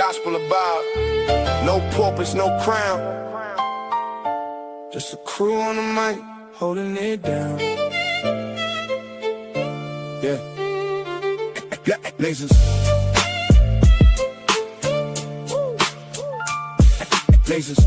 gospel about no purpose, no crown. Just a crew on the mic, holding it down. Yeah. Lasers. Lasers.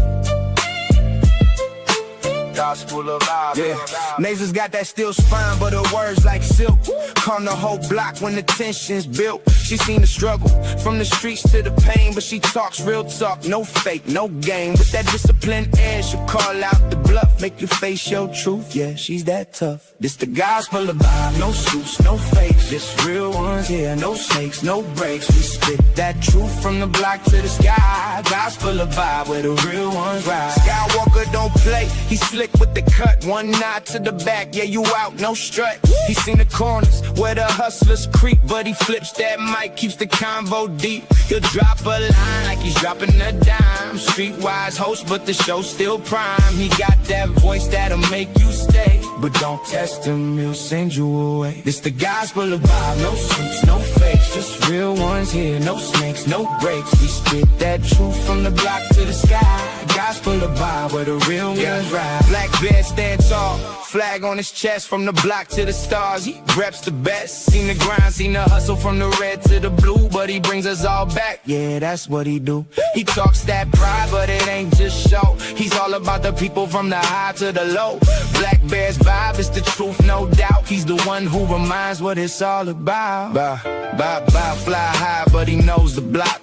Gospel of God. Yeah, Nasers got that steel spine, but her words like silk. Calm the whole block when the tension's built. She seen the struggle from the streets to the pain, but she talks real talk, no fake, no game. With that disciplined air, she'll call out the bluff, make you face your truth. Yeah, she's that tough. This the gospel of God, no suits, no fakes, just real ones here, no snakes, no breaks. We spit that truth from the block to the sky. Gospel of God, where the real ones ride. Skywalker don't play, he slick with the cut, one nod to the back, yeah, you out, no strut. He seen the corners where the hustlers creep, but he flips that mic, keeps the convo deep. He'll drop a line like he's dropping a dime. Streetwise host, but the show's still prime. He got that voice that'll make you stay, but don't test him, he'll send you away. This the gospel of Bob, no suits, no fakes, just real ones here, no snakes, no breaks. We spit that truth from the block to the sky. Gospel of Bob, where the real ones ride. Black bear stand tall, flag on his chest, from the block to the stars. He reps the best. Seen the grind, seen the hustle from the red to the blue, but he brings us all back. Yeah, that's what he do. He talks that pride, but it ain't just show. He's all about the people from the high to the low. Black Bear's vibe is the truth, no doubt. He's the one who reminds what it's all about. Fly high, but he knows the block.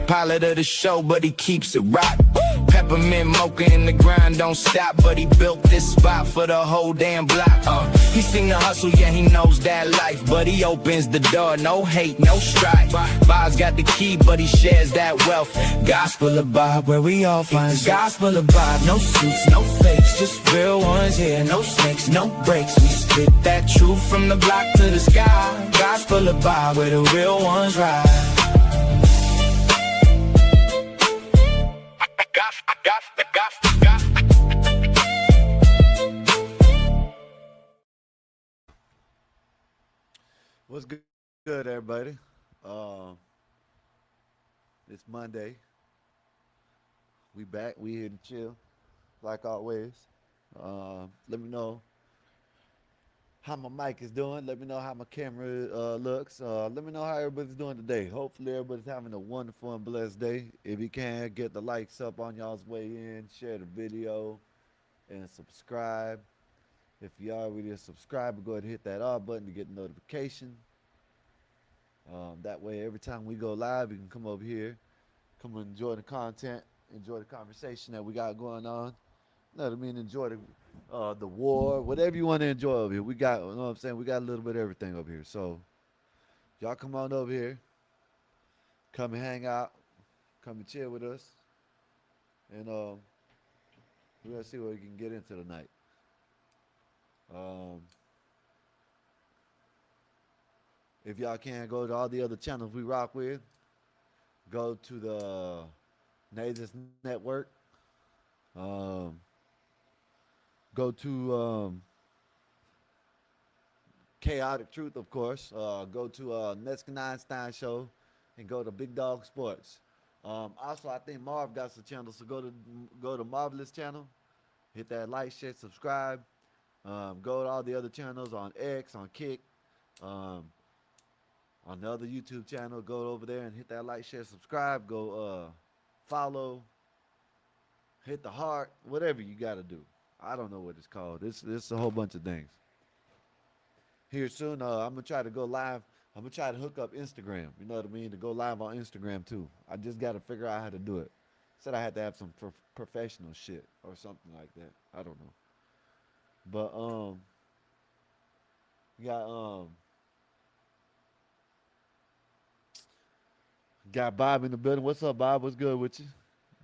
Pilot of the show, but he keeps it rock. Peppermint mocha in the grind, don't stop, but he built this spot for the whole damn block. He seen the hustle, yeah, he knows that life, but he opens the door, no hate, no strife. Bob's got the key, but he shares that wealth. Gospel of Bob, where we all find gospel of Bob, no suits, no fakes, just real ones here, no snakes, no breaks. We spit that truth from the block to the sky. Gospel of Bob, where the real ones ride. What's good, everybody? It's Monday. We back. We here to chill, like always. Let me know how my mic is doing. Let me know how my camera looks. Let me know how everybody's doing today. Hopefully, everybody's having a wonderful and blessed day. If you can, get the likes up on y'all's way in, share the video, and subscribe. If you already a subscriber, go ahead and hit that R button to get a notification. That way, every time we go live, you can come over here, come and enjoy the content, enjoy the conversation that we got going on. You know what I mean? Enjoy the war, whatever you want to enjoy over here. We got, you know what I'm saying? We got a little bit of everything over here. So, y'all come on over here, come and hang out, come and chill with us, and we're gonna see what we can get into tonight. If y'all can, go to all the other channels we rock with. Go to the Nasers Network. Go to Chaotic Truth, of course. Go to Mexican Einstein Show, and go to Big Dog Sports. Also, I think Marv got some channels, so go to Marvelous channel. Hit that like, share, subscribe. Go to all the other channels on X, on Kick, on the other YouTube channel. Go over there and hit that like, share, subscribe. Go follow, hit the heart, whatever you got to do. I don't know what it's called. It's a whole bunch of things. Here soon, I'm going to try to go live. I'm going to try to hook up Instagram, you know what I mean, to go live on Instagram too. I just got to figure out how to do it. Said I had to have some professional shit or something like that. I don't know. But we got Bob in the building. What's up, Bob? What's good with you?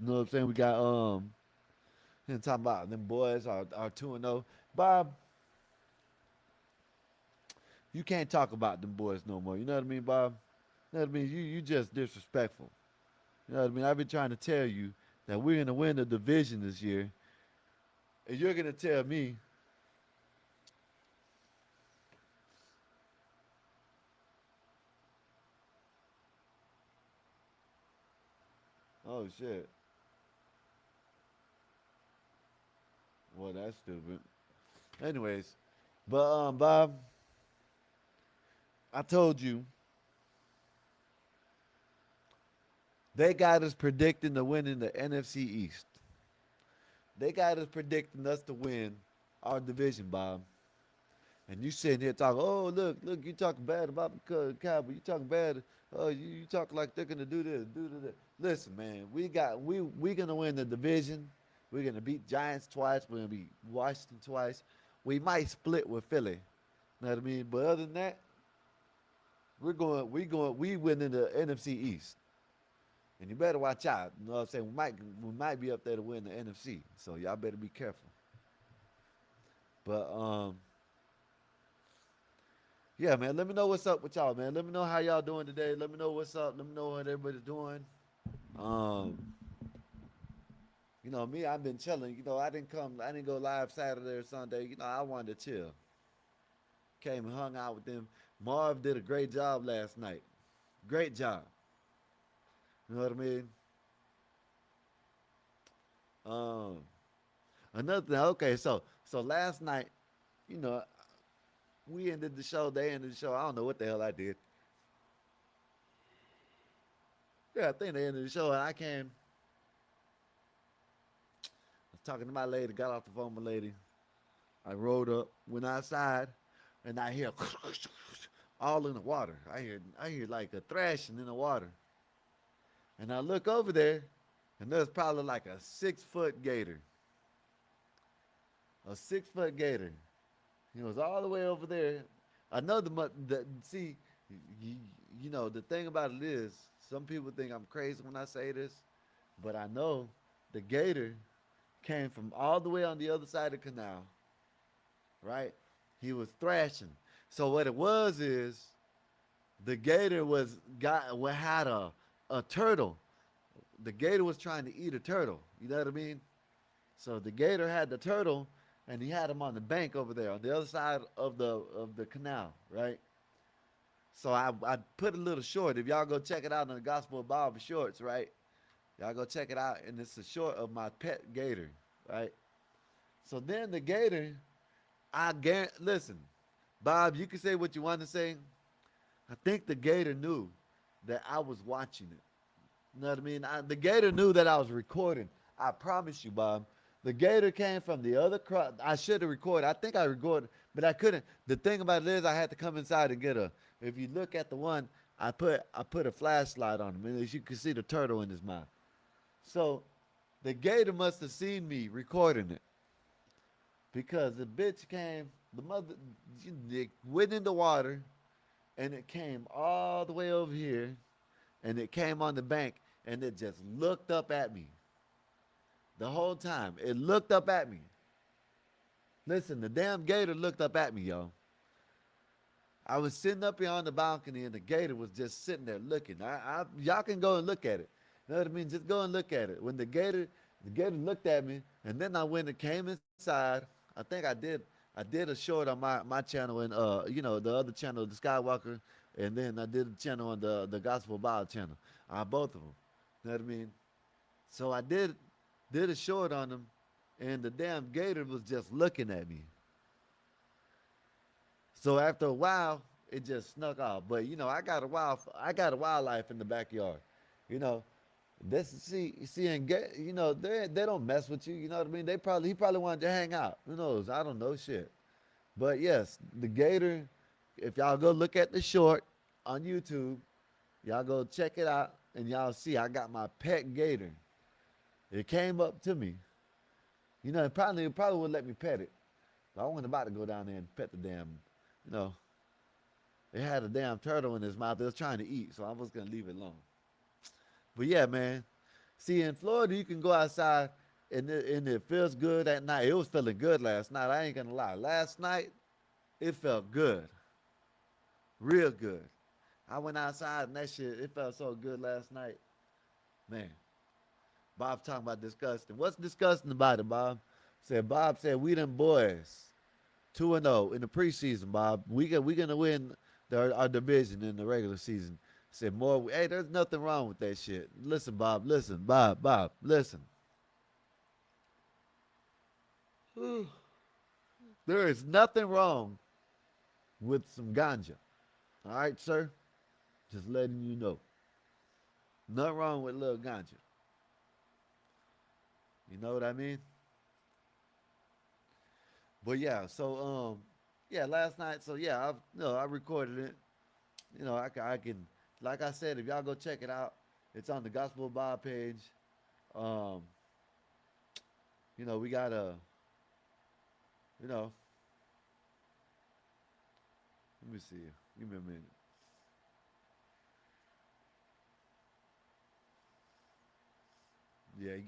You know what I'm saying? We got and talking about them boys are 2-0. Bob, you can't talk about them boys no more. You know what I mean, Bob? You know what I mean? You just disrespectful. You know what I mean? I've been trying to tell you that we're gonna win the division this year, and you're gonna tell me Oh shit. Well, that's stupid. Anyways, but Bob, I told you they got us predicting to win in the NFC East. They got us predicting us to win our division, Bob. And you sitting here talking, oh look, you talking bad about the Cowboys. You talking bad. Oh, you talking like they're gonna do this, do this. Listen, man, we gonna win the division. We're gonna beat Giants twice. We're gonna beat Washington twice. We might split with Philly. Know what I mean? But other than that, we win in the NFC East. And you better watch out. You know what I'm saying? We might be up there to win the NFC. So y'all better be careful. But yeah, man, let me know what's up with y'all, man. Let me know how y'all doing today. Let me know what's up. Let me know what everybody's doing. Um, me, I've been chilling. I didn't go live Saturday or Sunday. I wanted to chill. Came and hung out with them. Marv did a great job last night. Great job. You know what I mean? Um, Another thing, okay, so last night, you know, we ended the show, they ended the show. I don't know what the hell I did. Yeah, I think they ended the show and I was talking to my lady, got off the phone with my lady. I rolled up, went outside, and I hear all in the water. I hear like a thrashing in the water. And I look over there, and there's probably like a 6 foot gator. A 6 foot gator. He was all the way over there. I know see, you, the thing about it is, some people think I'm crazy when I say this, but I know the gator came from all the way on the other side of the canal, right? He was thrashing. So what it was is the gator had a turtle. The gator was trying to eat a turtle. You know what I mean? So the gator had the turtle, and he had him on the bank over there on the other side of the canal, right? So I put a little short. If y'all go check it out on the Gospel of Bob Shorts, right? Y'all go check it out, and it's a short of my pet gator, right? So then the gator, listen, Bob, you can say what you want to say. I think the gator knew that I was watching it. You know what I mean? The gator knew that I was recording. I promise you, Bob. The gator came from the other crowd. I should have recorded. I think I recorded, but I couldn't. The thing about it is, I had to come inside and get a. If you look at the one, I put a flashlight on him, and as you can see the turtle in his mouth. So, the gator must have seen me recording it, because the bitch came. The mother, it went in the water, and it came all the way over here, and it came on the bank, and it just looked up at me. The whole time. It looked up at me. Listen, the damn gator looked up at me, yo. I was sitting up here on the balcony, and the gator was just sitting there looking. Y'all can go and look at it. You know what I mean? Just go and look at it. When the gator looked at me, and then I went and came inside. I think I did a short on my channel and the other channel, the Skywalker, and then I did a channel on the Gospel Bible channel. Both of them. You know what I mean? So I did a short on them, and the damn gator was just looking at me. So after a while, it just snuck off. But I got a wildlife in the backyard. You know, and they don't mess with you. You know what I mean? He probably wanted to hang out. Who knows? I don't know shit. But yes, the gator. If y'all go look at the short on YouTube, y'all go check it out, and y'all see I got my pet gator. It came up to me. It probably would let me pet it. But I wasn't about to go down there and pet the damn, it had a damn turtle in his mouth. It was trying to eat, so I was going to leave it alone. But yeah, man. See, in Florida, you can go outside, and it feels good at night. It was feeling good last night. I ain't going to lie. Last night, it felt good. Real good. I went outside, and that shit, it felt so good last night. Man. Bob talking about disgusting. What's disgusting about it, Bob? Bob said we them boys 2-0 in the preseason, Bob. We gonna win our division in the regular season. Said more. Hey, there's nothing wrong with that shit. Listen, Bob. Listen, Bob. Listen. There is nothing wrong with some ganja. All right, sir. Just letting you know. Nothing wrong with a little ganja. You know what I mean? But yeah, so yeah, last night. So yeah, I recorded it. I can, like I said, if y'all go check it out, it's on the Gospel Bob page. Um, we got a, you know, let me see. Give me a minute. Yeah, you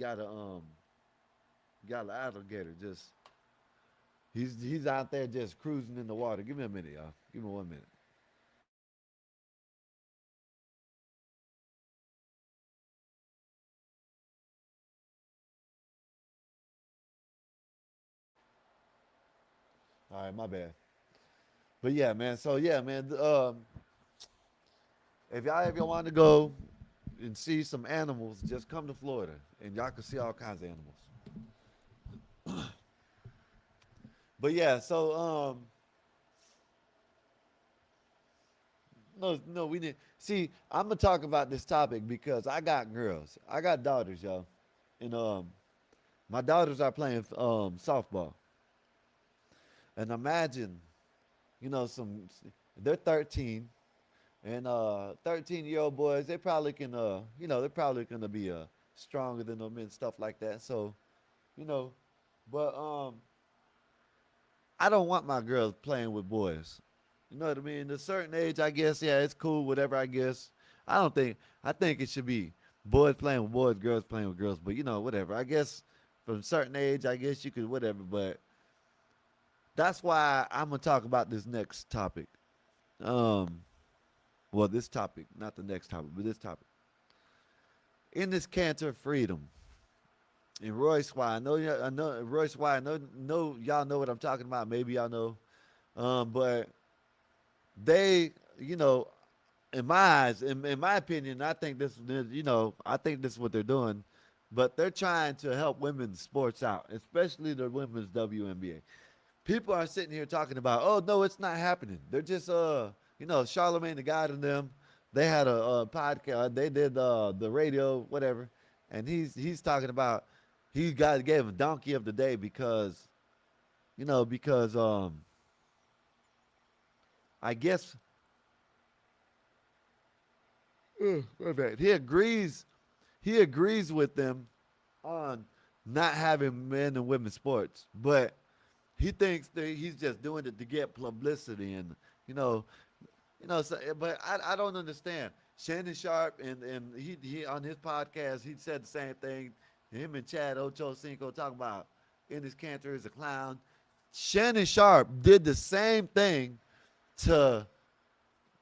got an alligator just he's out there just cruising in the water. Give me a minute, y'all. Give me 1 minute. All right, my bad. But yeah, man. So yeah, man. If y'all ever want to go and see some animals, just come to Florida, and y'all can see all kinds of animals. But yeah, so no, we didn't. See, I'm gonna talk about this topic because I got girls, I got daughters, y'all, and my daughters are playing softball, and imagine, some they're 13, and 13-year-old boys, they probably can, they're probably gonna be stronger than them and stuff like that. So, you know, but I don't want my girls playing with boys. You know what I mean? At a certain age, I guess, yeah, it's cool, whatever, I guess. I don't think, I think it should be boys playing with boys, girls playing with girls, but whatever. I guess from a certain age, I guess you could, whatever, but that's why I'm going to talk about this next topic. Um, well, this topic, not the next topic, but this topic. In this cancer freedom, in Royce Y, I know Royce Y, know y'all know what I'm talking about. Maybe y'all know, but they, in my eyes, in my opinion, I think I think this is what they're doing, but they're trying to help women's sports out, especially the women's WNBA. People are sitting here talking about, oh no, it's not happening. They're just, Charlemagne the God and them. They had a podcast. They did the radio, whatever, and he's talking about gave a donkey of the day because, because I guess my bad. He agrees with them on not having men and women's sports, but he thinks that he's just doing it to get publicity and you know So, but I don't understand. Shannon Sharp and he on his podcast he said the same thing. Him and Chad Ochocinco talking about Ennis Cantor is a clown. Shannon Sharp did the same thing to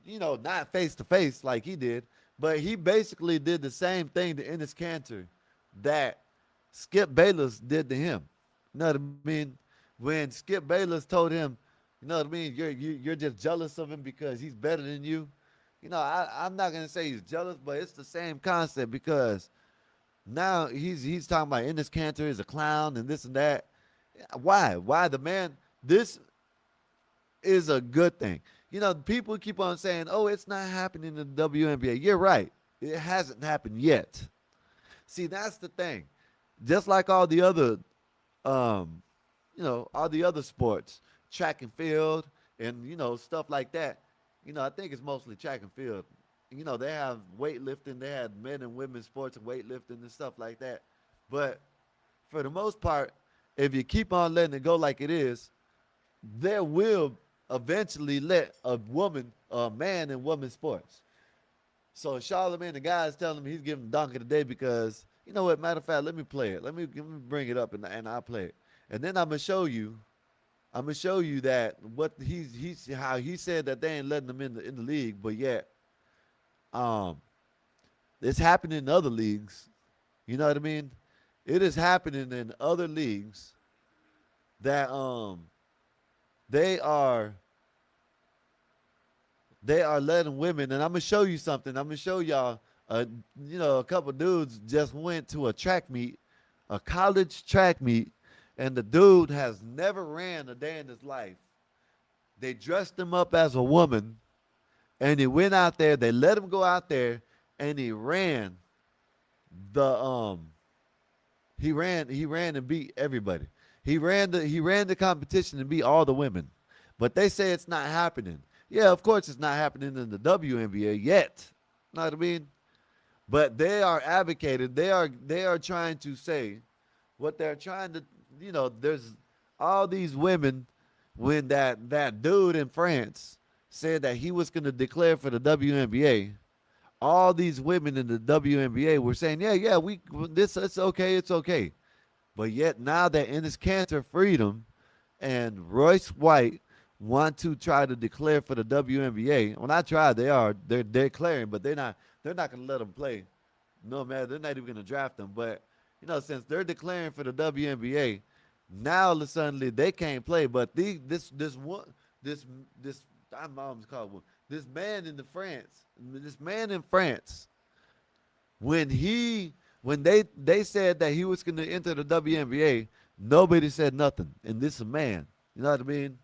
not face to face like he did, but he basically did the same thing to Ennis Cantor that Skip Bayless did to him. You know what I mean? When Skip Bayless told him, you know what I mean, you're just jealous of him because he's better than you. I'm not gonna say he's jealous, but it's the same concept because now he's talking about Ennis Cantor is a clown and this and that. Why? Why the man? This is a good thing. People keep on saying, "Oh, it's not happening in the WNBA." You're right. It hasn't happened yet. See, that's the thing. Just like um, all the other sports, track and field, and stuff like that. I think it's mostly track and field. They have weightlifting. They have men and women's sports and weightlifting and stuff like that. But for the most part, if you keep on letting it go like it is, there will eventually let a man in women's sports. So Charlemagne, the guy is telling me he's giving donkey today because you know what? Matter of fact, let me play it. Let me bring it up and I'll play it. And then I'm gonna show you. I'm gonna show you that what he's how he said that they ain't letting them in the league, but yet um it's happening in other leagues. You know what I mean? It is happening in other leagues that they are they are letting women, and I'm gonna show you something. I'm gonna show y'all. A couple dudes just went to a track meet, a college track meet, and the dude has never ran a day in his life. They dressed him up as a woman, and he went out there. They let him go out there, and the um he ran and beat everybody. He ran the competition and beat all the women. But they say it's not happening. Yeah, of course it's not happening in the WNBA yet. Know what I mean? But they are advocating. They are trying to say what they're trying to. There's all these women. When that dude in France said that he was going to declare for the WNBA, all these women in the WNBA were saying, yeah, it's okay, it's okay. But yet now that Enes Kanter freedom and Royce White want to try to declare for the WNBA. When I tried, they're declaring, but they're not going to let them play. No man, they're not even going to draft them. But since they're declaring for the WNBA, now suddenly they can't play. But this I'm almost called one. This man in France, when they said that he was going to enter the WNBA, nobody said nothing. And this is a man. You know what I mean?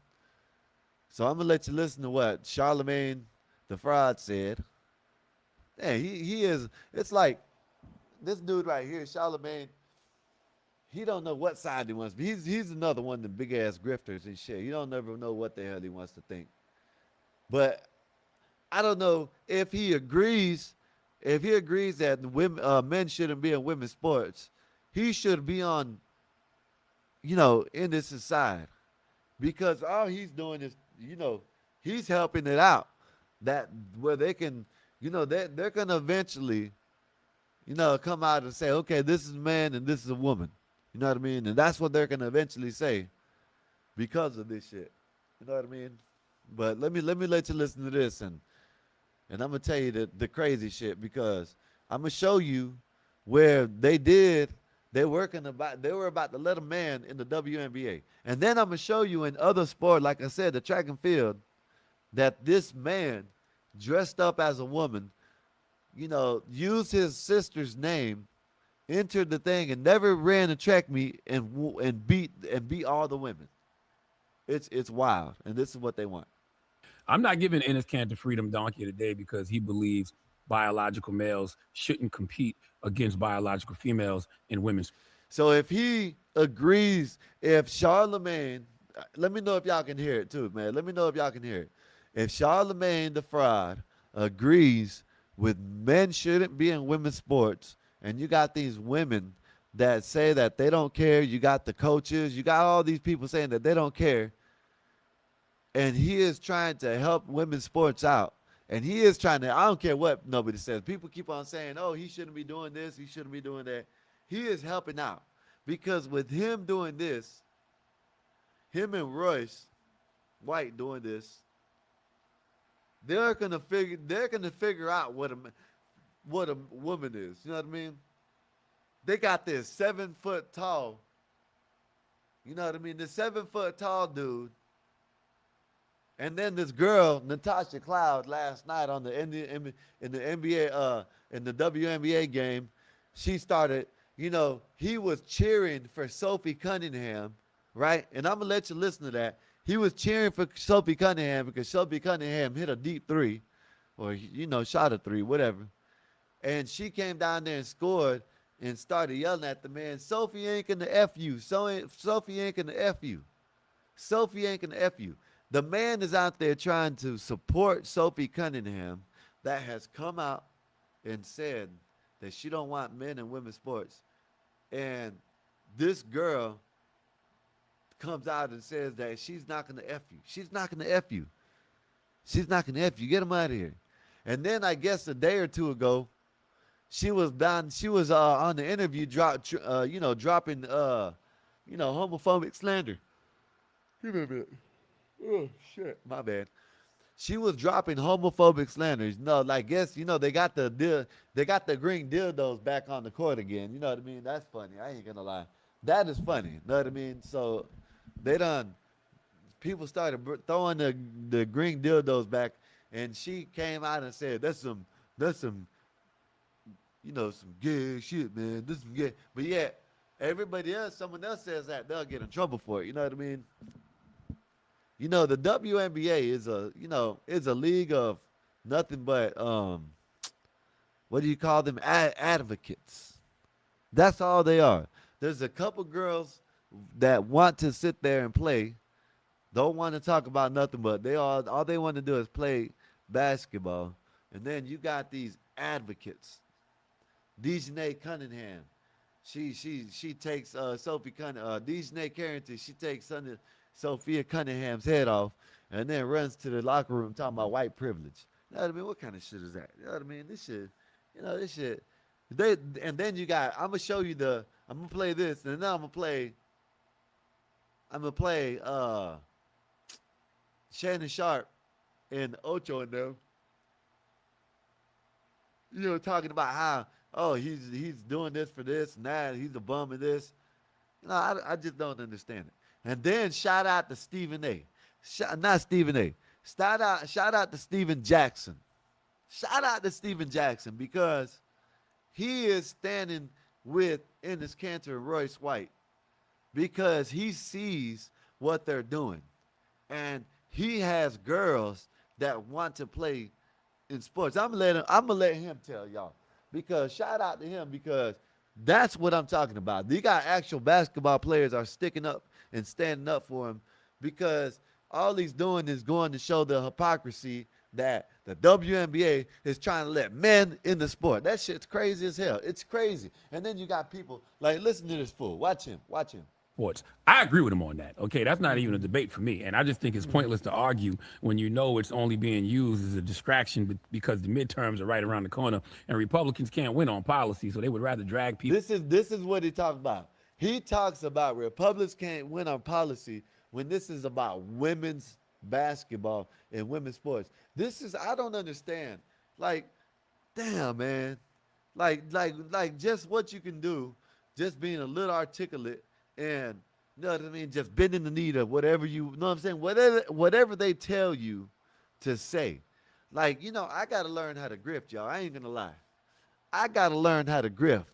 So I'm gonna let you listen to what Charlemagne the Fraud said. Yeah, he is. It's like this dude right here, Charlemagne. He don't know what side he wants. But he's another one of the big ass grifters and shit. You don't never know what the hell he wants to think. But I don't know if he agrees. If he agrees that men shouldn't be in women's sports, he should be on, in this side, because all he's doing is, he's helping it out. That where they can, they're gonna eventually, come out and say, okay, this is a man and this is a woman. You know what I mean? And that's what they're gonna eventually say because of this shit. You know what I mean? But let me let you listen to this, and I'm gonna tell you the crazy shit, because I'm gonna show you where they were about to let a man in the WNBA, and then I'm gonna show you in other sport, like I said, the track and field, that this man dressed up as a woman, used his sister's name, entered the thing, and never ran a track meet and beat all the women. It's wild, and this is what they want. I'm not giving Enes Kanter freedom donkey today because he believes biological males shouldn't compete against biological females in women's. So if he agrees, if Charlemagne, let me know if y'all can hear it too, man. Let me know if y'all can hear it. If Charlemagne the Fraud agrees with men shouldn't be in women's sports, and you got these women that say that they don't care, you got the coaches, you got all these people saying that they don't care, and he is trying to help women's sports out. And he is trying to, I don't care what nobody says. People keep on saying, oh, he shouldn't be doing this, he shouldn't be doing that. He is helping out. Because with him doing this, him and Royce White doing this, they're gonna figure out what a woman is. You know what I mean? They got this 7 foot tall. You know what I mean? This 7 foot tall dude. And then this girl, Natasha Cloud, last night in the NBA, in the WNBA game, she started, he was cheering for Sophie Cunningham, right? And I'm gonna let you listen to that. He was cheering for Sophie Cunningham because Sophie Cunningham hit a deep three, or shot a three, whatever. And she came down there and scored and started yelling at the man, Sophie ain't gonna F you. Sophie ain't gonna F you. Sophie ain't gonna F you. The man is out there trying to support Sophie Cunningham, that has come out and said that she don't want men in women's sports. And this girl comes out and says that she's not going to F you. She's not going to F you. She's not going to F you. Get him out of here. And then I guess a day or two ago, she was on the interview dropping homophobic slander. Give me a minute. Oh shit, my bad. She was dropping homophobic slanders. They got the green dildos back on the court again. You know what I mean? That's funny. I ain't gonna lie. That is funny. You know what I mean? So people started throwing the green dildos back, and she came out and said, that's some, some gay shit, man. This is gay. But yet, everybody else, someone else says that, they'll get in trouble for it. You know what I mean? The WNBA is a league of nothing but what do you call them? Advocates. That's all they are. There's a couple girls that want to sit there and play, don't want to talk about nothing, but all they want to do is play basketball. And then you got these advocates. Dejanay Cunningham. She takes Sophie Cunningham, Dejanay Carrington, she takes Sophia Cunningham's head off and then runs to the locker room talking about white privilege. You know what I mean? What kind of shit is that? You know what I mean? This shit. And then you got, I'm gonna play this, and then I'm gonna play Shannon Sharp and Ocho and them. Talking about how, he's doing this for this and that, he's a bum of this. I just don't understand it. And then shout out to Stephen A. Not Stephen A. Shout out to Steven Jackson. Shout out to Steven Jackson because he is standing with Enes Kanter and Royce White because he sees what they're doing. And he has girls that want to play in sports. I'm gonna let him tell y'all. Because shout out to him because that's what I'm talking about. You got actual basketball players are sticking up and standing up for him because all he's doing is going to show the hypocrisy that the WNBA is trying to let men in the sport. That shit's crazy as hell. It's crazy. And then you got people like, listen to this fool. Watch him. Sports. I agree with him on that. Okay, that's not even a debate for me. And I just think it's pointless to argue when it's only being used as a distraction because the midterms are right around the corner and Republicans can't win on policy, so they would rather drag people. This is what he talks about. He talks about Republicans can't win on policy when this is about women's basketball and women's sports. I don't understand. Like, damn, man. Like just what you can do, just being a little articulate and, you know what I mean, just bending the knee to whatever you know what I'm saying? Whatever they tell you to say. Like, I got to learn how to grift, y'all. I ain't going to lie. I got to learn how to grift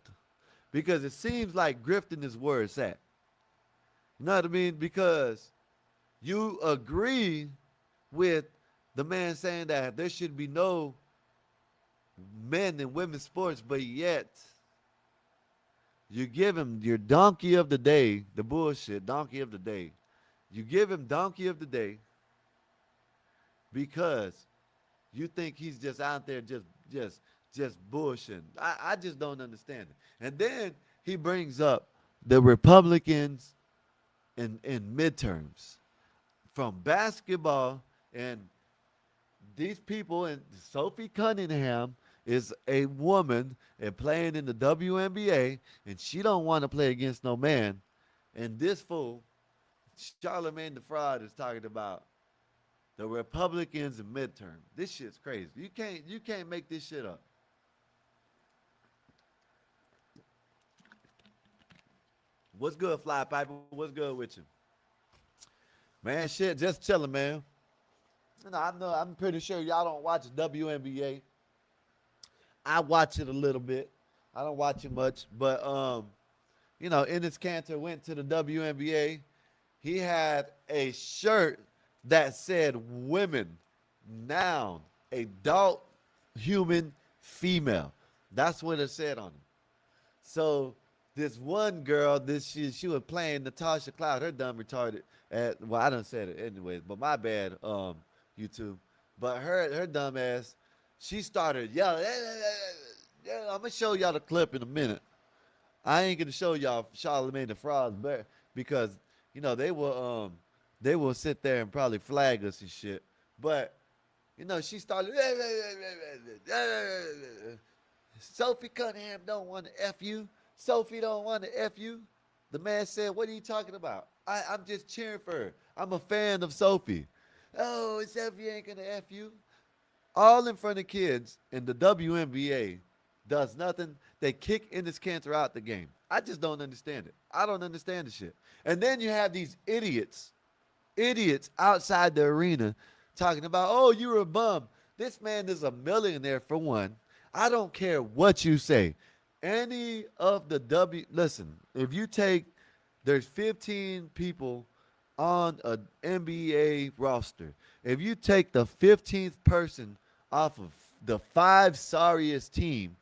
because it seems like grifting is where it's at. You know what I mean? Because you agree with the man saying that there should be no men in women's sports, but yet you give him your donkey of the day, the bullshit donkey of the day. You give him donkey of the day because you think he's just out there just bullshitting. I just don't understand it. And then he brings up the Republicans in midterms from basketball, and these people, and Sophie Cunningham is a woman and playing in the WNBA, and she don't want to play against no man. And this fool, Charlamagne the Fraud, is talking about the Republicans in midterm. This shit's crazy. You can't make this shit up. What's good, Fly Piper? What's good with you? Man, shit, just chilling, man. I'm pretty sure y'all don't watch WNBA. I watch it a little bit. I don't watch it much, but Enes Kanter went to the WNBA. He had a shirt that said women, noun, adult, human, female. That's what it said on him. So this one girl, she was playing Natasha Cloud, her dumb retarded. I done said it anyways, but my bad, YouTube. But her dumb ass, she started yelling. I'm gonna show y'all the clip in a minute. I ain't gonna show y'all Charlamagne the Fraud because they will sit there and probably flag us and shit. But she started. Sophie Cunningham don't want to F you. Sophie don't want to F you. The man said, "What are you talking about? I'm just cheering for her. I'm a fan of Sophie." Oh, Sophie ain't gonna F you. All in front of kids, and the WNBA does nothing. They kick Enes Kanter out the game. I just don't understand it. I don't understand the shit. And then you have these idiots outside the arena talking about, oh, you were a bum. This man is a millionaire for one. I don't care what you say. Any of the listen, if you take, there's 15 people on an NBA roster. If you take the 15th person off of the 5 sorriest team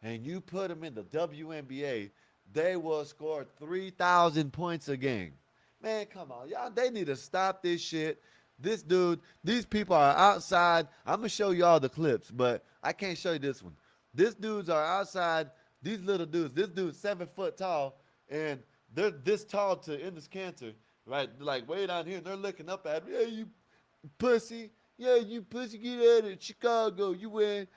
and you put them in the WNBA, they will score 3,000 points a game. Man, come on. Y'all, they need to stop this shit. This dude, these people are outside. I'm going to show you all the clips, but I can't show you this one. These dudes are outside. These little dudes, this dude's 7 foot tall, and they're this tall to Enes Kanter, right? Like way down here, and they're looking up at me. Yeah, you pussy. Yeah, you pussy. Get out of Chicago. You ain't.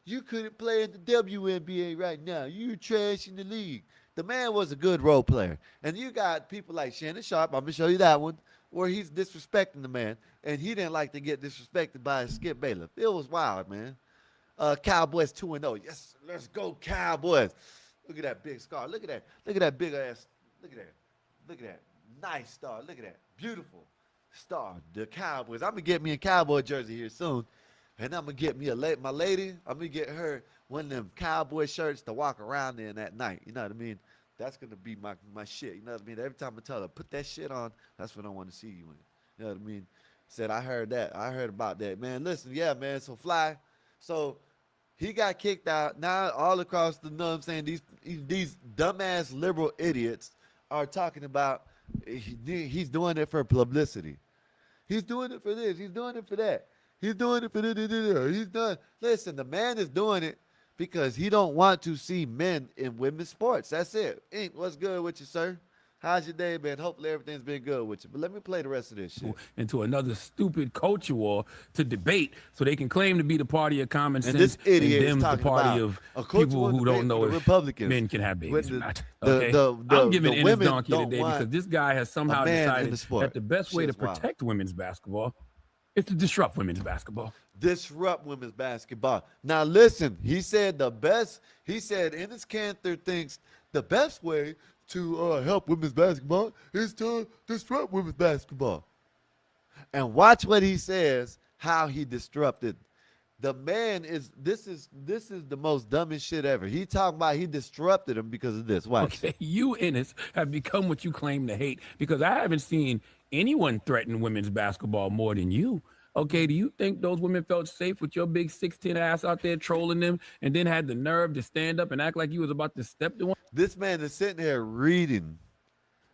You couldn't play in the WNBA right now. You trash in the league. The man was a good role player. And you got people like Shannon Sharp, I'm going to show you that one, where he's disrespecting the man. And he didn't like to get disrespected by Skip Bayless. It was wild, man. Cowboys 2-0. Yes, let's go Cowboys. Look at that big scar. Look at that. Look at that big ass. Look at that. Look at that. Nice star. Look at that. Beautiful star. The Cowboys. I'm going to get me a Cowboy jersey here soon. And I'm going to get me my lady, I'm going to get her one of them Cowboy shirts to walk around in at night. You know what I mean? That's going to be my shit. You know what I mean? Every time I tell her, put that shit on, that's what I want to see you in. You know what I mean? Said, I heard that. I heard about that. Man, listen, yeah, man, so Fly. So he got kicked out. Now all across the, you know what I'm saying, these dumbass liberal idiots are talking about he's doing it for publicity. He's doing it for this. He's doing it for that. He's doing it for this. He's done. Listen, the man is doing it because he don't want to see men in women's sports. That's it. Ink, what's good with you, sir? How's your day been? Hopefully everything's been good with you. But let me play the rest of this shit. Into another stupid culture war to debate so they can claim to be the party of common sense And this idiot and is them the talking party about of a culture people war who debate don't know for the if Republicans. men can have babies When or not. the- Okay? the I'm giving the Ennis women Donkey don't today want because this guy has somehow man in decided the sport. that the best way to Shit's wild. protect women's basketball is to disrupt women's basketball. Disrupt women's basketball. Now listen, he said Enes Kanter thinks the best way to help women's basketball is to disrupt women's basketball. And watch what he says, how he disrupted. The man this is the most dumbest shit ever. He talking about he disrupted him because of this. Watch. Okay, you, Ennis, have become what you claim to hate because I haven't seen anyone threaten women's basketball more than you. Okay, do you think those women felt safe with your big 6'10" ass out there trolling them and then had the nerve to stand up and act like you was about to step to one? This man is sitting here reading.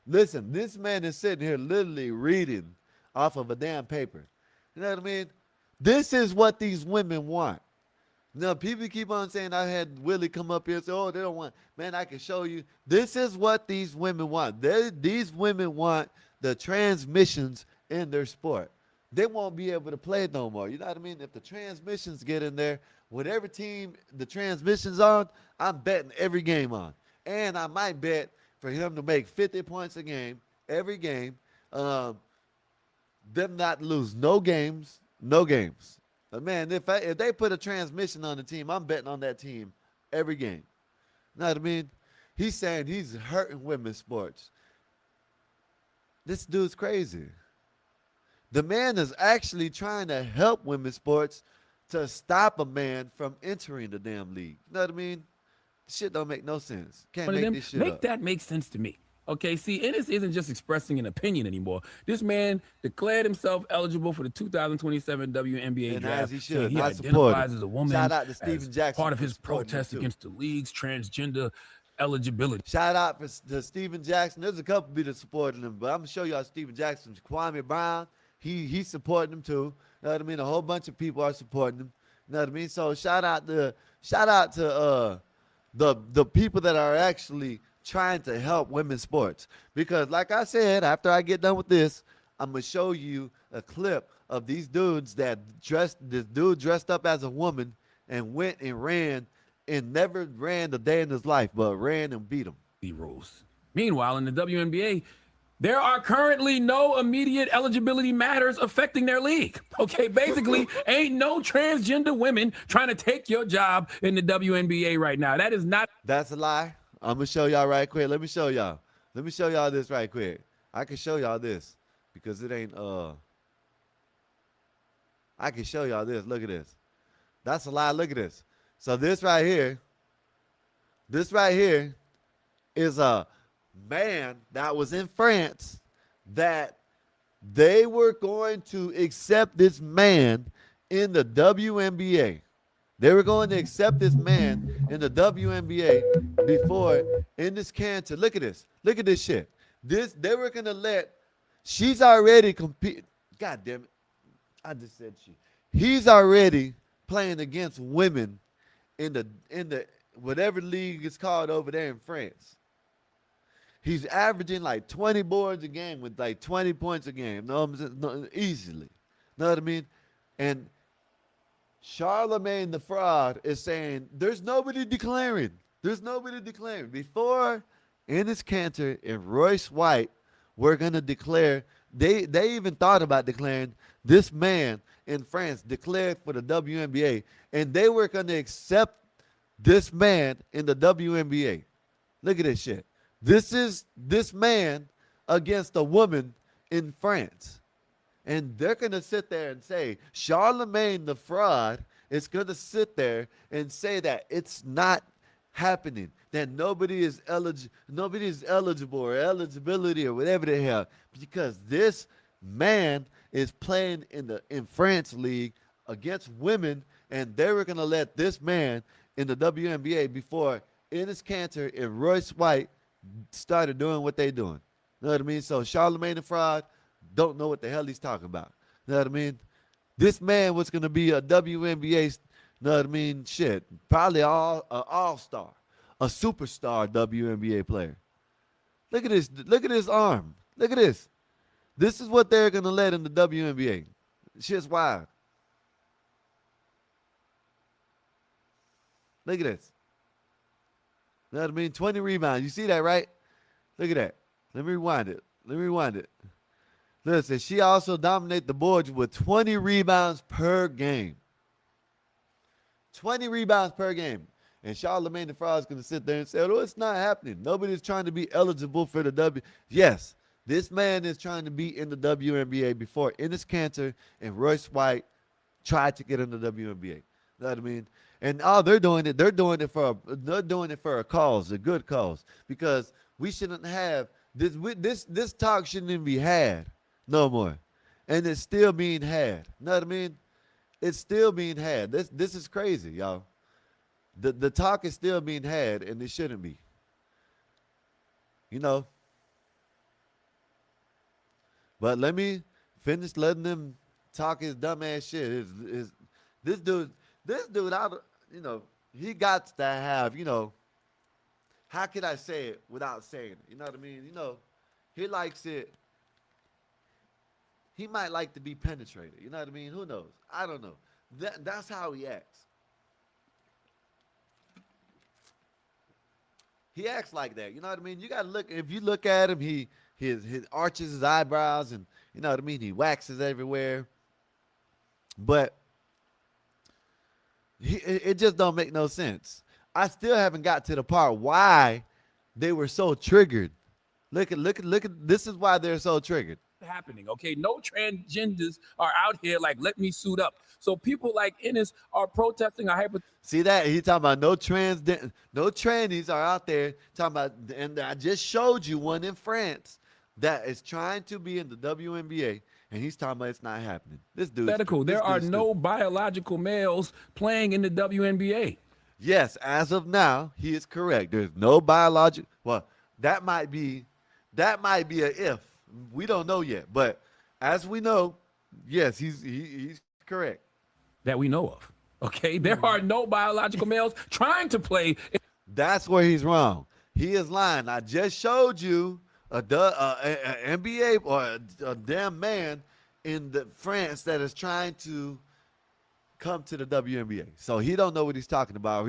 Listen, this man is sitting here literally reading off of a damn paper. You know what I mean? This is what these women want. Now, people keep on saying I had Willie come up here and say, oh, they don't want. Man, I can show you. This is what these women want. These women want the transmissions in their sport. They won't be able to play no more. You know what I mean? If the transmissions get in there, whatever team the transmission's on, I'm betting every game on. And I might bet for him to make 50 points a game, every game, them not lose no games. But man, if they put a transmission on the team, I'm betting on that team every game. You know what I mean? He's saying he's hurting women's sports. This dude's crazy. The man is actually trying to help women's sports to stop a man from entering the damn league. You know what I mean? Shit don't make no sense. Can't make this shit make up. that make sense to me. Okay, see, Ennis isn't just expressing an opinion anymore. This man declared himself eligible for the 2027 WNBA And draft. as he saying should. he I support identifies him. as a woman. Shout out to as Steven Jackson part of for his supporting him, protest too. against the league's transgender eligibility. Shout out to Steven Jackson. There's a couple people supporting him, but I'm gonna show y'all Steven Jackson. Kwame Brown, he's supporting him too. You know what I mean? A whole bunch of people are supporting him. You know what I mean? So shout out to the people that are actually trying to help women's sports. Because like I said, after I get done with this, I'm gonna show you a clip of these dudes this dude dressed up as a woman and went and ran and never ran a day in his life, but ran and beat him. Rules. Meanwhile, in the WNBA, there are currently no immediate eligibility matters affecting their league. Okay, basically, ain't no transgender women trying to take your job in the WNBA right now. That is not. That's a lie. I'm gonna show y'all right quick. Let me show y'all this right quick. I can show y'all this because it ain't I can show y'all this. Look at this. That's a lie. Look at this. So this right here is a man that was in France that they were going to accept this man in the WNBA. They were going to accept this man in the WNBA before Enes Kanter. Look at this. Look at this shit. They were going to let, she's already compete. God damn it. I just said she. He's already playing against women in the whatever league it's called over there in France. He's averaging like 20 boards a game with like 20 points a game. No, easily. Know what I mean? And Charlemagne the Fraud is saying there's nobody declaring. There's nobody declaring. Before Enes Kanter and Royce White were going to declare, they even thought about declaring, this man in France declared for the WNBA, and they were going to accept this man in the WNBA. Look at this shit. This is this man against a woman in France. And they're going to sit there and say, Charlemagne the Fraud is going to sit there and say that it's not happening, that nobody is eligible or eligibility or whatever the hell, because this man is playing in France league against women, and they were going to let this man in the WNBA before Enes Kanter and Royce White started doing what they doing. You know what I mean? So Charlemagne the Fraud don't know what the hell he's talking about. You know what I mean? This man was going to be a WNBA, you know what I mean? Shit, probably all-star, a superstar WNBA player. Look at this. Look at his arm. Look at this. This is what they're going to let in the WNBA. Shit's wild. Look at this. You know what I mean? 20 rebounds. You see that, right? Look at that. Let me rewind it. Listen, she also dominated the boards with 20 rebounds per game. 20 rebounds per game. And Charlemagne the Fraud is going to sit there and say, oh, it's not happening. Nobody's trying to be eligible for the W. Yes, this man is trying to be in the WNBA before Enes Kanter and Royce White tried to get in the WNBA. You know what I mean? And they're doing it for a cause, a good cause, because we shouldn't have this talk shouldn't even be had no more, and it's still being had. You know what I mean? It's still being had. This is crazy, y'all. The talk is still being had, and it shouldn't be. You know. But let me finish letting them talk his dumb ass shit. This dude, he got to have, how can I say it without saying it? You know what I mean? He likes it. He might like to be penetrated. You know what I mean? Who knows? I don't know. That's how he acts. He acts like that. You know what I mean? You got to look. If you look at him, he arches his eyebrows, and you know what I mean? He waxes everywhere. But it just don't make no sense. I still haven't got to the part why they were so triggered. Look at this is why they're so triggered. Happening, okay? No transgenders are out here like, let me suit up. So people like Enes are protesting a See that? He's talking about no trannies are out there talking about, and I just showed you one in France that is trying to be in the WNBA, and he's talking about it's not happening. This dude. There are no biological males playing in the WNBA. Yes, as of now, he is correct. There's no biological. Well, that might be a if. We don't know yet, but as we know, yes, he's correct. That we know of. Okay, there are no biological males trying to play. That's where he's wrong. He is lying. I just showed you a NBA or a damn man in France that is trying to come to the WNBA. So he don't know what he's talking about.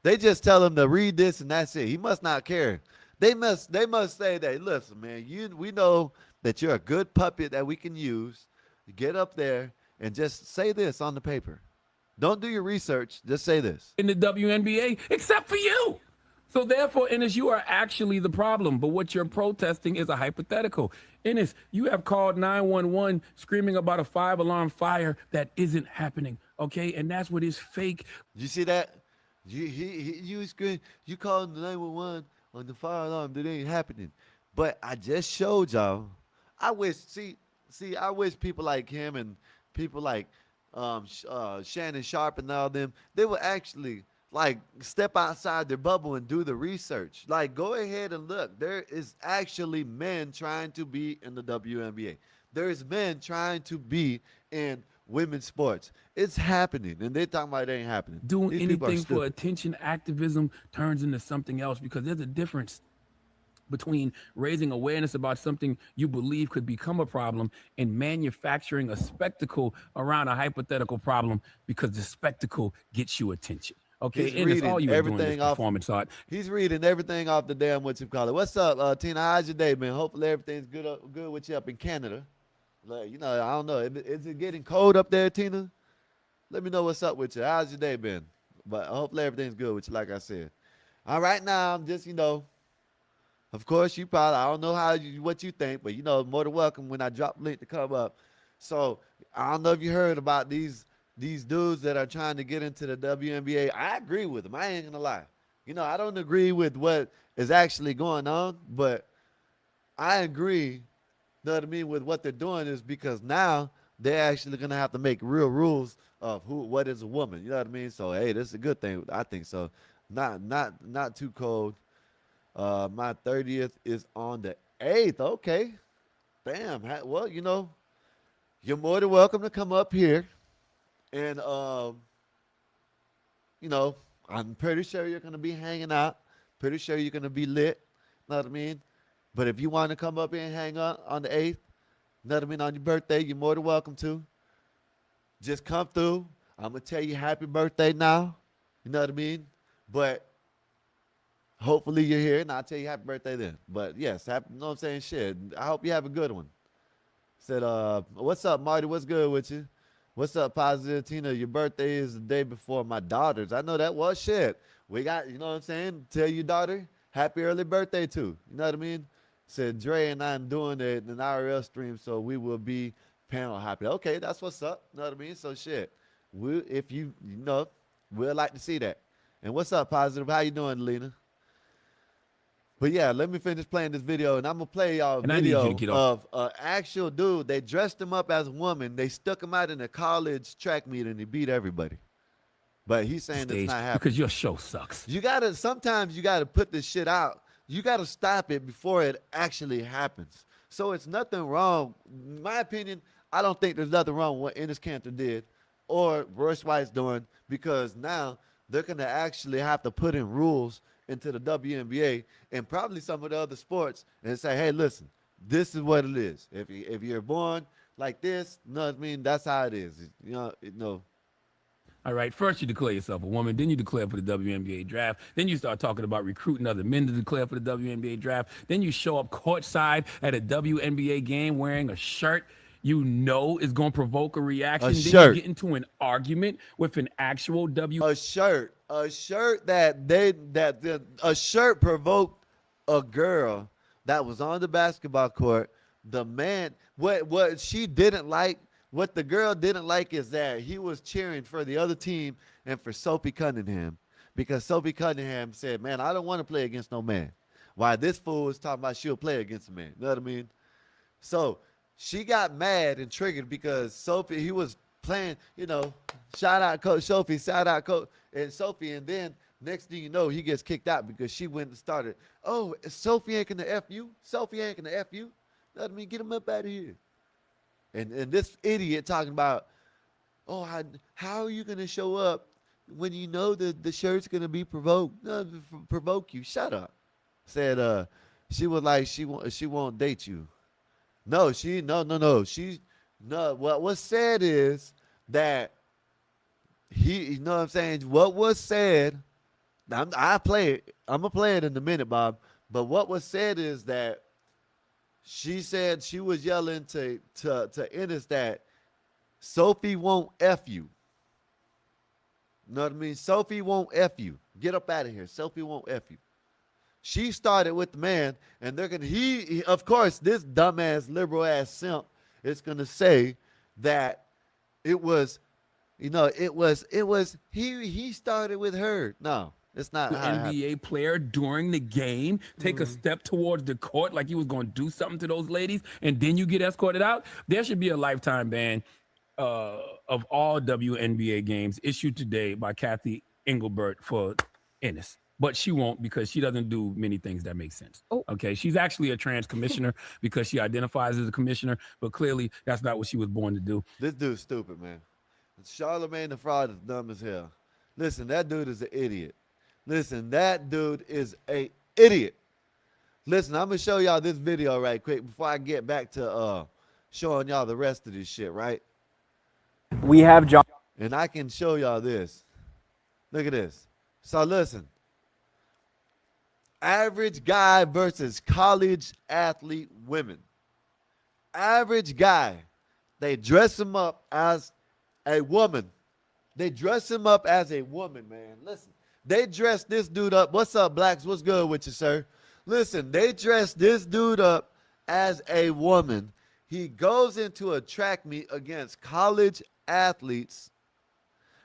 They just tell him to read this and that's it. He must not care. They must say that, listen, man, we know that you're a good puppet that we can use. Get up there and just say this on the paper. Don't do your research. Just say this. In the WNBA, except for you. So therefore, Ennis, you are actually the problem. But what you're protesting is a hypothetical. Ennis, you have called 911 screaming about a 5-alarm fire that isn't happening. Okay, and that's what is fake. You see that? You scream, you calling the 911 on the fire alarm that ain't happening. But I just showed y'all. I wish I wish people like him and people like Shannon Sharp and all them, they would actually like step outside their bubble and do the research. Like go ahead and look. There is actually men trying to be in the WNBA. There's men trying to be in women's sports. It's happening, and they talking about it ain't happening. Doing These people are anything for stupid. attention activism turns into something else because there's a difference between raising awareness about something you believe could become a problem and manufacturing a spectacle around a hypothetical problem because the spectacle gets you attention. Okay, He's and that's all reading you are doing everything is off- performance art. He's reading everything off the damn what you call it. What's up, Tina? How's your day, man? Hopefully everything's good with you up in Canada. Like, you know, I don't know. Is it getting cold up there, Tina? Let me know what's up with you. How's your day been? But hopefully everything's good with you, like I said. All right, now I'm just, of course you probably, I don't know what you think, but more than welcome when I drop the link to come up. So I don't know if you heard about these dudes that are trying to get into the WNBA. I agree with them. I ain't gonna lie. I don't agree with what is actually going on, but I agree, know what I mean, with what they're doing is because now they're actually gonna have to make real rules of what is a woman. You know what I mean? So hey, this is a good thing. I think so. Not too cold. My 30th is on the 8th. Okay. Damn. Well, you're more than welcome to come up here. And, I'm pretty sure you're going to be hanging out. Pretty sure you're going to be lit. Know what I mean? But if you want to come up here and hang out on the 8th, know what I mean, on your birthday, you're more than welcome to. Just come through. I'm going to tell you happy birthday now. You know what I mean? But hopefully you're here, and I'll tell you happy birthday then. But yes, you know what I'm saying? Shit. I hope you have a good one. Said, what's up, Marty? What's good with you? What's up, Positive Tina? Your birthday is the day before my daughter's. I know that. Well, shit. We got, you know what I'm saying? Tell your daughter happy early birthday too. You know what I mean? Said Dre and I'm doing it in an IRL stream, so we will be panel happy. Okay, that's what's up. You know what I mean? So shit. If you we'd like to see that. And what's up, Positive? How you doing, Lena? But yeah, let me finish playing this video, and I'm gonna play y'all a And I need you to video get of an actual dude. They dressed him up as a woman. They stuck him out in a college track meet, and he beat everybody. But he's saying Stage it's not happening. because your show sucks. Sometimes you gotta put this shit out. You gotta stop it before it actually happens. So it's nothing wrong. In my opinion, I don't think there's nothing wrong with what Enes Kanter did or Royce White's doing, because now they're gonna actually have to put in rules into the WNBA and probably some of the other sports and say, hey, listen, this is what it is. If you're born like this, you know what I mean? That's how it is. All right, first you declare yourself a woman, then you declare for the WNBA draft, then you start talking about recruiting other men to declare for the WNBA draft, then you show up courtside at a WNBA game wearing a shirt you know is going to provoke a reaction. Then shirt. you get into an argument with an actual A shirt a shirt provoked a girl that was on the basketball court. The man, what she didn't like, what the girl didn't like is that he was cheering for the other team and for Sophie Cunningham, because Sophie Cunningham said, man, I don't want to play against no man. Why this fool is talking about she'll play against a man. You know what I mean? So she got mad and triggered because Sophie, he was playing, shout out Coach Sophie, shout out Coach and Sophie. And then next thing you know, he gets kicked out because she went and started, oh, Sophie ain't gonna F you. Sophie ain't gonna F you. Let me get him up out of here. And this idiot talking about, oh, how are you gonna show up when you know that the shirt's gonna be provoked? No, provoke you. Shut up. Said she was like she won't date you. No. What was said is that you know what I'm saying? What was said, I'm gonna play it in a minute, Bob. But what was said is that she said she was yelling to Enes that Sophie won't F you. You know what I mean? Sophie won't F you. Get up out of here. Sophie won't F you. She started with the man, and they're gonna of course, this dumbass liberal ass simp is gonna say that it was, he started with her. No, it's not The how it happened. NBA player during the game take a step towards the court like he was going to do something to those ladies, and then you get escorted out. There should be a lifetime ban of all WNBA games issued today by Kathy Engelbert for Ennis. But she won't, because she doesn't do many things that make sense. Okay, she's actually a trans commissioner because she identifies as a commissioner, but clearly that's not what she was born to do. This dude's stupid, man. Charlamagne the Fraud is dumb as hell. Listen, that dude is an idiot. Listen, that dude is a idiot. Listen, I'm gonna show y'all this video right quick before I get back to showing y'all the rest of this shit, right? We have John. And I can show y'all this. Look at this. So listen. Average guy versus college athlete women. Average guy. They dress him up as a woman. They dress him up as a woman, man. Listen. They dress this dude up. What's up, blacks? What's good with you, sir? Listen, they dress this dude up as a woman. He goes into a track meet against college athletes,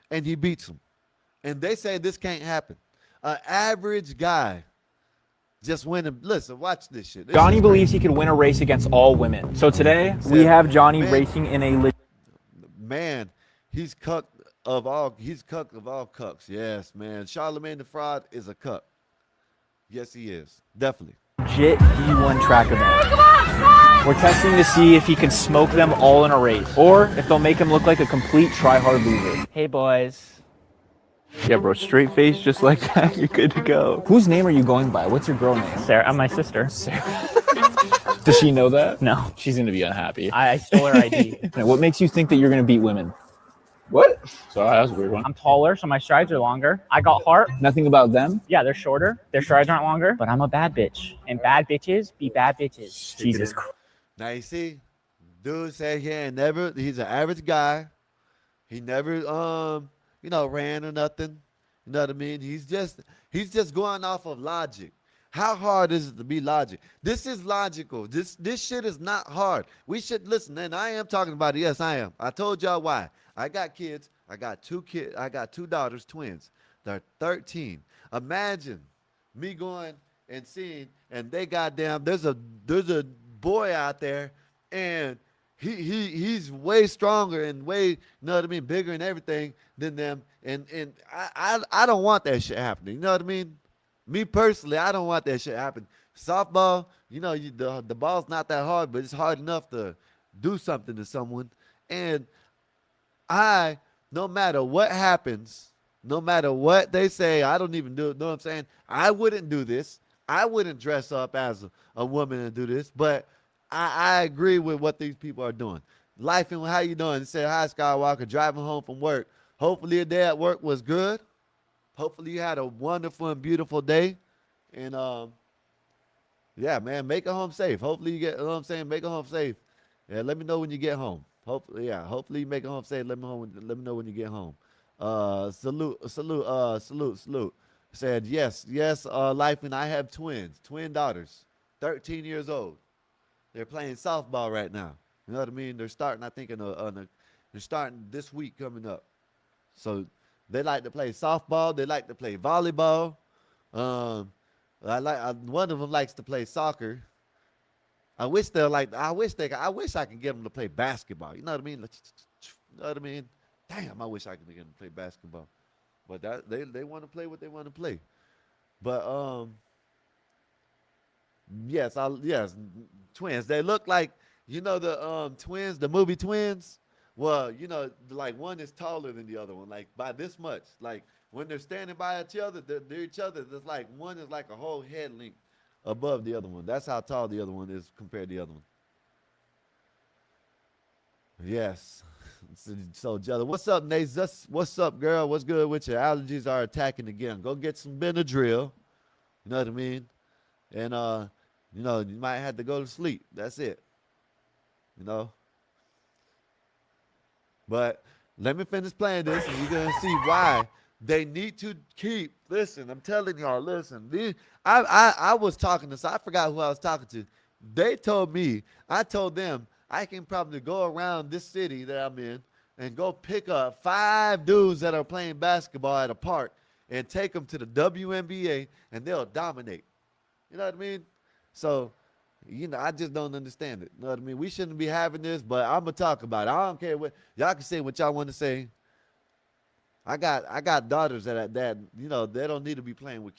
and he beats them. And they say this can't happen. An average guy just winning. Listen, watch this shit. Johnny believes he could win a race against all women. So today, we have Johnny racing in a... Man, he's cuck of all cucks. Yes, man. Charlamagne the Fraud is a cuck. Yes, he is. Definitely. legit D1 track event. We're testing to see if he can smoke them all in a race, or if they'll make him look like a complete try-hard loser. Hey, boys. Yeah, bro, straight face just like that, you're good to go. Whose name are you going by? What's your girl name? Sarah, I'm my sister. Sarah. Does she know that? No. She's gonna be unhappy. I stole her ID. What makes you think that you're gonna beat women? What? Sorry, that was a weird one. I'm taller, so my strides are longer. I got heart. Nothing about them? Yeah, they're shorter. Their strides aren't longer. But I'm a bad bitch. And bad bitches be bad bitches. Jesus Christ. Now you see, dude said he's an average guy. He never ran or nothing. You know what I mean? He's just going off of logic. How hard is it to be logic? This is logical. This shit is not hard. We should listen, and I am talking about it. Yes, I am. I told y'all why. I got kids. I got two kids. I got two daughters, twins. They're 13. Imagine me going and seeing, and they goddamn, there's a boy out there, and he's way stronger and way, you know what I mean, bigger and everything than them. And I don't want that shit happening. You know what I mean? Me personally, I don't want that shit happening. Softball, the ball's not that hard, but it's hard enough to do something to someone. And no matter what happens, no matter what they say, I don't even do it. Know what I'm saying? I wouldn't do this. I wouldn't dress up as a woman and do this. But I agree with what these people are doing. Life and how you doing? It said, hi, Skywalker, driving home from work. Hopefully your day at work was good. Hopefully you had a wonderful and beautiful day. And, yeah, man, make it home safe. Hopefully you get, you know what I'm saying? Make it home safe. Yeah, let me know when you get home. Hopefully you make it home safe. Let me know when you get home. Salute. Said, yes, Life, and I have twin daughters, 13 years old. They're playing softball right now. You know what I mean? They're starting, I think, they're starting this week coming up. So they like to play softball. They like to play volleyball. One of them likes to play soccer. I wish I could get them to play basketball. You know what I mean? You know what I mean? Damn, I wish I could get them to play basketball. But they want to play what they want to play. But yes, twins. They look like, the twins, the movie Twins. Well, like one is taller than the other one, like by this much. Like when they're standing by each other, they're each other. There's like one is like a whole head length above the other one. That's how tall the other one is compared to the other one. Yes. So jealous. What's up, Nate? What's up, girl? What's good with you? Allergies are attacking again. Go get some Benadryl. You know what I mean? And you might have to go to sleep. That's it. But let me finish playing this, and you're gonna see why they need to keep Listen, I'm telling y'all, listen. I was talking to, so I forgot who I was talking to. They told me, I told them, I can probably go around this city that I'm in and go pick up 5 dudes that are playing basketball at a park and take them to the WNBA and they'll dominate. You know what I mean? So, I just don't understand it. You know what I mean? We shouldn't be having this, but I'm going to talk about it. I don't care what, y'all can say what y'all want to say. I got daughters that they don't need to be playing with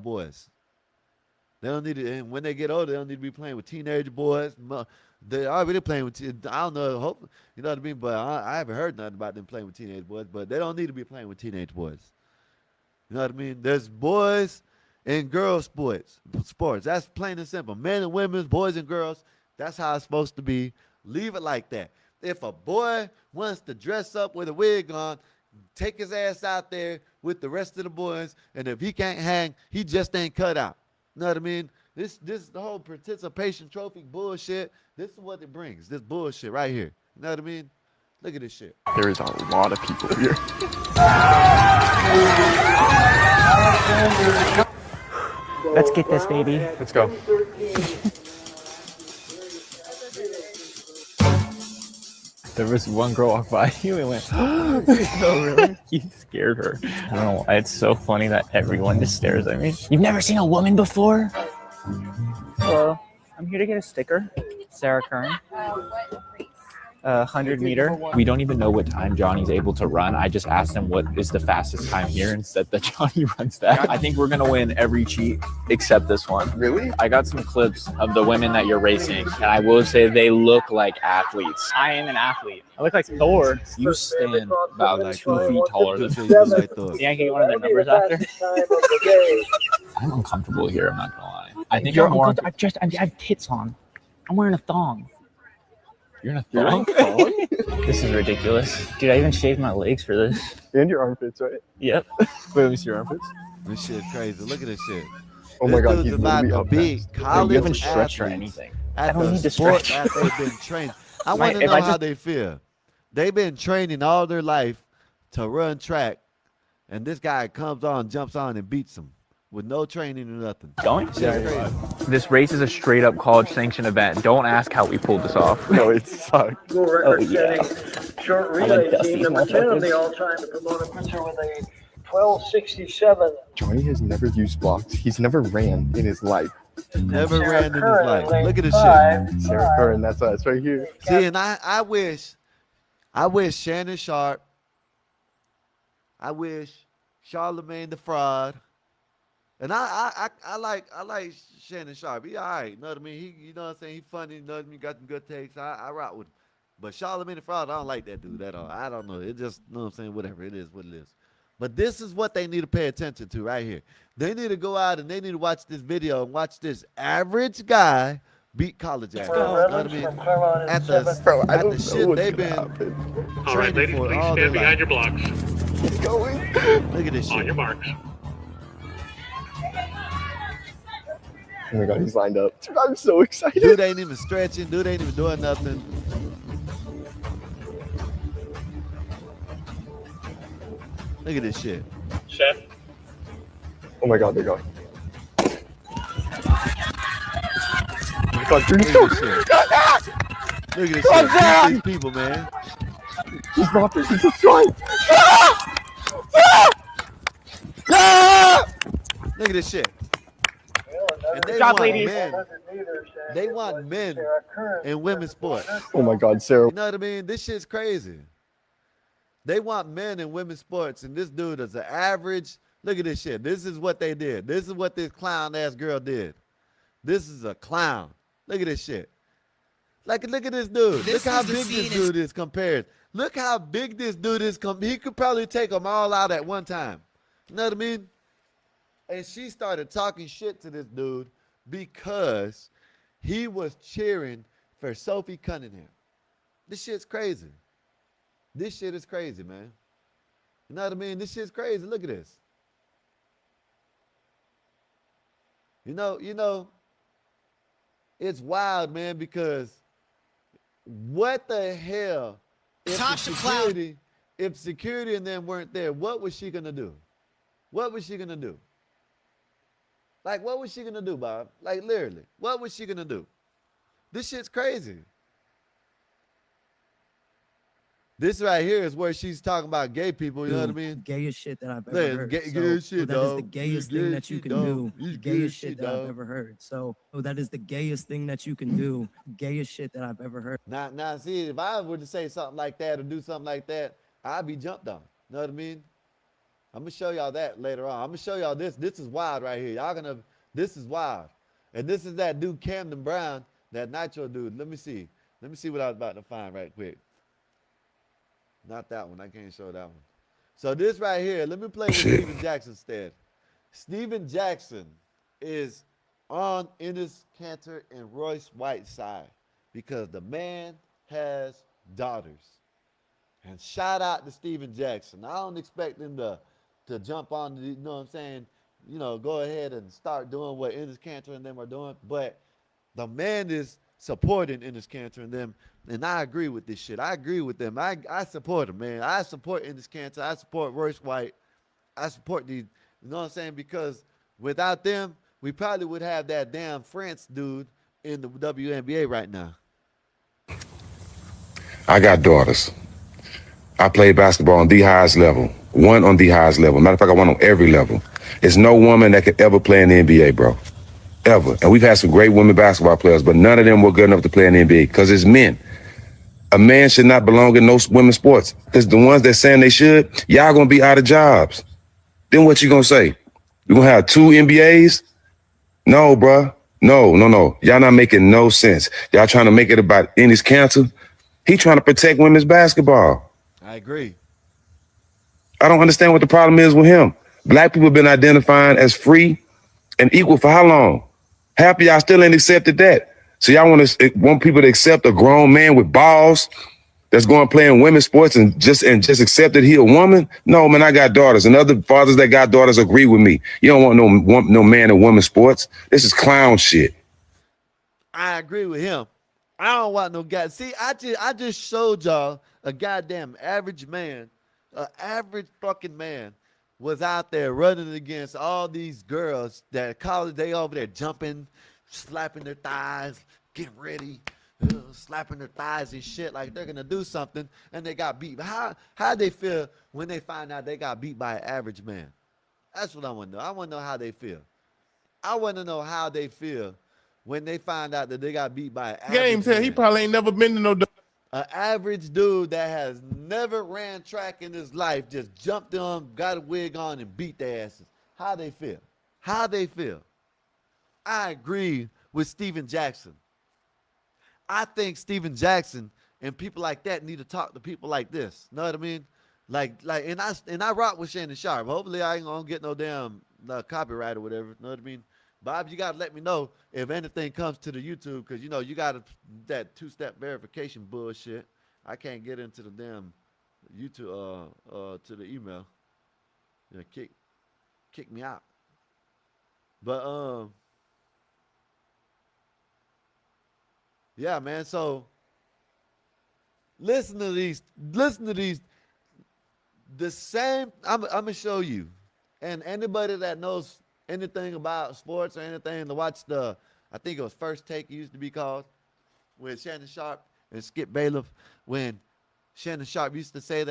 boys. They don't need to, and when they get older, they don't need to be playing with teenage boys. They already playing with, I don't know, hope, you know what I mean? But I haven't heard nothing about them playing with teenage boys, but they don't need to be playing with teenage boys. You know what I mean? There's boys and girls sports. That's plain and simple. Men and women, boys and girls, that's how it's supposed to be. Leave it like that. If a boy wants to dress up with a wig on, take his ass out there with the rest of the boys, and if he can't hang, he just ain't cut out. You know what I mean? This the whole participation trophy bullshit. This is what it brings. This bullshit right here. You know what I mean? Look at this shit. There is a lot of people here. Let's get this, baby. Let's go. There was one girl walk by you and went, no, really? You scared her. I don't know why. It's so funny that everyone just stares at me. You've never seen a woman before? Hello. I'm here to get a sticker. Sarah Kern. 100 meter. We don't even know what time Johnny's able to run. I just asked him what is the fastest time here and said that Johnny runs that. I think we're going to win every cheat except this one. Really? I got some clips of the women that you're racing, and I will say they look like athletes. I am an athlete. I look like Thor. You stand about like 2 feet taller than me. Yeah, I can get one of their numbers after. I'm uncomfortable here, I'm not going to lie. I think You're I'm more... uncomfortable. I have tits on. I'm wearing a thong. You're in a thong? This is ridiculous. Dude, I even shaved my legs for this. And your armpits, right? Yep. Wait, let me see your armpits. This shit crazy. Look at this shit. Oh my God, Dude's he's about literally to up beat next. college You haven't stretched or athletes anything. I at don't the need to sport stretch. that they've been training. I Right, want to if know I how just- they feel. They've been training all their life to run track, and this guy comes on, jumps on, and beats them with no training or nothing. Going? Shit's crazy. This race is a straight up college sanctioned event. Don't ask how we pulled this off. No, it sucked. Oh, yeah. Short I'm a relay dusty team number 10 of the motherfucker. all-time to promote a pitcher with a 1267. Johnny has never used blocks. He's never ran in his life. Never Sarah ran in his Curran life. in lane Look at this shit. 5. Sarah Curran, that's us right here. See, and I wish Shannon Sharp, I wish Charlemagne the Fraud, and I like Shannon Sharp. He all right, you know what I mean? He, you know what I'm saying? He funny, you know what I mean? Got some good takes. I rock with him. But Charlemagne the Fraud, I don't like that dude at all. I don't know. It just, you know what I'm saying? Whatever. It is what it is. But this is what they need to pay attention to right here. They need to go out and they need to watch this video and watch this average guy beat college athletes. You know what I mean? At the, Bro, I at don't the know shit what's they've gonna been happen. All right, training ladies, for please all their stand behind life. your blocks. He's going. Look at this On shit. your marks. Oh my God, he's lined up. Dude, I'm so excited. Dude ain't even stretching. Dude ain't even doing nothing. Look at this shit. Set. Oh my God, they're going. Oh my God, dude, Look at this shit. Look at this shit. Beat these people, man. he's not this. He's just going. Look at this shit. And they Good job, want ladies. men. They want men in women's sports. Oh my God, Sarah. You know what I mean? This shit's crazy. They want men in women's sports, and this dude is an average. Look at this shit. This is what they did. This is what this clown ass girl did. This is a clown. Look at this shit. Like, look at this dude. This Look how is the big scene this dude is compared. Look how big this dude is. He could probably take them all out at one time. You know what I mean? And she started talking shit to this dude because he was cheering for Sophie Cunningham. This shit's crazy. This shit is crazy, man. You know what I mean? This shit's crazy. Look at this. You know, it's wild, man, because what the hell if Tasha Cloud. if security and them weren't there, what was she gonna do? what was she gonna do? Like, what was she gonna do, Bob? Like, literally, what was she gonna do? This shit's crazy. This right here is where she's talking about gay people. You know what I mean? Gayest shit that I've Yeah, ever heard. gay shit, that is dog. the gayest You thing gay that you shit, can dog. do. You The gay gayest shit, shit that I've dog. ever heard. So that is the gayest thing that you can do. Gayest shit that I've ever heard. Now, see, if I were to say something like that or do something like that, I'd be jumped on. You know what I mean? I'm gonna show y'all that later on. I'm gonna show y'all this. This is wild right here. This is wild. And this is that dude Camden Brown, that Nitro dude. Let me see what I was about to find right quick. Not that one. I can't show that one. So this right here, let me play with Steven Jackson instead. Steven Jackson is on Enes Kanter and Royce White's side because the man has daughters. And shout out to Steven Jackson. I don't expect him to jump on, you know what I'm saying, go ahead and start doing what Enes Kanter and them are doing. But the man is supporting Enes Kanter and them, and I agree with this shit. I agree with them. I support them, man. I support Enes Kanter. I support Royce White. I support these, you know what I'm saying? Because without them, we probably would have that damn France dude in the WNBA right now. I got daughters. I played basketball on the highest level. One on the highest level. Matter of fact, I won on every level. There's no woman that could ever play in the NBA, bro. Ever. And we've had some great women basketball players, but none of them were good enough to play in the NBA because it's men. A man should not belong in no women's sports. Because the ones that saying they should, y'all gonna be out of jobs. Then what you gonna say? You gonna have 2 NBAs? No, bruh. No. Y'all not making no sense. Y'all trying to make it about Enes Kanter. He trying to protect women's basketball. I agree. I don't understand what the problem is with him. Black people have been identifying as free and equal for how long? Half of y'all still ain't accepted that. So y'all want people to accept a grown man with balls that's going to play in women's sports and just accept that he a woman? No, man, I got daughters, and other fathers that got daughters agree with me. You don't want no man in women's sports. This is clown shit. I agree with him. I don't want no guy. See, I just showed y'all a goddamn average man, an average fucking man was out there running against all these girls that at college, they over there jumping, slapping their thighs, getting ready, slapping their thighs and shit like they're gonna do something, and they got beat. How they feel when they find out they got beat by an average man? That's what I want to know. I want to know how they feel. I want to know how they feel when they find out that they got beat by an average Game said he probably ain't never been to no. An average dude that has never ran track in his life just jumped on, got a wig on, and beat their asses. How they feel? How they feel? I agree with Steven Jackson. I think Steven Jackson and people like that need to talk to people like this. Know what I mean? And I rock with Shannon Sharp. Hopefully I ain't gonna get no damn copyright or whatever. Know what I mean? Bob, you gotta let me know if anything comes to the YouTube, because you got that 2-step verification bullshit. I can't get into the damn YouTube to the email. Kick me out. But yeah, man. So listen to these. The same. I'm gonna show you, and anybody that knows anything about sports or anything to watch I think it was First Take, it used to be called, with Shannon Sharp and Skip Bayless, when Shannon Sharp used to say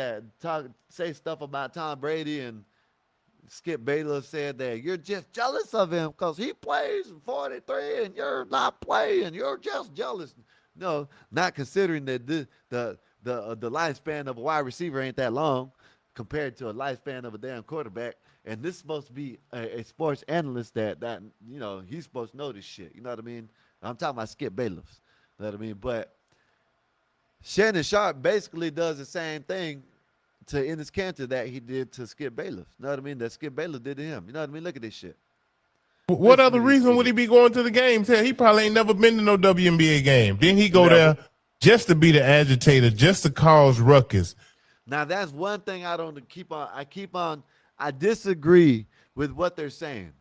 stuff about Tom Brady, and Skip Bayless said that you're just jealous of him because he plays 43 and you're not playing. You're just jealous. No, not considering that the lifespan of a wide receiver ain't that long compared to a lifespan of a damn quarterback. And this is supposed to be a sports analyst that he's supposed to know this shit. You know what I mean? I'm talking about Skip Bayless. You know what I mean? But Shannon Sharp basically does the same thing to Enes Kanter that he did to Skip Bayless. You know what I mean? That Skip Bayless did to him. You know what I mean? Look at this shit. What other reason would he be going to the game? Said he probably ain't never been to no WNBA game. Then he go there just to be the agitator, just to cause ruckus. Now that's one thing I disagree with what they're saying.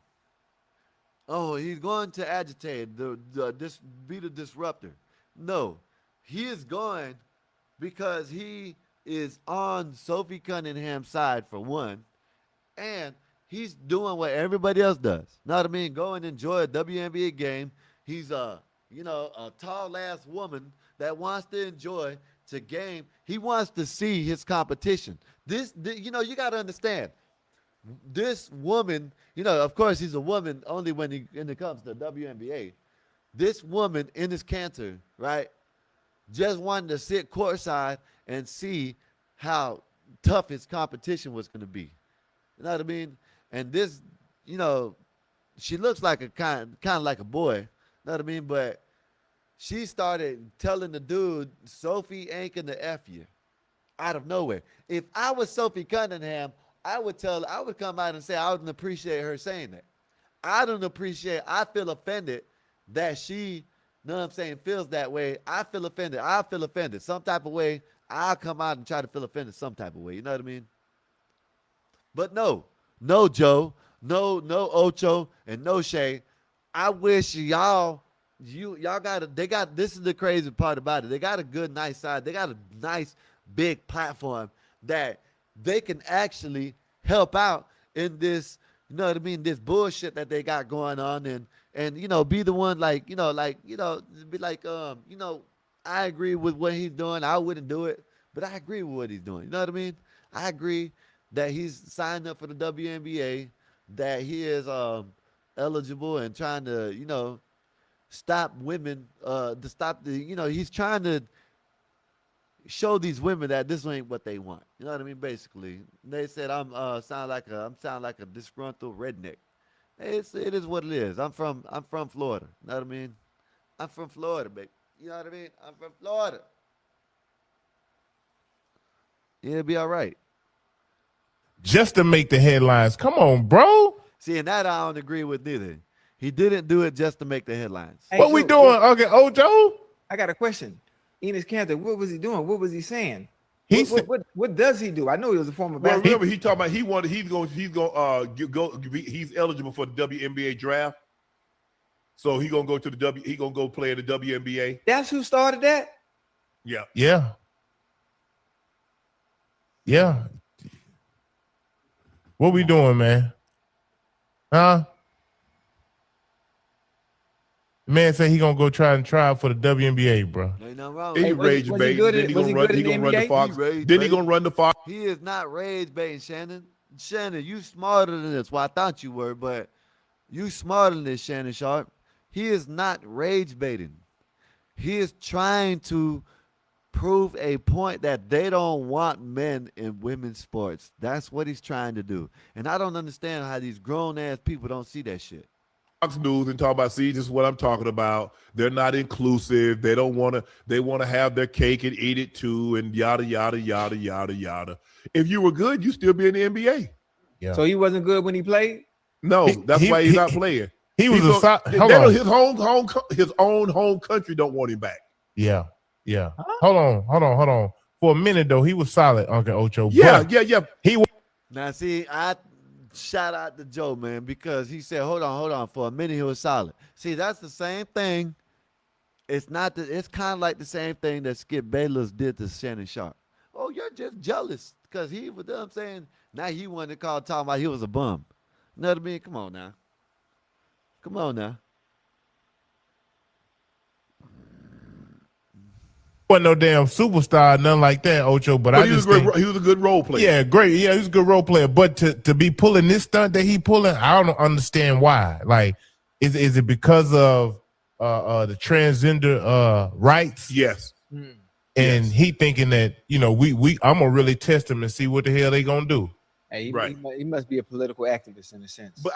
Oh, he's going to agitate, be the disruptor. No, he is going because he is on Sophie Cunningham's side, for one, and he's doing what everybody else does. Know what I mean? Go and enjoy a WNBA game. He's a tall ass woman that wants to enjoy to game. He wants to see his competition. You got to understand. This woman, of course, he's a woman only when it comes to WNBA. This woman in his cancer, right, just wanted to sit courtside and see how tough his competition was going to be. You know what I mean? And this, she looks like a kind of like a boy. You know what I mean? But she started telling the dude, Sophie ain't gonna F you, out of nowhere. If I was Sophie Cunningham, I would come out and say I wouldn't appreciate her saying that. I feel offended that she, feels that way. I feel offended. Some type of way, I'll come out and try to feel offended some type of way. You know what I mean? But no Joe, no Ocho, and no Shay. I wish y'all this is the crazy part about it. They got a good, nice side. They got a nice, big platform that they can actually help out in this, this bullshit that they got going on and be the one be like, I agree with what he's doing. I wouldn't do it, but I agree with what he's doing. You know what I mean? I agree that he's signed up for the WNBA, that he is eligible and trying to, stop women, he's trying to show these women that this ain't what they want. You know what I mean? Basically, they said I'm sound like a disgruntled redneck. It is what it is. I'm from Florida. You know what I mean? I'm from Florida, baby. You know what I mean? I'm from Florida. Yeah, it'll be all right. Just to make the headlines. Come on, bro. See, and that I don't agree with neither. He didn't do it just to make the headlines. Hey, what we doing? Okay, Ojo? I got a question. Enes Kanter, what was he doing? What was he saying? What does he do? I know he was a former basketball. Remember, he talking about he's eligible for the WNBA draft. So he gonna go play in the WNBA. That's who started that? Yeah. Yeah. What we doing, man? Huh? The man said he gonna go try for the WNBA, bro. Ain't nothing wrong. He rage baiting. Then he gonna run the Fox. Then he gonna run the Fox. He is not rage baiting, Shannon. Shannon, you smarter than this. Well, I thought you were, but you smarter than this, Shannon Sharp. He is not rage baiting. He is trying to prove a point that they don't want men in women's sports. That's what he's trying to do. And I don't understand how these grown-ass people don't see that shit. Fox News and talk about, see, this is what I'm talking about. They're not inclusive. They want to have their cake and eat it too, and yada, yada, yada, yada, yada. If you were good, you still be in the NBA. Yeah. So he wasn't good when he played? No, that's why he's not playing. He was his own home country don't want him back. Yeah. Huh? Hold on. For a minute though, he was solid, Uncle Ocho. Yeah. He was. Now see, I shout out to Joe, man, because he said, hold on. For a minute, he was solid. See, that's the same thing. It's kind of like the same thing that Skip Bayless did to Shannon Sharp. Oh, you're just jealous because he was, I'm saying, now he wanted to call talking about he was a bum. You know what I mean? Come on now. Wasn't no damn superstar, nothing like that, Ocho. But he was a good role player. Yeah, great. Yeah, he was a good role player. But to be pulling this stunt that he pulling, I don't understand why. Like, is it because of the transgender rights? Yes. And he thinking that I'm gonna really test him and see what the hell they gonna do. Hey, he must be a political activist in a sense. But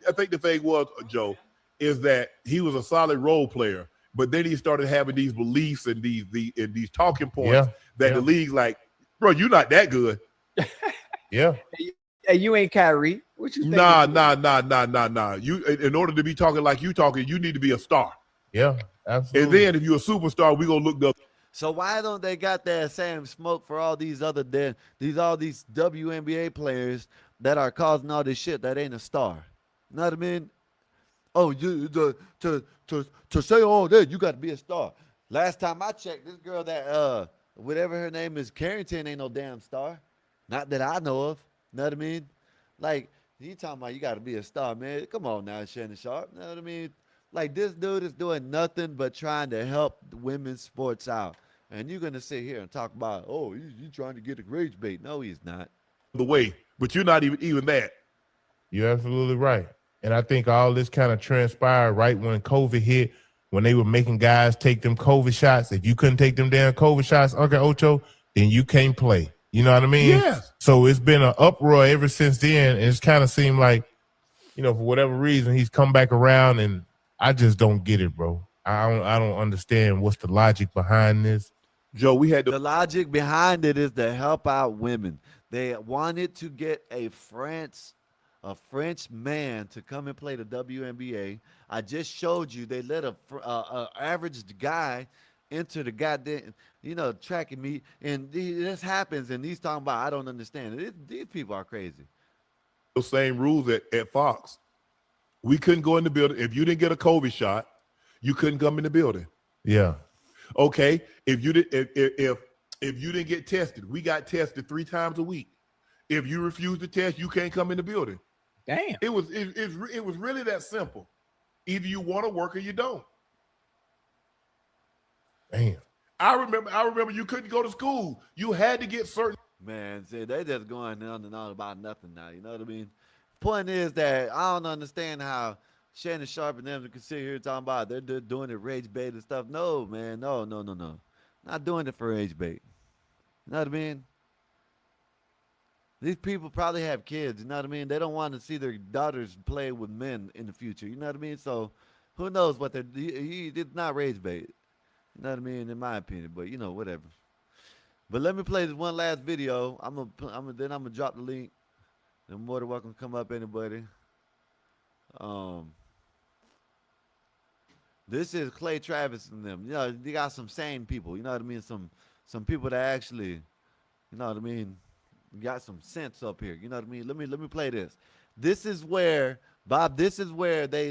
I think the thing was, Joe, is that he was a solid role player. But then he started having these beliefs and these talking points that the league's like, bro, you're not that good. Yeah. Hey, you ain't Kyrie. What you think? Nah. You, in order to be talking like you talking, you need to be a star. Yeah, absolutely. And then if you're a superstar, we gonna look up. So why don't they got that same smoke for all these other all these WNBA players that are causing all this shit that ain't a star? You know what I mean? Oh, to say all that, you got to be a star. Last time I checked, this girl that whatever her name is, Carrington, ain't no damn star. Not that I know of. You know what I mean? Like, He talking about you got to be a star, man. Come on now, Shannon Sharp. You know what I mean? Like, this dude is doing nothing but trying to help women's sports out. And you're going to sit here and talk about, oh, he's trying to get a rage bait. No, he's not. The way, but you're not even that. You're absolutely right. And I think all this kind of transpired right when COVID hit, when they were making guys take them COVID shots. If you couldn't take them damn COVID shots, Uncle Ocho, then you can't play. You know what I mean? Yes. So it's been an uproar ever since then. And it's kind of seemed like, you know, for whatever reason, he's come back around, and I just don't get it, bro. I don't understand what's the logic behind this. Joe, we had the logic behind it is to help out women. They wanted to get a French man to come and play the WNBA. I just showed you they let a average guy enter the goddamn, track and meet, and this happens, and he's talking about, I don't understand it. These people are crazy. Those same rules at Fox. We couldn't go in the building. If you didn't get a COVID shot, you couldn't come in the building. Yeah. Okay. If you didn't get tested, we got tested 3 times a week. If you refuse to test, you can't come in the building. Damn. It was really that simple. Either you want to work or you don't. Damn. I remember you couldn't go to school. You had to get certain. Man, see, they just going on and on about nothing now. You know what I mean? Point is that I don't understand how Shannon Sharp and them can sit here talking about they're doing it rage bait and stuff. No, man, no. Not doing it for rage bait. You know what I mean? These people probably have kids. You know what I mean? They don't want to see their daughters play with men in the future. You know what I mean? So who knows what he did not rage bait. You know what I mean? In my opinion, but whatever. But let me play this one last video. I'm gonna drop the link. You're more than welcome to come up, anybody. This is Clay Travis and them. They got some sane people. You know what I mean? Some people that actually, you know what I mean, got some sense up here. You know what I mean? Let me play this. This is where, Bob, they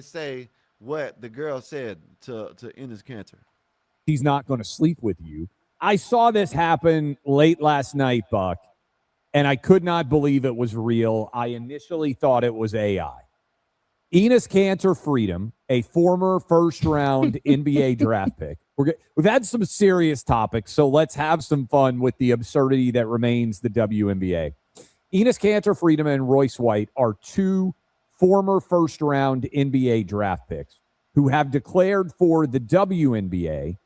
say what the girl said to Enes Kanter. He's not going to sleep with you. I saw this happen late last night, Buck, and I could not believe it was real. I initially thought it was AI. Enes Kanter Freedom, a former first-round NBA draft pick. We've had some serious topics, so let's have some fun with the absurdity that remains the WNBA. Enes Kanter Freedom and Royce White are 2 former first-round NBA draft picks who have declared for the WNBA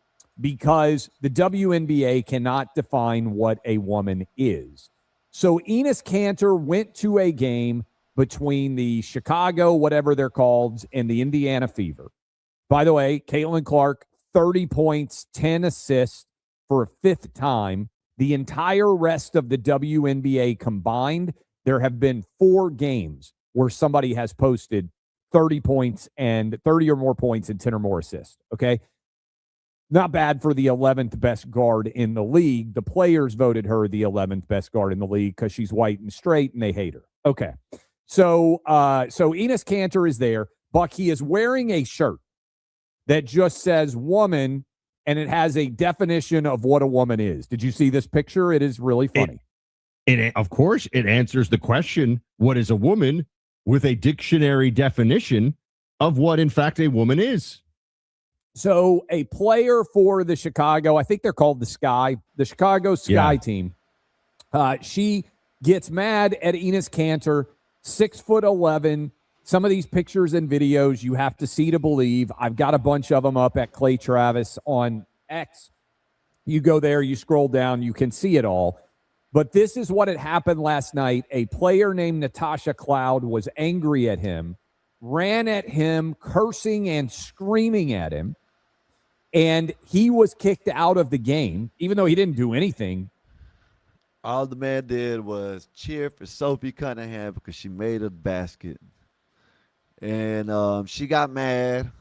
because the WNBA cannot define what a woman is. So Enes Kanter went to a game between the Chicago, whatever they're called, and the Indiana Fever. By the way, Caitlin Clark, 30 points, 10 assists for a 5th time. The entire rest of the WNBA combined, there have been 4 games where somebody has posted 30 points and 30 or more points and 10 or more assists, okay? Not bad for the 11th best guard in the league. The players voted her the 11th best guard in the league because she's white and straight and they hate her. Okay. So Enes Kanter is there. Buck, he is wearing a shirt that just says woman, and it has a definition of what a woman is. Did you see this picture? It is really funny. Of course, it answers the question, what is a woman, with a dictionary definition of what, in fact, a woman is. So a player for the Chicago, I think they're called the Chicago Sky team. She gets mad at Enes Kanter, 6'11". Some of these pictures and videos you have to see to believe. I've got a bunch of them up at Clay Travis on X. You go there, you scroll down, you can see it all. But this is what had happened last night. A player named Natasha Cloud was angry at him, ran at him, cursing and screaming at him, and he was kicked out of the game, even though he didn't do anything. All the man did was cheer for Sophie Cunningham because she made a basket. And she got mad.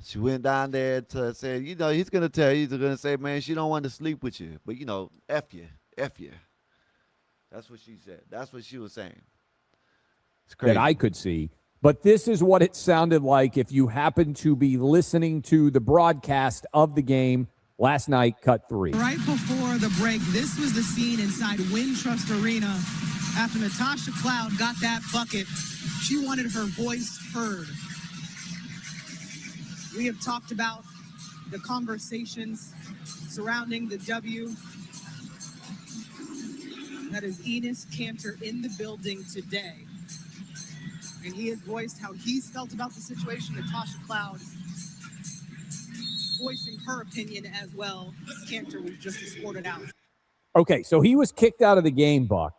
She went down there to say, he's going to tell you, he's going to say, man, she don't want to sleep with you. But, F you. That's what she said. That's what she was saying. It's crazy. That I could see. But this is what it sounded like if you happen to be listening to the broadcast of the game last night, cut 3. Right before the break, this was the scene inside Wintrust Arena After Natasha Cloud got that bucket, she wanted her voice heard. We have talked about the conversations surrounding the W. That is Enes Kanter in the building today. And he has voiced how he's felt about the situation. Natasha Cloud voicing her opinion as well. Kanter was just escorted out. Okay, so he was kicked out of the game, Buck,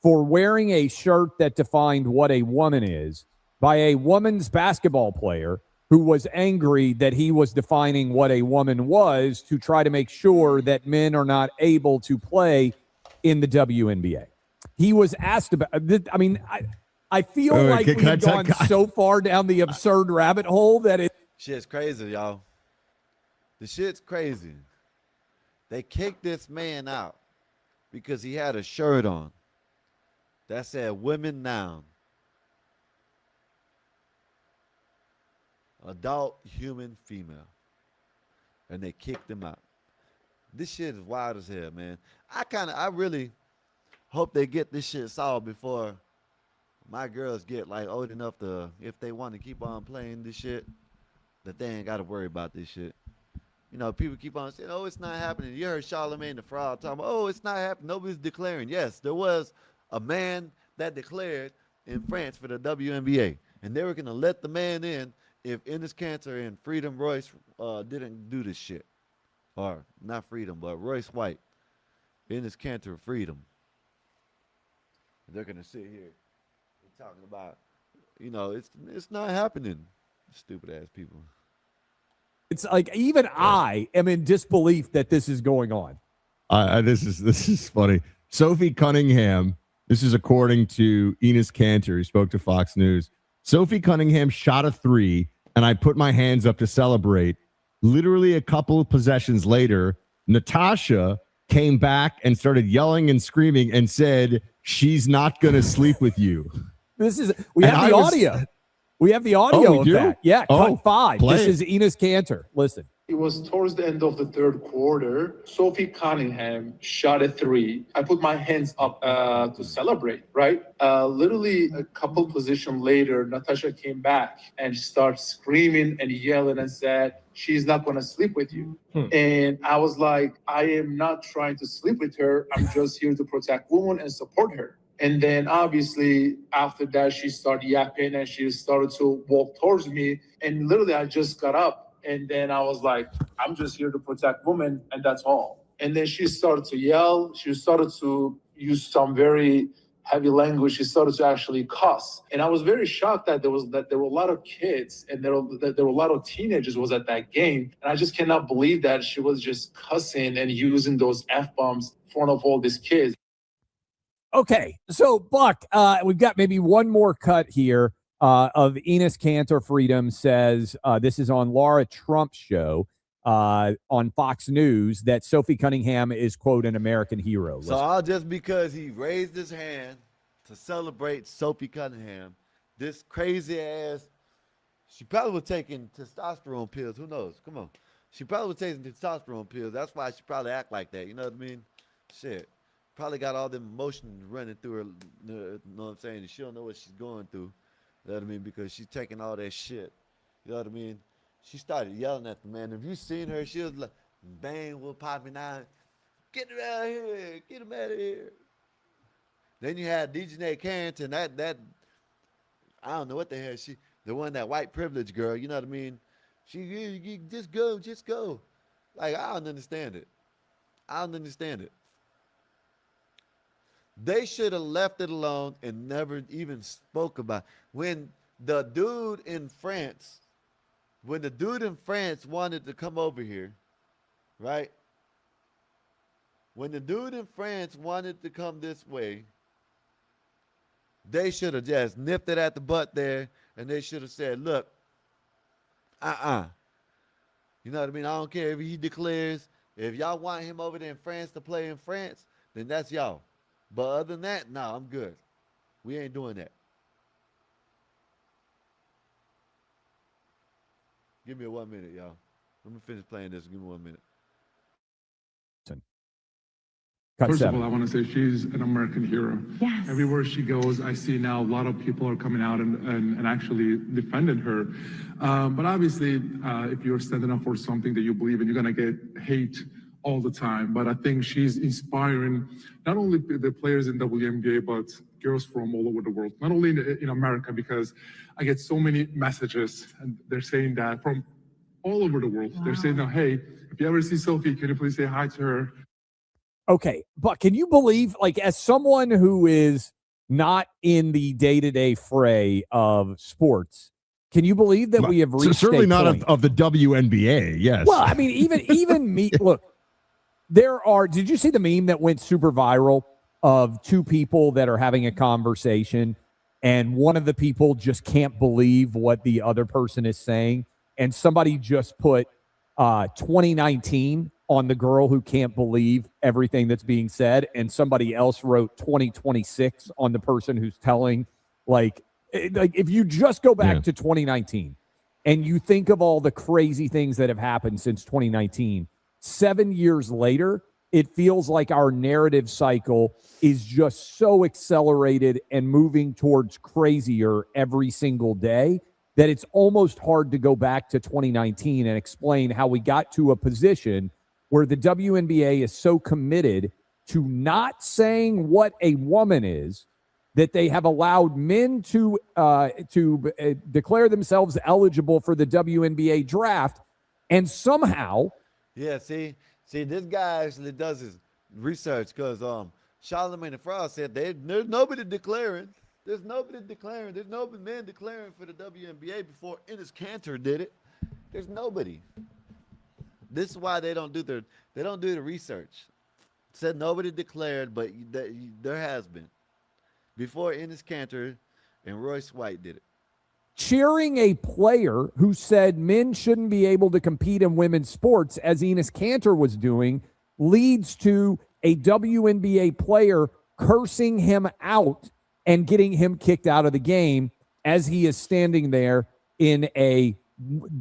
for wearing a shirt that defined what a woman is by a woman's basketball player who was angry that he was defining what a woman was to try to make sure that men are not able to play in the WNBA. He was asked about this. I mean, I feel like we've gone so far down the absurd rabbit hole that it. Shit's crazy, y'all. The shit's crazy. They kicked this man out because he had a shirt on that said women noun. Adult human female. And they kicked him out. This shit is wild as hell, man. I really hope they get this shit solved before my girls get like old enough to, if they want to keep on playing this shit, that they ain't got to worry about this shit. You know, people keep on saying, oh, it's not happening. You heard Charlamagne the Fraud talking about, oh, it's not happening. Nobody's declaring. Yes, there was a man that declared in France for the WNBA. And they were going to let the man in if Enes Kanter and Freedom Royce didn't do this shit. Or not Freedom, but Royce White. Enes Kanter, Freedom. They're going to sit here and talking about, you know, it's not happening. Stupid ass people. It's like even I am in disbelief that this is going on. This is funny. Sophie Cunningham, this is according to Enes Kanter, who spoke to Fox News. Sophie Cunningham shot a 3, and I put my hands up to celebrate. Literally a couple of possessions later, Natasha came back and started yelling and screaming and said, she's not going to sleep with you. We have the audio. We have the audio of that. Yeah, cut 5. This is Enes Kanter. Listen. It was towards the end of the third quarter. Sophie Cunningham shot a 3. I put my hands up to celebrate, right? Literally a couple positions later, Natasha came back and started screaming and yelling and said, she's not going to sleep with you. And I was like, I am not trying to sleep with her. I'm just here to protect women and support her. And then obviously after that, she started yapping and she started to walk towards me. And literally I just got up and then I was like, I'm just here to protect women and that's all. And then she started to yell. She started to use some very heavy language. She started to actually cuss. And I was very shocked that there were a lot of kids and there were a lot of teenagers was at that game. And I just cannot believe that she was just cussing and using those F-bombs in front of all these kids. Okay, so Buck, we've got maybe one more cut here of Enes Kanter. Freedom says this is on Laura Trump's show on Fox News that Sophie Cunningham is, quote, an American hero. So all just because he raised his hand to celebrate Sophie Cunningham, this crazy ass, she probably was taking testosterone pills. Who knows? Come on. She probably was taking testosterone pills. That's why she probably act like that. You know what I mean? Shit. Probably got all them emotions running through her, you know what I'm saying? She don't know what she's going through, you know what I mean? Because she's taking all that shit, you know what I mean? She started yelling at the man. If you seen her, she was like, bang, will popping out. Get him out of here. Get him out of here. Then you had DJ Carrington, that, I don't know what the hell, the one, that white privilege girl, you know what I mean? She, just go. Like, I don't understand it. They should have left it alone and never even spoke about it. When the dude in France wanted to come over here, right? When the dude in France wanted to come this way, they should have just nipped it at the butt there, and they should have said, look, you know what I mean? I don't care if he declares, if y'all want him over there in France to play in France, then that's y'all. But other than that, no, I'm good. We ain't doing that. Give me 1 minute, y'all. Let me finish playing this. Give me 1 minute. Cut First seven. of all, I want to say she's an American hero. Yes. Everywhere she goes, I see now a lot of people are coming out and actually defending her. But obviously, if you're standing up for something that you believe in, you're going to get hate all the time. But I think she's inspiring not only the players in WNBA, but girls from all over the world, not only in America, because I get so many messages and they're saying that from all over the world. They're saying, hey, if you ever see Sophie, can you please say hi to her? Okay, but can you believe, like, as someone who is not in the day-to-day fray of sports, can you believe that we have reached certainly a not point? of the WNBA? Yes. Well, I mean, even me. Look, there are. Did you see the meme that went super viral of two people that are having a conversation, and one of the people just can't believe what the other person is saying, and somebody just put 2019 on the girl who can't believe everything that's being said, and somebody else wrote 2026 on the person who's telling, like if you just go back to 2019 and you think of all the crazy things that have happened since 2019, 7 years later, it feels like our narrative cycle is just so accelerated and moving towards crazier every single day that it's almost hard to go back to 2019 and explain how we got to a position where the WNBA is so committed to not saying what a woman is that they have allowed men to declare themselves eligible for the WNBA draft, and somehow, Yeah, see, this guy actually does his research because Charlamagne the Fraud said there's nobody declaring. There's nobody declaring. There's no men declaring for the WNBA before Enes Kanter did it. There's nobody. This is why they don't do the research. Said nobody declared, but there has been before Enes Kanter and Royce White did it. cheering a player who said men shouldn't be able to compete in women's sports, as Enes Kanter was doing, leads to a WNBA player cursing him out and getting him kicked out of the game as he is standing there in a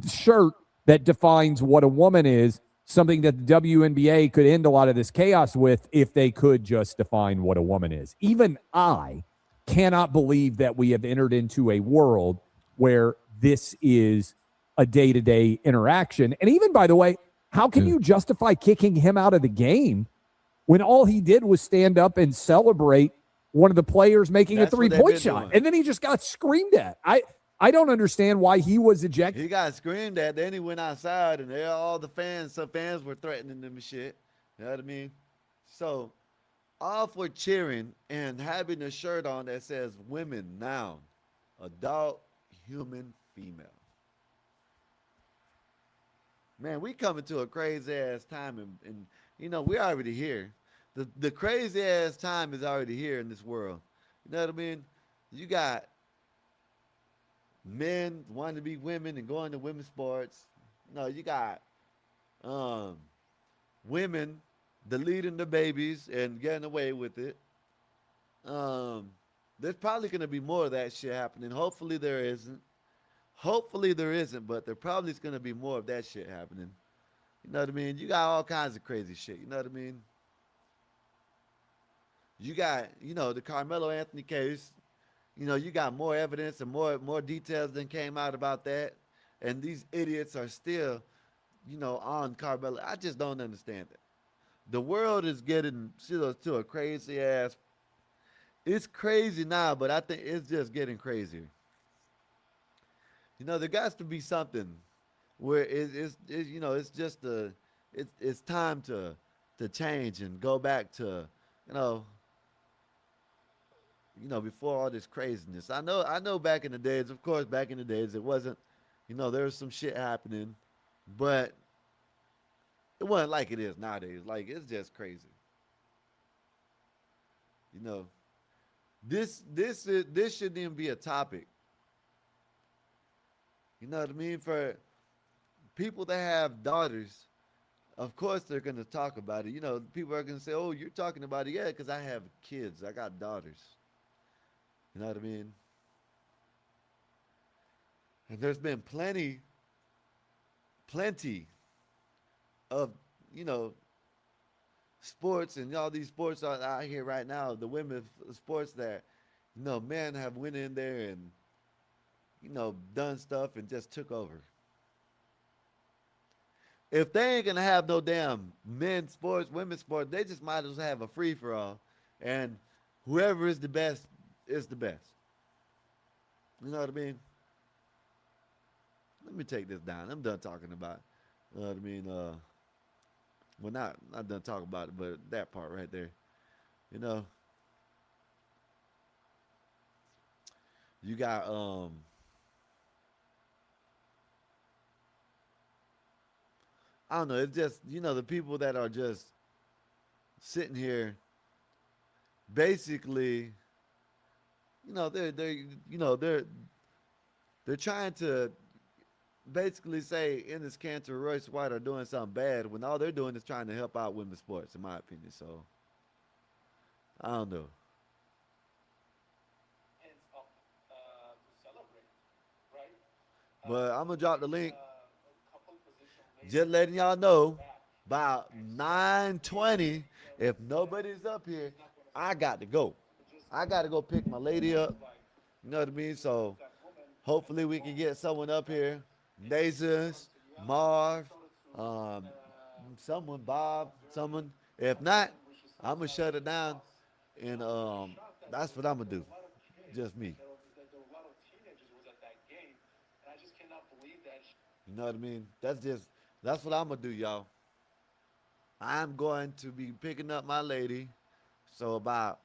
shirt that defines what a woman is, something that the WNBA could end a lot of this chaos with if they could just define what a woman is. Even I cannot believe that we have entered into a world where this is a day-to-day interaction. And even, by the way, how can you justify kicking him out of the game when all he did was stand up and celebrate one of the players making a three-point shot? And then he just got screamed at. I don't understand why he was ejected. He got screamed at. Then he went outside, and all the fans, some fans were threatening him and shit. You know what I mean? So, all for cheering and having a shirt on that says women, noun, adult, human, female. Man, we coming to a crazy-ass time, and you know, we're already here. The crazy-ass time is already here in this world. You know what I mean? You got men wanting to be women and going to women's sports. No, you got women deleting the babies and getting away with it. There's probably going to be more of that shit happening. Hopefully there isn't. Hopefully there isn't, but there probably is going to be more of that shit happening. You know what I mean? You got all kinds of crazy shit. You know what I mean? You got, you know, the Carmelo Anthony case. You know, you got more evidence and more details than came out about that. And these idiots are still, you know, on Carmelo. I just don't understand it. The world is getting to a crazy ass. It's crazy now, but I think it's just getting crazier. You know, there got to be something where it's you know, it's just it's time to change and go back to, you know, before all this craziness. I know back in the days, of course, back in the days, it wasn't, you know, there was some shit happening, but it wasn't like it is nowadays. Like, it's just crazy. You know, this shouldn't even be a topic. You know what I mean? For people that have daughters, of course they're going to talk about it. You know, people are going to say, oh, you're talking about it. Yeah, because I have kids. I got daughters. You know what I mean? And there's been plenty of, you know, sports and all these sports are out here right now, the women's sports that, men have went in there and, done stuff and just took over. If they ain't gonna have no damn men's sports, women's sports, they just might as well have a free for all, and whoever is the best is the best. You know what I mean? Let me take this down. I'm done talking about it. You know what I mean? Well, not done talking about it, but that part right there. You got I don't know. It's just, the people that are just sitting here, basically, they're trying to basically say Enes Kanter, Royce White are doing something bad when all they're doing is trying to help out women's sports, in my opinion. So, I don't know. But I'm going to drop the link. Just letting y'all know, about 9:20, if nobody's up here, I got to go. I got to go pick my lady up. You know what I mean? So, hopefully we can get someone up here. Nazas, Marv, someone, Bob, someone. If not, I'm going to shut it down. And that's what I'm going to do. Just me. You know what I mean? That's what I'm going to do, y'all. I'm going to be picking up my lady. So about,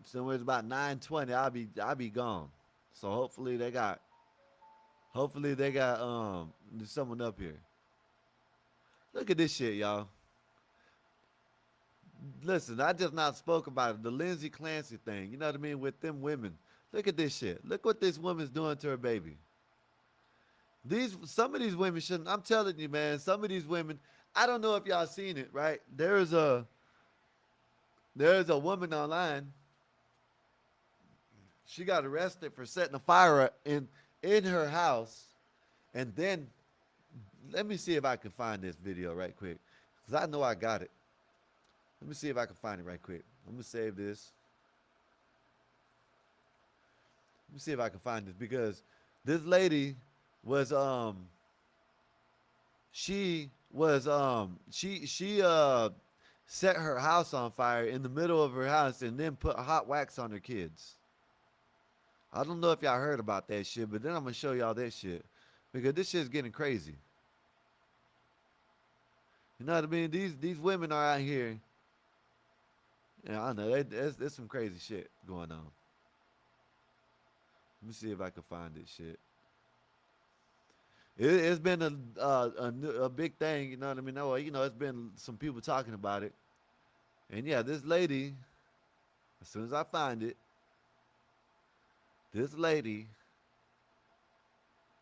somewhere it's about 9:20, I'll be gone. So hopefully they got someone up here. Look at this shit, y'all. Listen, I just not spoke about it. The Lindsay Clancy thing, you know what I mean, with them women. Look at this shit. Look what this woman's doing to her baby. Some of these women shouldn't. I'm telling you, man. Some of these women. I don't know if y'all seen it, right? There's a woman online. She got arrested for setting a fire in her house, and then let me see if I can find this video right quick, because I know I got it. Let me see if I can find it right quick. I'm gonna save this. Let me see if I can find this, because this lady was she set her house on fire in the middle of her house and then put hot wax on her kids. I don't know if y'all heard about that shit, but then I'm gonna show y'all that shit, because this shit's getting crazy. You know what I mean? These women are out here. Yeah, I know. There's some crazy shit going on. Let me see if I can find this shit. It's been a big thing, you know what I mean? It's been some people talking about it. And yeah, this lady, as soon as I find it, this lady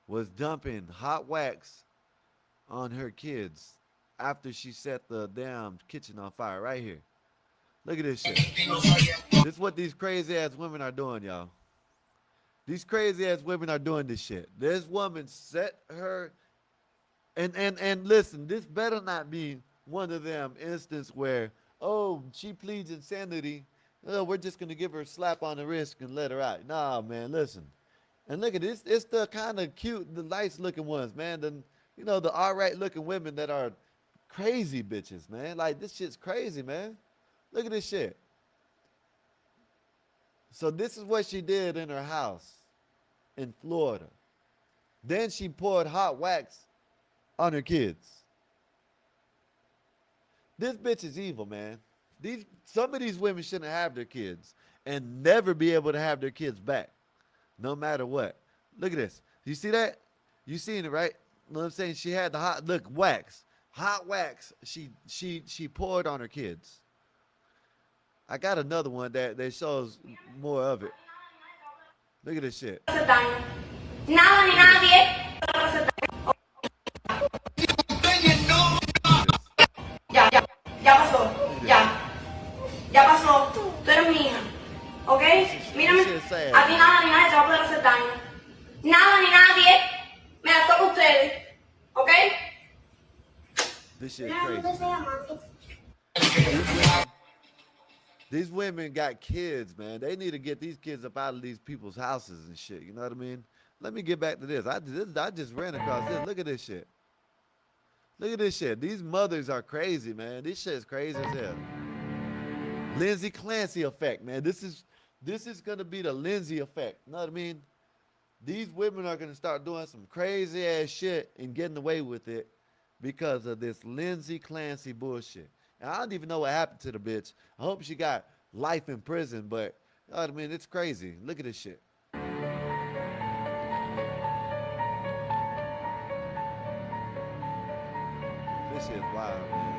was dumping hot wax on her kids after she set the damn kitchen on fire right here. Look at this shit. This is what these crazy ass women are doing, y'all. These crazy ass women are doing this shit. This woman set her, and listen, this better not be one of them instances where, she pleads insanity. We're just gonna give her a slap on the wrist and let her out. Nah, man, listen. And look at this. It's the kind of cute, the nice looking ones, man. The all right looking women that are crazy bitches, man. Like, this shit's crazy, man. Look at this shit. So this is what she did in her house in Florida. Then she poured hot wax on her kids. This bitch is evil, man. Some of these women shouldn't have their kids and never be able to have their kids back, no matter what. Look at this. You see that? You seen it, right? You know what I'm saying? She had the hot wax. Hot wax she poured on her kids. I got another one that shows more of it. Look at this shit. Ya pasó, ya pasó, tú eres mi hija, ¿ok? Mírame, a ti nada ni nadie te va a poder hacer daño. Nada ni nadie, me la toca ustedes. These women got kids, man. They need to get these kids up out of these people's houses and shit. You know what I mean? Let me get back to this. I just ran across this. Look at this shit. Look at this shit. These mothers are crazy, man. This shit is crazy as hell. Lindsay Clancy effect, man. This is gonna be the Lindsay effect. You know what I mean? These women are gonna start doing some crazy ass shit and getting away with it because of this Lindsay Clancy bullshit. And I don't even know what happened to the bitch. I hope she got life in prison, but you know what I mean? It's crazy. Look at this shit. This shit is wild, man.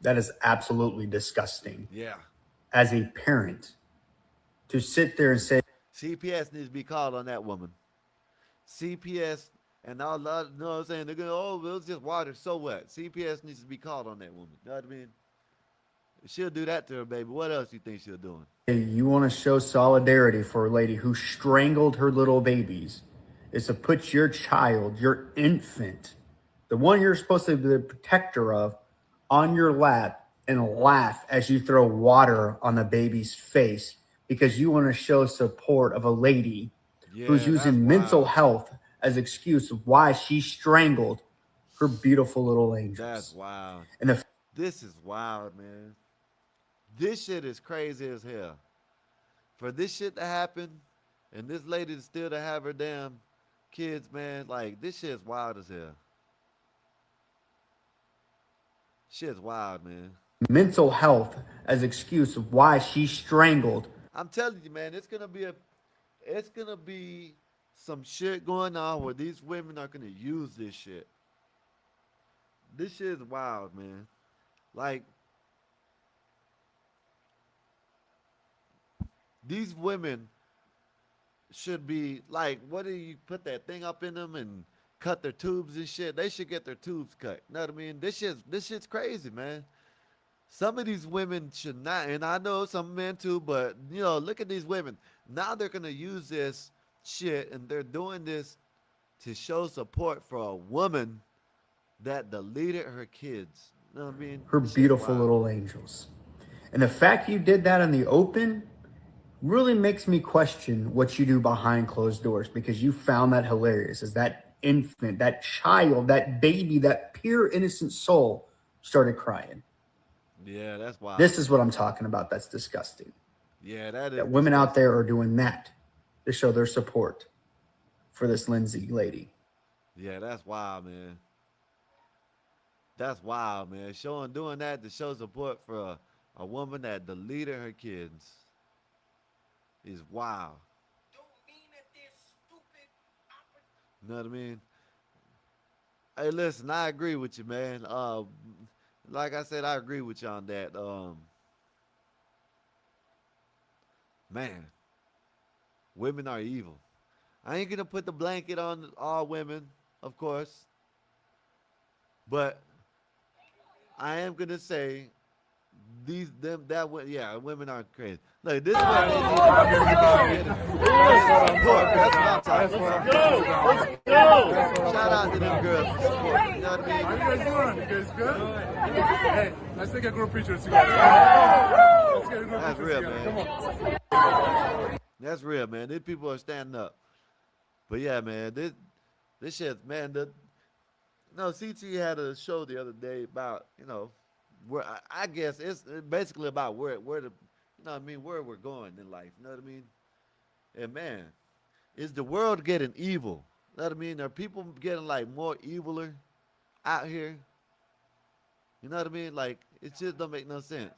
That is absolutely disgusting. Yeah. As a parent, to sit there and say CPS needs to be called on that woman. CPS and all that, you know what I'm saying? They're going, oh, well, it's just water, so what? CPS needs to be called on that woman. You know what I mean? She'll do that to her baby. What else do you think she'll do? you want to show solidarity for a lady who strangled her little babies, is to put your child, your infant, the one you're supposed to be the protector of, on your lap and laugh as you throw water on the baby's face because you want to show support of a lady who's using mental health as excuse of why she strangled her beautiful little angels. That's wild. And this is wild, man. This shit is crazy as hell. For this shit to happen and this lady still to have her damn kids, man, like this shit is wild as hell. Shit's wild, man. Mental health as excuse of why she strangled. I'm telling you, man, it's gonna be some shit going on where these women are gonna use this shit. This shit is wild, man. Like, these women should be like, what do you put that thing up in them and cut their tubes and shit? They should get their tubes cut. You know what I mean? This shit's crazy, man. Some of these women should not, and I know some men too, but you know, look at these women. Now they're gonna use this shit and they're doing this to show support for a woman that deleted her kids. You know what I mean? Her beautiful little angels. And the fact you did that in the open really makes me question what you do behind closed doors, because you found that hilarious as that infant, that child, that baby, that pure innocent soul started crying. Yeah, that's wild. This is what I'm talking about. That's disgusting. Yeah, that is. That women out there are doing that to show their support for this Lindsay lady. Yeah, that's wild, man. That's wild, man. Doing that to show support for a woman that deleted her kids is wild. You know what I mean? Hey, listen, I agree with you, man. Like I said, I agree with you on that. Man, women are evil. I ain't gonna put the blanket on all women, of course, but I am gonna say women are crazy. Look, this is what they need. That's what I'm talking about. Let's go. Shout out to them girls for support. You know what I mean? How you guys doing? You guys good? Hey, let's take a group picture together. Let's get a group That's picture real, together. man. Come on. That's real, man. These people are standing up. But yeah, man, this shit, man. CT had a show the other day about, you know, where I guess it's basically about where the, you know what I mean, where we're going in life. You know what I mean? And man, is the world getting evil? You know what I mean? Are people getting like more eviler out here? You know what I mean? Like, it just don't make no sense.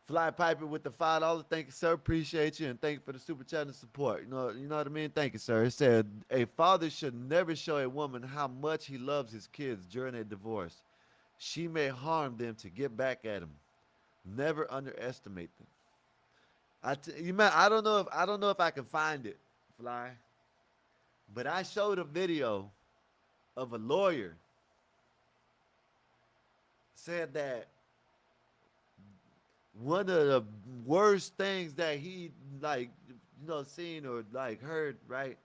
Fly Piper with the $5. Thank you, sir. Appreciate you, and thank you for the super chat and support. You know what I mean? Thank you, sir. It said a father should never show a woman how much he loves his kids during a divorce. She may harm them to get back at him. Never underestimate them. I don't know if I can find it, Fly, but I showed a video of a lawyer said that one worst things that he like, seen or like heard, right,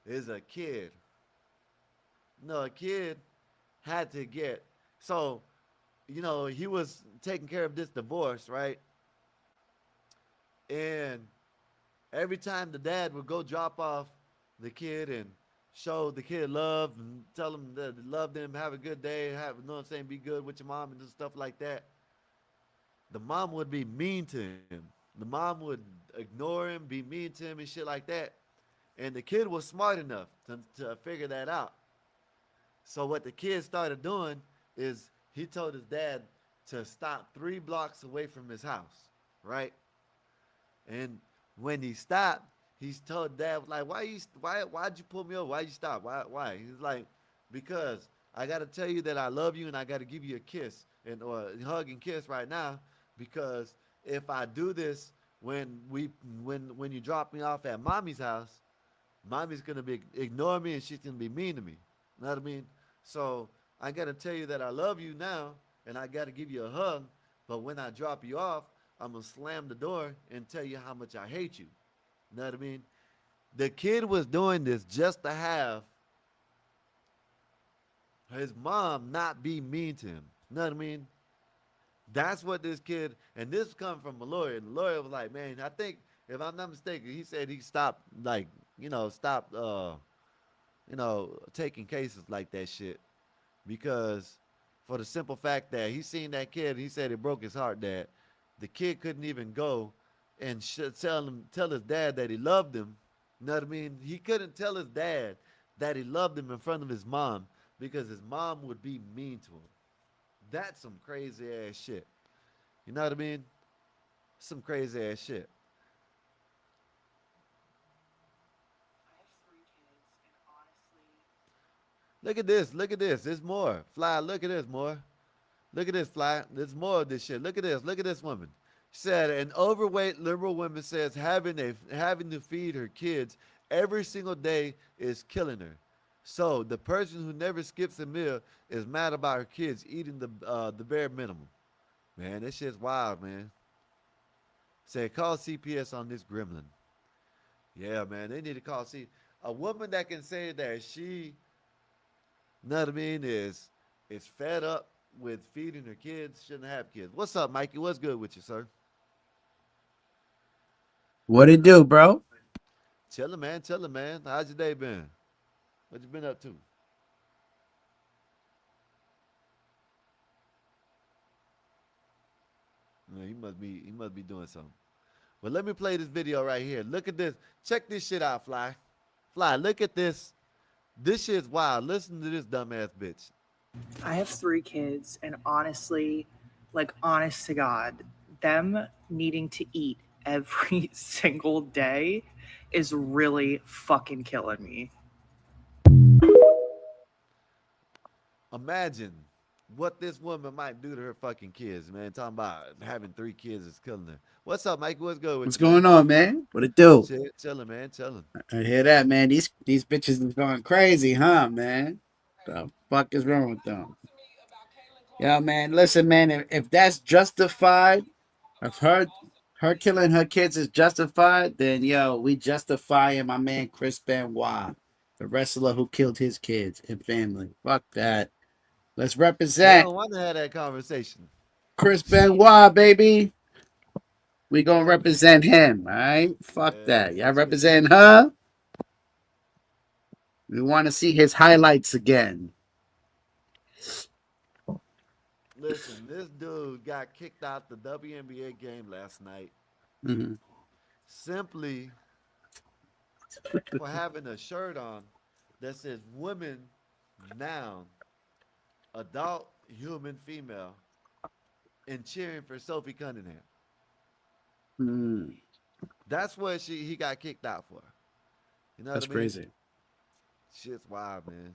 is a kid. A kid had to get so, he was taking care of this divorce, right? And every time the dad would go drop off the kid and show the kid love and tell him that love them, have a good day, be good with your mom and stuff like that, the mom would be mean to him. The mom would ignore him, be mean to him and shit like that. And the kid was smart enough to figure that out. So what the kid started doing is he told his dad to stop 3 blocks away from his house, right? And when he stopped, he told dad, like, why'd you pull me over? Why'd you stop? Why? He's like, because I got to tell you that I love you and I got to give you a kiss or hug and kiss right now, because if I do this when you drop me off at mommy's house, mommy's going to ignore me and she's going to be mean to me. You know what I mean? So I got to tell you that I love you now and I got to give you a hug. But when I drop you off, I'm going to slam the door and tell you how much I hate you. You know what I mean? The kid was doing this just to have his mom not be mean to him. You know what I mean? That's what this kid, and this come from a lawyer. And the lawyer was like, man, I think, if I'm not mistaken, he said he stopped, taking cases like that shit. Because for the simple fact that he seen that kid, he said it broke his heart that the kid couldn't even go and tell his dad that he loved him. You know what I mean? He couldn't tell his dad that he loved him in front of his mom because his mom would be mean to him. That's some crazy ass shit. You know what I mean? Some crazy ass shit. Look at this. Look at this. There's more. Fly, look at this, more. Look at this, Fly. There's more of this shit. Look at this. Look at this woman. She said an overweight liberal woman says having to feed her kids every single day is killing her. So the person who never skips a meal is mad about her kids eating the bare minimum. Man, this shit's wild, man. Say call CPS on this gremlin. Yeah, man, they need to call a woman that can say that she, you know what I mean, is fed up with feeding her kids, shouldn't have kids. What's up, Mikey? What's good with you, sir? What it do, bro? Chilling, man. Chilling, man. How's your day been? What you been up to? Man, he must be doing something. But let me play this video right here. Look at this. Check this shit out, Fly. Fly, look at this. This shit's wild. Listen to this dumbass bitch. I have 3 kids, and honestly, like, honest to God, them needing to eat every single day is really fucking killing me. Imagine what this woman might do to her fucking kids, man. Talking about having 3 kids is killing her. What's up, Mike? What's good with What's you, going man? on, man? What it do? Chilling, man. Chilling. I hear that, man. These bitches is going crazy, huh, man? The fuck is wrong with them? Yeah, man. Listen, man. If that's justified, if her killing her kids is justified, then we justifying my man Chris Benoit, the wrestler who killed his kids and family. Fuck that. Let's I represent don't want to have that conversation. Chris Benoit, baby. We gonna represent him, all right? Fuck that. Y'all represent her? We want to see his highlights again. Listen, this dude got kicked out the WNBA game last night simply for having a shirt on that says women, noun, adult, human, female, and cheering for Sophie Cunningham. That's what he got kicked out for. You know That's what I mean? crazy. Shit's wild, man.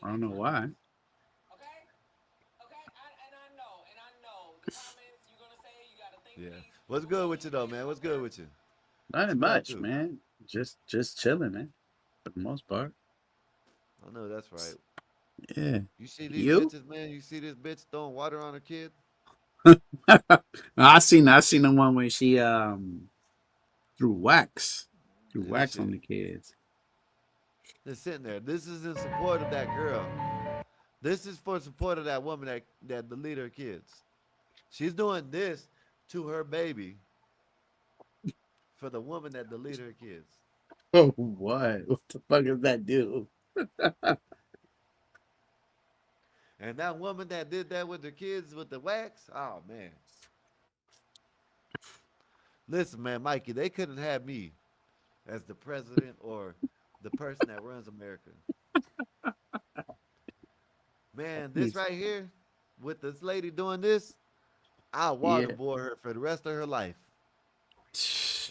I don't know why. Yeah. What's good with you though, man? What's good with you? Nothing much, man. Just chilling, man. For the most part. I know that's right. Yeah. You see these You? bitches, man? You see this bitch throwing water on her kid? I seen the one where she threw wax on the kids. They're sitting there. This is in support of that girl. This is for support of that woman that deleted her kids. She's doing this to her baby for the woman that deleted her kids. Oh, what? What the fuck does that do? And that woman that did that with her kids with the wax, oh man. Listen, man, Mikey, they couldn't have me as the president or the person that runs America. Man, this right here, with this lady doing this, I'll waterboard her for the rest of her life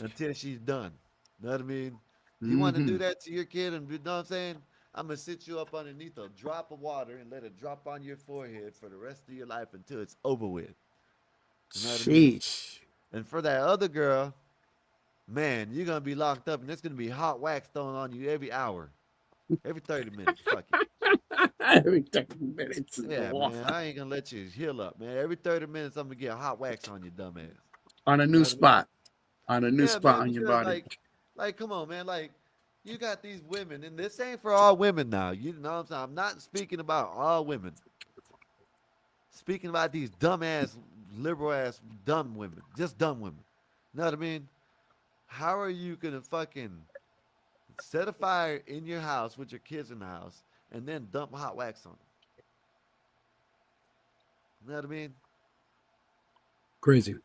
until she's done. You know what I mean? You want to do that to your kid, and you know what I'm saying? I'm going to sit you up underneath a drop of water and let it drop on your forehead for the rest of your life until it's over with. You know what I mean? And for that other girl, man, you're going to be locked up, and there's going to be hot wax thrown on you every hour. Every 30 minutes. Fuck it. Every 30 minutes. Yeah, man. I ain't going to let you heal up, man. Every 30 minutes, I'm going to get hot wax on you, dumbass. On a new spot. On a new spot man, on your body. Like, come on, man. Like, you got these women, and this ain't for all women now. You know what I'm saying? I'm not speaking about all women. Speaking about these dumbass, liberal-ass, dumb women. Just dumb women. You know what I mean? How are you going to fucking set a fire in your house with your kids in the house and then dump hot wax on them? You know what I mean? Crazy.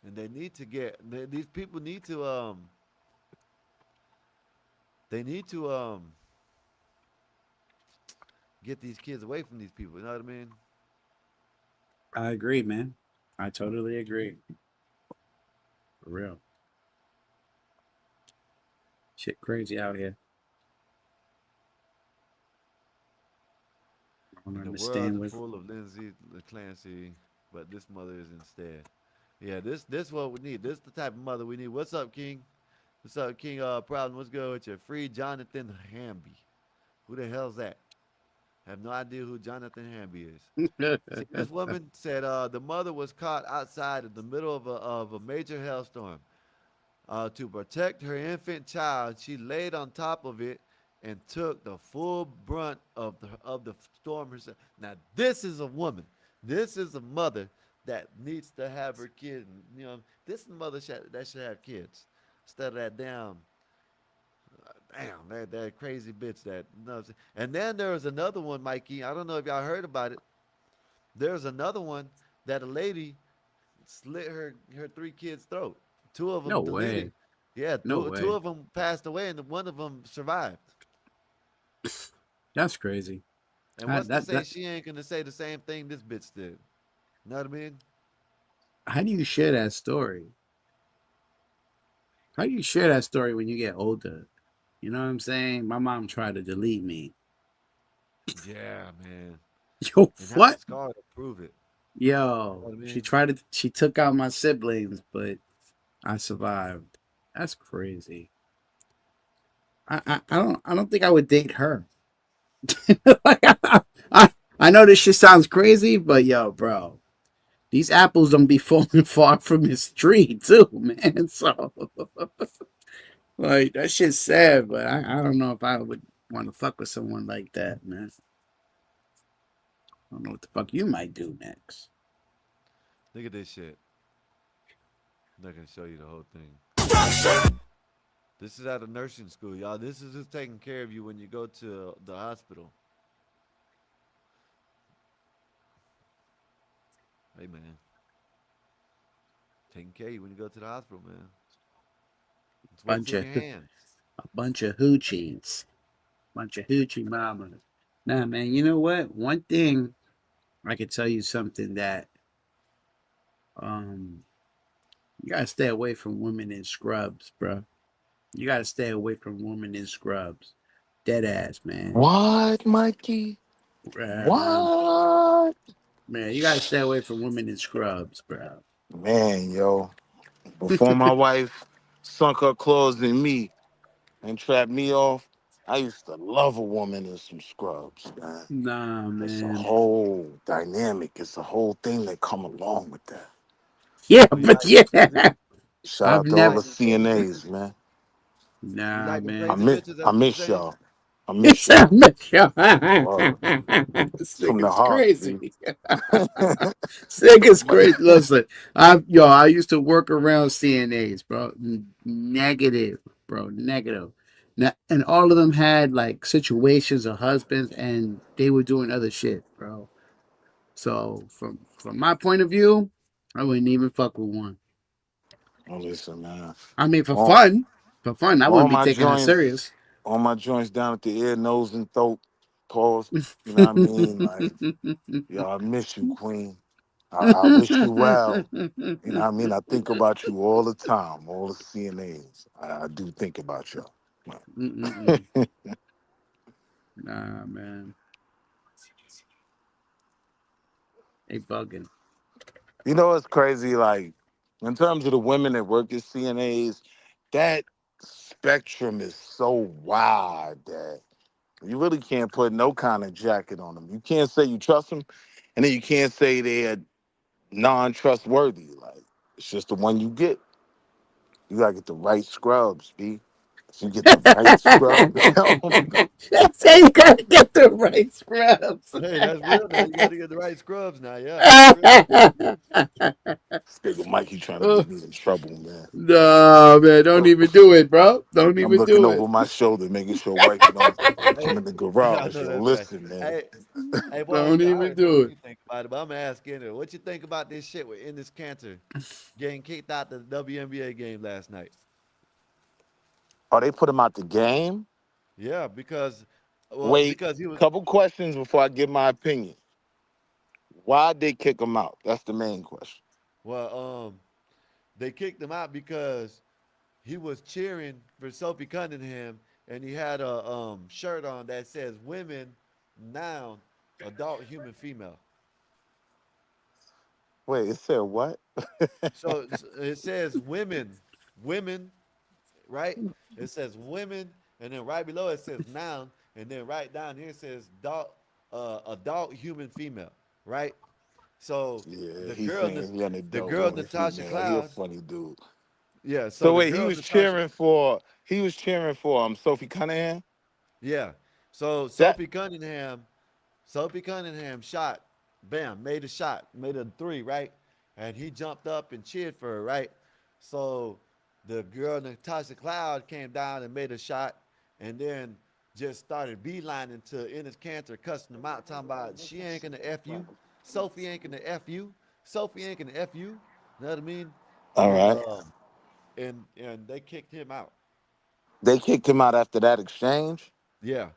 And they need to get, these people need to, get these kids away from these people. You know what I mean? I agree, man. I totally agree. For real. Shit crazy out here. I don't understand the world is what. full of Lindsay Clancy, but this mother is instead. Yeah, this what we need. This is the type of mother we need. What's up, King? What's up, King? Problem. What's good with you? Free Jonathan Hamby. Who the hell's that? I have no idea who Jonathan Hamby is. See, this woman said the mother was caught outside in the middle of a major hailstorm. To protect her infant child, she laid on top of it and took the full brunt of the storm herself. Now, this is a woman. This is a mother that needs to have her kid. You know, this is the mother that should have kids instead of that damn that crazy bitch that. You know what I'm saying? And then there was another one, Mikey. I don't know if y'all heard about it. There's another one that a lady slit her 3 kids' throat. 2 of them. No deleted. way. Yeah, No way. 2 of them passed away, and one of them survived. That's crazy. And what's to say she ain't gonna say the same thing this bitch did? You know what I mean? How do you share that story? How do you share that story when you get older? You know what I'm saying? My mom tried to delete me. Yeah, man. Yo, and what? Have a scar to prove it. Yo, You know what I mean? she took out my siblings, but I survived. That's crazy. I don't think I would date her. I know this shit sounds crazy, but yo, bro, these apples don't be falling far from his tree too, man. So like that shit's sad, but I don't know if I would want to fuck with someone like that, man. I don't know what the fuck you might do next. Look at this shit. I'm not gonna show you the whole thing. This is at a nursing school, y'all. This is who's taking care of you when you go to the hospital. Hey, man. Taking care of you when you go to the hospital, man. It's what's in your hands. A bunch of hoochies. Bunch of hoochie mamas. Nah, man, you know what? One thing I could tell you something that you gotta stay away from women in scrubs, bro. You gotta stay away from women in scrubs. Dead ass, man. What, Mikey? What? Man, you gotta stay away from women in scrubs, bro. Man, yo. Before my wife sunk her claws in me and trapped me off, I used to love a woman in some scrubs, man. Nah, It's a man. whole dynamic. It's a whole thing that come along with that. Yeah, Oh, you but like them yeah. crazy? Shout I've out to all never. the CNAs, man. You Nah, like them man. crazy bitches? That's I what you miss saying? y'all. I miss y'all. Word. This From the nigga's heart, crazy. B. This nigga's crazy. Listen, I used to work around CNAs, bro. Negative, bro. Negative. Now, and all of them had like situations of husbands, and they were doing other shit, bro. So from my point of view, I wouldn't even fuck with one. Oh, listen, man. I mean, for All, fun, I all wouldn't be my taking her joints, serious. all my joints down at the ear, nose, and throat. Pause. You know what I mean? Like, yo, I miss you, Queen. I wish you well. You know what I mean? I think about you all the time, all the CNAs. I do think about y'all. Mm-mm-mm. Nah, man. They bugging. You know what's crazy? Like, in terms of the women that work as CNAs, that spectrum is so wide that you really can't put no kind of jacket on them. You can't say you trust them, and then you can't say they're non-trustworthy. Like, it's just the one you get. You gotta get the right scrubs, B. If you get the right scrubs, Say you gotta get the right scrubs. Hey, that's real now. You got to get the right scrubs now. Yeah, that's real. this nigga Mikey trying to get me in trouble, man. No, man, don't even do it, bro. Don't I'm even looking do it. over my shoulder, making sure wifey don't come Hey, in the I garage. know Yo, that's right. listen, man. Hey, boy, Don't I even already know do what it. you think about it, but I'm asking it. What you think about this shit with Enes Cantor getting kicked out the WNBA game last night? Oh, they put him out the game? Yeah, because Wait, because he was couple questions before I give my opinion. Why they kick him out? That's the main question. well, they kicked him out because he was cheering for Sophie Cunningham and he had a shirt on that says women, noun, adult human female. Wait, it said what? So it says women, right? It says women, and then right below it says noun, and then right down here it says adult human female, right? So Yeah, the he's girl, saying he an the adult girl human Natasha female. He a Cloud, funny dude. yeah. So So the wait, girl Natasha, he was cheering for Sophie Cunningham? yeah. So That Sophie Cunningham shot, bam, made a shot, made a three, right? And he jumped up and cheered for her, right? So the girl Natasha Cloud came down and made a shot, and then just started beelining to Enes Cantor, cussing him out, talking about she ain't gonna F you, Sophie ain't gonna F you, Sophie ain't gonna F you. You know what I mean? all And right. they kicked him out. They kicked him out after that exchange? Yeah.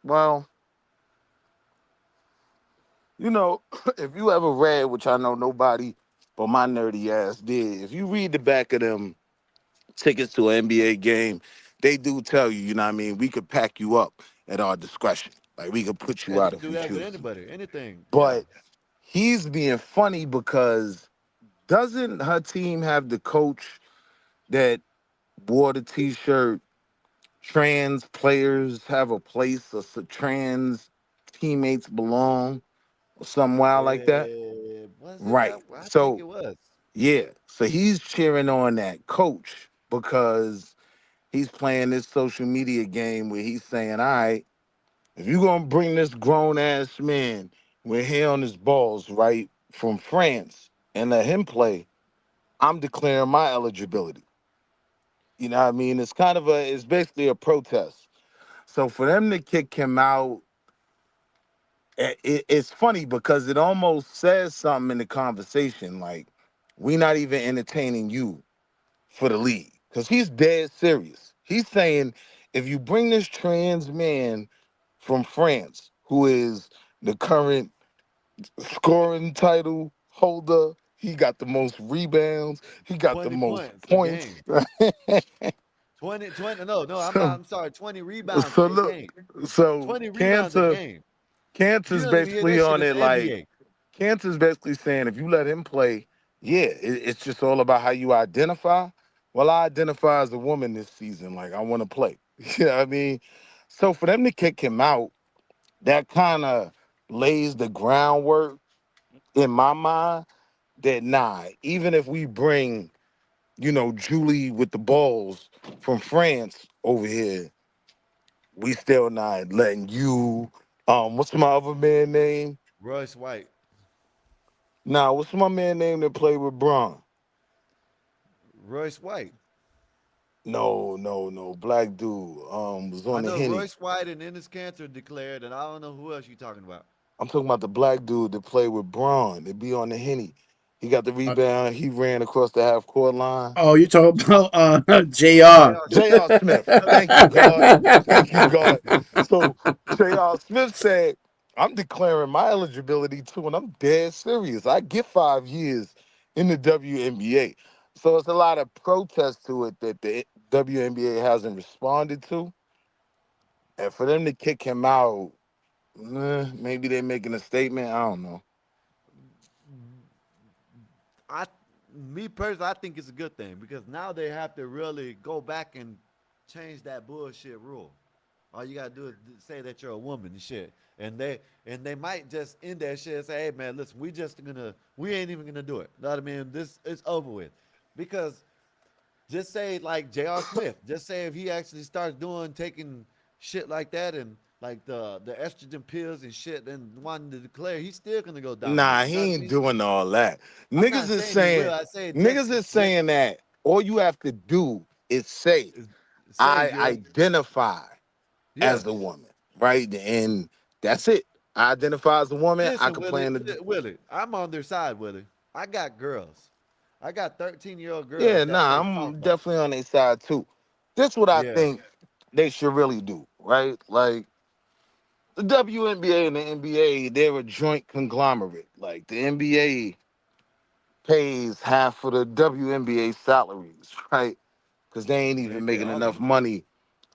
Well, you know, if you ever read, which I know nobody but my nerdy ass did, if you read the back of them tickets to an NBA game, they do tell you, you know what I mean, we could pack you up at our discretion. Like we could put you And they out can if do we that with choose. anybody, anything. Yeah. But he's being funny because doesn't her team have the coach that wore the t-shirt, trans players have a place, or trans teammates belong, or something wild like that? Yeah, was it Right. that? I think So it was. yeah, so he's cheering on that coach because he's playing this social media game where he's saying, all right, if you're going to bring this grown ass man with hair on his balls, right, from France and let him play, I'm declaring my eligibility. You know what I mean? It's basically a protest. So for them to kick him out, it's funny because it almost says something in the conversation like, we're not even entertaining you for the league, because he's dead serious. He's saying if you bring this trans man from France, who is the current scoring title holder, he got the most rebounds, he got the 20 most points a points. game. 20, no, so, I'm sorry, 20 rebounds so a look, game. so 20 rebounds a game. You Cantor's don't even hear basically that shit on in it the like NBA. Cantor's basically saying if you let him play, yeah, it's just all about how you identify. Well, I identify as a woman this season. Like I want to play. You know what I mean? So for them to kick him out, that kind of lays the groundwork in my mind that nah, even if we bring, Julie with the balls from France over here, we still not letting you. What's my other man name? Royce White. Nah, what's my man name that played with Braun? Royce White. No. Black dude. Was I on the know Henny. Royce White and Ennis Cantor declared, and I don't know who else you talking about. I'm talking about the black dude that played with Braun. That be on the Henny. He got the rebound. He ran across the half court line. Oh, you talking about Jr. J.R. Smith. Thank you, God. Thank you, God. So J.R. Smith said, I'm declaring my eligibility too, and I'm dead serious. I get 5 years in the WNBA. So it's a lot of protest to it that the WNBA hasn't responded to. And for them to kick him out, maybe they're making a statement. I don't know. Me personally, I think it's a good thing because now they have to really go back and change that bullshit rule. All you gotta do is say that you're a woman and shit, and they might just end that shit and say, "Hey man, listen, we ain't even gonna do it." You know what I mean? This it's over with, because just say like J.R. Smith, just say if he actually starts taking shit like that and like the estrogen pills and shit and wanting to declare, he's still gonna go down. Nah, he ain't doing all that. Niggas is saying, niggas is saying that all you have to do is say, I identify as a woman, right? And that's it. I identify as a woman. I Listen, can play in the. Willie, I'm on their side, Willie. I got girls. I got 13-year-old girls. Yeah, that nah, play I'm softball. definitely on their side too. This what I Yeah. think they should really do, right? Like the WNBA and the NBA, they're a joint conglomerate. Like the NBA pays half of the WNBA salaries, right? Because they ain't even making enough money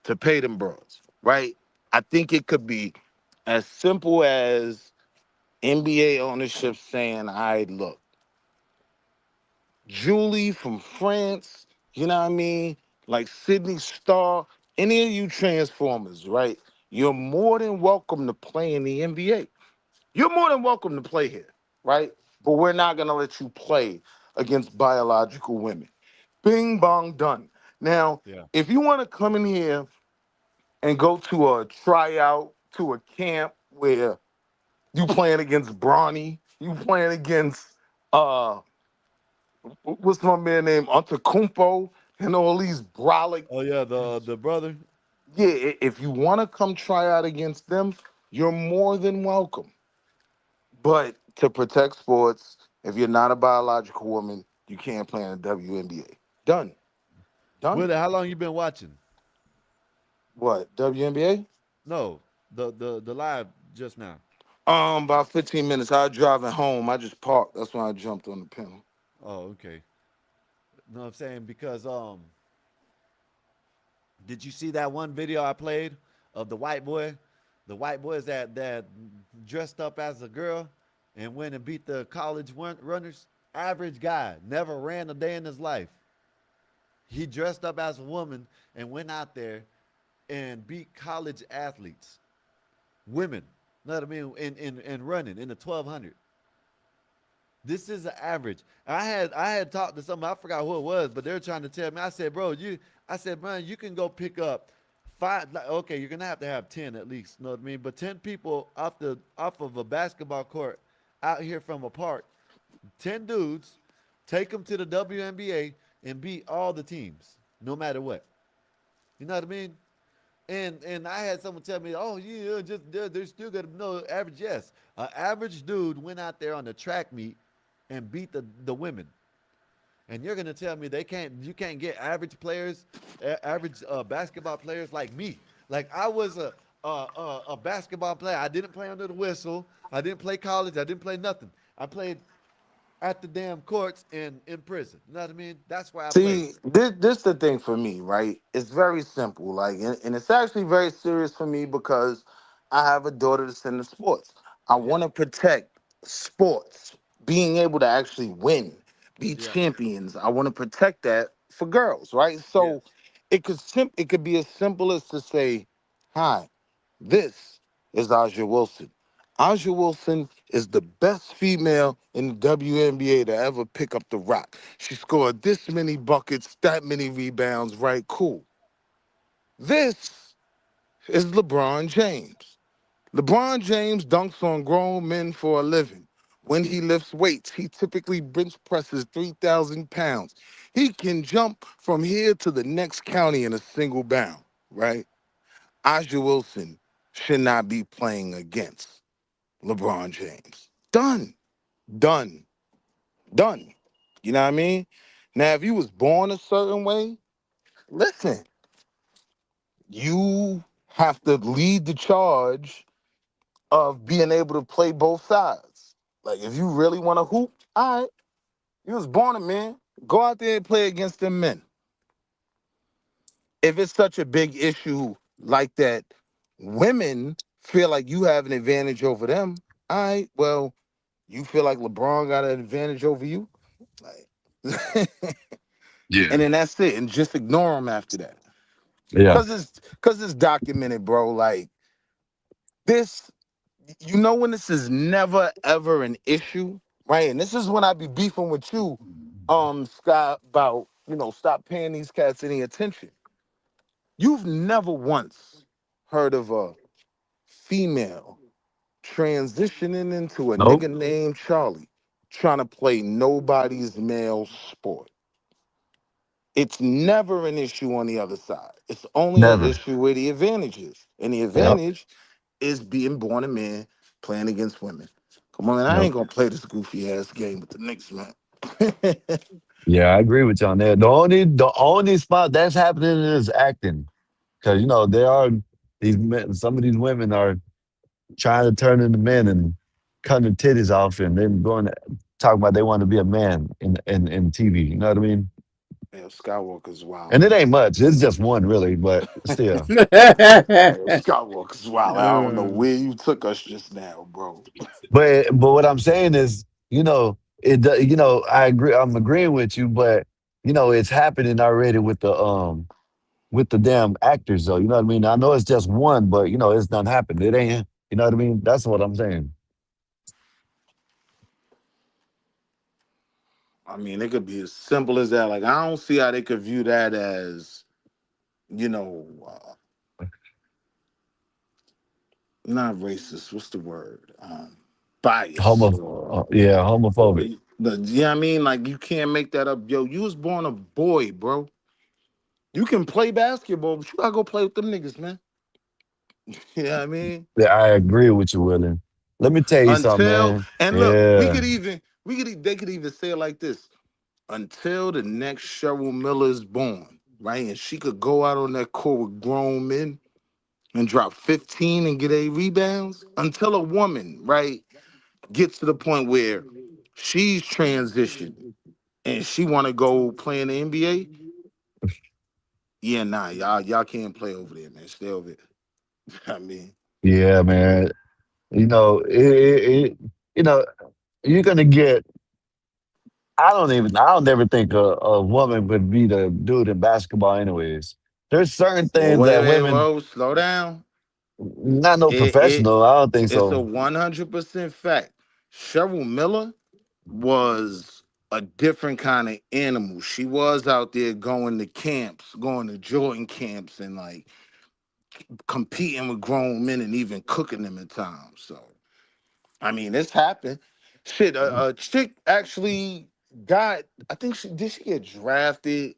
to pay them bros, right? I think it could be as simple as NBA ownership saying, all right, look, Julie from France, you know what I mean? Like Sydney Starr, any of you Transformers, right? You're more than welcome to play in the NBA. You're more than welcome to play here, right? But we're not gonna let you play against biological women. Bing bong done. Now, if you want to come in here and go to a tryout, to a camp where you playing against Bronny, you playing against what's my man name, Antetokounmpo, and all these brolic. Oh yeah, the brother. Yeah, if you want to come try out against them, you're more than welcome. But to protect sports, if you're not a biological woman, you can't play in the WNBA. Done. Willie, how long you been watching? What, WNBA? No, the live just now. About 15 minutes. I was driving home. I just parked. That's when I jumped on the panel. Oh, okay. No, I'm saying because did you see that one video I played of the white boy? The white boys that dressed up as a girl and went and beat the college runners. Average guy, never ran a day in his life. He dressed up as a woman and went out there and beat college athletes, women. You know what I mean? In running in the 1200. This is an average. I had talked to somebody, I forgot who it was, but they were trying to tell me. I said, bro, man, you can go pick up 5. Okay, you're gonna have to have 10 at least. You know what I mean? But 10 people off of a basketball court out here from a park. 10 dudes, take them to the WNBA and beat all the teams, no matter what. You know what I mean? And I had someone tell me, oh yeah, just they're still gonna know average. Yes, an average dude went out there on the track meet and beat the women. And you're gonna tell me you can't get average players, average basketball players like me. Like I was a basketball player. I didn't play under the whistle. I didn't play college. I didn't play nothing. I played at the damn courts and in prison. You know what I mean? That's why I played. See, this the thing for me, right? It's very simple. Like, and it's actually very serious for me because I have a daughter that's into sports. I want to protect sports, being able to actually win, be champions. I want to protect that for girls, right? So it could be as simple as to say, Hi, this is Aja Wilson. Aja Wilson is the best female in the WNBA to ever pick up the rock. She scored this many buckets, that many rebounds, right? Cool. This is LeBron James. LeBron James dunks on grown men for a living. When he lifts weights, he typically bench presses 3,000 pounds. He can jump from here to the next county in a single bound, right? Aja Wilson should not be playing against LeBron James. Done. Done. Done. You know what I mean? Now, if you was born a certain way, listen, you have to lead the charge of being able to play both sides. Like, if you really want to hoop, all right, you was born a man, go out there and play against them men. If it's such a big issue like that, women feel like you have an advantage over them, all right, well, you feel like LeBron got an advantage over you? Like, Yeah. and then that's it, and just ignore him after that. Yeah. Cause it's documented, bro. Like, this, you know, when this is never ever an issue, right? And this is when I be beefing with you, Scott, about, stop paying these cats any attention. You've never once heard of a female transitioning into a Nope. nigga named Charlie trying to play nobody's male sport. It's never an issue on the other side. It's only an Never. issue where the advantage is. And the Yep. advantage is being born a man playing against women. Come on, man, I Yep. ain't gonna play this goofy ass game with the Knicks, man. Yeah, I agree with you on that. The only spot that's happening is acting, because there are these men. Some of these women are trying to turn into men and cutting their titties off, and then going to talk about they want to be a man in TV. You know what I mean? Yeah, Skywalker's wild. And it ain't much. It's just one, really, but still. Skywalker's wild. I don't know where you took us just now, bro. But what I'm saying is, I agree. I'm agreeing with you, but it's happening already with the damn actors, though. You know what I mean? I know it's just one, but it's done happened. It ain't. You know what I mean? That's what I'm saying. I mean, it could be as simple as that. Like, I don't see how they could view that as, not racist. What's the word? Bias. Yeah, homophobic. Yeah, I mean, like, you can't make that up. Yo, you was born a boy, bro. You can play basketball, but you gotta go play with them niggas, man. You know what I mean? Yeah, I agree with you, Willie. Let me tell you something, man. And look, Yeah. they could even say it like this: until the next Cheryl Miller is born, right? And she could go out on that court with grown men and drop 15 and get 8 rebounds. Until a woman, right, gets to the point where she's transitioned and she want to go play in the NBA. Yeah, nah, y'all can't play over there, man. Stay over there. I mean, Yeah, man. You know, you're gonna get. I don't ever think a woman would be the dude in basketball, anyways. There's certain well, things that wait, women, whoa, slow down. not no It professional. I don't think it's a so. 100% fact. Cheryl Miller was a different kind of animal. She was out there going to camps, going to Jordan camps, and like competing with grown men and even cooking them at times. So, I mean, this happened. Shit, a chick actually got. I think she get drafted,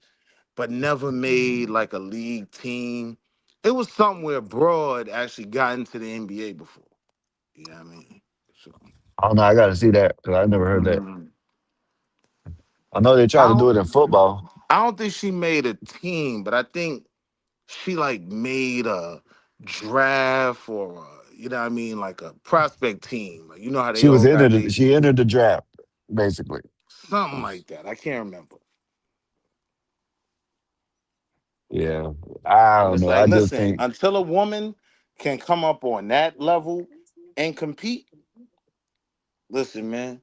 but never made like a league team. It was somewhere Broad actually got into the NBA before. You know what I mean? So, I don't know. I got to see that because I never heard that. mhm. I know they try to do it in football. I don't think she made a team, but I think she like made a draft or you know what I mean, like a prospect team. Like, you know how they She was all got entered. they She entered the draft, basically. something like that. I can't remember. Yeah, I But don't it's know. like, I just listen, think until a woman can come up on that level and compete, listen, man,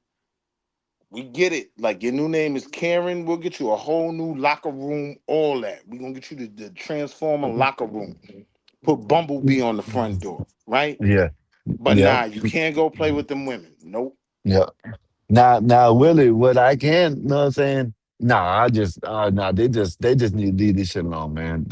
we get it. Like, your new name is Karen. We'll get you a whole new locker room, all that. We're gonna get you the Transformer locker room. put Bumblebee on the front door, right? Yeah. But Yeah. nah, you can't go play with them women. Nope. Yeah. Now, Willie, what I can, know what I'm saying? Nah, they just need to leave this shit alone, man.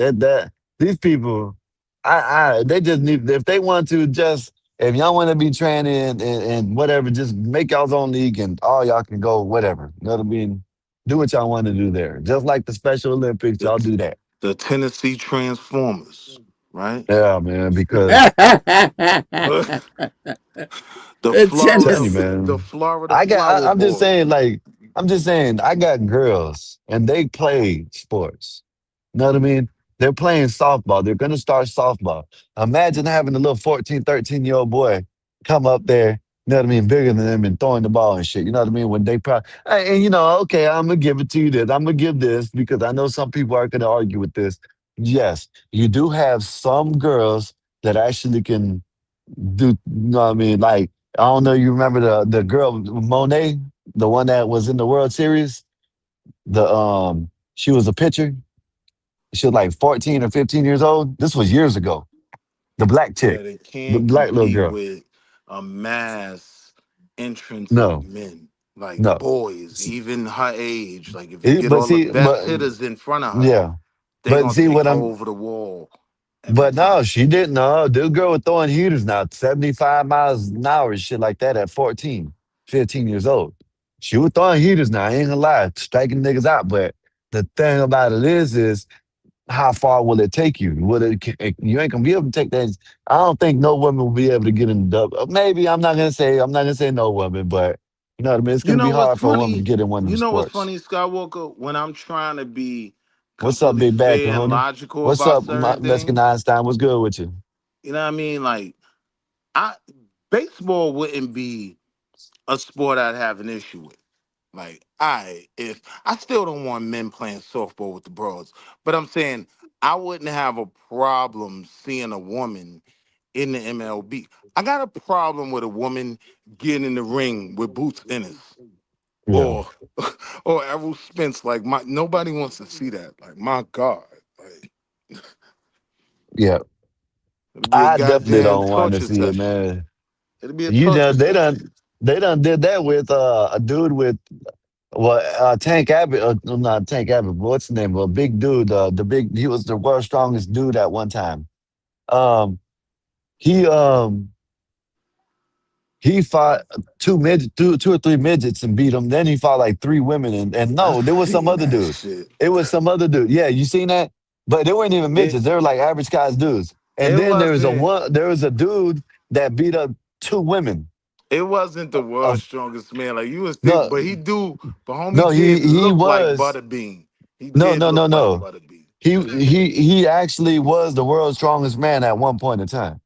These people, they just need, if they want to just, if y'all want to be training and whatever, just make y'all's own league and all y'all can go, whatever. You know what I mean? Do what y'all want to do there. Just like the Special Olympics, y'all do that. The Tennessee Transformers, right? Yeah, man, because The It's Florida, telling you, Tennessee. the man. Florida Flower I'm just Boys. saying, like, I'm just saying, I got girls and they play sports. You know what I mean? They're playing softball. They're going to start softball. Imagine having a little 14, 13-year-old boy come up there, you know what I mean, bigger than them and throwing the ball and shit. You know what I mean? When they probably, and you know, okay, I'm going to give it to you this. I'm going to give this because I know some people are going to argue with this. Yes, you do have some girls that actually can do, you know what I mean? Like, I don't know, you remember the girl Monet, the one that was in the World Series? She was a pitcher. She was like 14 or 15 years old. This was years ago. The black Yeah, chick, they the can't black little compete girl. with a mass entrance of No, men, like no. boys, even her age. Like if you get But all the see, best hitters in front of her, yeah. they But gonna see take what her I'm, over the wall every but no, time. she didn't. No, this girl was throwing heaters now, 75 miles an hour and shit like that at 14, 15 years old. She was throwing heaters now, I ain't gonna lie, striking niggas out. But the thing about it is how far will it take you? You ain't gonna be able to take that. I don't think no woman will be able to get in the double. Maybe I'm not gonna say no woman, but you know what I mean. It's You gonna be know what's hard for a woman to funny? get in one of them You know what's sports. funny, Skywalker? When I'm trying to be What's up, completely big bad fair and Kahuna? logical What's about up, certain Mexican things, Einstein? What's good with you? you know what I mean? Like I baseball wouldn't be a sport I'd have an issue with. Like, if I still don't want men playing softball with the bros, but I'm saying I wouldn't have a problem seeing a woman in the MLB. I got a problem with a woman getting in the ring with Boots Ennis Yeah, or or Errol Spence. Like nobody wants to see that. Like my God, like yeah. it'll be a I definitely goddamn don't want to torture see it, session. man. It'll be a You know, torture session. they done did that with a dude with Tank Abbott, no, not Tank Abbott, but what's the name? A big dude, he was the world's strongest dude at one time. Um, he he fought two or three midgets and beat them. Then he fought like three women and I no, there was some seen other that dude. shit. It was some other dude. Yeah, you seen that? But they weren't even It midgets. They were like average guys dudes. And it then wasn't. there was a dude that beat up two women. It wasn't the Uh, world's strongest man. Like you would think, no, but he do. But homie no, did he look like was. Butterbean. He No, did no, no, look like no. Butterbean. He actually was the world's strongest man at one point in time.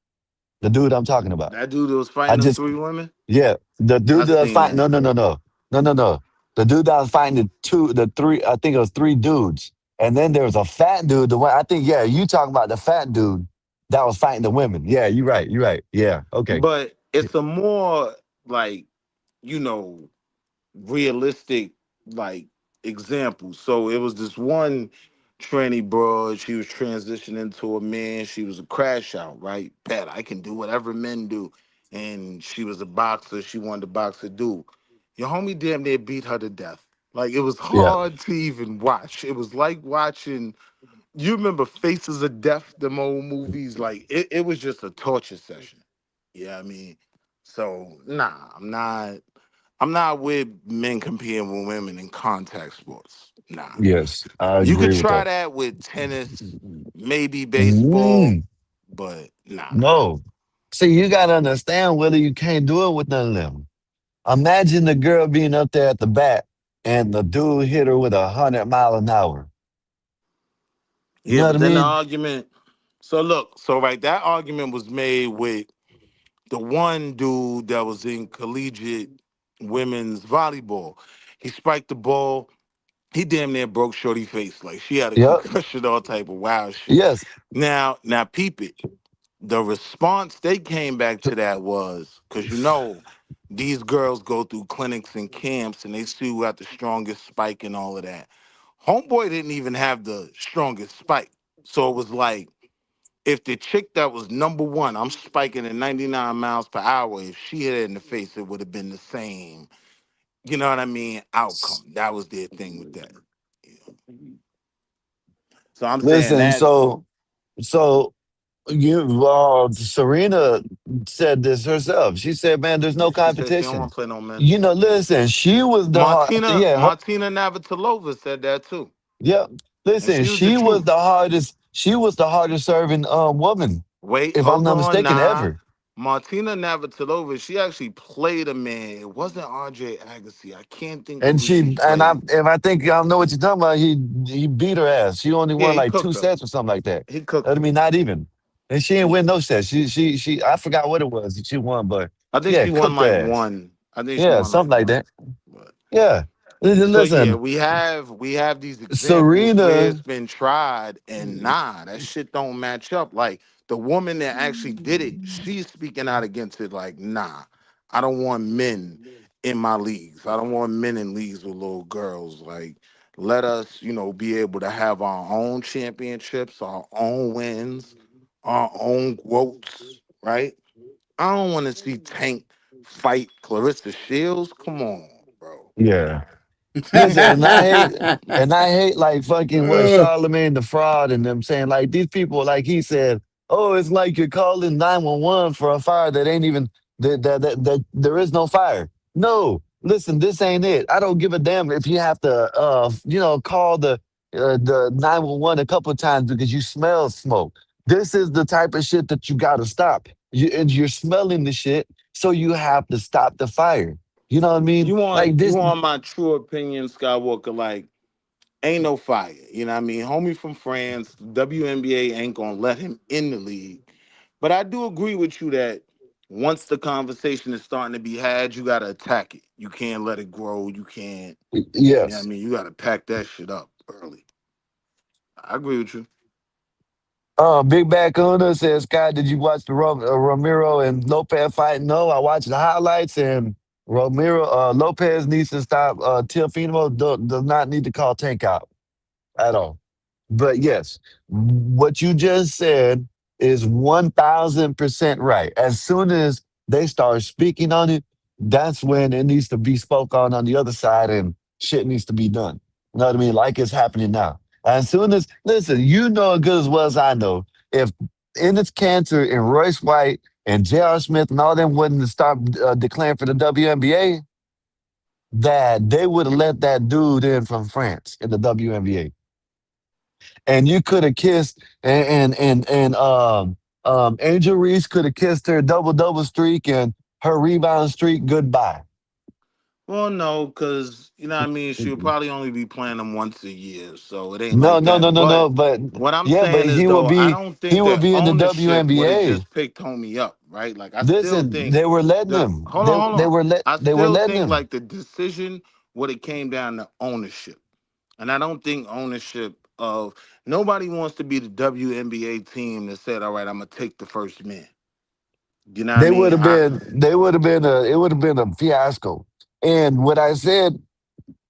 The dude I'm talking about. That dude that was I fighting them just three women. yeah, the I dude that was seen fighting. that No, no, no, shit. no, no, no, no. The dude that was fighting the three. I think it was three dudes, and then there was a fat dude. The one I think, yeah, you talking about the fat dude that was fighting the women. Yeah, you're right. You're right. Yeah, okay. But it's a more like you know realistic like example. So it was this one tranny broad. She was transitioning to a man. She was a crash out, right? Bet I can do whatever men do. And she was a boxer. She wanted to box a dude. Your homie damn near beat her to death. Like it was Yeah, hard to even watch. It was like watching. You remember Faces of Death, them old movies? Like it was just a torture session. Yeah, I mean, so nah, I'm not with men competing with women in contact sports. Nah. yes, I You could agree with try that. that with tennis, maybe baseball, Mm, but nah. no, see, you gotta understand whether you can't do it with none of them. Imagine the girl being up there at the bat and the dude hit her with 100 mile an hour. You Yeah, know what but I then the mean? argument. So look, so right, that argument was made with the one dude that was in collegiate women's volleyball. He spiked the ball. He damn near broke Shorty face. Like she had a Yep. concussion, all type of wild shit. Yes. Now peep it. The response they came back to that was because these girls go through clinics and camps and they see who got the strongest spike and all of that. Homeboy didn't even have the strongest spike. So it was like If the chick that was number one, I'm spiking at 99 miles per hour, if she hit it in the face, it would have been the same. You know what I mean? Outcome. That was their thing with that. So I'm saying Listen, that. so you Serena said this herself. She said, "Man, there's no She said she don't competition." want to play no men. You know, listen, she was the hard. Yeah, Martina Navratilova said that too. yeah. And Listen, she was the she was truth. the hardest. She was the hardest serving woman, Wait, if I'm hold not on, mistaken, nah. ever. Martina Navratilova, she actually played a man. It wasn't RJ Agassi. I can't think of And who she played. I think I know what you're talking about. He beat her ass. She only Yeah, won he like cooked 2 her. sets or something like that. He cooked I her. mean, not even. And she didn't win no sets. She I forgot what it was that she won, but I think yeah, she won cooked her like ass. one. I think she Yeah, won like something like one. that. Yeah. Listen, So yeah, listen, we have these examples where Serena. it's been tried, and nah, that shit don't match up. Like the woman that actually did it, she's speaking out against it. Like, nah, I don't want men in my leagues. I don't want men in leagues with little girls. Like, let us, be able to have our own championships, our own wins, our own quotes, right? I don't want to see Tank fight Clarissa Shields. Come on, bro. Yeah. Listen, and I hate like fucking what Charlemagne the fraud and them saying like these people like he said, oh, it's like you're calling 911 for a fire that ain't even that there is no fire. No, listen, this ain't it. I don't give a damn if you have to call the 911 a couple of times because you smell smoke. This is the type of shit that you got to stop. And you're smelling the shit, so you have to stop the fire. You know what I mean? You want Like you this. want my true opinion, Skywalker? Like, ain't no fire. You know what I mean? Homie from France, WNBA ain't gonna let him in the league. But I do agree with you that once the conversation is starting to be had, you gotta attack it. You can't let it grow. You can't. You know what I Yes. mean? You gotta pack that shit up early. I agree with you. Big Back Owner says, Scott, did you watch the Ramiro and Lopez fight? No, I watched the highlights, and Lopez needs to stop. Teofimo does not need to call Tank out at all. But yes, what you just said is 1000% right. As soon as they start speaking on it, that's when it needs to be spoke on the other side and shit needs to be done. You know what I mean? Like it's happening now. As soon as, listen, you know as good as well as I know, if Ennis Cantor and Royce White and J.R. Smith and all them wouldn't start declaring for the WNBA, that they would have let that dude in from France in the WNBA. And you could have kissed and Angel Reese could have kissed her double streak and her rebound streak goodbye. Well, no, because you know what I mean, she'll probably only be playing them once a year, so it ain't No, like no, no, that. no, But no. But what I'm yeah, but saying is though, I don't he think will that be in the ownership would have WNBA. just picked homie up, right? Like I still Listen, think they were letting the him. hold on, hold on. I They were still letting think him. like the decision would have came down to ownership. And I don't think ownership of nobody wants to be the WNBA team that said, all right, I'm gonna take the first man. You know what I They mean? would have been. They would have been a. It would have been a fiasco. And what I said,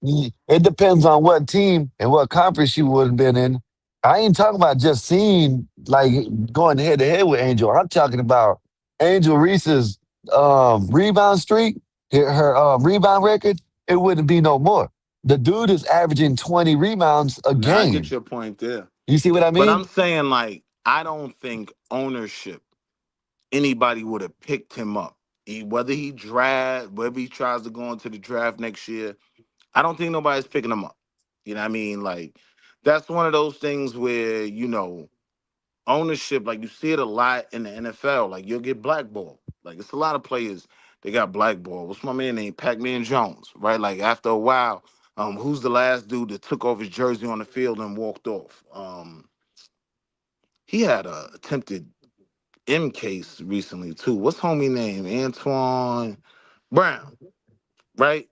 it depends on what team and what conference you would have been in. I ain't talking about just seeing like going head to head with Angel. I'm talking about Angel Reese's rebound streak, her rebound record. It wouldn't be no more. The dude is averaging 20 rebounds a Now I get game. your point there. You see what I But I'm mean? saying like I don't think ownership anybody would have picked him up. Whether he tries to go into the draft next year, I don't think nobody's picking him up. You know what I mean? Like that's one of those things where, ownership, like you see it a lot in the NFL. Like you'll get blackballed. Like it's a lot of players they got blackballed. What's my man named Pac-Man Jones, right? Like after a while, who's the last dude that took off his jersey on the field and walked off? He had a attempted M case recently too. What's homie name? Antoine Brown, right?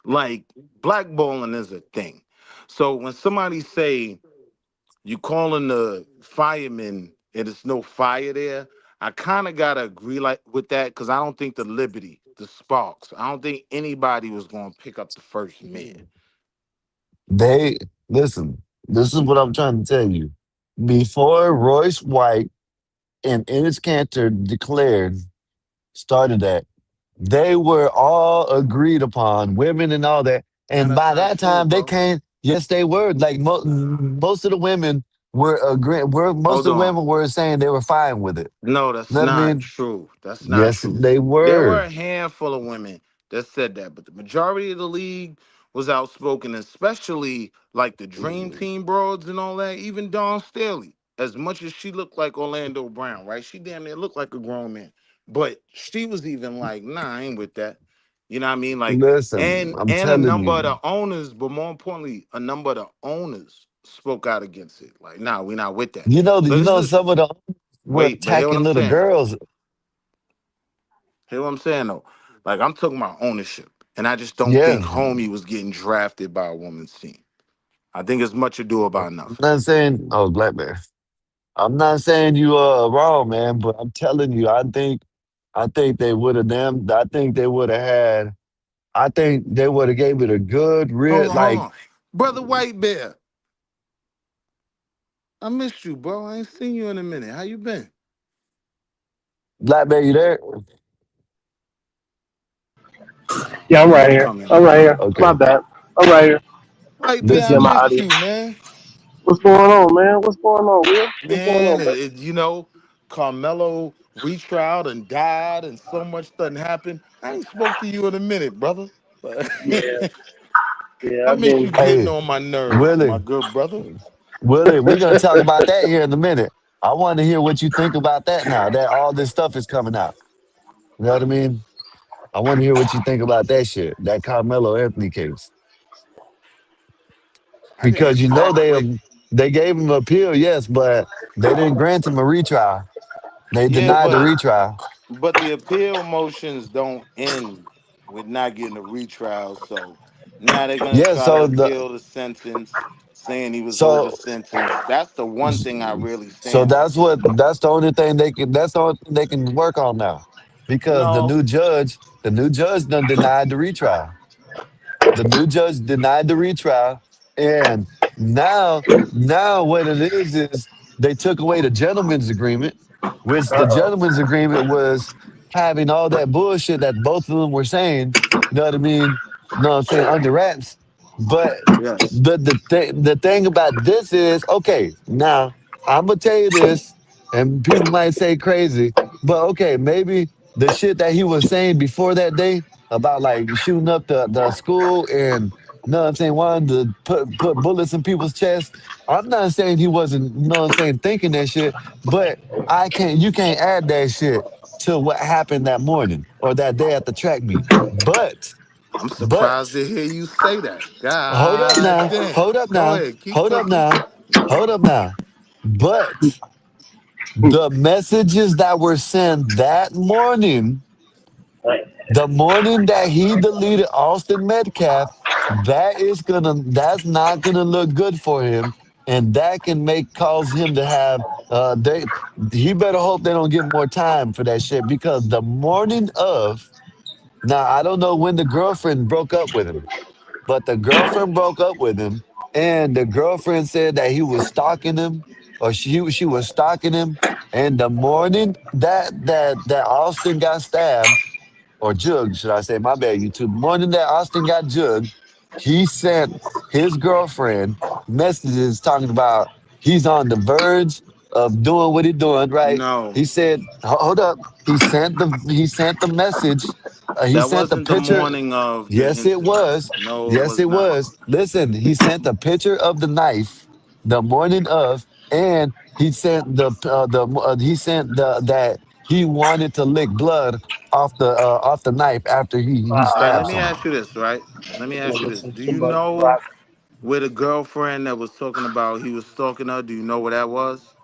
Like blackballing is a thing. So when somebody say you calling the firemen and it's no fire there, I kind of gotta agree like with that because I don't think the Liberty, the Sparks, I don't think anybody was gonna pick up the first man. They listen. This is what I'm trying to tell you. Before Royce White and Enes Cantor started that. They were all agreed upon, women and all that. And by that time, they came. Yes, they were. Like most of the women were agreeing. Most Hold of the on. women were saying they were fine with it. No, You that's know what I not mean? true. That's not Yes, true. they There were were. a handful of women that said that, but the majority of the league was outspoken, especially like the Dream Team broads and all that. Even Dawn Staley, as much as she looked like Orlando Brown, right? She damn near looked like a grown man, but she was even like, nah, I ain't with that. You know what I mean? Like, Listen, and I'm and a telling number of you. the owners, but more importantly, a number of the owners spoke out against it. Like, nah, we not with that. So You this know, is some of the were wait, but hear what attacking I'm little saying. girls. Hear what I'm saying though. Like I'm talking about ownership, and I just don't think Yeah, Homie was getting drafted by a woman's team. I think it's much ado about I'm nothing. not saying. Oh, Black Bear. I'm not saying you are wrong, man, but I'm telling you, I think they would have them. I think they would have had. I think they would have gave it a good real Hold like on, brother White Bear. I missed you, bro. I ain't seen you in a minute. How you been? Black Bear. You there? Yeah, I'm right He here. coming. I'm right here. My Okay. bad. I'm right here. White Just Bear, I getting my Listen, missed audio. you, man. What's going on, man? What's going on, Will? What's going Man, on, man? Carmelo retrial and died, and so much doesn't happen. I ain't spoke to you in a minute, brother. But Yeah, yeah. I I've miss been. you getting hey, on my nerves, my Willie, good brother. Willie, we're gonna talk about that here in a minute. I want to hear what you think about that now that all this stuff is coming out. You know what I mean? I want to hear what you think about that shit, that Carmelo Anthony case, I because didn't you know like. they gave him an appeal, yes, but they didn't grant him a retrial. They Yeah, denied the but retrial. the appeal motions don't end with not getting a retrial. So now they're gonna Yeah, try to so appeal the sentence, saying he was over so sentenced. That's the one thing I really so stand on. that's the only thing that's the only thing they can work on now, because No, the new judge done denied the retrial. The new judge denied the retrial, and now what it is they took away the gentleman's agreement, which the Uh-oh. gentleman's agreement was having all that bullshit that both of them were saying. You know what I mean? You know what I'm saying, under wraps. But yes, the thing about this is, okay, now I'm gonna tell you this, and people might say crazy, but okay, maybe the shit that he was saying before that day about like shooting up the school and, you know what I'm saying, wanting to put bullets in people's chests. I'm not saying he wasn't, you know what I'm saying, thinking that shit, but you can't add that shit to what happened that morning or that day at the track meet. I'm surprised But to hear you say that. hold up God now, damn. hold up Go now, ahead, keep hold up cooking. now, hold up now. But the messages that were sent that morning, the morning that he deleted Austin Metcalf, that's not gonna look good for him, and that can cause him to have he better hope they don't give him more time for that shit, because the morning of, now I don't know when the girlfriend broke up with him, but the girlfriend broke up with him, and the girlfriend said that he was stalking him, or she was stalking him. And the morning that Austin got stabbed, or jugged, should I say? My bad, YouTube. Morning that Austin got jugged, he sent his girlfriend messages talking about he's on the verge of doing what he's doing. Right? No, He said, Hold up." He sent the message. He that sent the wasn't the picture. morning of the Yes, it incident. was. No, it Yes, was it not. was. Listen, he sent a picture of the knife the morning of, and he sent the that he wanted to lick blood off the knife after he All right, let stabbed me someone. ask you this, right? Let me ask you this. Listen Do too you much know rock. where the girlfriend that was talking about he was stalking her? Do you know where that was?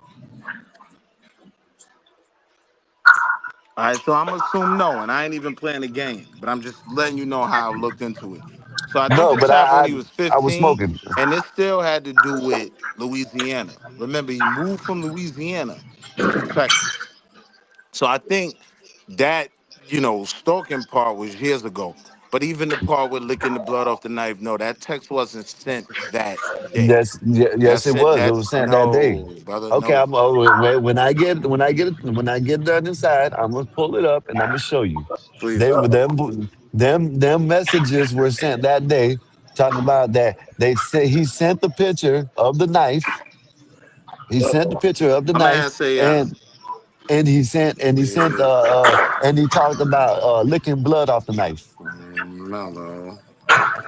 All right, so I'm gonna assume no, and I ain't even playing the game, but I'm just letting you know how I looked into it. So I think No, this but happened when he was I was 15, smoking. and this still had to do with Louisiana. Remember, he moved from Louisiana to Texas. So I think that, stalking part was years ago. But even the part with licking the blood off the knife, no, that text wasn't sent that day. Yes, it was. It was sent that day. No, brother, Okay, no. when I get done inside, I'm gonna pull it up and I'm gonna show you. Please, They were brother. them messages were sent that day, talking about that he sent the picture of the knife. He sent the picture of the I'm gonna knife, ask AI. and he talked about licking blood off the knife. Mellow.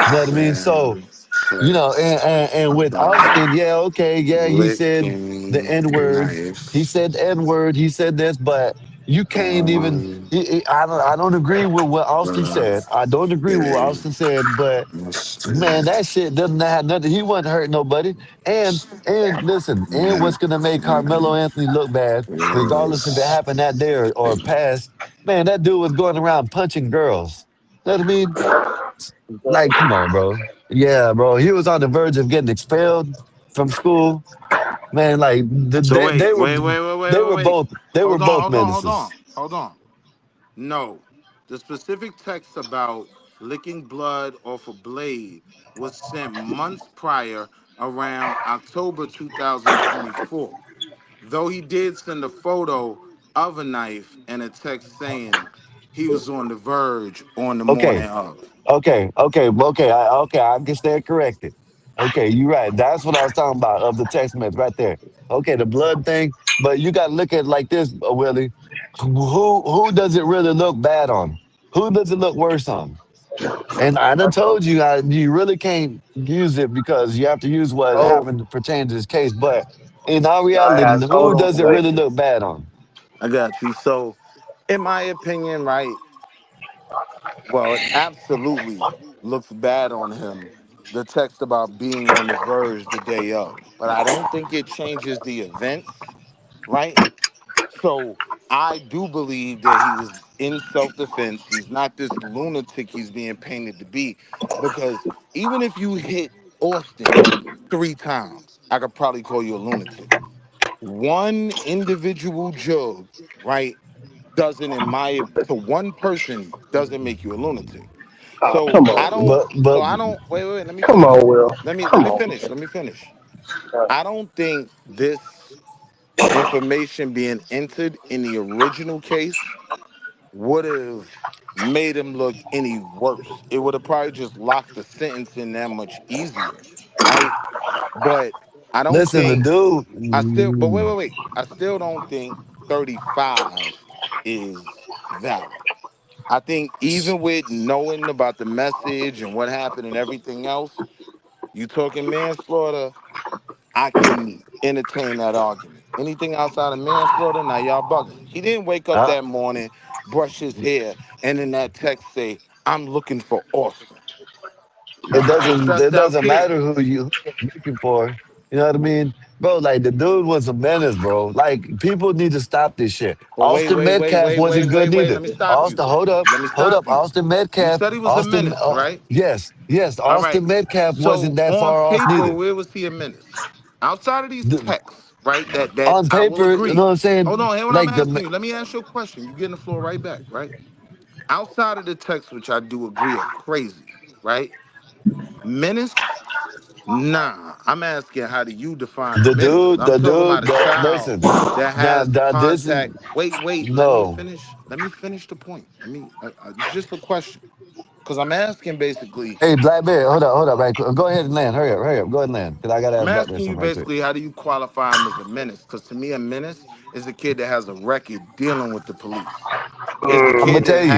You know what I mean? So, Send text and with about Austin, yeah, okay, yeah, he said the licking N word. He knife said the N word. He said this, but you can't even. on I don't agree with what Austin the said. I don't agree with what day. Austin said, but man, Send that shit doesn't have nothing. He wasn't hurt nobody. And listen, and what's gonna make Carmelo Anthony look bad, regardless if it was happened that day or past, man, that dude was going around punching girls. You know what I mean? Like, come on, bro. Yeah, bro. He was on the verge of getting expelled from school. Man, like So they, wait, they were wait, wait, wait, wait, they wait, were wait. both they were Hold on, both hold on, hold menaces. on, hold on. No, the specific text about licking blood off a blade was sent months prior, around October 2024. Though he did send a photo of a knife and a text saying he was on the verge on the morning Okay, of. okay. I can stand corrected. Okay, you're right. That's what I was talking about of the text message right there. Okay, the blood thing, but you got to look at it like this, Willie. Who does it really look bad on? Who does it look worse on? And I done told you you really can't use it because you have to use what happened to pertain to this case. But in our reality, who does it really look bad on? I got you. So, in my opinion, right, well, it absolutely looks bad on him. The text about being on the verge the day of, but I don't think it changes the events, right? So I do believe that he was in self-defense. He's not this lunatic he's being painted to be. Because even if you hit Austin 3 times, I could probably call you a lunatic. One individual jug, right, doesn't, to one person, doesn't make you a lunatic. So I don't, But wait, let me finish. Let me finish. I don't think this information being entered in the original case would have made him look any worse. It would have probably just locked the sentence in that much easier, right? But I don't listen, the think dude. but wait. I still don't think 35 is valid. I think even with knowing about the message and what happened and everything else, you talking manslaughter, I can entertain that argument. Anything outside of manslaughter, now y'all bugging. He didn't wake up Uh, that morning, brush his hair, and in that text say, "I'm looking for Austin." it That's a doesn't stressed it out doesn't kid. matter who you're looking for. You know what I mean? Bro, like the dude was a menace, bro. Like people need to stop this shit. But Austin Metcalf wasn't good Let neither. me stop you. Austin, hold up, Let me hold stop up. you. Austin You Metcalf, said he was a menace, right? yes. All right. Austin Metcalf wasn't So that on far off paper, neither. where was he a menace? Outside of these The- texts, right? That on I will paper, you know agree. what I'm Hold saying? on, hear what I'm Like asking you. Let me ask you a question. You getting the floor right back, right? Outside of the text, which I do agree are crazy, right? Menace? Nah. I'm asking, how do you define a menace? I'm talking about a child listen. that Now, has this is contact. Wait. Let me no. finish. Let me finish the point. It's just a question. Because I'm asking basically, Hey, Black Bear, hold up, right quick. Go ahead and land. Hurry up. Go ahead and land. Because I gotta I'm ask Black Bear asking you something right quick. basically, how do you qualify him as a menace? Because to me, a menace is a kid that has a record dealing with the police. Is the I'm gonna kid that tell you.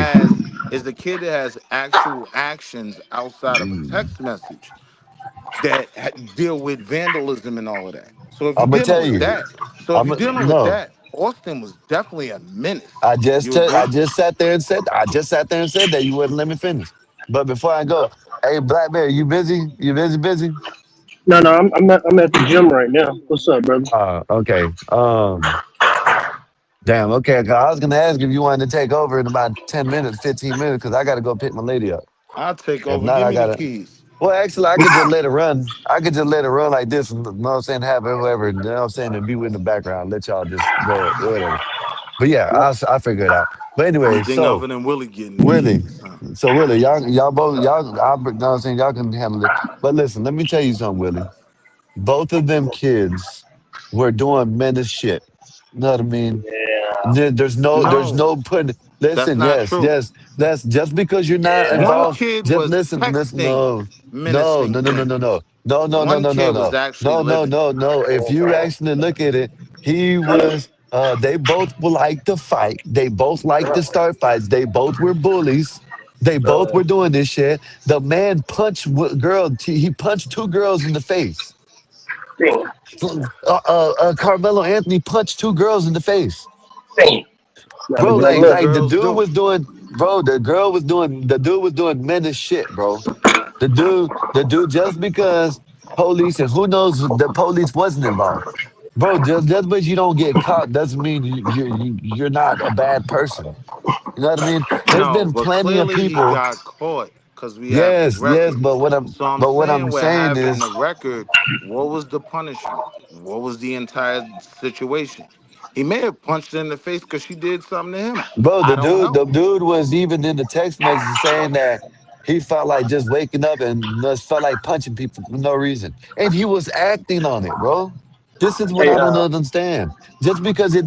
has actual actions outside of a text message that deal with vandalism and all of that. So if you're I'm gonna dealing tell with you. that, No. Austin was definitely a menace. I just You tell I agree? just sat there and said that you wouldn't let me finish. But before I go, hey Black Bear, you busy? You busy? No, I'm at the gym right now. What's up, brother? Okay. Damn, okay. 'Cause I was gonna ask if you wanted to take over in about 10 minutes, 15 minutes, because I gotta go pick my lady up. I'll take If over. not, Give I me the gotta keys. well actually I could just let it run. I could just let it run like this, you know what I'm saying, have whoever, you know what I'm saying, and be with in the background. Let y'all just go whatever. But yeah, I figure it out. But anyway, Anything so other than Willie getting these Willie, kids, huh? so Willie, y'all both y'all. I know what I'm saying y'all can handle it. But listen, let me tell you something, Willie. Both of them kids were doing menace shit. You know what I mean? There's No, no putting. that's Listen, not yes, true. yes, that's just because you're not One involved. kid Just was listen, texting, no, no, menacing no, no, no, no, him. no, no, no, no, One no, no, kid was no, actually no, no, living it. no, no. If you actually look at it, he was. They both like to fight. They both like to start fights. They both were bullies. They both were doing this shit. The man punched girl. He punched two girls in the face. Damn. Carmelo Anthony punched two girls in the face, Damn. Gotta bro. What good did the look. The girls dude do? was doing, bro. The dude was doing menace shit, bro. The dude, just because police and who knows the police wasn't involved, bro. Just because you don't get caught doesn't mean you're not a bad person. You know what I mean? There's No, been but plenty of clearly he people. got caught because we have the Yes, yes, record. So I'm but what saying I'm we're saying having is, the record. What was the punishment? What was the entire situation? He may have punched her in the face because she did something to him. bro, I don't the know. dude was even in the text message saying that he felt like just waking up and just felt like punching people for no reason. And he was acting on it, bro. This is what Hey, I don't understand. Just because he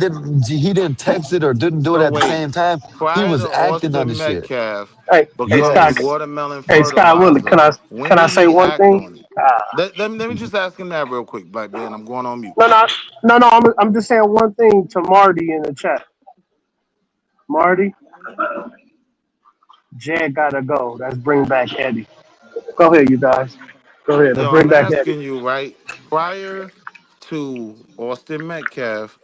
didn't text it or didn't do it So at the wait, same time, he prior was to acting on the Austin shit. Metcalf hey, Scott. becoming Yes. watermelon Hey, Scott Willie. fertilizer, when Can I did say he one act thing? on it? Let me just ask him that real quick, Black Ben. I'm going on mute. No, no, no. I'm just saying one thing to Marty in the chat. Marty, Jed gotta go. Let's bring back Eddie. Go ahead, you guys. Go ahead. Let's Yo, bring I'm back Eddie. asking you, right? Prior to Austin Metcalf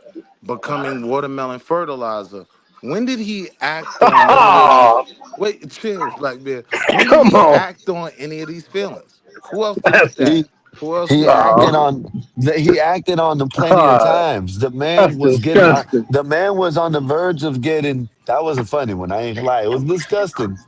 becoming watermelon fertilizer, when did he act on any of these? Wait, chill, Black Bear. When did Come he on. act on any of these feelings? Who else did he stab? He Who else he did he acted murder? on he acted on them plenty of Uh, times. The that's man was getting disgusting. the man was on the verge of getting. That was a funny one. I ain't gonna lie. It was disgusting,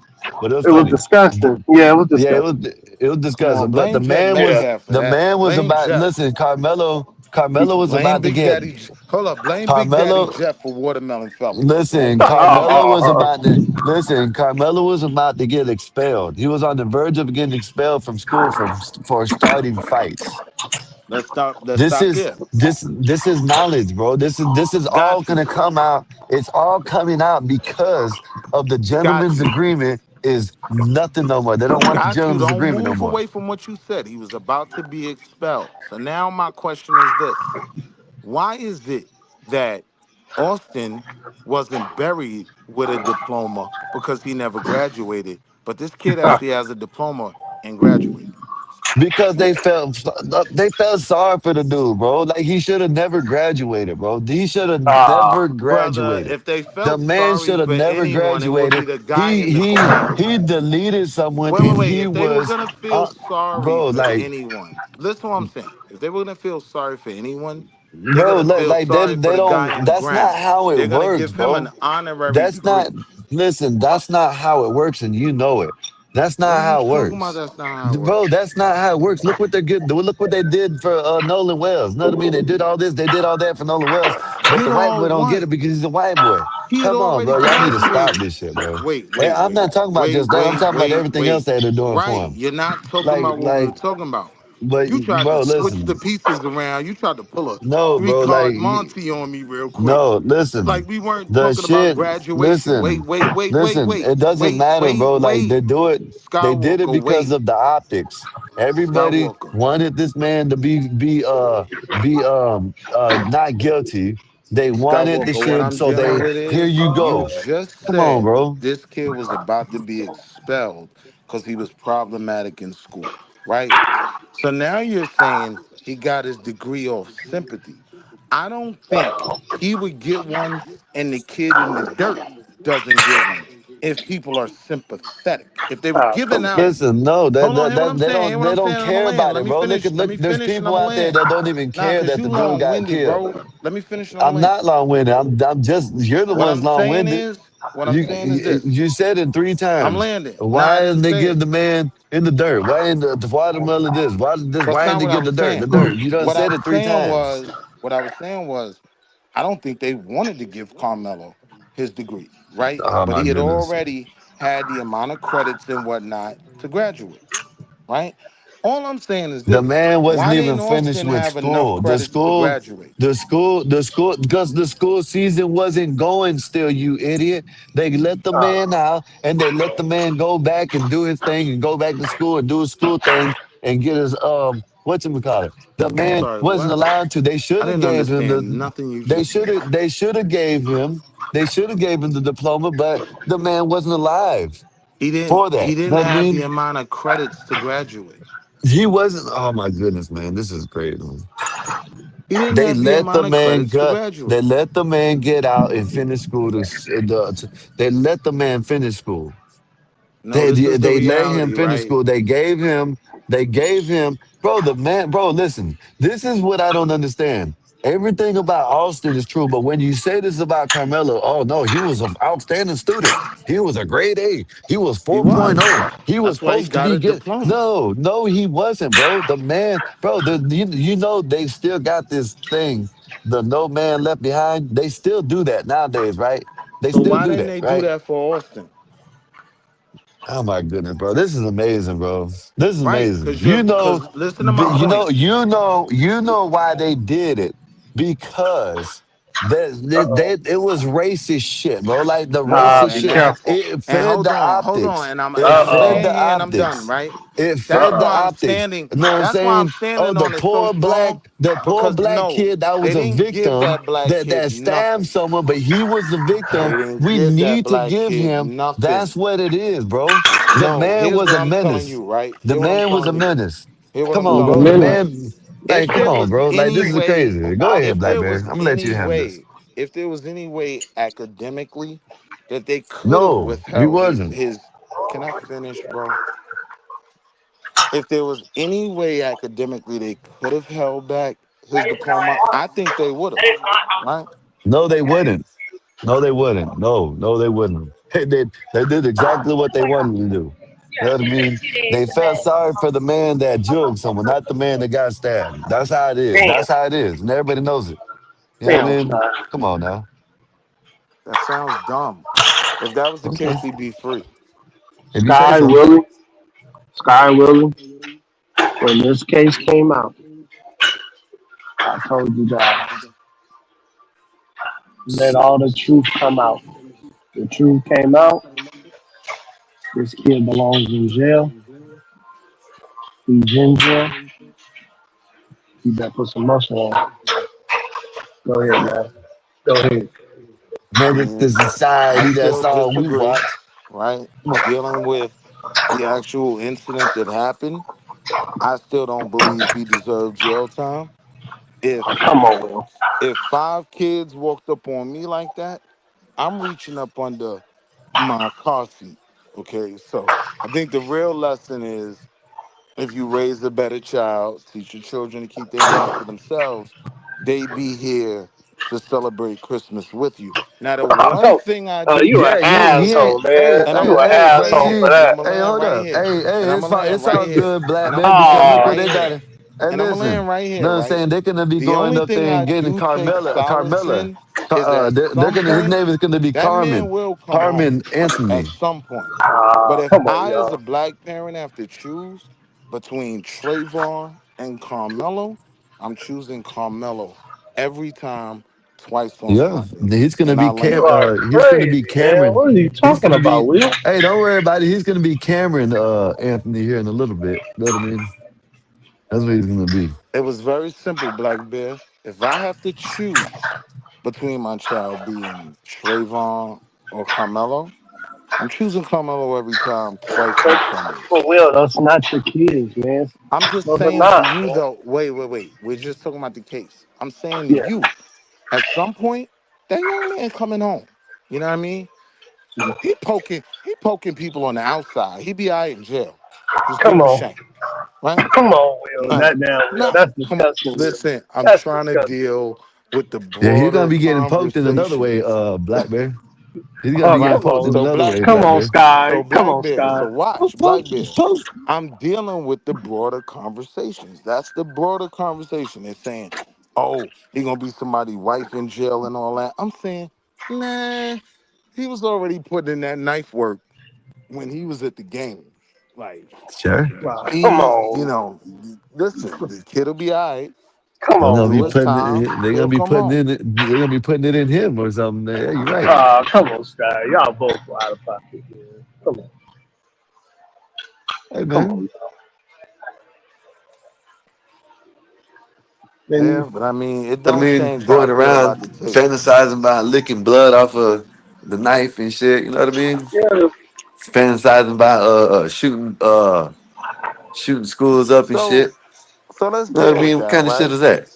but it was It was funny. disgusting. Yeah, it was Yeah, disgusting. it was Come on, disgusting. But blame Jeff Metcalf for the that. man was Blame about Jeff. listen. Carmelo was Blame about to Big get Daddy. Hold up, blame Big Daddy Carmelo. Jeff for watermelon Listen, fertilizer. Carmelo was about to listen. Carmelo was about to get expelled. He was on the verge of getting expelled from school for starting fights. Let's This stop is there. this is knowledge, bro. This is all Got you. gonna come out. It's all coming out because of the Got gentleman's you. agreement is nothing no more. They don't want the Got you. gentleman's Don't agreement no move more. away from what you said. He was about to be expelled. So now my question is this. Why is it that Austin wasn't buried with a diploma because he never graduated, but this kid actually has a diploma and graduated? Because they felt sorry for the dude, bro. Like he should have never graduated, bro. He should have never Brother, graduated. if they The felt man sorry should have for never anyone, it would be graduated. the guy He in the he corner. he deleted someone and Wait. he If they were was gonna feel sorry bro, for like anyone, listen to what I'm saying. If they were gonna feel sorry for anyone, they're bro, gonna feel like they sorry for they the guy don't on the that's not ground. how it They're gonna works, give him an bro. honorary That's not degree. listen, that's not how it works, and you know it. That's What not are you how it talking about? works. That's not how it Bro, works. that's not how it works. Look what they're getting. Look what they did for Nolan Wells. You know what I mean? They did all this, they did all that for Nolan Wells, but the Did white boy all don't get what? it because he's a white boy. He had Come on, already bro. Y'all need to stop graduated. this shit, bro. Wait, Hey, wait, I'm wait, not talking about wait, just that. I'm wait, talking about wait, everything else wait. that they're doing for Right. him. You're not talking Like, about what we were like, talking about. but You tried to bro, switch the listen. pieces around. You tried to pull a No, bro. three-card Monty on me real quick. No, listen. Like we weren't The talking about shit, graduation. Wait, listen, wait, wait, wait, listen. wait, It doesn't wait, matter, wait, bro. Like wait. they did it Skywalker, because wait. of the optics. Everybody Skywalker. wanted this man to be not guilty. They wanted the Skywalker, what shit, I'm so dealing they with here is you you go. just Come on, said bro. this kid was about to be expelled because he was problematic in school, right? So now you're saying he got his degree off sympathy. I don't think he would get one and the kid in the dirt doesn't get one if people are sympathetic. If they were giving out, Listen, no, hold on, hear what I'm saying, hear what they I'm don't saying, and I'm gonna care land. about Let it, me bro. finish, let Look, me there's finish, and I'm people gonna out there land. that don't even Nah, care cause that you the dude got long-winded, killed. bro. Let me finish and I'm gonna I'm land. not long winded. I'm just you're the What ones I'm long saying winded. is, what I'm saying is this. You said it 3 I'm times. landing. Nah, I Why didn't didn't they say give it. the man in the dirt? Why in the watermelon this? Why this? That's Why didn't not they what I give the was dirt? saying. The dirt. You done What I said was it three saying times. was, what I was saying was, I don't think they wanted to give Carmelo his degree, right? Oh But my he had goodness. already had the amount of credits and whatnot to graduate, right? All I'm saying is The this: man wasn't why even didn't finished Austin with have enough school. The credits to school, graduate? because the school season wasn't going still, you idiot. They let the man out and they let the man go back and do his thing and go back to school and do his school thing and get his whatchamacallit. The I'm man sorry, wasn't what? allowed to. I didn't understand nothing you just said. They should have gave him the diploma, but the man wasn't alive for He that. You didn't know what I have the mean? amount of credits to graduate. He wasn't. Oh my goodness, man, this is crazy. He didn't They have the let the amount of man credits to get. They graduate. let the man get out and finish school. They let the man finish school. No, They this is the they let him reality, finish right? school. They gave him, bro. The man, bro. Listen, this is what I don't understand. Everything about Austin is true, but when you say this about Carmelo, oh no, he was an outstanding student. He was a grade A. He was He 4.0. was. He was That's why he supposed to got be a good. diploma. No, he wasn't, bro. The man, bro. You know they still got this thing, the no man left behind. They still do that nowadays, right? They So still why do didn't that, they do right? that for Austin? Oh my goodness, bro. This is amazing, bro. This is Right? amazing. You know, Because listen to my point. you know why they did it. Because it was racist shit, bro. Like the No, racist Be and shit. that's careful. It and fed the hold on, optics. and It I'm fed the staying here and I'm done, optics. right? It That's fed the why I'm optics. standing. You know what I'm That's why I'm saying? Oh, standing on it so strong the poor because black no, kid that they was a didn't give victim that black kid that stabbed nothing. someone, but he was the victim. They didn't We give that need to black give kid him. That's nothing. what it is, bro. The No, man here's was what a I'm telling menace. you, right? The Hear what I'm man was a telling you. menace. Hear what Come I'm He's on, a telling bro. you, The right? menace. man, If like, come there on, was bro. Like, any this is way, crazy. Go ahead, if Black there Bear. was I'm gonna let any you have this. way, if there was any way academically that they could have No, he withheld wasn't. can I finish, bro? If there was any way academically they could have held back his diploma, I think they would have, right? No, they wouldn't. No, they wouldn't. No, they wouldn't. They did exactly what they wanted to do. You know what I mean? They felt sorry for the man that jugged someone, not the man that got stabbed. That's how it is. Damn. That's how it is. And everybody knows it. You know what I Damn, mean? Sky. Come on now. That sounds dumb. If that was the Okay. case, he'd be free. If you say Sky so. Willie. Sky Willie. When this case came out, I told you guys, let all the truth come out. The truth came out. This kid belongs in jail. He's in jail. You better put some muscle on. Go ahead, man. Go ahead. Menace to Mm, I society, that's still all we disagree, watch. right? Dealing with the actual incident that happened, I still don't believe he deserved jail time. If Come on, Will. if 5 kids walked up on me like that, I'm reaching up under my car seat. Okay, so I think the real lesson is if you raise a better child, teach your children to keep their hands to themselves, they be here to celebrate Christmas with you. Now, the one So, thing I do you an Yeah, know, he ain't. asshole, man. and I'm You gonna an land right asshole for here, See, and that. I'm gonna hey, land hold right up. here, Hey, and I'm it's gonna fine. land It's right all here, good, Black and I'm man, gonna because land look Oh, what right they got here, it. Hey, and I'm gonna listen. land right here, No, I'm right? saying they're gonna be The going only up thing there I and getting do take solace Carmella. in is at They're some gonna. His point name is gonna be that man Carmen. will come Carmen home at Anthony. some point. But if come on, I, as a y'all. black parent, have to choose between Trayvon and Carmelo, I'm choosing Carmelo every time, twice on Yeah, Sunday. he's gonna And be I You land are there. He's gonna be crazy, man. Cameron. What are you He's talking gonna about, be. Will? Hey, don't worry about it. He's gonna be Cameron Anthony here in a little bit. You know what I mean? That's what he's gonna be. It was very simple, Black Bear. If I have to choose between my child being Trayvon or Carmelo, I'm choosing Carmelo every time, twice on Sundays. But Will, those not your kids, man. I'm just Those are saying to not, you, man. though. Wait. We're just talking about the case. I'm saying to Yeah. you, at some point, that young man coming home. You know what I mean? He poking people on the outside. He be out in jail. Just give Come him a on. shank, right? Come on, Will. Nah, That damn Will. nah. That's Come on, disgusting, Will. listen. I'm That's trying to disgusting. deal with the Yeah, he's gonna broader be getting poked in another way. conversations, Black Bear. He's gonna Oh, be getting come right? poked in on. So another Black way. Come Bear. Black on, Bear. Sky. So Come Black on, Bear. Sky. So watch, Black Bear. I'm dealing with the broader conversations. That's the broader conversation. It's saying, oh, he gonna be somebody's wife in jail and all that. I'm saying, nah, he was already putting in that knife work when he was at the game. Like Sure. Come he, you on. know, listen, the kid'll be all right. Come They're He'll gonna on, be do bro. his putting time. it, they're gonna He'll be come putting home. in it, they're gonna be putting it in him or something. Yeah, you're right. Come on, Sky. Y'all both out of pocket, man. Come on. Hey Come man. on, Yeah, y'all. but I mean, it I don't mean, change how I going feel about around the tape. fantasizing about licking blood off of the knife and shit, you know what I mean? Yeah. Fantasizing about shooting schools up and So, shit. so let's You know what I deal with mean? What that, kind of shit right? is that?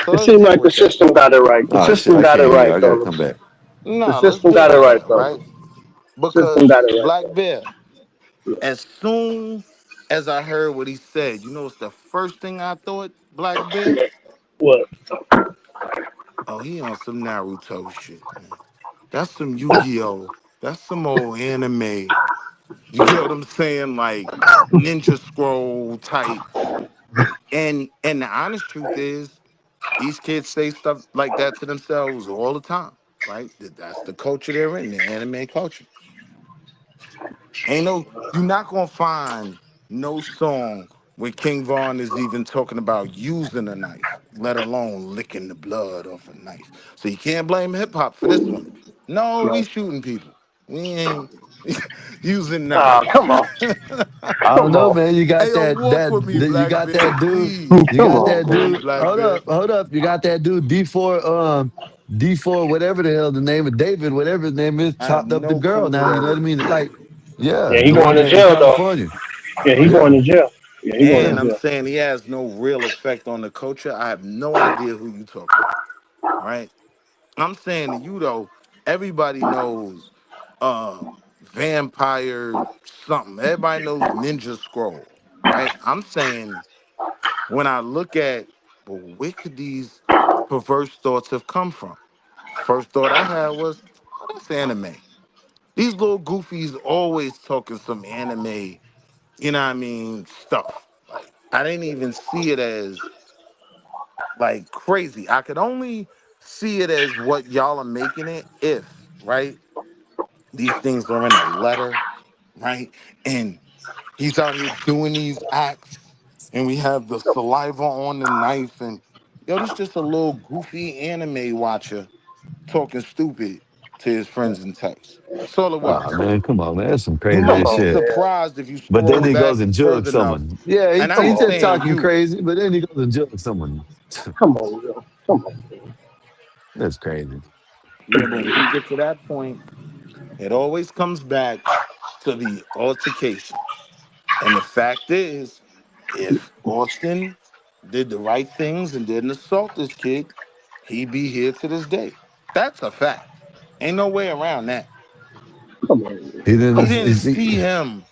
So It let's seemed deal like the with that. system got it right. The Oh shit, system I got it can't hear you. right, I gotta come fellas. back. The Nah, let's system deal got it with right, that, right? fellas. System Because got it right, Black fellas. Bear, as soon as I heard what he said, you know, it's the first thing I thought, Black Bear. Yeah. What? Oh, he on some Naruto shit, man. That's some Yu-Gi-Oh. That's some old anime. You get what I'm saying? Like Ninja Scroll type. And the honest truth is, these kids say stuff like that to themselves all the time, right? That's the culture they're in, the anime culture. Ain't no, you're not gonna find no song where King Von is even talking about using a knife, let alone licking the blood off a knife. So you can't blame hip hop for this one. No, we Right. shooting people. We ain't using knives. Come on. I don't Come know, on. man. You Hey, got yo, that walk that, with me, that you Black got Bear, that dude. please. You Come got on, that Walk with me, man. dude. Black Hold Bear. up, hold up. You got that dude D4 whatever the hell the name of David, whatever his name is, I have chopped up the no girl clue who now. You that know what I is. mean? Like, yeah, Yeah, he the one going to that in jail though. California. Yeah, he going Yeah, to jail. Yeah, he going And to yeah. I'm jail. saying he has no real effect on the culture. I have no idea who you talking about, right? I'm saying to you though, everybody knows vampire something. Everybody knows Ninja Scroll, right? I'm saying when I look at, well, where could these perverse thoughts have come from? First thought I had was, oh, that's anime. These little goofies always talking some anime, you know what I mean, stuff. Like I didn't even see it as like crazy. I could only see it as what y'all are making it if, right? These things are in a letter, right? And he's out here doing these acts, and we have the saliva on the knife, and yo, this just a little goofy anime watcher talking stupid to his friends in text. That's all it Oh was. man, come on, man. That's some You crazy Come might ass be on, shit. man. surprised if you But then scroll he back goes and further jugs enough. someone. Yeah, And I Come he's ain't on, just man. saying talking you. crazy, but then he goes and jugs someone. Come on, yo. Come on, man. That's crazy. Yeah, but when you get to that point, it always comes back to the altercation. And the fact is, if Austin did the right things and didn't assault this kid, he'd be here to this day. That's a fact. Ain't no way around that. Come on, man. He didn't. He Come on. didn't see him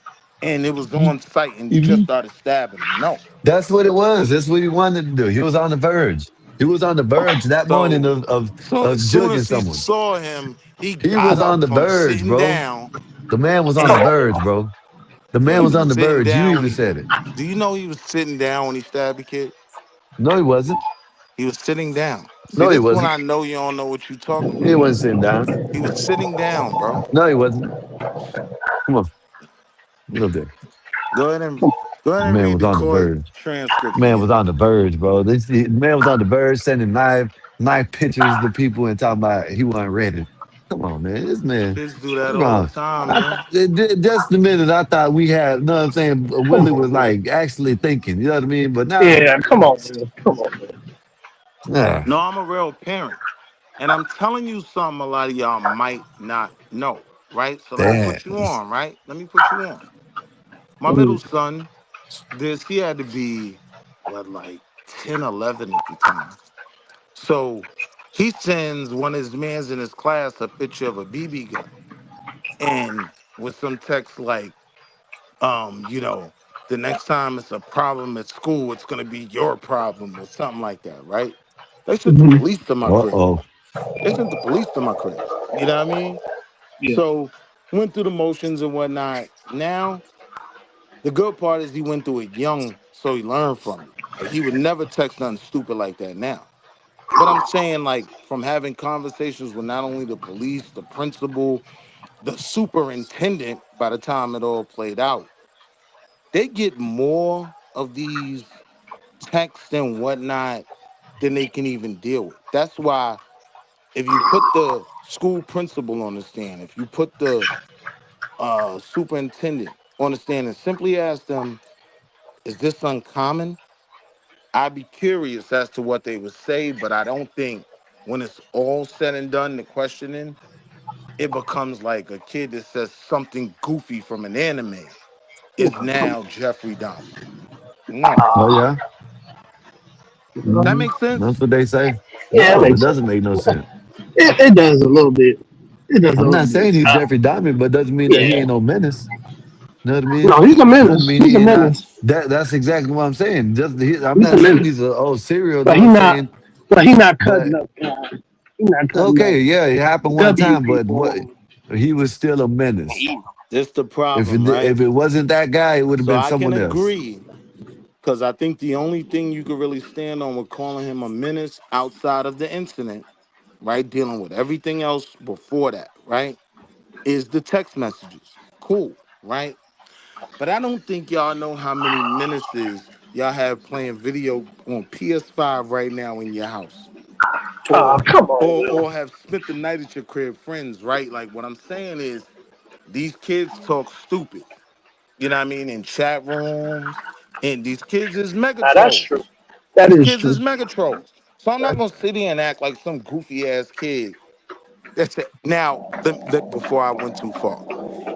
and it was on site and he just he- started stabbing him. No. That's what it was. That's what he wanted to do. He was on the verge. He was on the verge that morning So of as soon jugging as he someone. saw him, he He got was on up the from verge, sitting bro. down The man was on the Come and on. verge, bro. The yo, man he was was on the sitting verge. You down when even he said it. do you know he was sitting down when he stabbed the kid? No, he wasn't. He was sitting down. See, No, he this when wasn't. I know you don't know what you're talking He about. wasn't sitting down. He was sitting down, bro. No, he wasn't. Come on, get up there. Go ahead and go ahead The and man read was the on the court verge. transcript Man was again. on the verge, bro. The man was on the verge, sending knife pictures to people and talking about he wasn't ready. Come on, man. This man, Kids do that what's all the wrong? time, I man. thought, just the minute I thought we had, you know what I'm saying? Come Willie was on, man. like actually thinking, you know what I mean? But now, Yeah, come on, man. Come on, man. ah, No, I'm a real parent. And I'm telling you something a lot of y'all might not know, right? So let me damn. put you on, right? Let me put you on. My Mm. middle son, he had to be, what, like 10, 11 at the time. So he sends one of his mans in his class a picture of a BB gun and with some text like, the next time it's a problem at school, it's gonna be your problem or something like that, right? They sent the Mhm. police to my crib. Uh-oh. They sent the police to my crib. You know what I mean? Yeah. So went through the motions and whatnot. Now the good part is he went through it young, so he learned from it. Like he would never text nothing stupid like that now. But I'm saying, like, from having conversations with not only the police, the principal, the superintendent, by the time it all played out, they get more of these texts and whatnot than they can even deal with. That's why if you put the school principal on the stand, if you put the superintendent on the stand and simply ask them, is this uncommon? I'd be curious as to what they would say, but I don't think when it's all said and done, the questioning, it becomes like a kid that says something goofy from an anime is now Jeffrey Dahmer. No. Oh yeah, That makes sense? that's what they say. Yeah, No, it it makes sense. doesn't make no sense. It does a little bit. It does a I'm little not saying bit. he's Jeffrey Dahmer, but doesn't mean that he Yeah. ain't no menace. You know what I mean? No, he's a Doesn't menace. mean He's he a ain't not. menace. That's exactly what I'm saying. I'm He's a not saying menace. he's a serial. But No, he I'm not. saying, But he not but cutting up. He not cutting okay, up yeah, it happened one W time, but what people. he was still a menace. This the problem, right? If it wasn't that guy, it would have So been I can someone else. agree, because I think the only thing you could really stand on with calling him a menace outside of the incident, right, dealing with everything else before that, right, is the text messages. Cool, right? But I don't think y'all know how many menaces y'all have playing video on PS5 right now in your house. Or Come on, man. or have spent the night at your crib friends, right? Like what I'm saying is these kids talk stupid. You know what I mean? In chat rooms. And these kids is mega Now that's true. trolls. That These is kids true. is mega trolls. So I'm not gonna sit here and act like some goofy ass kid. That's it. Now, before I went too far.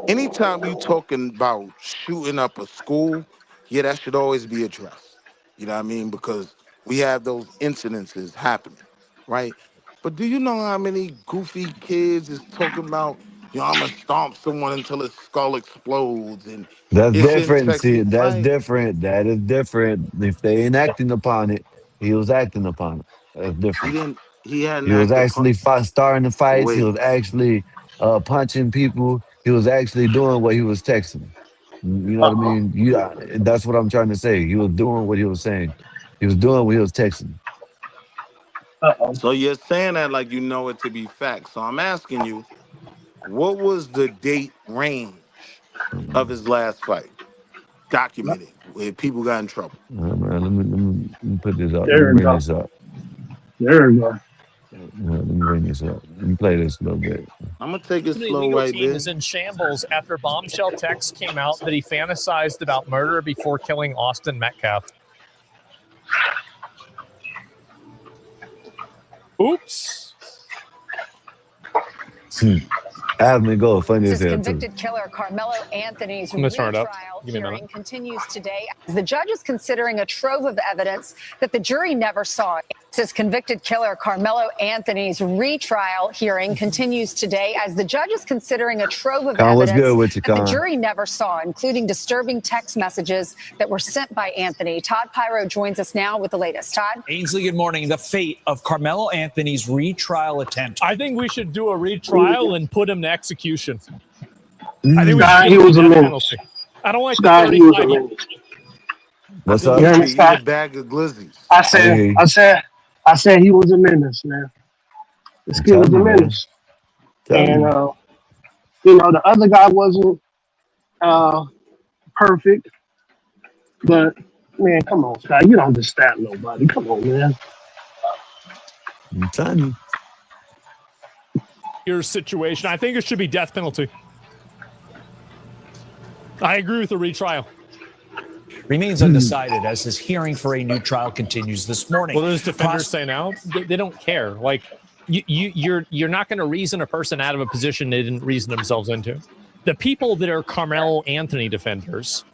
Anytime you talking about shooting up a school, yeah, that should always be addressed. You know what I mean? Because we have those incidences happening, right? But do you know how many goofy kids is talking about, I'm gonna stomp someone until his skull explodes and That's it's in different. text, See, that's right? different. That is different. If they ain't acting upon it, he was acting upon it. That's different. He hadn't He was acted upon. actually starting the fights. He Wait, was actually punching people. He was actually doing what he was texting. You know what I mean? That's what I'm trying to say. He was doing what he was saying. He was doing what he was texting. so you're saying that like you know it to be fact. So I'm asking you, what was the date range of his last fight? Documented where people got in trouble. Man, let me put this up. Let me There we bring go. this up. There we go. Let me bring this up. Let me play this a little bit. I'm gonna take it The slow legal right team there. is in shambles after bombshell texts came out that he fantasized about murder before killing Austin Metcalf. Oops. Admin go funny as This hell too. convicted killer Carmelo Anthony's I'm gonna turn it up. retrial Give me a hearing minute. continues today. The judge is considering a trove of evidence that the jury never saw. This convicted killer Carmelo Anthony's retrial hearing continues today as the judge is considering a trove of Con, what's evidence good with you, that the Con? jury never saw, including disturbing text messages that were sent by Anthony. Todd Pyro joins us now with the latest. Todd? Ainsley, good morning. The fate of Carmelo Anthony's retrial attempt. I think we should do a retrial and put him to execution. Mm. I think we Scott, should he give was a him the death menace. penalty. I don't like Scott, the he was a 35. menace. What's I up? think You he heard me, should eat a Scott? bag of glizzies. I said he was a menace, man. This I'm kid was telling a you, man. menace. Telling And you. the other guy wasn't perfect, but man, come on, Scott, you don't just stab nobody. Come on, man. I'm telling you. Your situation. I think it should be death penalty. I agree with the retrial. Remains undecided as his hearing for a new trial continues this morning. Well, those defenders say now they don't care. Like you're not going to reason a person out of a position they didn't reason themselves into. The people that are Carmelo Anthony defenders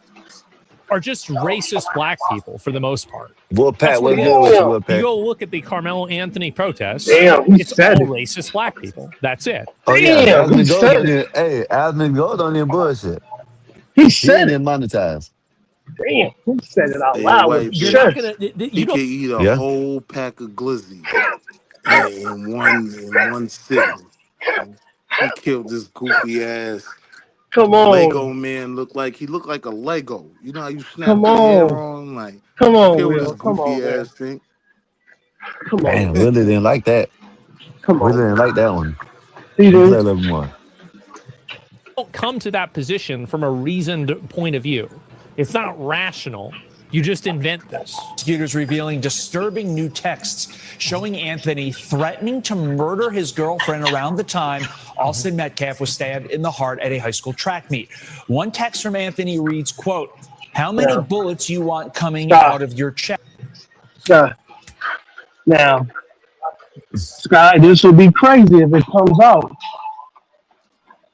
are just racist black people for the most part. Well, Pat, That's what what's it good is. with you, Will Pat? You go look at the Carmelo Anthony protests. Damn, he it's said all it. racist black people. That's it. Oh yeah, Damn, he Asmund Gold said on it. your Asmund Gold on your bullshit. He He said ain't it. even monetized. Damn, he said it out Hey, loud white with his You're bitch. not chest. gonna. He You can don't. eat a Yeah. whole pack of glizzies in one sitting. He killed this goofy ass Come Lego on. man. Looked like a Lego. You know how you snap Come the hair on. on? Like, Come look on, here with his Will. Come goofy on, man. ass thing. Come Damn, on. Willie didn't like that. Come Willie on. didn't like that one. See Let me play this? a little more. Don't come to that position from a reasoned point of view. It's not rational. You just invent this. Prosecutors revealing disturbing new texts showing Anthony threatening to murder his girlfriend around the time Austin Metcalf was stabbed in the heart at a high school track meet. One text from Anthony reads, quote, "How many bullets you want coming out of your chest?" Now, Sky, this will be crazy if it comes out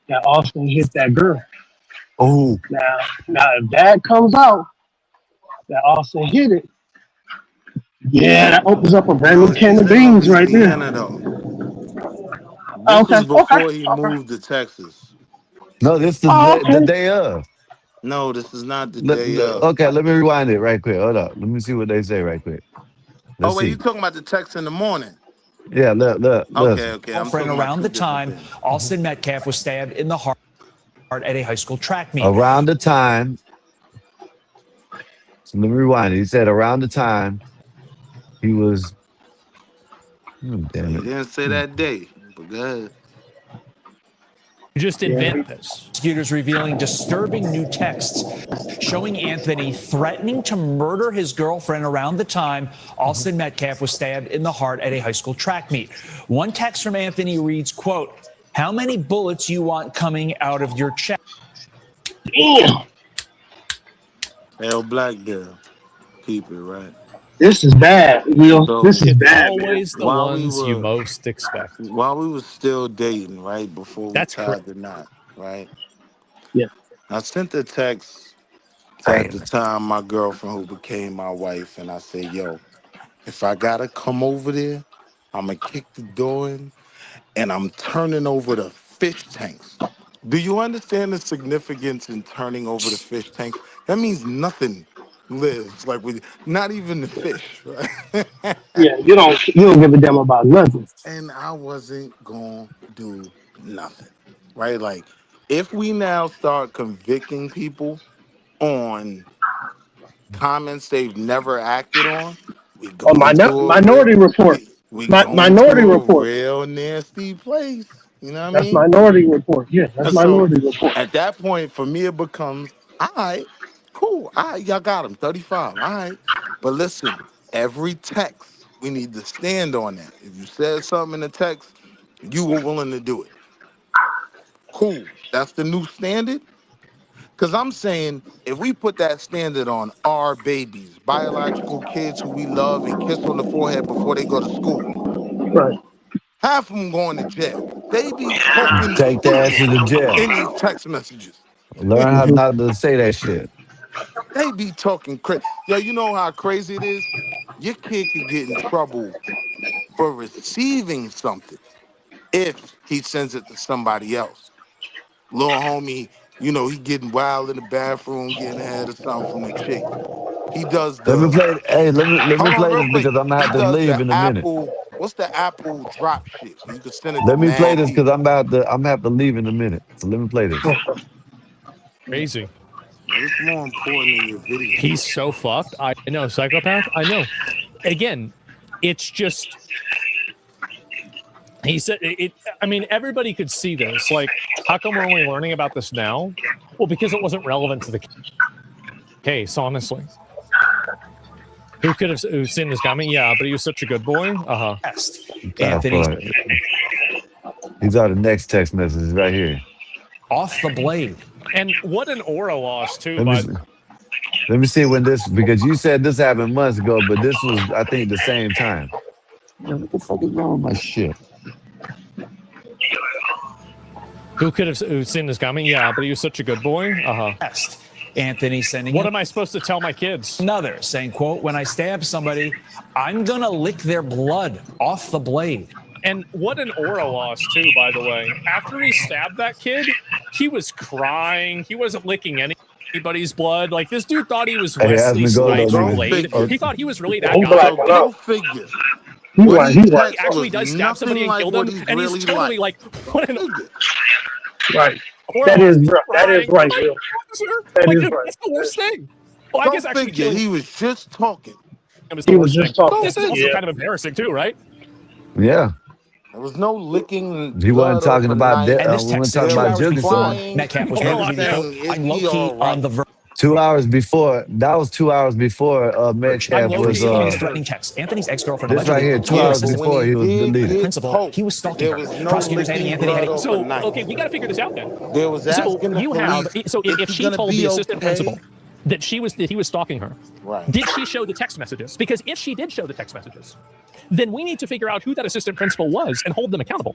that Austin hit that girl. Oh. Now if that comes out, that Austin hit it, yeah, that opens up a brand new can of beans right there. This is before he moved to Texas. No, this is the day of. No, this is not the day of. Okay, let me rewind it right quick. Hold up. Let me see what they say right quick. Let's Oh, wait, see. you talking about the text in the morning? Yeah, look. Okay. I'm Girlfriend talking about around the two different time things. Austin Metcalf was stabbed in the heart at a high school track meet. Around the time. So let me rewind it. He said around the time he was. Damn He it. didn't say that day, but go ahead. You just invent this. Prosecutors revealing disturbing new texts showing Anthony threatening to murder his girlfriend around the time Austin Metcalf was stabbed in the heart at a high school track meet. One text from Anthony reads, quote, "How many bullets you want coming out of your chest?" Damn. Hell, black girl. Keep it right. This is bad, Will. So, This is It's bad. always the While we ones you were- most expect. While we were still dating, right, before we That's tied the knot, right? Yeah. I sent a text at the time my girlfriend who became my wife, and I said, yo, if I gotta come over there, I'm gonna kick the door in and I'm turning over the fish tanks. Do you understand the significance in turning over the fish tanks? That means nothing lives, like with not even the fish, right? Yeah, you don't give a damn about nothing. And I wasn't gonna do nothing, right? Like, if we now start convicting people on comments they've never acted on, we go Minority Report. we Minority go Report. a real nasty place. You know what I That's mean? Minority Report. Yeah, that's And so Minority Report. at that point, for me, it becomes, all right, cool. All right, y'all got him, 35. All right. But listen, every text, we need to stand on that. If you said something in the text, you were willing to do it. Cool. That's the new standard. Because I'm saying if we put that standard on our babies, biological kids who we love and kiss on the forehead before they go to school, Right. half of them going to jail. They be talking Take the ass to the jail. in these text messages. Learn how not to say that shit. They be talking crazy. Yo, you know how crazy it is? Your kid could get in trouble for receiving something if he sends it to somebody else. Little homie, you know, he getting wild in the bathroom, getting ahead of something from the chick. He does the. Let me play. Hey, let me Hold on, play real this quick. because I'm gonna have He to does leave the in a minute. Apple. What's the Apple drop shit? You can send it Let to me play mad this people. because I'm gonna have to leave in a minute. So let me play this. Crazy. It's more important than your video. He's so fucked. I know, psychopath. I know. Again, it's just. He said it. I mean, everybody could see this. Like, how come we're only learning about this now? Well, because it wasn't relevant to the case, honestly. Who could have seen this coming? Yeah, but he was such a good boy. Uh huh. Anthony These are the next text messages right here. off the blade. And what an aura loss too. Let me see when this, because you said this happened months ago, but this was, I think, the same time. Man, what the fuck is wrong with my shit? Who could have seen this coming? Yeah, but he was such a good boy. Uh huh. Anthony sending. What am I supposed to tell my kids? Another saying, quote, "When I stab somebody, I'm gonna lick their blood off the blade." And what an aura loss too, by the way. After he stabbed that kid, he was crying. He wasn't licking anybody's blood. Like, this dude thought he was Hey, Wesley Asmund, go Snipes though, from man. Blade. Oh. He thought he was really that Don't guy. black one Go out. figure. He What right. he He He right. actually was does stab somebody and nothing kill like what them, he's and really he's totally like, what an Right. aura That is loss. that is right, Will. That Like, is right. that's the worst thing. Well, I Go guess actually figure. killing. He was just talking. He was just talking. This is also Yeah. kind of embarrassing too, right? Yeah. There was no licking. He wasn't blood talking about overnight. that. We weren't talking about There was Jurgensen. crying. Metcalf was People ready to saying, go. "Is I'm he low-key all right?" on the verge. 2 hours before. That was 2 hours before Metcalf I'm was. low-key on his threatening text. Anthony's ex-girlfriend. This right here, 2 allegedly hours accused before he was deleted. principal. He was stalking There her. was no Prosecutors licking adding Anthony blood Heading. So overnight. okay, we got to figure this out then. There was So asking the you have. police, So if "Is she he gonna told be the assistant okay?" principal that he was stalking her, Right. did she show the text messages? Because if she did show the text messages, then we need to figure out who that assistant principal was and hold them accountable.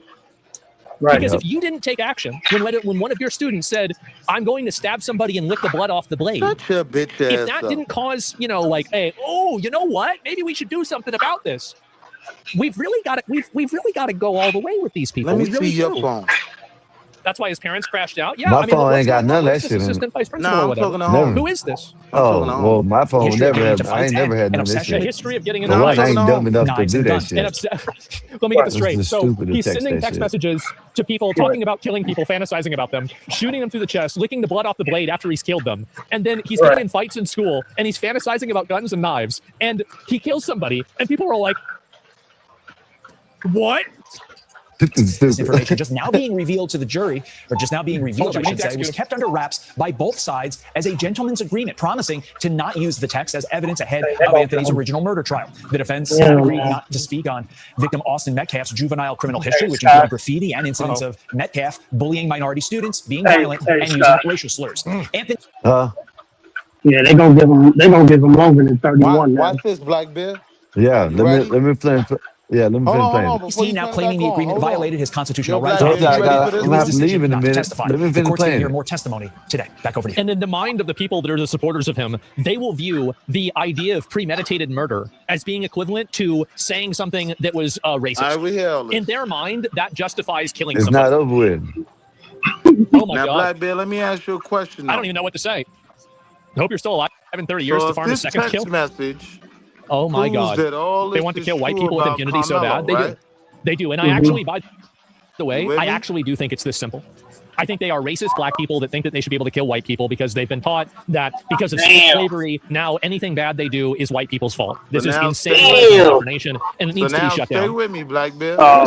Right. Because if you didn't take action when one of your students said, "I'm going to stab somebody and lick the blood off the blade," Shut your bitch if ass that up. didn't cause, like, hey, oh, you know what? Maybe we should do something about this. We've really got to. We've really got to go all the way with these people. Let me We really see your do. phone. That's why his parents crashed out. Yeah, My I mean, phone what's ain't got going none on? of that What's this shit in it. assistant vice principal Nah, or I'm whatever? talking to Never. home. Who is this? Oh, well, my phone History of never getting had. into I ain't fights never had and none of this obsession. The shit. history of getting For into one, I fights. ain't dumb enough to Knives do and that guns. shit. And let me get this This straight. is So stupid to he's text sending that text shit. messages to people talking about killing people, fantasizing about them, shooting them through the chest, licking the blood off the blade after he's killed them. And then he's getting in fights in school and he's fantasizing about guns and knives. And he kills somebody and people are like, what? This information just now being revealed to the jury, or just now being revealed, I should say, was kept under wraps by both sides as a gentleman's agreement, promising to not use the text as evidence ahead of Anthony's original murder trial. The defense had agreed not to speak on victim Austin Metcalf's juvenile criminal history, which included graffiti and incidents of Metcalf bullying minority students, being violent, and using racial slurs. Anthony. Yeah, they're gonna give him longer than 31 now. Watch this, Black Bear. Yeah, You ready? let me play. Yeah, let me Hold finish on, playing. hold on. Before He you now turn claiming back the on, agreement hold on. violated his constitutional Yo, rights. Black Bear, you ready for this? I'm gonna have to leave in a minute. Testify. Let me The finish court's going to playing. hear more testimony today. Back over to you. And in the mind of the people that are the supporters of him, they will view the idea of premeditated murder as being equivalent to saying something that was racist. All right, we hear all this. In their mind, that justifies killing It's somebody. not over with. Oh my Now, God. Black Bear, let me ask you a question. I don't even know what to say. I hope you're still alive in 30 years So to if farm a this second text kill. message Oh my proves God. that all They this want to is kill white true people with about impunity so Carmelo, bad. They right? do. They do. And I actually, by the way, I actually do think it's this simple. I think they are racist black people that think that they should be able to kill white people because they've been taught that because of slavery, now anything bad they do is white people's fault. This is insane indoctrination, and it needs to be shut stay down. with me, Black Bear. Why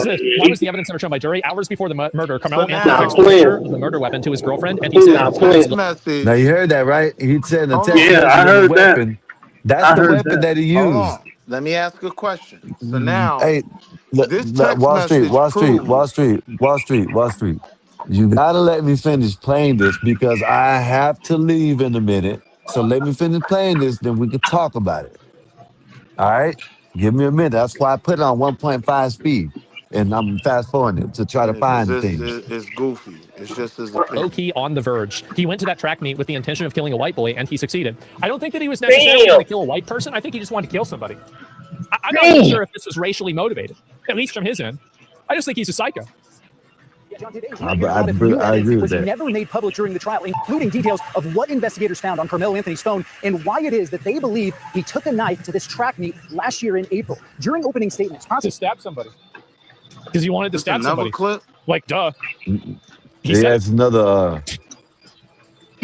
was the evidence never shown by jury? Hours before the murder, Carmelo Anthony texted a picture of the murder weapon to his girlfriend, and he said, message. Now you heard that, right? He said the Hold text on. Yeah, message I was heard the that. weapon. That's the weapon that he Hold used. on. Let me ask a question. So now, Hey, this text Wall Street, message Wall Street, proves- Wall Street, Wall Street, Wall Street. You gotta let me finish playing this because I have to leave in a minute. So let me finish playing this, then we can talk about it. All right? Give me a minute. That's why I put it on 1.5 speed. And I'm fast forwarding it to try to find things. It's goofy. It's just his low opinion. key on the verge. He went to that track meet with the intention of killing a white boy, and he succeeded. I don't think that he was necessarily going to kill a white person. I think he just wanted to kill somebody. I'm not even sure if this was racially motivated, at least from his end. I just think he's a psycho. I agree with was that. never made public during the trial, including details of what investigators found on Carmelo Anthony's phone and why it is that they believe he took a knife to this track meet last year in April. During opening statements, To stab somebody. Because he wanted to stab another somebody. clip? Like, duh. Yeah, that's another.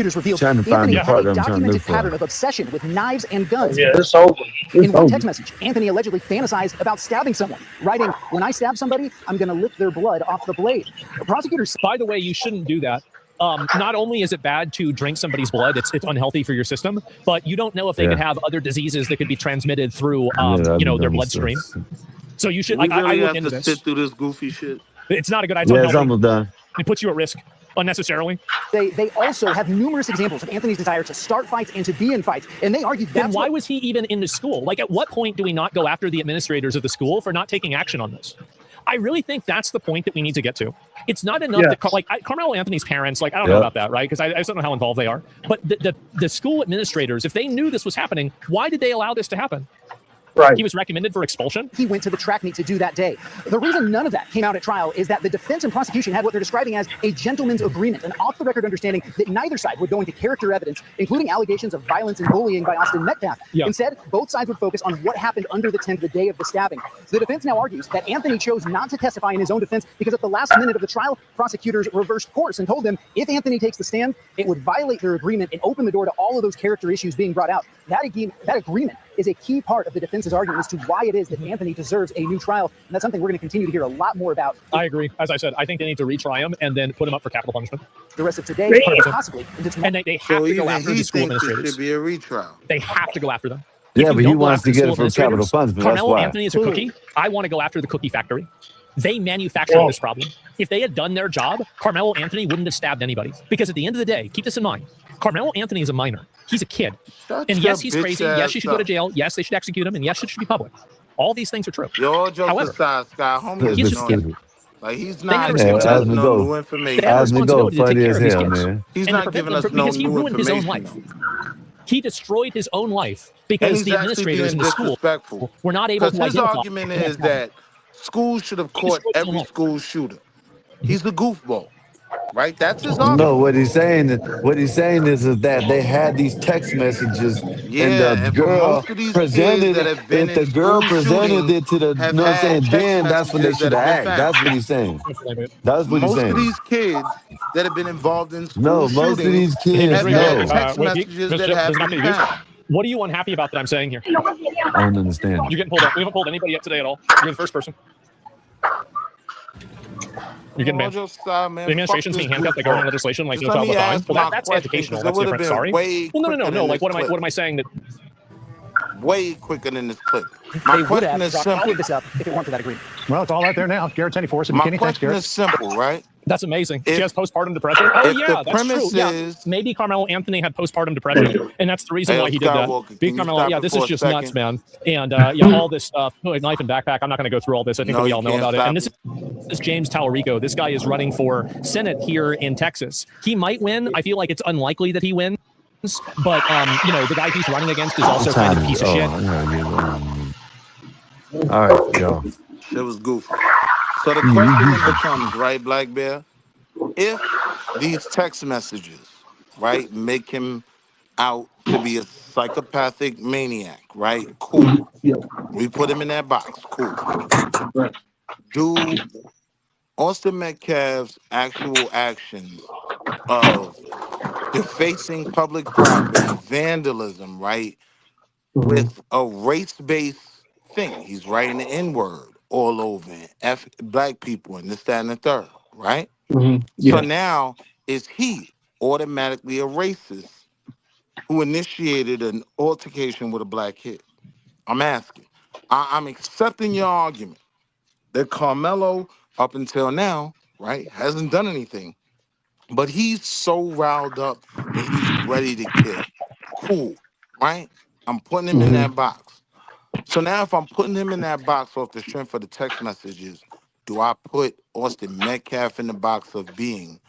prosecutors revealed Trying to find Anthony the had part a I'm trying to documented look for. pattern of obsession with knives and guns. Yeah, it's over. In It's one over. text message, Anthony allegedly fantasized about stabbing someone, writing, "When I stab somebody, I'm going to lick their blood off the blade." Prosecutors. By the way, you shouldn't do that. Not only is it bad to drink somebody's blood, it's unhealthy for your system, but you don't know if they could have other diseases that could be transmitted through, that'd be their dumb as bloodstream. So you should, We like, I really look have into to this. sit through this goofy shit. It's not a good idea. Yeah, it's almost done. It puts you at risk unnecessarily. They also have numerous examples of Anthony's desire to start fights and to be in fights, and they argue Then that's why was he even in the school? Like, at what point do we not go after the administrators of the school for not taking action on this? I really think that's the point that we need to get to. It's not enough that, Carmelo Anthony's parents, like, I don't know about that, right? Because I just don't know how involved they are. But the school administrators, if they knew this was happening, why did they allow this to happen? Right. He was recommended for expulsion. He went to the track meet to do that day. The reason none of that came out at trial is that the defense and prosecution had what they're describing as a gentleman's agreement, an off-the-record understanding that neither side would go into character evidence, including allegations of violence and bullying by Austin Metcalf. Yeah. Instead, both sides would focus on what happened under the tent the day of the stabbing. The defense now argues that Anthony chose not to testify in his own defense because at the last minute of the trial, prosecutors reversed course and told them if Anthony takes the stand, it would violate their agreement and open the door to all of those character issues being brought out. That agreement is a key part of the defense defense's argument as to why it is that Anthony deserves a new trial, and that's something we're going to continue to hear a lot more about. I agree. As I said, I think they need to retry him and then put him up for capital punishment. The rest of today, 100%. possibly into tomorrow. And they have to go after the school It administrators. should be a retrial. They have to go after them. Yeah, If you but he don't go wants after to get school it for capital administrators, punishment. That's Carmelo why. Anthony is a cookie. I want to go after the cookie factory. They manufactured this problem. If they had done their job, Carmelo Anthony wouldn't have stabbed anybody. Because at the end of the day, keep this in mind, Carmelo Anthony is a minor. He's a kid. And yes, he's crazy. Yes, he should go to jail. Yes, they should execute him. And yes, it should be public. All these things are true. Yo, all jokes However, aside, Scott, homie, he's is just on it. Like, he's They have not a giving us responsibility. no new information. They have a responsibility to take care of these kids. He's and not to prevent giving them us from, no because he new ruined his own information. life. He destroyed his own life And because he's the actually administrators in being the school disrespectful. were not able Because to his identify. argument is that schools should have caught every school shooter. He's the goofball, right? That's his argument. No, what he's saying is that they had these text messages, Yeah, and the and for girl most of these presented kids that have been if the in girl school presented it to the, have you know what I'm saying? had Then text that's when they messages should that have have act. been That's what he's saying. That's what he's Most saying. of these kids that have been involved in school No, most of shootings these kids, have no. had text Wait, messages Mr. that Jones, have does not been get used. found. What are you unhappy about that I'm saying here? I don't understand. You're getting pulled up. We haven't pulled anybody up today at all. You're the first person. You're getting banned. All jokes aside, man, The administration's fuck being this handcuffed by goofball. government legislation, like Just no let me child fine. ask Well, my that's question, educational. 'cause That's it would have different. been Sorry. way Well, no. quicker than Like, this what clip. am I saying? That Way quicker than this clip. My They would question have is brought all simple. of this up if it weren't for that agreement. Well, it's all out there now. Garrett 74. So My McKinney, thanks, question Garrett. is simple, right? That's amazing. If- She has postpartum depression. Oh if the yeah, that's true. premise Yeah, is- maybe Carmelo Anthony had postpartum depression, and that's the reason Hey, why he did that. Skywalker, can Big you Carmelo, stop yeah, it this for is a just second? nuts, man. And yeah, all this stuff, knife and backpack. I'm not going to go through all this. I think No, we you all know can't about it. stop And this is James Talarico. This guy is running for Senate here in Texas. He might win. I feel like it's unlikely that he wins. But the guy he's running against is also kind of a piece of shit. All right, yo. It was goofy. So the question then becomes, right, Black Bear? If these text messages, right, make him out to be a psychopathic maniac, right? Cool. We put him in that box. Cool. Do Austin Metcalf's actual actions of defacing public property, vandalism, right, with a race-based thing? He's writing the N-word all over and F black people and this, that, and the third, right? So now, is he automatically a racist who initiated an altercation with a black kid? I'm asking. I'm accepting your argument that Carmelo, up until now, right, hasn't done anything, but he's so riled up that he's ready to kill. Cool, right? I'm putting him in that box. So now if I'm putting him in that box off the strength of the text messages, do I put Austin Metcalf in the box of being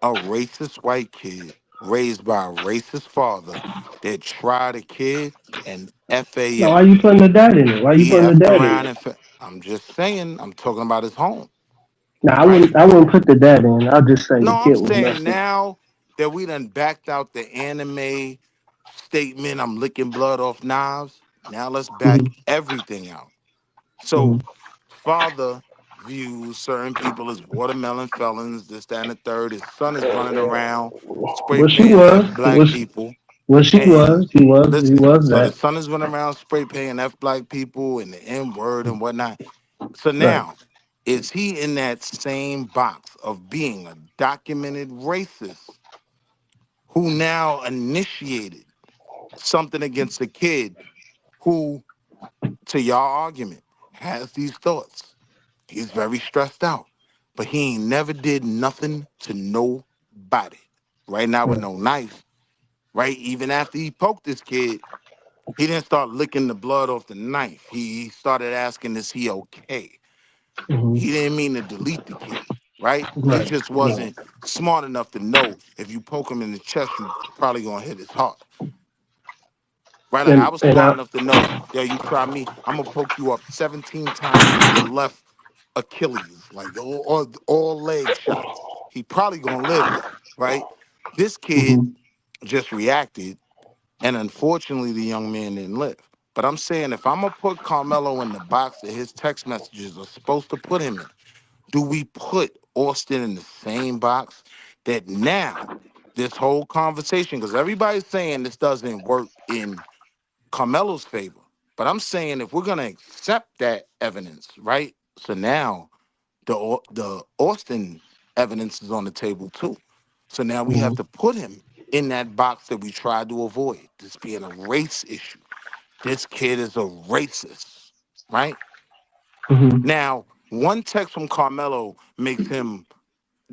a racist white kid raised by a racist father that tried a kid and FAA? No, why you putting the dad in it? Why you putting the dad in it? I'm just saying, I'm talking about his home. No, I wouldn't put the dad in. I'll just say No, the kid I'm was saying messed up. now that we done backed out the anime statement, I'm licking blood off knives. Now let's back everything out. So father views certain people as watermelon felons, this, that, and the third. His son is running around spray Well, she painting was. F black Well, people. Well, he was Listen, so the that. son is running around spray painting F black people and the N word and whatnot. So now, is he in that same box of being a documented racist who now initiated something against a kid who, to y'all argument, has these thoughts? He's very stressed out, but he ain't never did nothing to nobody. Right now with no knife, right? Even after he poked this kid, he didn't start licking the blood off the knife. He started asking, is he okay? He didn't mean to delete the kid, right? He just wasn't smart enough to know if you poke him in the chest, you probably gonna hit his heart. Right? Like I was smart enough to know, yo, you try me, I'm gonna poke you up 17 times in your left Achilles, like all leg shots. He probably gonna live though, right? This kid just reacted, and unfortunately the young man didn't live. But I'm saying, if I'm gonna put Carmelo in the box that his text messages are supposed to put him in, do we put Austin in the same box that now this whole conversation, because everybody's saying this doesn't work in Carmelo's favor, But I'm saying if we're gonna accept that evidence, right? So now the Austin evidence is on the table too. So now we have to put him in that box that we tried to avoid, this being a race issue. This kid is a racist, right? Now, one text from Carmelo makes him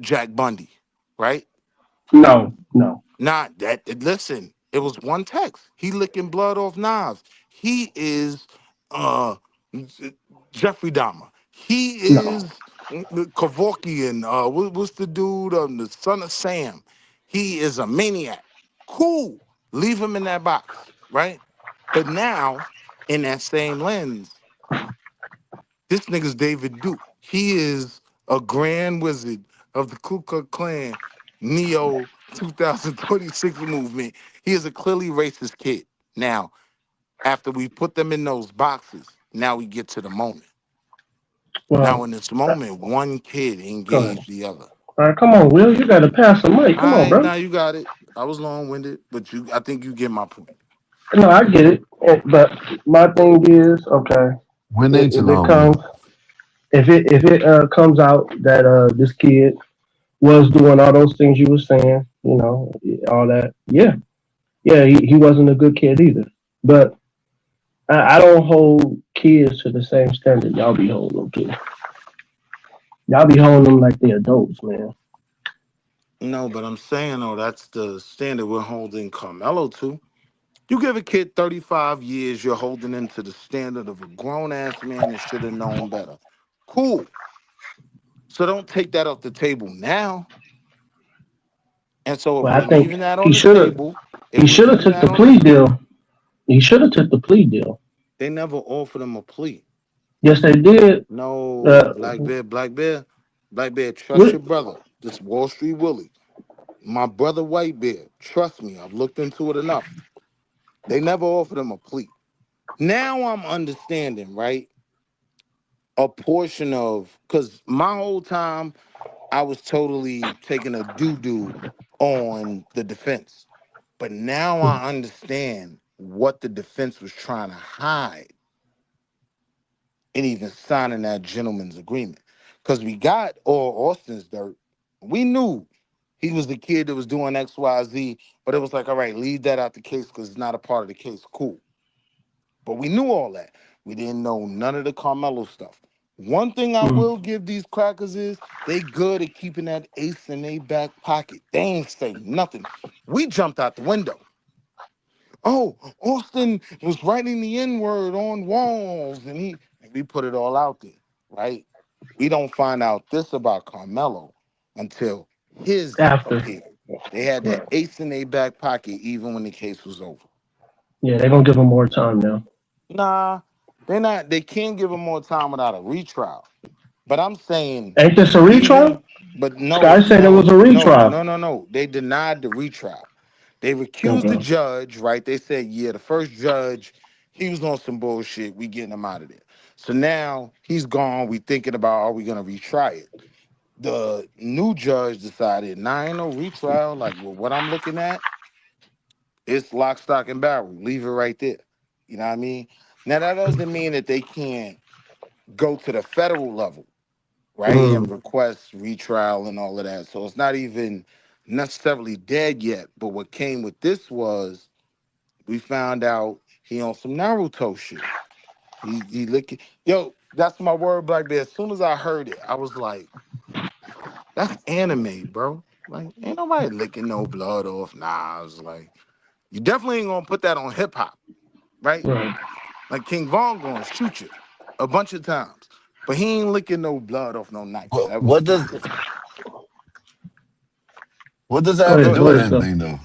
Jack Bundy, right? No. Not that. Listen, it was one text. He licking blood off knives. He is Jeffrey Dahmer. He is Kevorkian. What's the dude? The son of Sam. He is a maniac. Cool. Leave him in that box, right? But now, in that same lens, this nigga's David Duke. He is a grand wizard of the Ku Klux Klan Neo 2026 movement. He is a clearly racist kid. Now, after we put them in those boxes, now we get to the moment. Now, in this moment, one kid engaged the other. All right, come on, Will. You got to pass the mic. Come on, bro. Now you got it. I was long-winded, but I think you get my point. No, I get it. But my thing is, okay. When ain't you if it comes out that this kid was doing all those things you were saying, you know, all that, yeah, he wasn't a good kid either. But I don't hold kids to the same standard y'all be holding them to. Y'all be holding them like they're adults, man. No, but I'm saying, that's the standard we're holding Carmelo to. You give a kid 35 years, you're holding him to the standard of a grown-ass man that should have known better. Cool. So don't take that off the table now. And so if I we're think leaving that on he the should table... He should have took the plea deal. He should have took the plea deal. They never offered him a plea. Yes, they did. No, Black Bear, trust What? your brother. This Wall Street Willie. My brother White Bear, trust me, I've looked into it enough. They never offered him a plea. Now I'm understanding, right? A portion of, because my whole time I was totally taking a doo-doo on the defense. But now I understand what the defense was trying to hide and even signing that gentleman's agreement. Because we got all Austin's dirt. We knew he was the kid that was doing X, Y, Z, but it was like, all right, leave that out the case because it's not a part of the case. Cool. But we knew all that. We didn't know none of the Carmelo stuff. One thing I will give these crackers is they good at keeping that ace in their back pocket. They ain't say nothing. We jumped out the window. Oh, Austin was writing the N-word on walls, and we put it all out there, right? We don't find out this about Carmelo until his appeal. They had that ace in their back pocket even when the case was over. Yeah, they're gonna give him more time now. Nah, they're not. They can't give him more time without a retrial. But I'm saying, ain't this a retrial? But no, Sky said it was a retrial. No. They denied the retrial. They recused the judge, right? They said, yeah, the first judge, he was on some bullshit. We getting him out of there. So now he's gone. We thinking about, are we going to retry it? The new judge decided, ain't no retrial. Like, well, what I'm looking at, it's lock, stock, and barrel. Leave it right there. You know what I mean? Now, that doesn't mean that they can't go to the federal level, right? And request retrial and all of that. So it's not even necessarily dead yet, but what came with this was we found out he on some Naruto shit. He licking. Yo, that's my word, Black Bear. As soon as I heard it, I was like, that's anime, bro. Like, ain't nobody licking no blood off knives. Like, you definitely ain't gonna put that on hip hop, right? Like King Von gonna shoot you a bunch of times, but he ain't licking no blood off no knife. What does that have to do with anything, though?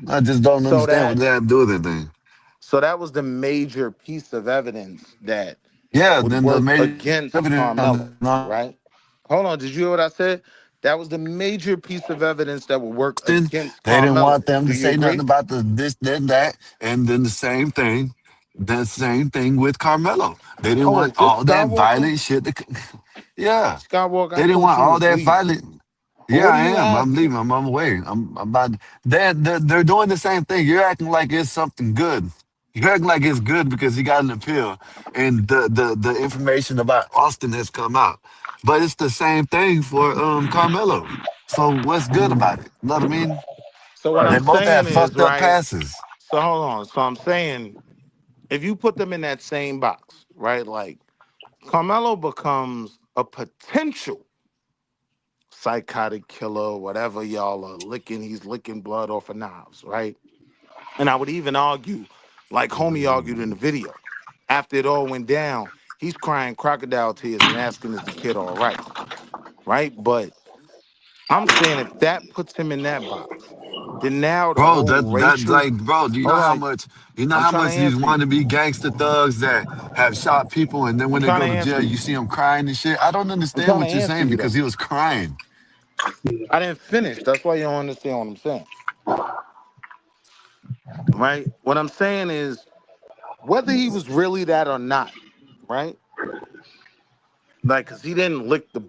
I just don't understand what that have to do with anything. So that was the major piece of evidence that would then work the major against Carmelo, right? Hold on, did you hear what I said? That was the major piece of evidence that would work against They Carmelo. didn't want them to Do you say agree? nothing about the this, then that, and then the same thing with Carmelo. They didn't want all that violent shit. Yeah, Skywalker, they I didn't thought want you all was that leaving. violent. But Yeah, what I are you am. I'm asking? leaving. I'm away. I'm about. They're doing the same thing. You're acting like it's something good. You act like it's good because he got an appeal, and the information about Austin has come out. But it's the same thing for Carmelo. So what's good about it? You know what I mean? So what They I'm both saying have is, fucked up right? passes. So hold on. So I'm saying, if you put them in that same box, right? Like Carmelo becomes a potential psychotic killer, whatever y'all are licking. He's licking blood off of knives, right? And I would even argue, like homie argued in the video, after it all went down, he's crying crocodile tears and asking, is the kid all right? Right? But I'm saying if that puts him in that box, then now the Bro, whole that racial, like, bro, do you know hold how on, much I'm trying to these answer you. wannabe gangster thugs that have shot people and then I'm when they trying to go to answer jail, you you. see them crying and shit? I don't I'm understand trying to what you're answer saying you because though. he was crying. I didn't finish. That's why you don't understand what I'm saying. Right? What I'm saying is, whether he was really that or not, right? Like, because he didn't lick the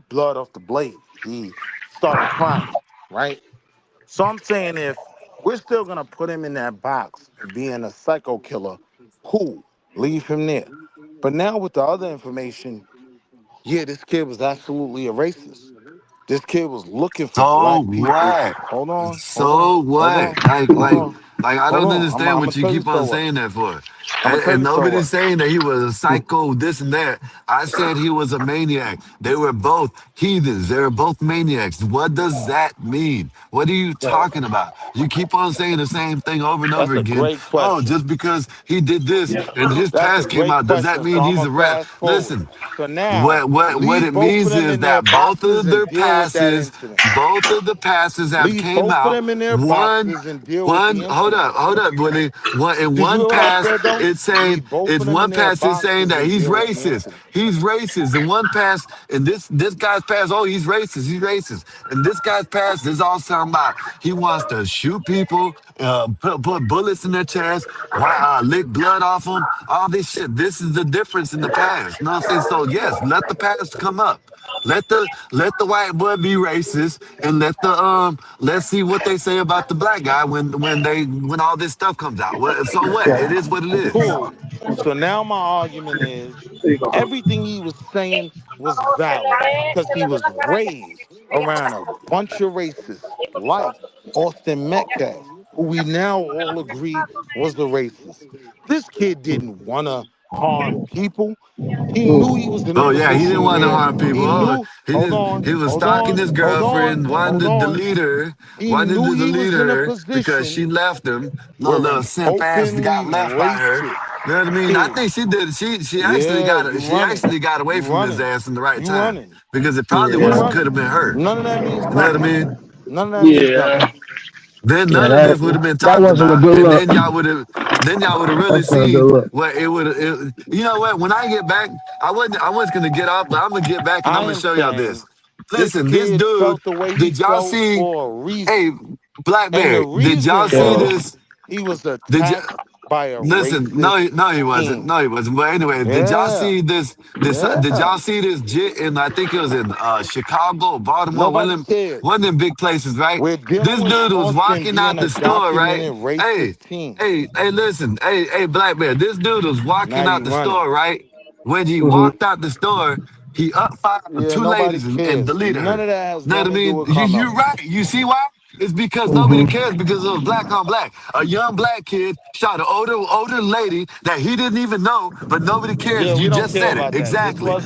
blood off the blade. He started crying, right? So I'm saying if we're still going to put him in that box of being a psycho killer, cool, leave him there. But now with the other information, yeah, this kid was absolutely a racist. This kid was looking for So black people. what? Hold on, hold on, So hold what? on, Like, hold like, on, like, I hold don't on. I'm understand gonna what you tell you keep so on what. saying that for. I'm gonna tell And you so nobody's what. saying that he was a psycho, this and that. I said he was a maniac. They were both heathens. They were both maniacs. What does that mean? What are you talking about? You keep on saying the same thing over and over That's a again. great Oh, question. just because he did this and his That's a past came great out, does that question. So mean I'm he's gonna a rat? fast forward. Listen, So now what leave it both of means them is in their that both boxes of and their deal with that passes, incident. both of the passes have Leave came both of out. them in their One, boxes and deal with the incident. hold up, Willie. One in Did you one hear what I pass, said though? it's saying Leave both it's of them in one their pass. It's saying boxes that and he's deal with the racist. incident. He's racist. In one pass, and this guy's pass, oh, he's racist. He's racist. And this guy's pass is all talking about he wants to shoot people, put bullets in their chest, lick blood off them, all this shit. This is the difference in the past. You know what I'm saying? So yes, let the past come up. Let the white boy be racist and let's see what they say about the black guy when all this stuff comes out. So what? It is what it is. Cool. So now my argument is everything he was saying was valid because he was raised around a bunch of racists like Austin Metcalf, who we now all agree was a racist. This kid didn't want to harm people. He knew he was in a Oh yeah, he didn't position want to where harm people. he Oh, knew, hold on, he was hold stalking on, his hold on, girlfriend, wanting hold to on. delete her, He knew he was in a because position she left him. where Little an simp ass openly got left by her. racist You know what I mean? I kid. think she did. Yeah, you She running. actually got away You from his running. ass in the right You time running. because it probably You wasn't could running. have been her. None of that means You know what I nothing. mean? None of that means Yeah, nothing. Then yeah, none of this would have been that talked wasn't a about, good and look. then y'all would have really That's not a seen good look. what it would. You know what? When I get back, I wasn't gonna get off, but I'm gonna get back and I'm I gonna am show y'all this. saying this Listen, this kid dude. felt the way he Did y'all felt see? for a Hey, reason. Black And the Bear. Did y'all reason see Yeah. was this? he was Did you? attacked by a Listen, racist no, he wasn't. king. No, he wasn't. But anyway, did y'all Yeah. see this? Did Yeah. y'all see this jit in? I think it was in Chicago, Baltimore, Nobody cares. one of them big places, right? We're dealing This with dude was Austin walking being out a the store, right? documented Hey, racist teen. listen, hey, Black Bear. This dude was Now walking out you the running. store, right? When he hmm walked out the store, he up five Yeah, two nobody ladies and cares. deleted None her. of that has Know what I nothing to do mean? with You're Carmelo. right. You see why? It's because nobody hmm cares because it was black on black. A young black kid shot an older lady that he didn't even know, but nobody Yeah, cares. we You don't just care said it. about that. Exactly.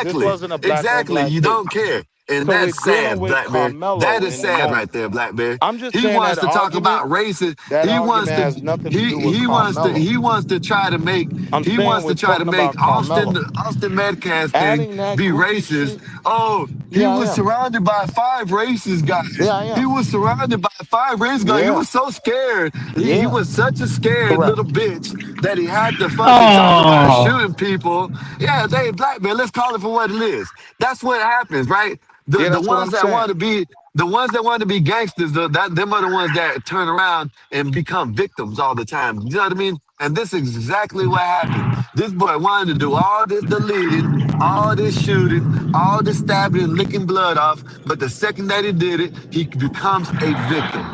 This Exactly. wasn't a black on Exactly. black You don't case. care. And So we're that's dealing sad, with Black Bear. That Carmelo is in the sad right moment. there, Black Bear. I'm just He saying wants to talk about racism. that argument has nothing to do with Carmelo. He wants to try to make I'm saying we're talking about Carmelo. Austin Metcalf thing Adding that be goofy racist. shit. Oh, he Yeah, I was am. surrounded by five racist Yeah, guys. I He am. was surrounded by five racist guys. He Yeah. was so scared. He Yeah. was such a scared Correct. little bitch that he had to fucking talk about Oh, shooting people. Yeah, they Black man. Let's call it for what it is. That's what happens, right? Yeah, The that's what ones I'm that want saying. to be the ones that want to be gangsters, them are the ones that turn around and become victims all the time. You know what I mean? And this is exactly what happened. This boy wanted to do all this deleting, all this shooting, all this stabbing and licking blood off, but the second that he did it, he becomes a victim.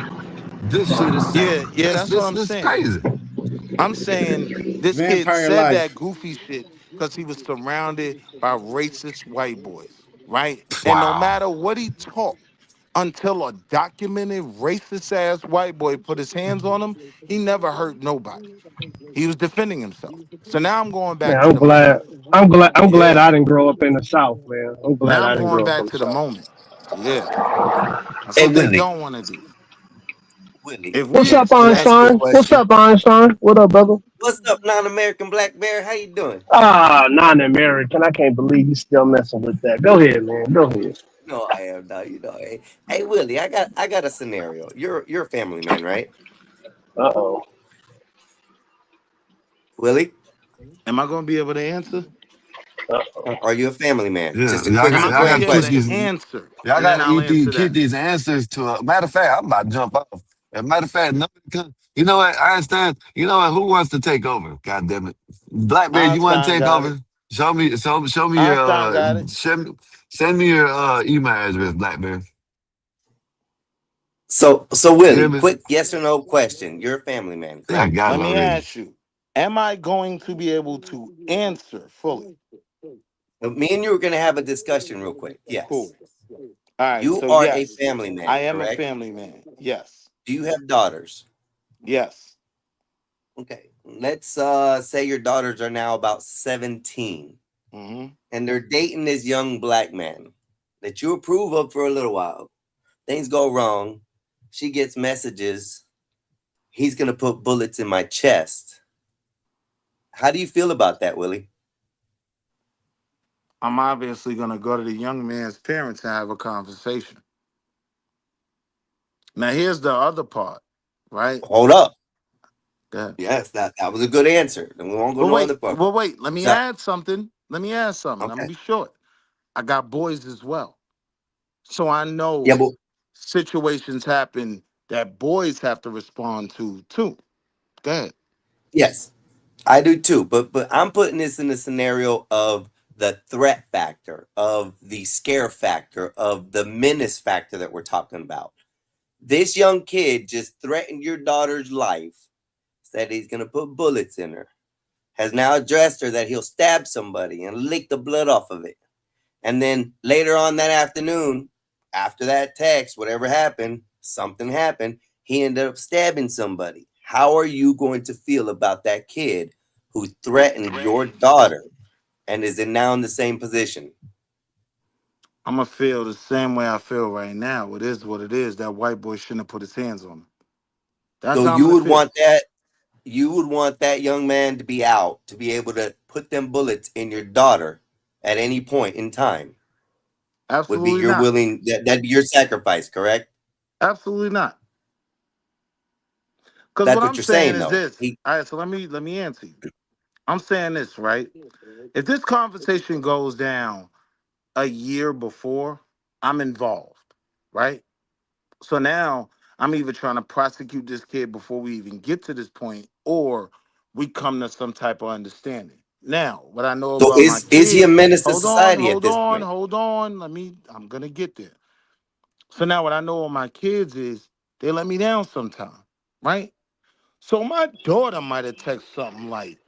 This shit is sad. Yeah, that's what I'm This is saying. crazy. I'm saying this kid Vampire said life. that goofy shit because he was surrounded by racist white boys, right? And no Wow. matter what he taught, until a documented racist ass white boy put his hands on him, he never hurt nobody. He was defending himself. So now I'm going Man, back to the moment. I'm glad Yeah. I didn't grow up in the South, man. I'm glad Now I I'm didn't going grow up back in the to the South. moment. Yeah. That's Hey, what they Willie. don't want to do. Willie, If What's we up, let me ask accept, you a Einstein? What's question. up, Einstein? What up, brother? What's up, non-American Black Bear? How you doing? Non-American. I can't believe you still messing with that. Go ahead, man. Go ahead. No, I am not. You know, hey, Willie, I got a scenario. You're a family man, right? Uh-oh. Willie, am I going to be able to answer? are you a family man? Yeah, Just a quick, Am I y'all going to got be quick to able keep to question. these. answer? Y'all And got then to I'll answer keep that. these answers to. Matter of fact, I'm about to jump off. As a matter of fact, you know what? Einstein. You know what? Who wants to take over? God damn it, Blackbeard. You want to Einstein take got it. over? Show me your Einstein got it. send me your email address, Blackbeard. So You hear Willie, me? quick yes or no question. You're a family man, Yeah, I correct? got Let it me already. ask you, am I going to be able to answer fully? Me and you are gonna have a discussion real quick. Yes. Cool. All right. You So, are a yes, family I man, am a correct? family man. Yes. Do you have daughters? Yes. Okay. Let's say your daughters are now about 17 Mm-hmm. and they're dating this young black man that you approve of for a little while. Things go wrong. She gets messages. He's gonna put bullets in my chest. How do you feel about that, Willie? I'm obviously going to go to the young man's parents and have a conversation. Now, here's the other part, right? Hold up. Go ahead. Yes, that was a good answer. Then we won't go But no wait, other part. well, wait. Let me So, add something. I'm okay. going to be short. I got boys as well. So I know Yeah, but situations happen that boys have to respond to, too. Go ahead. yes, I do too. But I'm putting this in the scenario of the threat factor, of the scare factor, of the menace factor that we're talking about. This young kid just threatened your daughter's life, said he's gonna put bullets in her, has now addressed her that he'll stab somebody and lick the blood off of it. And then later on that afternoon, after that text, whatever happened, something happened, he ended up stabbing somebody. How are you going to feel about that kid who threatened your daughter and is now in the same position? I'm going to feel the same way I feel right now. It is what it is. That white boy shouldn't have put his hands on him. That's So how I'm you going to would feel. want that young man to be out, to be able to put them bullets in your daughter at any point in time. Would be Absolutely your not. willing, that'd be your sacrifice, correct? Absolutely not. Because That's what what I'm you're saying saying is though. this. All right, so let me answer you. I'm saying this, right? If this conversation goes down a year before, I'm involved, right? So now I'm either trying to prosecute this kid before we even get to this point, or we come to some type of understanding. Now, what I know So about my is he a kids, menace to hold on, society at hold this on, point? hold on. I'm gonna get there. So now what I know of my kids is they let me down sometime, right? So my daughter might have texted something like,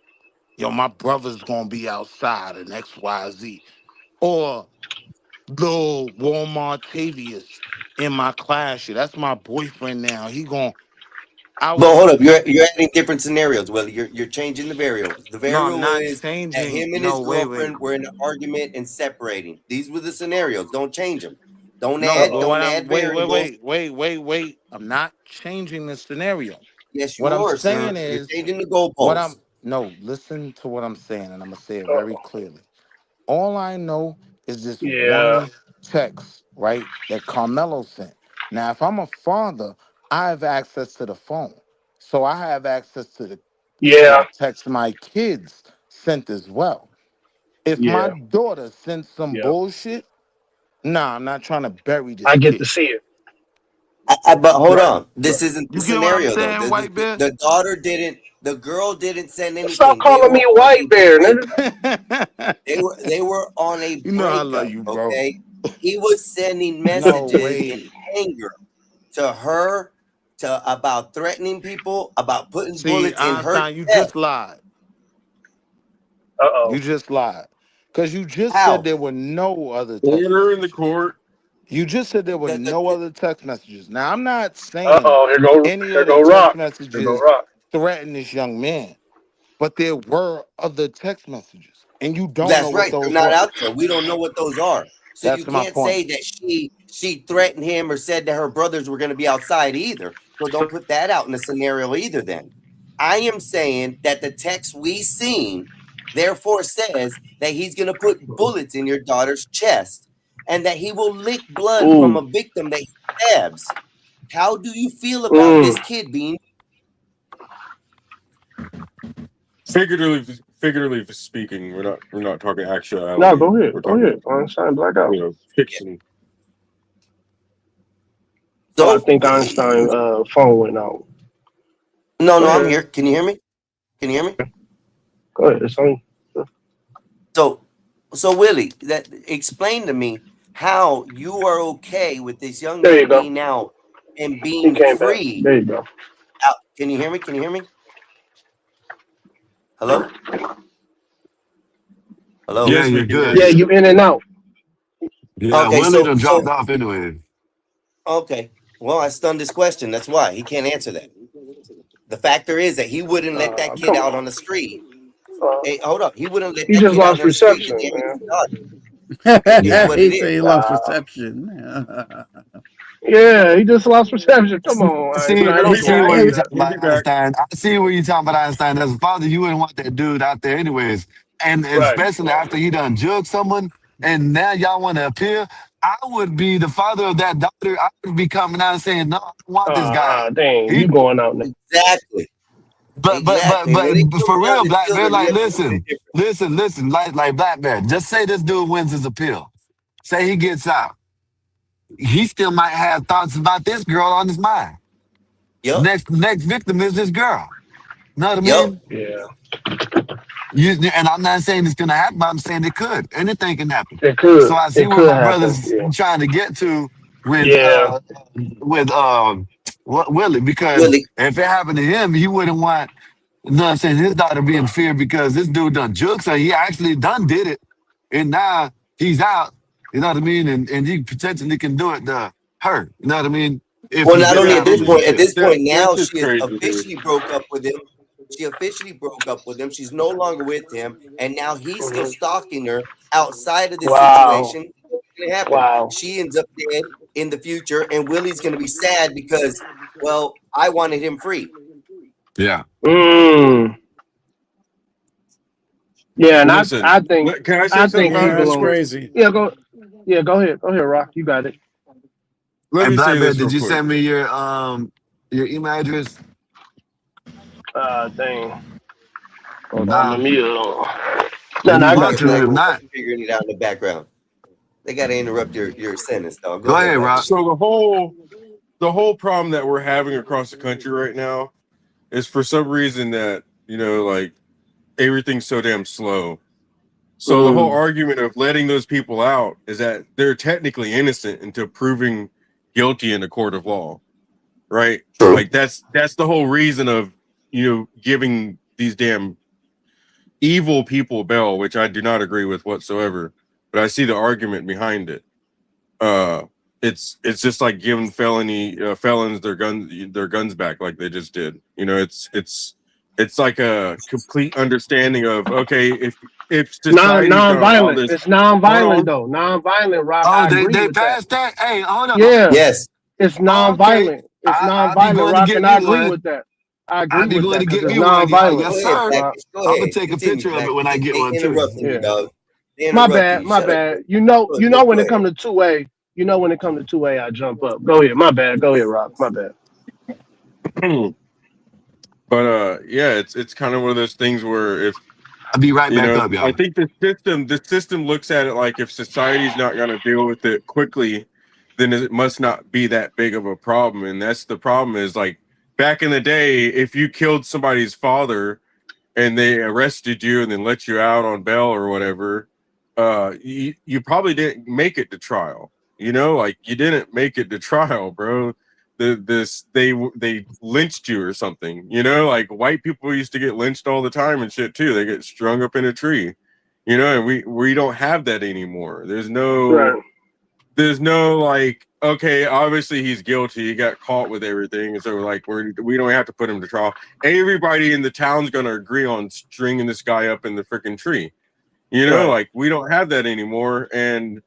yo, my brother's gonna be outside and XYZ. Or little Walmart Tavius in my class. Yeah, that's my boyfriend now. He gonna But hold up, you're adding different scenarios. Well, you're changing the variables. The No, I'm variable not is that changing. him and his No, wait. girlfriend were in an argument and separating. These were the scenarios. Don't change them. Don't No, add but what don't I'm add variables. wait. I'm not changing the scenario. Yes, What you I'm are, saying sir. You're is changing the goalposts. no, listen to what I'm saying, and I'm gonna say it very clearly. All I know is this Yeah. one text, right, that Carmelo sent. Now, if I'm a father, I have access to the phone. So I have access to Yeah. the text my kids sent as well. If my Yeah. daughter sent some Yeah. bullshit, nah, I'm not trying to bury this I get to kid. see it. But hold Right. on. This isn't the You get what I'm scenario though. saying, White Bear? The daughter didn't. The girl didn't send Stop anything. They calling were me on white a bear, break. nigga. They were on a You know I love breakup. you, bro. Okay. He was sending No messages in way. anger to her about threatening people, about putting See, bullets in her Einstein, you chest. just lied. Uh-oh. You just lied. Because you just How? said there were no other text Order in the messages. court. You just said there were no other text messages. Now, I'm not saying Uh-oh. any Here of the go text Rock. Here go messages Rock. threaten this young man, but there were other text messages, and you don't know That's what right. They're those not were. out there. We don't know what those are. So you That's my can't point. say that she threatened him or said that her brothers were going to be outside either. So don't put that out in the scenario either then. I am saying that the text we seen therefore says that he's going to put bullets in your daughter's chest and that he will lick blood from a victim that he stabs. How do you feel about this kid being Figuratively speaking, we're not talking actuality. No, go ahead. We're Go talking, ahead. Einstein, black out. fiction. So I think Einstein phone went out. No, Go I'm ahead. here. Can you hear me? Can you hear me? Go ahead. It's on. So Willie, explain to me how you are okay with this young There you man go. being out and He being came back. free. There you go. Out. Can you hear me? Can you hear me? Hello? Hello? Yeah, you're good. Yeah, you in and out. Yeah, Okay, Willie done dropped off anyway. okay. Well, I stunned his question. That's why he can't answer that. The factor is that he wouldn't let that kid come out on. on the street. Hey, hold up. He wouldn't let He that just kid out lost on the street. reception, And man. it is what it He said is. he lost reception. Yeah, he just lost reception. Come on, See, Einstein. I Don't see do where like you're that. talking about Einstein. I see where you're talking about Einstein. As a father, you wouldn't want that dude out there anyways. And Right. especially after he done jugged someone and now y'all want to appeal. I would be the father of that daughter. I would be coming out and saying, no, I don't want this guy. Dang, He, you going out now. Exactly. but When it comes for down real, to Black Bear, children, like you have to be listen, like Black Bear. Just say this dude wins his appeal. Say he gets out. He still might have thoughts about this girl on his mind. Yep. Next victim is this girl. Know what I Yep. mean? Yeah. And I'm not saying it's gonna happen, but I'm saying it could. Anything can happen. It could. So I see It where could my happen. brother's Yeah. trying to get to with Yeah. Willie, because Willie. if it happened to him, he wouldn't want, you know what I'm saying, his daughter be in fear because this dude done juked, so he actually done did it. And now he's out, you know what I mean? And he potentially can do it to her. You know what I mean? If Well, he not gets only out at this on point, his at this appeal. point now, just she has crazy, dude. officially broke up with him. She officially broke up with him. She's no longer with him, and now he's still stalking her outside of this Wow. situation. What's going to happen? Wow. She ends up dead in the future, and Willie's going to be sad because, well, I wanted him free. Yeah. Yeah, and Listen, I think can I say I something think he about it real That's quick? belongs. crazy. Yeah, go ahead. Go ahead, Rock. You got it. Let Hey, me say Black Bear, this real did you quick. send me your email address? Dang. Hold Nah. on, let me No, You I got about you. to, if not, figuring it out in the background. They got to interrupt your sentence, dog. go ahead, Black. Rock. So the whole problem that we're having across the country right now is for some reason that, like everything's so damn slow. So the whole argument of letting those people out is that they're technically innocent until proven guilty in a court of law. Right? True. Like that's the whole reason of, giving these damn evil people bail, which I do not agree with whatsoever. But I see the argument behind it. It's just like giving felons their guns back, like they just did. It's like a complete understanding of, okay, if society's got all non-violent. this, It's non-violent hold on. though. Non-violent, Rock. Oh, I they agree with that. passed that? Hey, hold on. Yeah. Yes. It's Okay. non-violent. It's I'll be non-violent, going to Rock, get and me I agree one. with that. I I'll agree be with going that to because get it's me one. non-violent. Go Yes, ahead, sir. Blackish. Go I'm gonna ahead. take a Continue, picture of it Blackish. when I get They one too. interrupting you, Yeah. dog. They My interrupting bad. you. My Shut up. bad. You know Go when it ahead. comes to two-way, when it comes to two-way, I jump up. Go ahead. My bad. Go ahead, Rock. My bad. But yeah, it's kind of one of those things where if I'll be right back up, I y'all. think the system looks at it like if society's not going to deal with it quickly, then it must not be that big of a problem. And that's the problem is, like, back in the day, if you killed somebody's father and they arrested you and then let you out on bail or whatever, you probably didn't make it to trial. Like, you didn't make it to trial, bro. they lynched you or something. You know, like white people used to get lynched all the time and shit too. They get strung up in a tree. You know, and we don't have that anymore. There's no like, okay, obviously he's guilty. He got caught with everything, and so like we don't have to put him to trial. Everybody in the town's gonna agree on stringing this guy up in the freaking tree. You know, like we don't have that anymore, and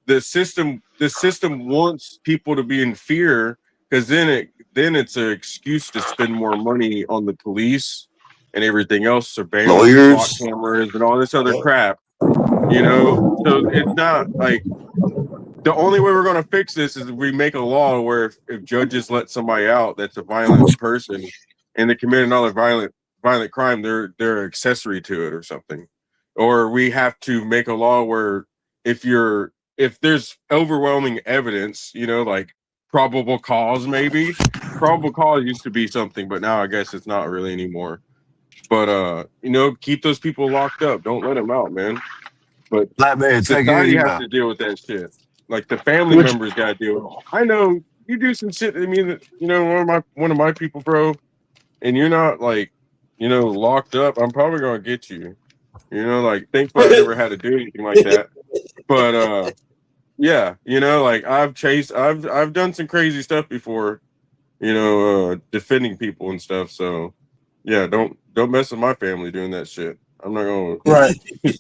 the system wants people to be in fear, because then it's an excuse to spend more money on the police and everything else, surveillance, Lawyers, cameras, and all this other crap. You know, so it's not like the only way we're going to fix this is if we make a law where if judges let somebody out that's a violent person and they commit another violent crime, they're accessory to it or something. Or we have to make a law where if there's overwhelming evidence, you know, like probable cause, maybe. Probable cause used to be something, but now I guess it's not really anymore. But you know, keep those people locked up. Don't let them out, man. But Black man, take your society has email. to deal with that shit. Like the family members got to deal with it. I know you do some shit. I mean, you know, one of my people, bro, and you're not like, you know, locked up. I'm probably gonna get you. You know, like thankfully I never had to do anything like that. But yeah, you know, like I've done some crazy stuff before, you know, defending people and stuff. So yeah, don't mess with my family doing that shit. I'm not gonna. Right. You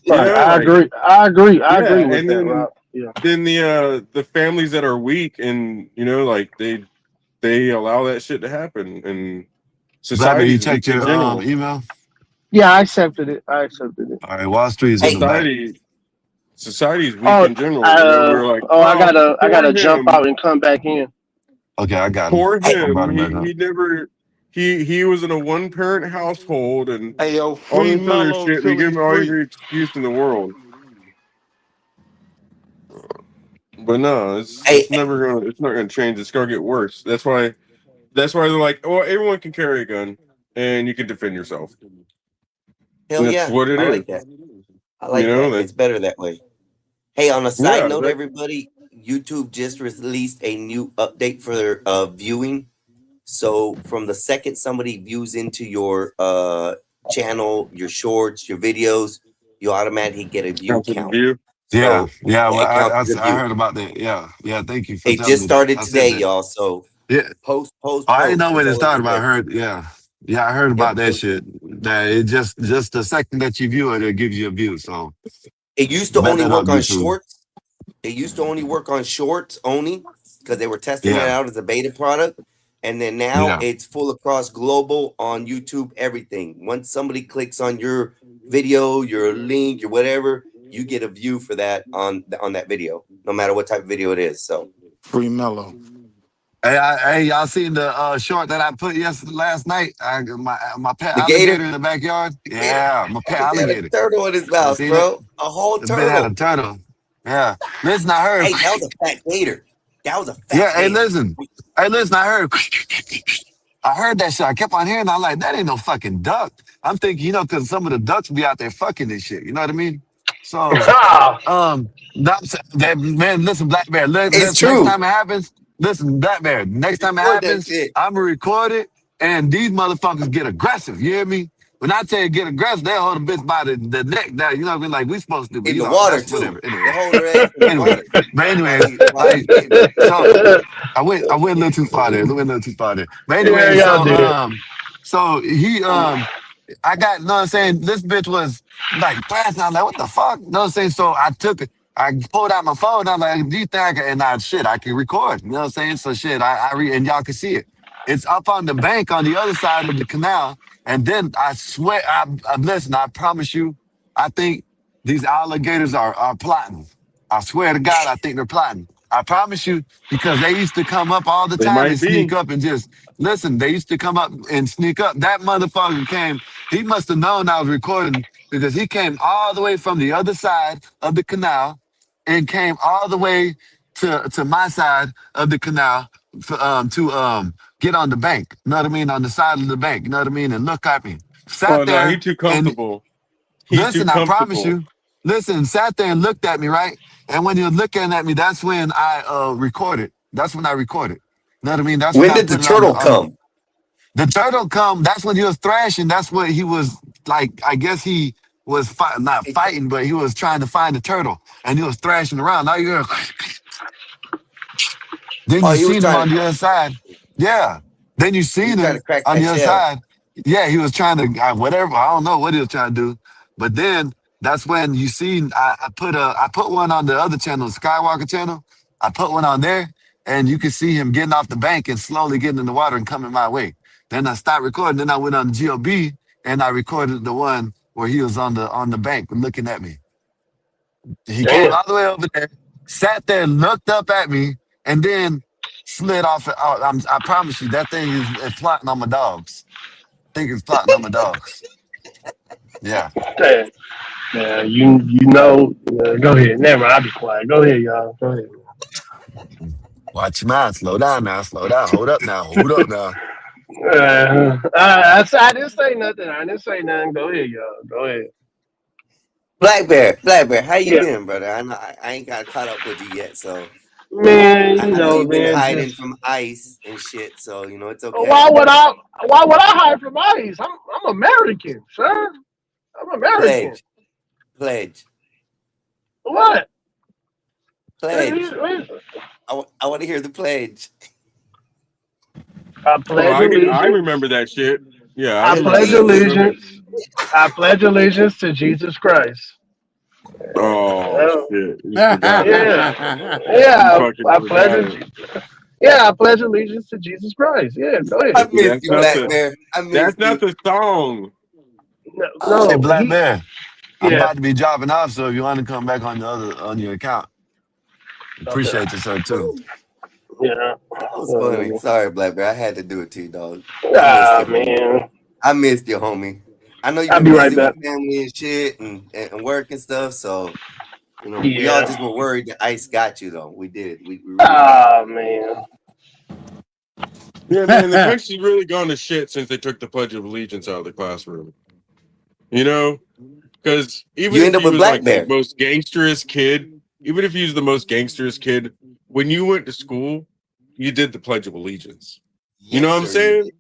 know, I like, agree. I agree with and that, then Rob. Yeah. then the families that are weak and you know, like they allow that shit to happen, and Black man, you society's weak checked in your general. email? Yeah, I accepted it. All right, Wall Street's in the back. Society's weak Oh, in general. You know, we're like, I gotta poor jump him. out and come back in. Okay, I got him. Poor I brought him back him. up. He never. He was in a one-parent household and Hey, yo, all free this other Mellow shit. They give till him all free. every excuse in the world. But no, it's not gonna change. It's gonna get worse. That's why they're like, well, everyone can carry a gun and you can defend yourself. hell That's yeah, what it I is. like that. I like You know, that. It's better that way. Hey, on a side yeah, note, everybody, YouTube just released a new update for their viewing. So from the second somebody views into your channel, your shorts, your videos, you automatically get a view count. Yeah, So yeah. Well, it counts as a I view. heard about that. Yeah, yeah. Thank you for It telling just me that. started I said today, that. y'all. So Yeah. post. I didn't know when it It's started, but I today. heard. Yeah. I heard about that Yep. shit. That it just the second that you view it, it gives you a view. So It used to bet only that up, work on YouTube. shorts. It used to only work on shorts only because they were testing it Yeah, out as a beta product. And then now yeah. it's full across global on YouTube, everything. Once somebody clicks on your video, your link, your whatever, you get a view for that on that video, no matter what type of video it is. So Free Mellow. Hey, y'all seen the short that I put last night? My pet the alligator gator, in the backyard. Yeah, my pet he had a alligator. turtle in his You mouth, seen it? bro. A whole The bit had a turtle. turtle. Yeah. Listen, I heard. Hey, that was a fat gator. That was a fat Yeah. Hey, gator. listen. I heard. I heard that shit. I kept on hearing. I'm like, that ain't no fucking duck. I'm thinking, you know, because some of the ducks be out there fucking this shit. You know what I mean? So, man, listen, Black Bear. It's Next true. time it happens, listen, Black Bear. Next time it Record that happens, shit. I'm gonna record it, and these motherfuckers get aggressive. You hear me? When I tell you get aggressive, they hold a bitch by the neck. That you know what I mean? Like we supposed to, but In you the know, water that's too. whatever. They Anyway, hold their ass in the anyway, water. but anyways, While he's getting so I went a little too far there. But anyway, Yeah, y'all did. so he I got, you know what I'm saying? This bitch was like blasting. I'm like, what the fuck? You know what I'm saying? So I took it. I pulled out my phone. I'm like, do you think I can? And I can record. You know what I'm saying? So shit, and y'all can see it. It's up on the bank on the other side of the canal. And then I swear, listen, I promise you, I think these alligators are plotting. I swear to God, I think they're plotting. I promise you, because they used to come up all the They time and might be. sneak up and just listen. They used to come up and sneak up. That motherfucker came. He must have known I was recording because he came all the way from the other side of the canal and came all the way to my side of the canal to get on the bank. You know what I mean? On the side of the bank. You know what I mean? And look at me. Sat Oh no, he there too and comfortable. He's too listen, I promise comfortable. you. Listen, sat there and looked at me, right? And when you're looking at me, that's when I recorded. That's when I recorded. know what I mean? That's when When I did the put it on turtle come? the turtle come. That's when he was thrashing. That's what he was like. I guess he was not fighting, but he was trying to find the turtle, and he was thrashing around. Now you're then Oh, you he was seen him trying on to the other side. Yeah. Then you he was seen trying him to crack on that the other shell. side. Yeah, he was trying to whatever. I don't know what he was trying to do. But then that's when you seen I put one on the other channel, the Skywalker channel. I put one on there, and you could see him getting off the bank and slowly getting in the water and coming my way. Then I stopped recording. Then I went on GOB and I recorded the one where he was on the bank looking at me. He came Damn. all the way over there, sat there, looked up at me, and then slid off. I promise you, that thing is plotting on my dogs. I think it's plotting on my dogs. Yeah. Damn. Yeah, you know. Go ahead. Never mind. I'll be quiet. Go ahead, y'all. Go ahead. Watch your mind. Slow down now. Slow down. Hold up now. Hold up now. I didn't say nothing. I didn't say nothing. Go ahead, y'all. Go ahead. Black Bear, how you Yeah. been, brother? I ain't got caught up with you yet, so Man, I you know know, you've been man. hiding Just from ICE and shit, so you know it's okay. why would I hide from ICE? I'm American, sir. I'm American. Pledge. What? Pledge. I want to hear the pledge. I pledge I allegiance. remember that shit. Yeah, I pledge allegiance. I pledge allegiance to Jesus Christ. Oh shit! You forgot. Yeah. I pledge allegiance to Jesus Christ. Yeah, go ahead. I missed you, Black Bear. I missed That's you. not the song. No, Hey, Black Bear. I'm Yeah. about to be dropping off, so if you want to come back on your account, appreciate you, sir, too. Yeah. That was funny. Sorry, Black Bear. I had to do it to you, dog. Man. I missed you, homie. I know you've I'll been be right busy back. with family and shit and work and stuff, so you know we Yeah. all just were worried that ICE got you, though. We did. We really man. Yeah, man, the country's really gone to shit since they took the Pledge of Allegiance out of the classroom. You know, because even You if end up you with was Black like Bear. the most gangsterous kid, even if you was the most gangsterous kid, when you went to school, you did the Pledge of Allegiance. You know what I'm Yes, sir, you saying?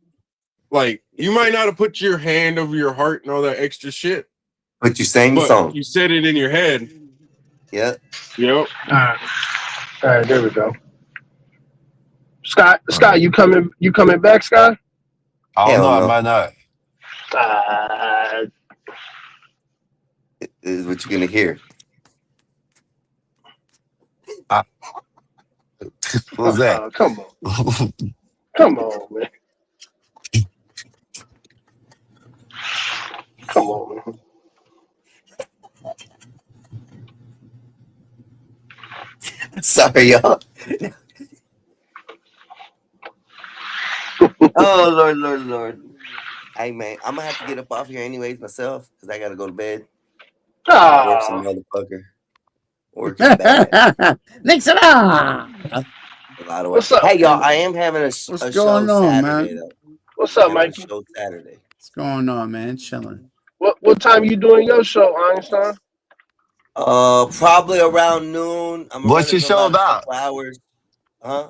Like, you might not have put your hand over your heart and all that extra shit, but you sang the but song. you said it in your head. Yep. Yep. All right, there we go. Scott, you coming back, Scott? I don't know. I no. might not. Is what you're gonna hear. What was that? Come on. Come on, man. Come on, man. Sorry, y'all. Oh Lord. Hey man, I'm gonna have to get up off here anyways myself because I gotta go to bed. Work some motherfucker. Work is bad. Nixon! A lot of work. What's up? Hey y'all, I am having a What's show going on, Saturday man? though. What's up, I'm having Mikey? a show Saturday. What's going on, man? Chilling. What time you doing your show, Einstein? Probably around noon. I'm gonna What's run your it for show about a about? couple hours. Huh?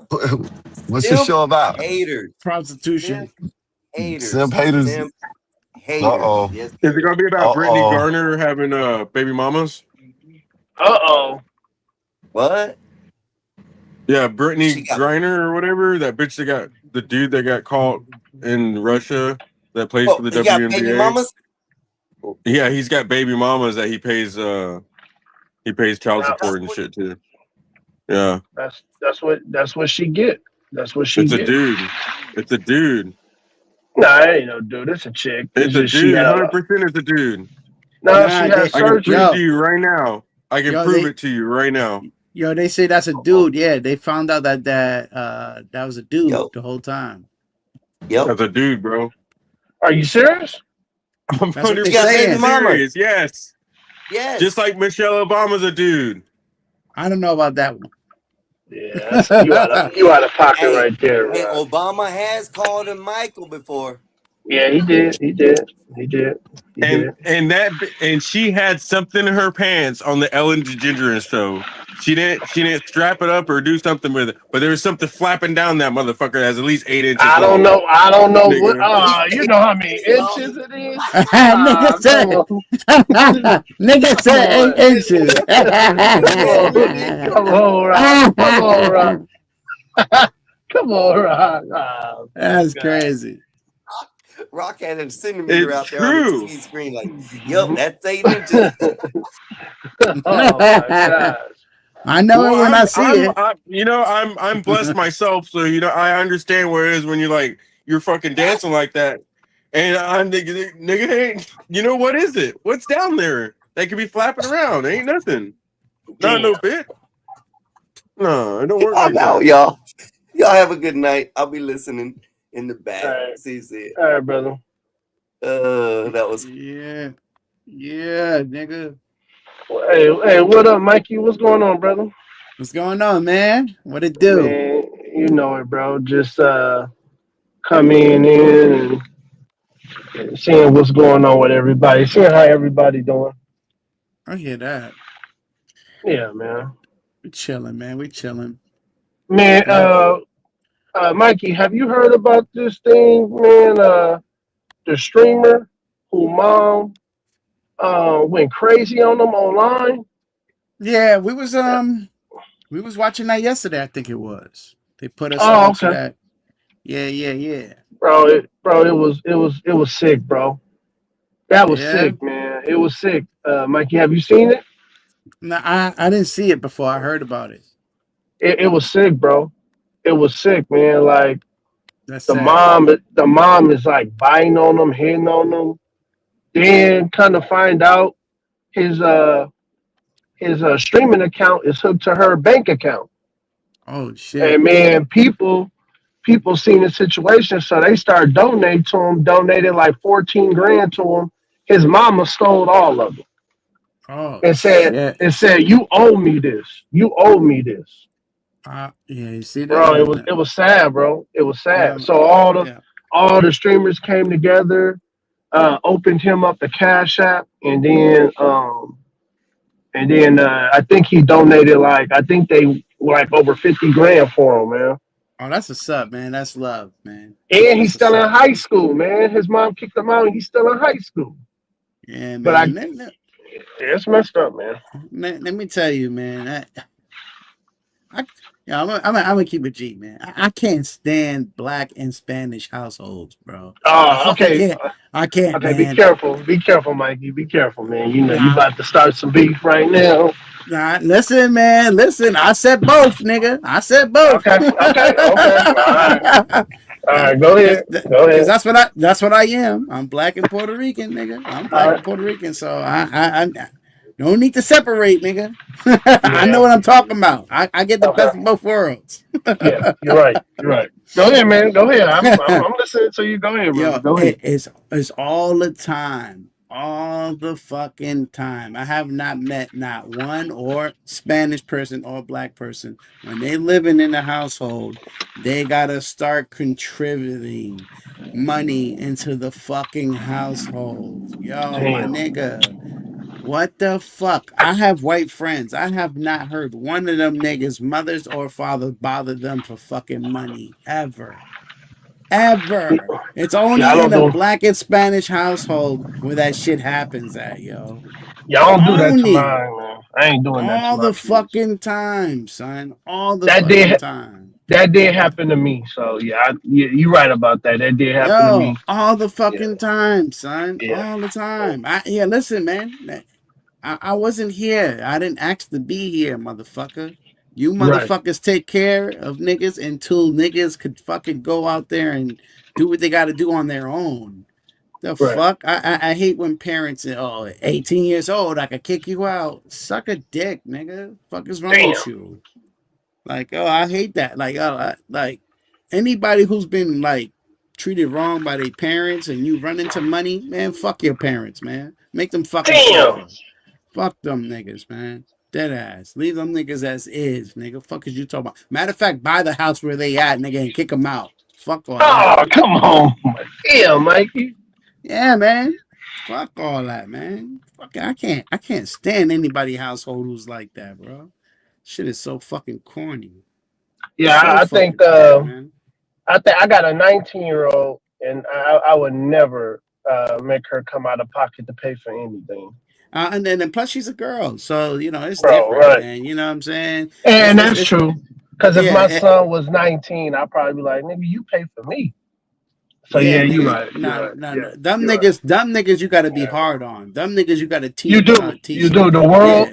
What's your show about? Haters. Prostitution. Haters. Simp haters. Simp haters. Uh-oh. Yes. Is it gonna be about Brittany Uh-oh. Garner having baby mamas? Uh-oh. What? Yeah, Brittany She got- Griner or whatever, that bitch that got the dude that got caught in Russia that plays for the he got WNBA. baby mamas? Yeah, he's got baby mamas that he pays child support and shit too. Yeah. That's what she get. That's what she It's get. a dude. It's a dude. Nah, it ain't no dude. It's a chick. It's a just she dude. had 100% it's a dude. No, Nah, she had I can surgery. prove it to you right now. I can Yo, prove they- it to you right now. Yo, they say that's a dude. Yeah, they found out that was a dude the whole time. That's a dude, bro. Are you serious? I'm That's what they 100% saying. serious. Yes. Yes. Just like Michelle Obama's a dude. I don't know about that one. Yeah, you out of pocket right there. Hey, Right? Obama has called him Michael before. Yeah, he did. He did. He did. He did. And she had something in her pants on the Ellen DeGeneres show. She didn't strap it up or do something with it, but there was something flapping down that motherfucker that's at least 8 inches. I don't long. know. I don't know what. Nigga. You know how many inches it is? Nigga said, nigga said 8 inches. Come on, Rob. Come on, Rob. Come on, Rob. That's crazy. Rock had a centimeter It's out there on true. the TV screen, like, yup, that's 8 inches. Oh my gosh. I know it when I see it. I'm blessed myself, so I understand where it is when you're fucking dancing like that, and I'm nigga, hey, what is it? What's down there? They could be flapping around. Ain't nothing. Not no bit. No, it don't work. I'm like out, that. y'all. Y'all have a good night. I'll be listening in the back. All right. See. All right, brother. That was Yeah, nigga. Hey, what up, Mikey? What's going on, brother? What's going on, man? What it do? Man, you know it, bro. Just coming in and seeing what's going on with everybody, seeing how everybody doing. I hear that. Yeah, man. We chilling, man. We chilling. Man, Mikey, have you heard about this thing, man? The streamer who mom went crazy on them online. Yeah, we was watching that yesterday. I think it was. They put us on to that. Yeah. Bro, it was sick, bro. That was Yeah? sick, man. It was sick. Mikey, have you seen it? No, I didn't see it before I heard about it. It was sick, bro. It was sick, man. Like That's the sad. mom is like biting on them, hitting on them. Then kind of find out his streaming account is hooked to her bank account. Oh shit. And man, people seen the situation, so they start donating to him. Donated like 14 grand to him. His mama stole all of it. Oh And shit. said, you owe me this. You owe me this. Yeah, you see that? Bro, it was sad, bro. It was sad. Yeah. So all the streamers came together, opened him up the Cash App, and then I think he donated they like over 50 grand for him, man. Oh, that's what's up, man. That's love, man. And he's still in high school, man. His mom kicked him out, and he's still in high school. Yeah, man. But it's messed up, man. Let me tell you, man. I'm gonna keep it G, man. I can't stand Black and Spanish households, bro. Okay. I can't. Okay, man. Be careful, Mikey. Be careful, man. You know you about to start some beef right now. Nah, listen, man. Listen, I said both, nigga. I said both. Okay. All right, go ahead. Because that's what I am. I'm Black and Puerto Rican, nigga. I'm Black and Puerto Rican, so I no need to separate, nigga. I know what I'm talking about. I get the best of both worlds. Yeah, you're right. Go ahead, man. Go ahead. I'm listening to you. Go ahead, bro. Yo, Go ahead. it's all the time. All the fucking time. I have not met not one or Spanish person or Black person. When they living in the household, they gotta start contributing money into the fucking household. Yo, my Damn. nigga. What the fuck? I have white friends. I have not heard one of them niggas, mothers or fathers, bother them for fucking money ever. It's only in a Black and Spanish household where that shit happens at, yo. Y'all don't do that to mine, man. I ain't doing that to all my the kids. fucking time, son. All the That fucking did time. That did happen to me. So yeah, you're right about that. That did happen to me. All the fucking time, son. Yeah. All the time. Listen, man. I wasn't here. I didn't ask to be here, motherfucker. You motherfuckers take care of niggas until niggas could fucking go out there and do what they got to do on their own. The fuck? I hate when parents say, 18 years old, I could kick you out. Suck a dick, nigga. Fuck is wrong with you? Like, I hate that. Like anybody who's been like treated wrong by their parents and you run into money, man, fuck your parents, man. Make them fucking suffer. Fuck them niggas, man. Dead ass. Leave them niggas as is, nigga. Fuck is you talking about? Matter of fact, buy the house where they at, nigga, and kick them out. Fuck all that. Oh, come on. Damn, Mikey. Yeah, man. Fuck all that, man. Fuck, I can't stand anybody household who's like that, bro. Shit is so fucking corny. Yeah, So I fucking think corny, man. I got a 19-year-old, and I would never make her come out of pocket to pay for anything. And then plus she's a girl, so you know it's Bro, different, right. man. You know what I'm saying? And that's true. Because if my yeah, son was 19, I'd probably be like, nigga, you pay for me. So yeah, you man. right. No, You're no, right. no. Them You're niggas, you got to be hard on. Them niggas, you got to teach. You do. Teach You them. do. The world.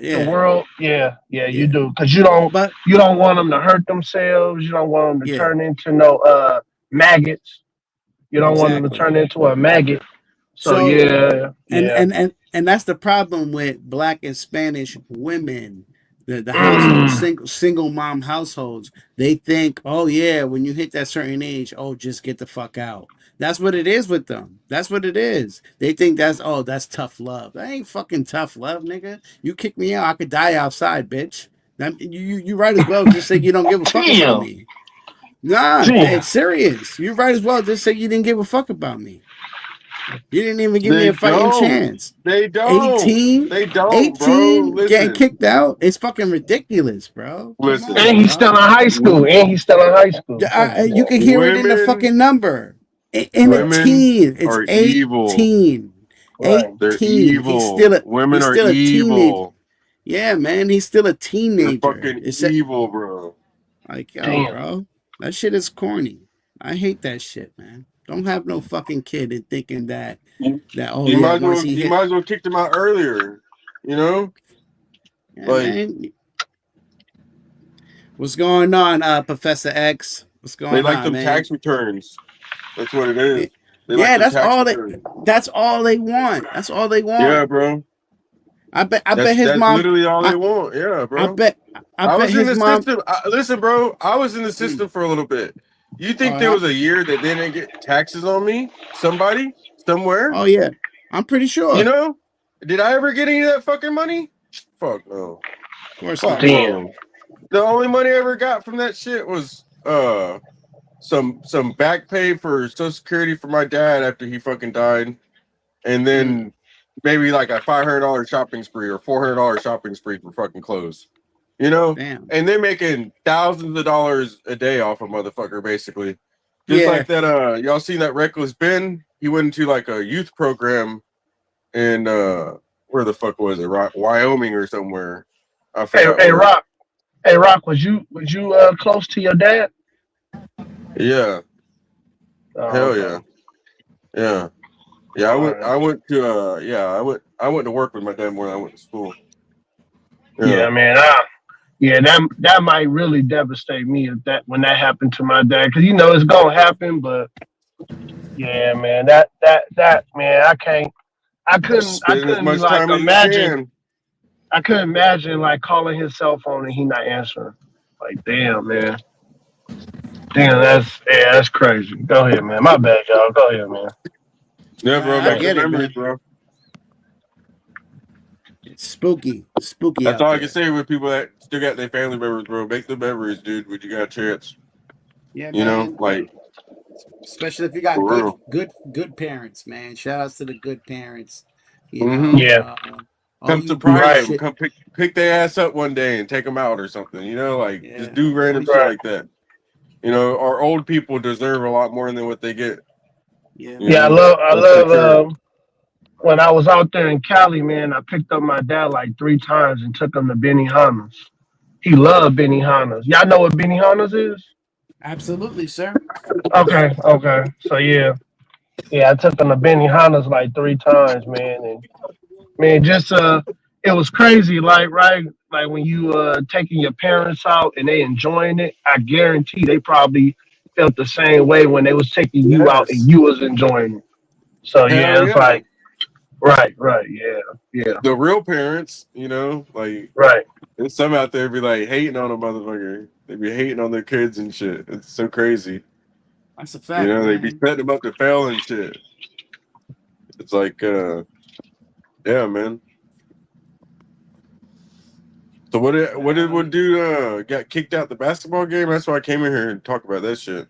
Yeah, you do. Because you don't want them to hurt themselves. You don't want them to turn into no maggots. You don't want them to turn into a maggot. So yeah. And that's the problem with Black and Spanish women. The household single mom households, they think, oh yeah, when you hit that certain age, oh, just get the fuck out. That's what it is with them. That's what it is. They think that's tough love. That ain't fucking tough love, nigga. You kick me out, I could die outside, bitch. You might as well just say you don't give a fuck about me. Nah, it's serious. You might as well just say you didn't give a fuck about me. You didn't even give me a fighting chance. They don't. 18? They don't, 18 bro. getting Listen. kicked out? It's fucking ridiculous, bro. Listen. And he's still in high school. You can hear it in the fucking number. In a teen. It's are 18. evil. Right. 18. They're evil. Women are a teenager. evil. Yeah, man. He's still a teenager. They're fucking evil, bro. Like, yo, bro. That shit is corny. I hate that shit, man. Don't have no fucking kid and thinking that you might as well kick them out earlier. You know? Yeah, man. What's going on, Professor X? What's going on? They like them man? tax returns. That's what it is. That's all that's all they want. That's all they want. Yeah, bro. I bet his that's mom literally all they want. Yeah, bro. I bet was in the his mom. system. Listen, bro. I was in the system for a little bit. You think there was a year that they didn't get taxes on me? Somebody? Somewhere? Oh yeah. I'm pretty sure. You know? Did I ever get any of that fucking money? Fuck no. Of course not. Damn. The only money I ever got from that shit was some back pay for Social Security for my dad after he fucking died. And then maybe like a $500 shopping spree or $400 shopping spree for fucking clothes. You know? Damn. And they're making thousands of dollars a day off a motherfucker, basically. Just like that, y'all seen that Reckless Ben? He went into like a youth program in where the fuck was it? Wyoming or somewhere. Hey, Rock. Hey, Rock, was you close to your dad? Yeah. Oh, Hell okay. yeah. Yeah. I went to work with my dad more than I went to school. Yeah, man. That might really devastate me when that happened to my dad, because it's gonna happen. But yeah, man, that man, I couldn't like imagine. I couldn't imagine like calling his cell phone and he not answering. Like, damn, man. Damn, that's crazy. Go ahead, man. My bad, y'all. Go ahead, man. Yeah, bro. I get it, memories, man. bro. It's spooky. That's all out I can say with people that still got their family members, bro. Make the memories, dude, when you got a chance. Yeah, you man. know, like, especially if you got for good parents, man. Shout outs to the good parents. Come surprise them. Come pick their ass up one day and take them out or something. You know, like just do random shit like that. You know, our old people deserve a lot more than what they get. I love when I was out there in Cali, man, I picked up my dad like 3 times and took him to Benihana's. He loved Benihana's. Y'all know what Benihana's is? Absolutely, sir. Okay. So yeah, I took him to Benihana's like 3 times, man, and man, just it was crazy. Like when you taking your parents out and they enjoying it, I guarantee they probably felt the same way when they was taking you out and you was enjoying it. So it's like, right, yeah. The real parents, you know, like, there's some out there be like hating on a motherfucker. They be hating on their kids and shit. It's so crazy. That's a fact. You know, man. they be setting them up to fail and shit. It's like, yeah, man. So what did dude got kicked out the basketball game? That's why I came in here and talk about that shit.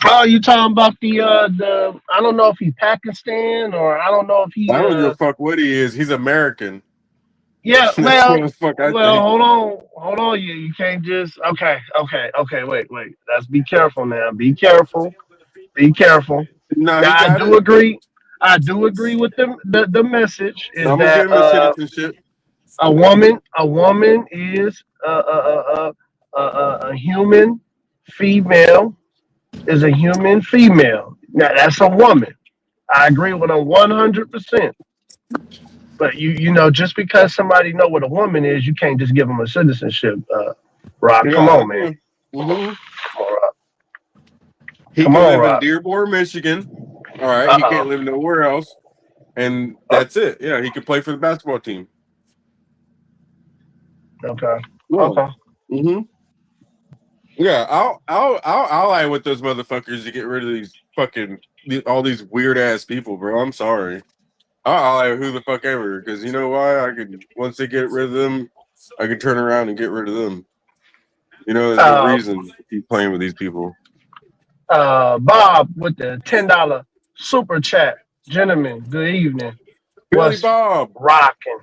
Oh, you talking about the I don't know if he's Pakistan or I don't know if he I don't give a fuck what he is. He's American. yeah, That's what the fuck I think. hold on, you can't just okay, wait. Let's be careful now. Be careful. No, Now he got it. I do agree with the message is I'm gonna that give him his citizenship. a woman is a human female is a human female. Now that's a woman. I agree with him 100%. But you know, just because somebody know what a woman is, you can't just give them a citizenship. Rock, Yeah, come I on, agree. man. Mm-hmm. Come on, Rock. He Come can on, live in Rock. Dearborn, Michigan. All right, he can't live nowhere else, and that's it. Yeah, he can play for the basketball team. Okay. Yeah. Okay. Mm-hmm. Yeah, I'll ally with those motherfuckers to get rid of these fucking all these weird ass people, bro. I'm sorry. I'll ally with who the fuck ever, because you know why? I could once they get rid of them, I can turn around and get rid of them. You know, there's no reason to keep playing with these people. Bob with the $10 super chat. Gentlemen, good evening. Billy What's Bob rocking?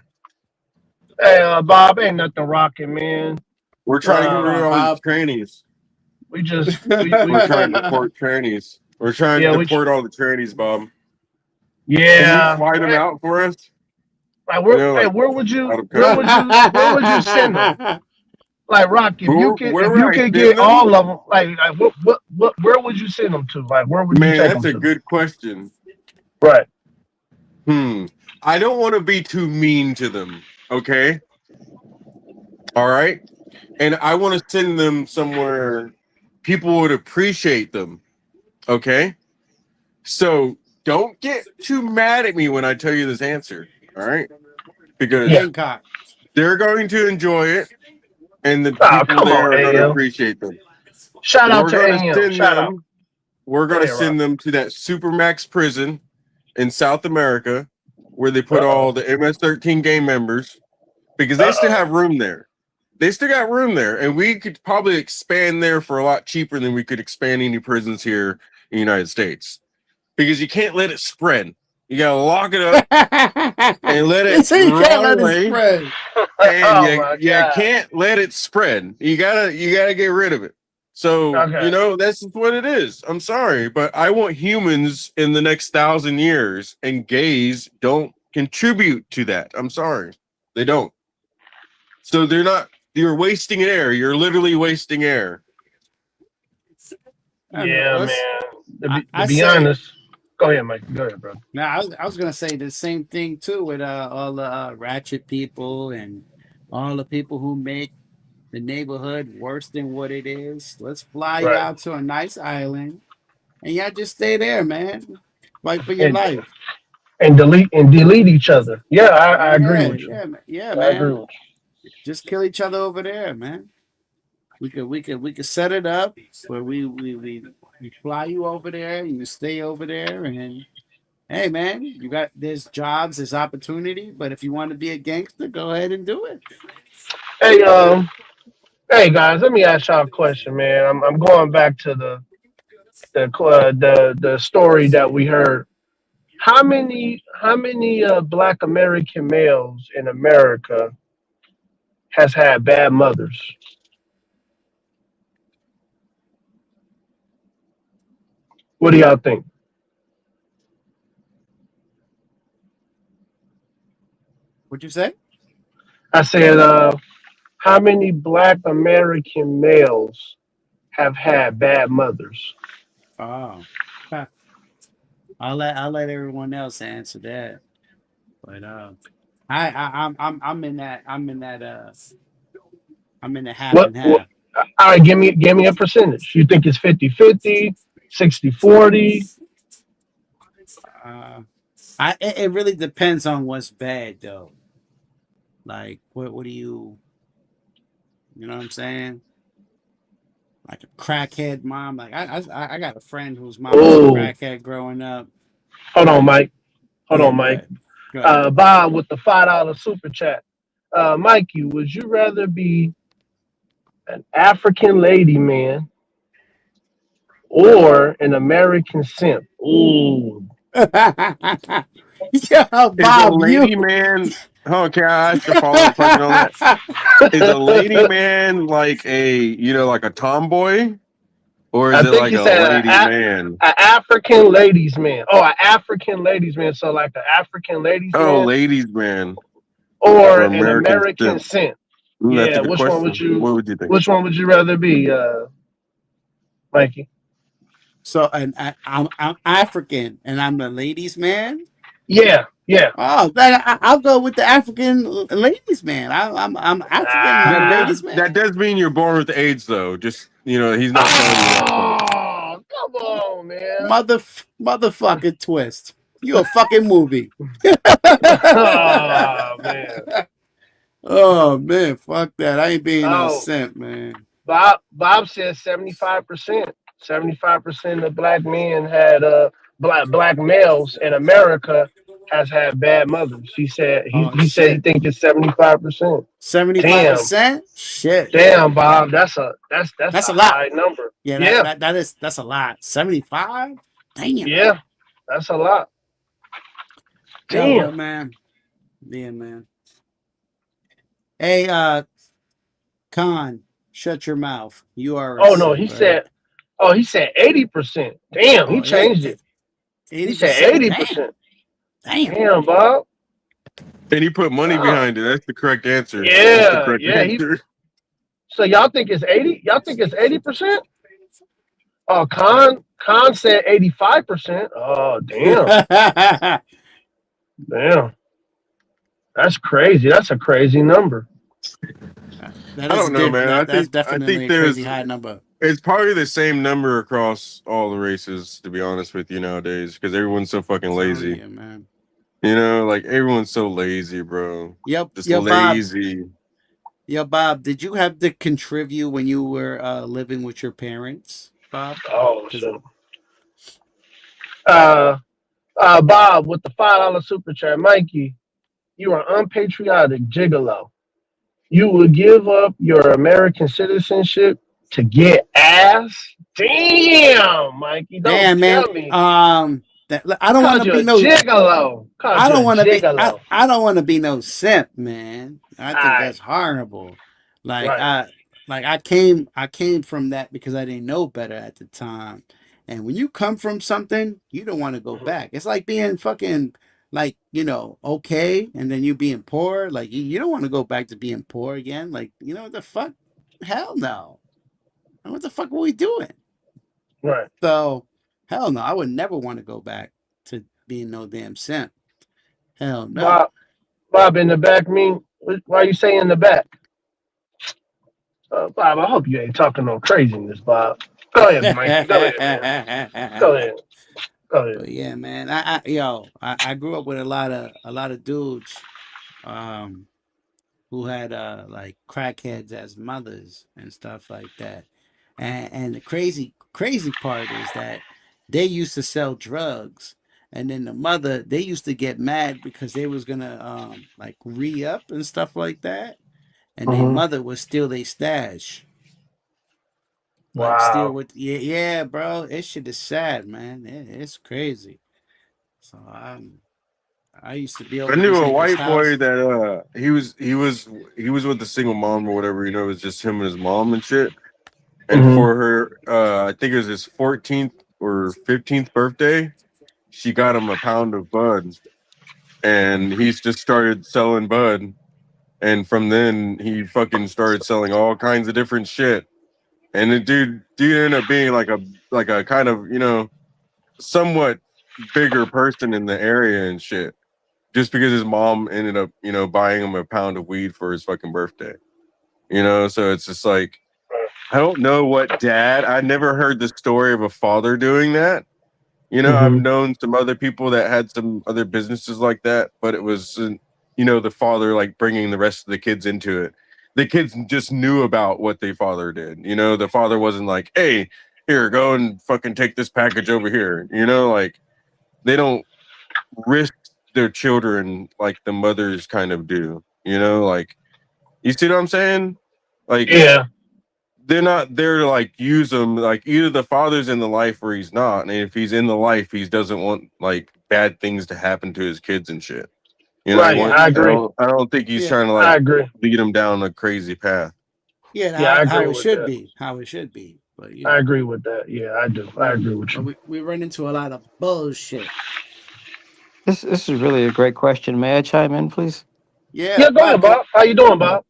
Hey, Bob, ain't nothing rocking, man. We're trying to get rid of all these trannies. We just we're trying to deport trannies. We're trying to deport all the trannies, Bob. Yeah. Can you fly them out for us? Like, where would you send them? Like, Rock, if you could get all of them, like where would you send them to? Like, where would you take them to? That's a good question. Right. I don't want to be too mean to them. Okay. All right. And I want to send them somewhere people would appreciate them. Okay. So don't get too mad at me when I tell you this answer. All right. Because they're going to enjoy it. And the people there are going to appreciate them. Shout out to AM. Shout out. We're going to send them to that Supermax prison in South America where they put all the MS-13 gang members because they still have room there. They still got room there. And we could probably expand there for a lot cheaper than we could expand any prisons here in the United States. Because you can't let it spread. You got to lock it up and let it run away. And you can't let it spread. You gotta get rid of it. So you know that's what it is. I'm sorry, but I want humans in the next 1,000 years, and gays don't contribute to that. I'm sorry, they don't. So they're not. You're wasting air. You're literally wasting air. Yeah, man. To be honest. Go ahead, Mike. Go ahead, bro. Now, I was gonna say the same thing too with all the ratchet people and all the people who make the neighborhood worse than what it is. Let's fly you out to a nice island, and y'all just stay there, man. Fight for your life. And delete each other. Yeah, I agree with you. Yeah, I man. agree with you. Just kill each other over there, man. We could set it up where we fly you over there, you stay over there, and hey, man, there's jobs, there's opportunity. But if you want to be a gangster, go ahead and do it. Hey guys, let me ask y'all a question, man. I'm going back to the story that we heard. How many Black American males in America has had bad mothers? What do y'all think? What'd you say? I said, how many Black American males have had bad mothers? Oh, I'll let everyone else answer that. But I'm in that half and half. All right, give me a percentage. You think it's 50-50, 60-40? It really depends on what's bad though. Like what do you know what I'm saying? Like a crackhead mom. Like I got a friend whose mom was a crackhead growing up. Hold on, Mike. Bob with the $5 super chat. Mikey, would you rather be an African lady man or an American simp? Ooh. Yo, Is a Bob, lady you. man? Oh, can I ask a follow-up question on that? Is a lady man like like a tomboy, or is I it think like he a said lady man? an African ladies man. Oh, an African ladies man. So like an African ladies Oh, man ladies man or or an American American simp? simp. That's Yeah, a good which one would question. you? What would you think? Which one would you rather be, Mikey? So, and I'm African, and I'm the ladies' man. Yeah, yeah. Oh, then I'll go with the African ladies' man. I'm African, and I'm That ladies' does man. that does mean you're born with AIDS, though. Just he's not telling you that part. Oh, come on, man. Motherfucking twist. You a fucking movie. Oh man. Oh man, fuck that. I ain't being no Oh, simp, man. Bob says 75%. 75% of black men had black males in America has had bad mothers. He said Oh he said he shit. think it's 75%. Damn. 75%? Shit. Damn, Bob, that's a That's a lot. high number. Yeah, Yeah, that's a lot. 75? Damn. yeah, that's a lot. Yeah, Damn. well, man. Yeah, man. Hey, Khan, shut your mouth. You are a Oh no, simp, he brother. said 80%. Damn, he Oh, changed it. He said 80%? 80%. Damn. Damn, Bob. And he put money behind it. That's the correct answer. That's the Yeah, correct yeah. answer. So y'all think it's 80? Y'all think it's 80%? Oh, Khan said 85%. Oh, damn. Damn. That's crazy. That's a crazy number. That I is don't know, man. that's definitely a crazy high number. It's probably the same number across all the races, to be honest with you nowadays, because everyone's so fucking lazy. Yeah, man. Like everyone's so lazy, bro. Yep. Just Yo, Bob. lazy. Yo, Bob, did you have to contribute when you were living with your parents, Bob? Oh, shit. Bob with the $5 super chat. Mikey, you are unpatriotic gigolo. You would give up your American citizenship to get ass? Damn, Mikey, don't Damn, man. tell me. I don't want to be no gigolo. I don't want to be. Gigolo. I don't want to be no simp, man. I think Aight. that's horrible. Like Right. I came from that because I didn't know better at the time. And when you come from something, you don't want to go back. It's like being fucking okay, and then you being poor. Like you don't want to go back to being poor again. Like, what the fuck? Hell no. And what the fuck are we doing? Right. So, hell no. I would never want to go back to being no damn simp. Hell no. Bob in the back mean, why you say in the back? Bob, I hope you ain't talking no craziness, Bob. Go ahead, Mikey. Go ahead, man. Go ahead. But yeah, man. I grew up with a lot of dudes who had like crackheads as mothers and stuff like that. And the crazy part is that they used to sell drugs, and then the mother, they used to get mad because they was gonna like re-up and stuff like that, and their mother would steal their stash. Like steal with yeah, bro. This shit is sad, man. It's crazy. So I used to be able I to knew just a hit this white boy house. that he was with a single mom or whatever. It was just him and his mom and shit. And for her, I think it was his 14th or 15th birthday, she got him a pound of bud, and he's just started selling bud. And from then, he fucking started selling all kinds of different shit. And the dude ended up being like a kind of somewhat bigger person in the area and shit, just because his mom ended up buying him a pound of weed for his fucking birthday. So it's just like, I don't know what dad. I never heard the story of a father doing that. I've known some other people that had some other businesses like that, but it was, the father like bringing the rest of the kids into it. The kids just knew about what their father did. The father wasn't like, hey, here, go and fucking take this package over here. Like they don't risk their children like the mothers kind of do. Like, you see what I'm saying? Like, yeah. they're not there to like use him. Like either the father's in the life or he's not, and if he's in the life, he doesn't want like bad things to happen to his kids and shit. You know, Right, I agree. I don't think he's Yeah. trying to I like agree. lead him down a crazy path. Yeah, Yeah, I how agree it with should that. be. How it should be. But you I know, agree with that. Yeah, I do. I agree with but you. we run into a lot of bullshit. This is really a great question. May I chime in, please? Yeah, Yeah, go ahead, Bob. How you doing, Bob?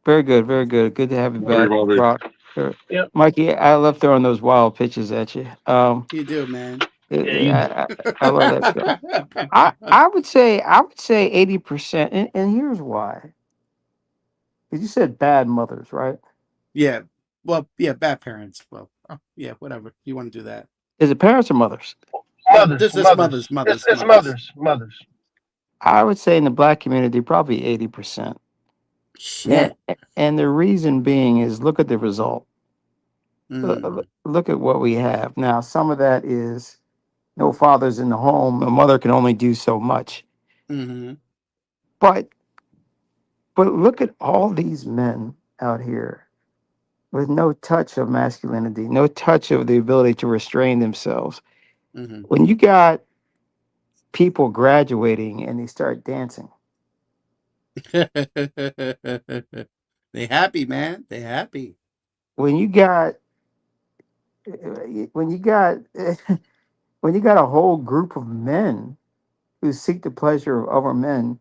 Very good, very good. Good to have you back, Bobby. Brock. Sure. Yep. Mikey, I love throwing those wild pitches at you. You do, man. Yeah, you do. I love that stuff. I would say 80%, and here's why. 'Cause you said bad mothers, right? Yeah. Well, yeah, bad parents. Well, yeah, whatever. You want to do that. Is it parents or mothers? Mothers, This is mothers. mothers. It's mothers. I would say in the black community, probably 80%. Shit. And the reason being is look at the result. Look at what we have. Now, some of that is no fathers in the home. A mother can only do so much. Mm-hmm. But look at all these men out here with no touch of masculinity, no touch of the ability to restrain themselves. Mm-hmm. When you got people graduating and they start dancing, They happy, man. They happy. when you got when you got a whole group of men who seek the pleasure of other men,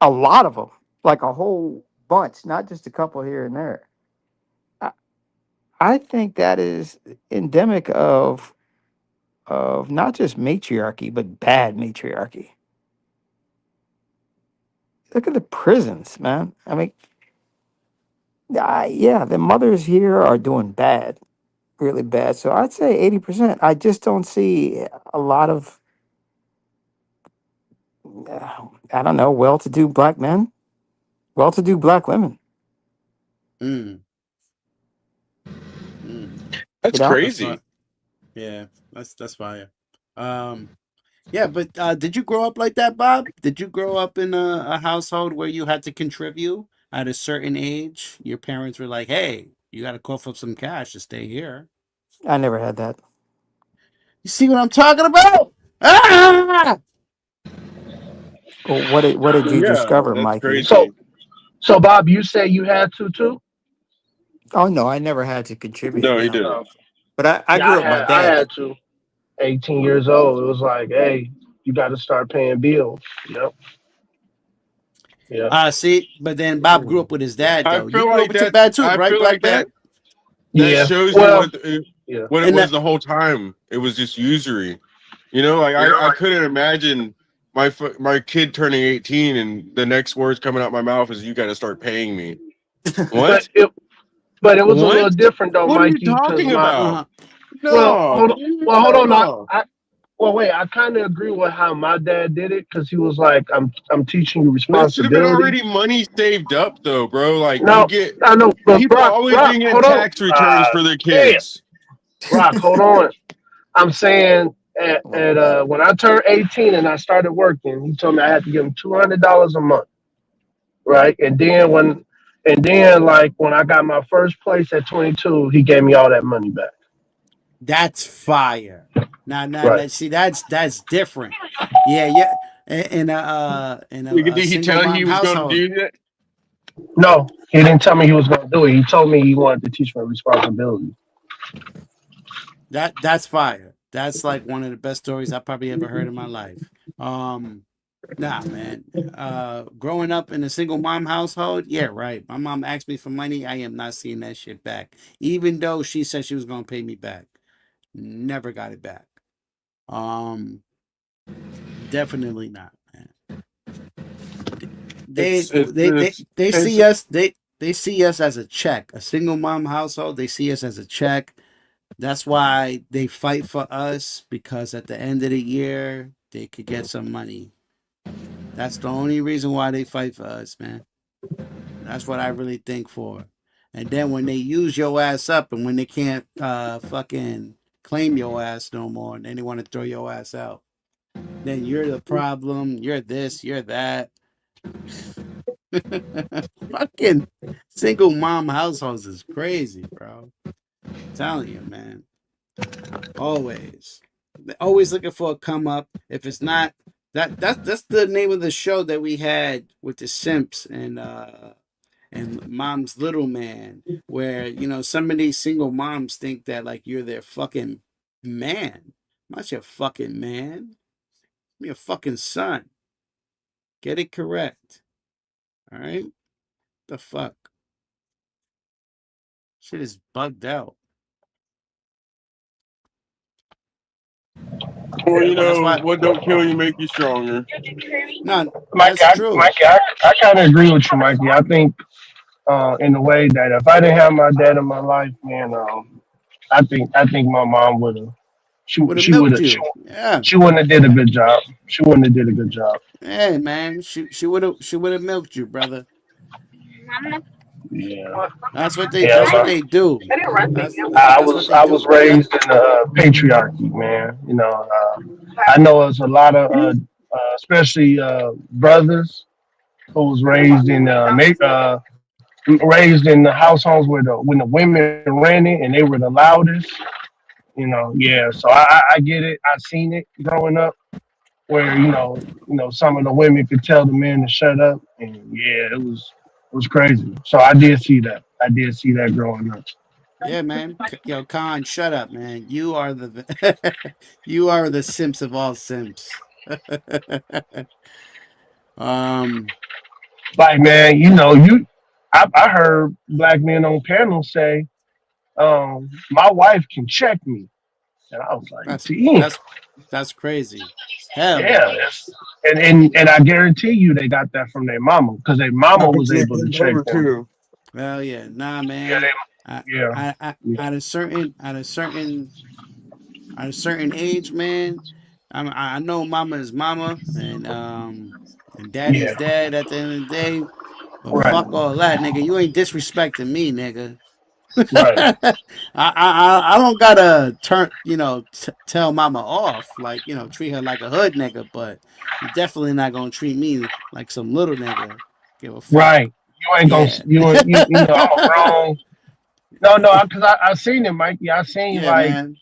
a lot of them, like a whole bunch, not just a couple here and there. I think that is endemic of not just matriarchy, but bad matriarchy. Look at the prisons, man. I mean, yeah, the mothers here are doing bad, really bad. So I'd say 80%. I just don't see a lot of, I don't know, well-to-do black men, well-to-do black women. That's You know? crazy. Yeah, that's fire. Yeah, but did you grow up like that, Bob? Did you grow up in a household where you had to contribute at a certain age? Your parents were like, "Hey, you got to cough up some cash to stay here." I never had that. You see what I'm talking about? Ah! Well, what did you Yeah, discover, that's Mikey? crazy. So Bob, you say you had to too? Oh no, I never had to contribute. No, he No. didn't. But I Yeah, grew up. My I dad. had to. 18 years old. It was like, hey, you got to start paying bills. Yep. Yeah. See, but then Bob grew up with his dad, I though. You feel grew up like with your that. dad too, I right, feel Black like that. Bear? That Yeah. shows Well, you yeah. what it And was that- the whole time. It was just usury. You know, like I couldn't imagine my kid turning 18 and the next words coming out my mouth is, "You got to start paying me." What? But it was a What? little different though, What are you Mikey, because talking my about? No. hold on. Wait. I kind of agree with how my dad did it because he was like, "I'm teaching you That should have been responsibility." already money saved up, though, bro. Like No, you get I know, but people Brock, always Brock, bring in hold on. tax returns for their Damn. kids. Brock, hold on. I'm saying at when I turned 18 and I started working, he told me I had to give him $200 a month, right? And then when I got my first place at 22, he gave me all that money back. That's fire. Now, Right. see, that's different. Yeah. In a Did he single tell you mom he was going household. to do that? No, he didn't tell me he was going to do it. He told me he wanted to teach me responsibility. That's fire. That's like one of the best stories I probably ever heard in my life. Nah, man. Growing up in a single mom household, yeah, right. My mom asked me for money. I am not seeing that shit back. Even though she said she was gonna pay me back. Never got it back. Definitely not, man. They see us they see us as a check. A single mom household, they see us as a check. That's why they fight for us, because at the end of the year they could get some money. That's the only reason why they fight for us, man. That's what I really think for. And then when they use your ass up and when they can't fucking claim your ass no more, and then they want to throw your ass out, then you're the problem. You're this, you're that. Fucking single mom households is crazy, bro. I'm telling you, man. Always. They're always looking for a come up. If it's not that's the name of the show that we had with the Simps and Mom's Little Man, where some of these single moms think that like you're their fucking man. I'm not your fucking man. I'm your fucking son. Get it correct. All right? The fuck? Shit is bugged out. Well, what don't kill you make you stronger. No, Mikey, that's true. I kind of agree with you, Mikey. I think in a way that if I didn't have my dad in my life, man, I think my mom would have. She would milked have. you. Yeah. She wouldn't have did a good job. She wouldn't have did a good job. Hey man, she would have milked you, brother. Yeah. That's what they do. I was raised in patriarchy, man. I know there's a lot of especially brothers who was raised in the households where when the women ran it and they were the loudest. Yeah. So I get it. I seen it growing up, where some of the women could tell the men to shut up, and yeah, it was crazy. So I did see that. I did see that growing up. Yeah, man. Yo, Khan, shut up, man. You are the you are the simps of all simps. Like, man, I heard black men on panels say, my wife can check me. And I was like, that's crazy. Hell yeah. And I guarantee you they got that from their mama, because their mama was able to check them. Well, yeah, nah, man. At a certain age, man. I know mama is mama, and daddy's dad at the end of the day. But fuck all that, nigga. You ain't disrespecting me, nigga. Right. I don't gotta tell mama off, like, treat her like a hood nigga, but you're definitely not gonna treat me like some little nigga. Give a fuck. Right. You ain't gonna I'm a grown. No, because I seen it, Mikey. I seen man.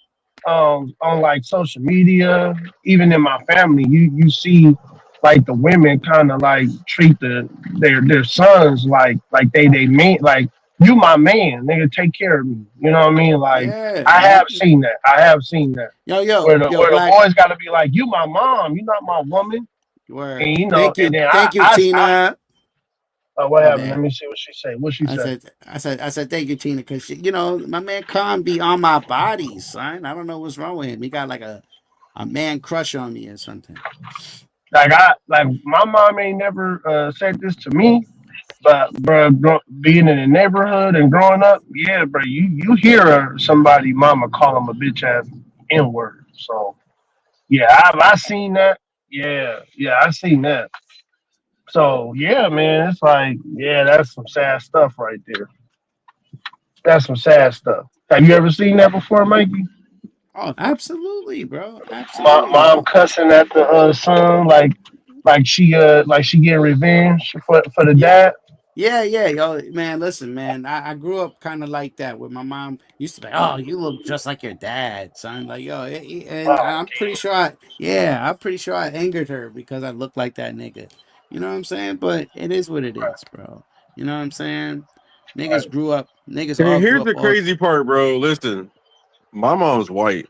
On like social media, even in my family, you see like the women kind of like treat their sons like they mean, like, you my man, nigga, take care of me. You know what I mean? Like, I have seen that. Yo, where the boys got to be like, you my mom, you not my woman. Word. And, thank you, Tina. What happened? Let me see what she said. What she said? I said thank you, Tina, because my man Khan be on my body, son. I don't know what's wrong with him. He got like a man crush on me or something. Like my mom ain't never said this to me. But bro, being in the neighborhood and growing up, yeah, bro, you hear somebody mama call him a bitch ass N-word. So yeah, I seen that. Yeah, I seen that. So yeah, man, it's like, yeah, that's some sad stuff right there. That's some sad stuff. Have you ever seen that before, Mikey? Oh, absolutely, bro. Absolutely. Mom cussing at the son, like she getting revenge for the dad. Yeah, yo, man, listen, man, I grew up kind of like that, where my mom used to be, oh, you look just like your dad, son. Like, yo, and I'm pretty sure I angered her because I look like that nigga. You know what I'm saying? But it is what it is, bro. You know what I'm saying? Niggas grew up. Niggas all grew Here's up. the crazy part, bro. Listen, my mom's white.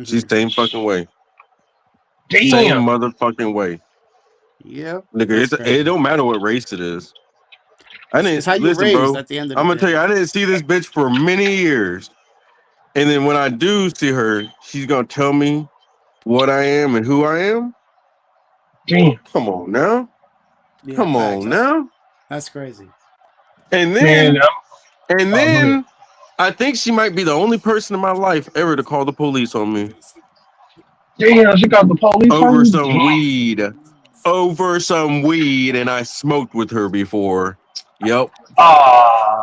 She's the same fucking way. Damn. Same motherfucking way. Yeah. Nigga, it don't matter what race it is. I didn't it's how you listen, raised bro. at the end of I'm the gonna tell you, I didn't see this bitch for many years. And then when I do see her, she's gonna tell me what I am and who I am. Damn. Come on now. Yeah, Come facts. on now. That's crazy. And then I think she might be the only person in my life ever to call the police on me. Damn, she got the police over on some weed. Over some weed, and I smoked with her before. Yep.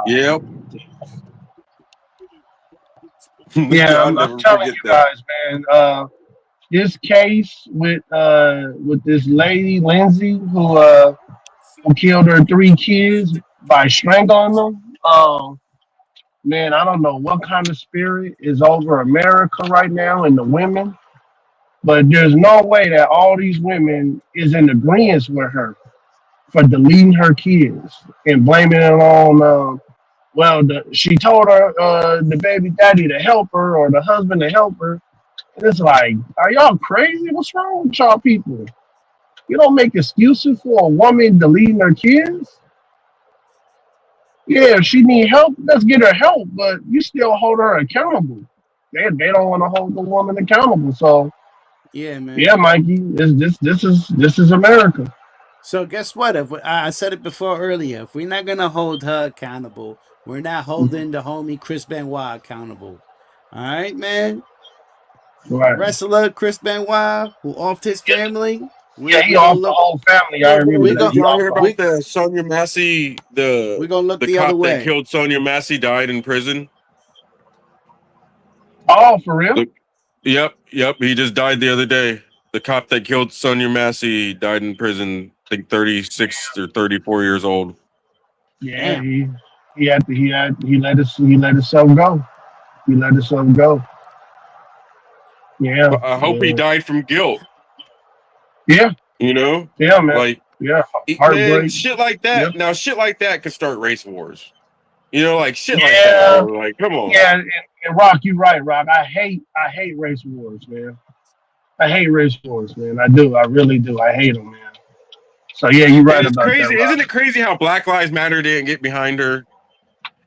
Yep. Yeah, I'm telling you guys, man. This case with this lady Lindsay, who who killed her 3 kids by strangling them. Man, I don't know what kind of spirit is over America right now and the women, but there's no way that all these women is in agreement with her for deleting her kids and blaming it on she told her the baby daddy to help her or the husband to help her. And it's like, are y'all crazy? What's wrong with y'all people? You don't make excuses for a woman deleting her kids. Yeah, if she need help, let's get her help, but you still hold her accountable. They don't want to hold the woman accountable. So Yeah, man. yeah, Mikey, this is America. So guess what? If I said it before earlier, if we're not gonna hold her accountable, we're not holding the homie Chris Benoit accountable. All right, man. Right. Wrestler Chris Benoit, who offed his family. Yeah, he off the whole family. I remember that. Did y'all hear about the Sonia Massey? We're gonna look the cop other way. that killed Sonia Massey died in prison. Oh, for real? Yep. He just died the other day. The cop that killed Sonia Massey died in prison. I think 36 or 34 years old. Yeah, he let himself go. He let himself go. Yeah. But I hope he died from guilt. Yeah. You know? Yeah, man. Like, yeah. man, Heartbreak. shit like that. Yep. Now, shit like that could start race wars. You know, like shit Yeah. like that. Bro. Like, come on. Yeah, and Rock, you're right, Rock. I hate race wars, man. I hate race wars, man. I do. I really do. I hate them, man. So yeah, you're right And it's about crazy. that. Rock. Isn't it crazy how Black Lives Matter didn't get behind her?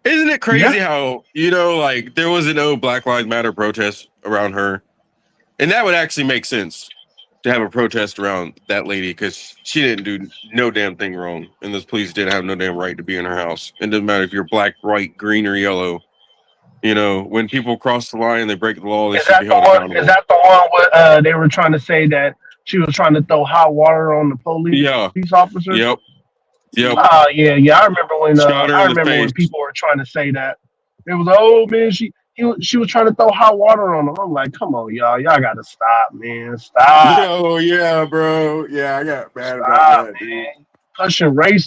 Isn't it crazy how, you know, like there was no Black Lives Matter protest around her? And that would actually make sense to have a protest around that lady because she didn't do no damn thing wrong. And those police didn't have no damn right to be in her house. It doesn't matter if you're black, white, green, or yellow. You know, when people cross the line, they break the law, they should be held accountable. Is that the one where they were trying to say that she was trying to throw hot water on the police officers? Yep. Yeah. I remember when Shot her in the when face. people were trying to say that. It was, oh man, she was trying to throw hot water on them. I'm like, come on, y'all gotta stop, man. Stop. Oh yeah, bro. Yeah, I got mad Stop, about that, dude. man.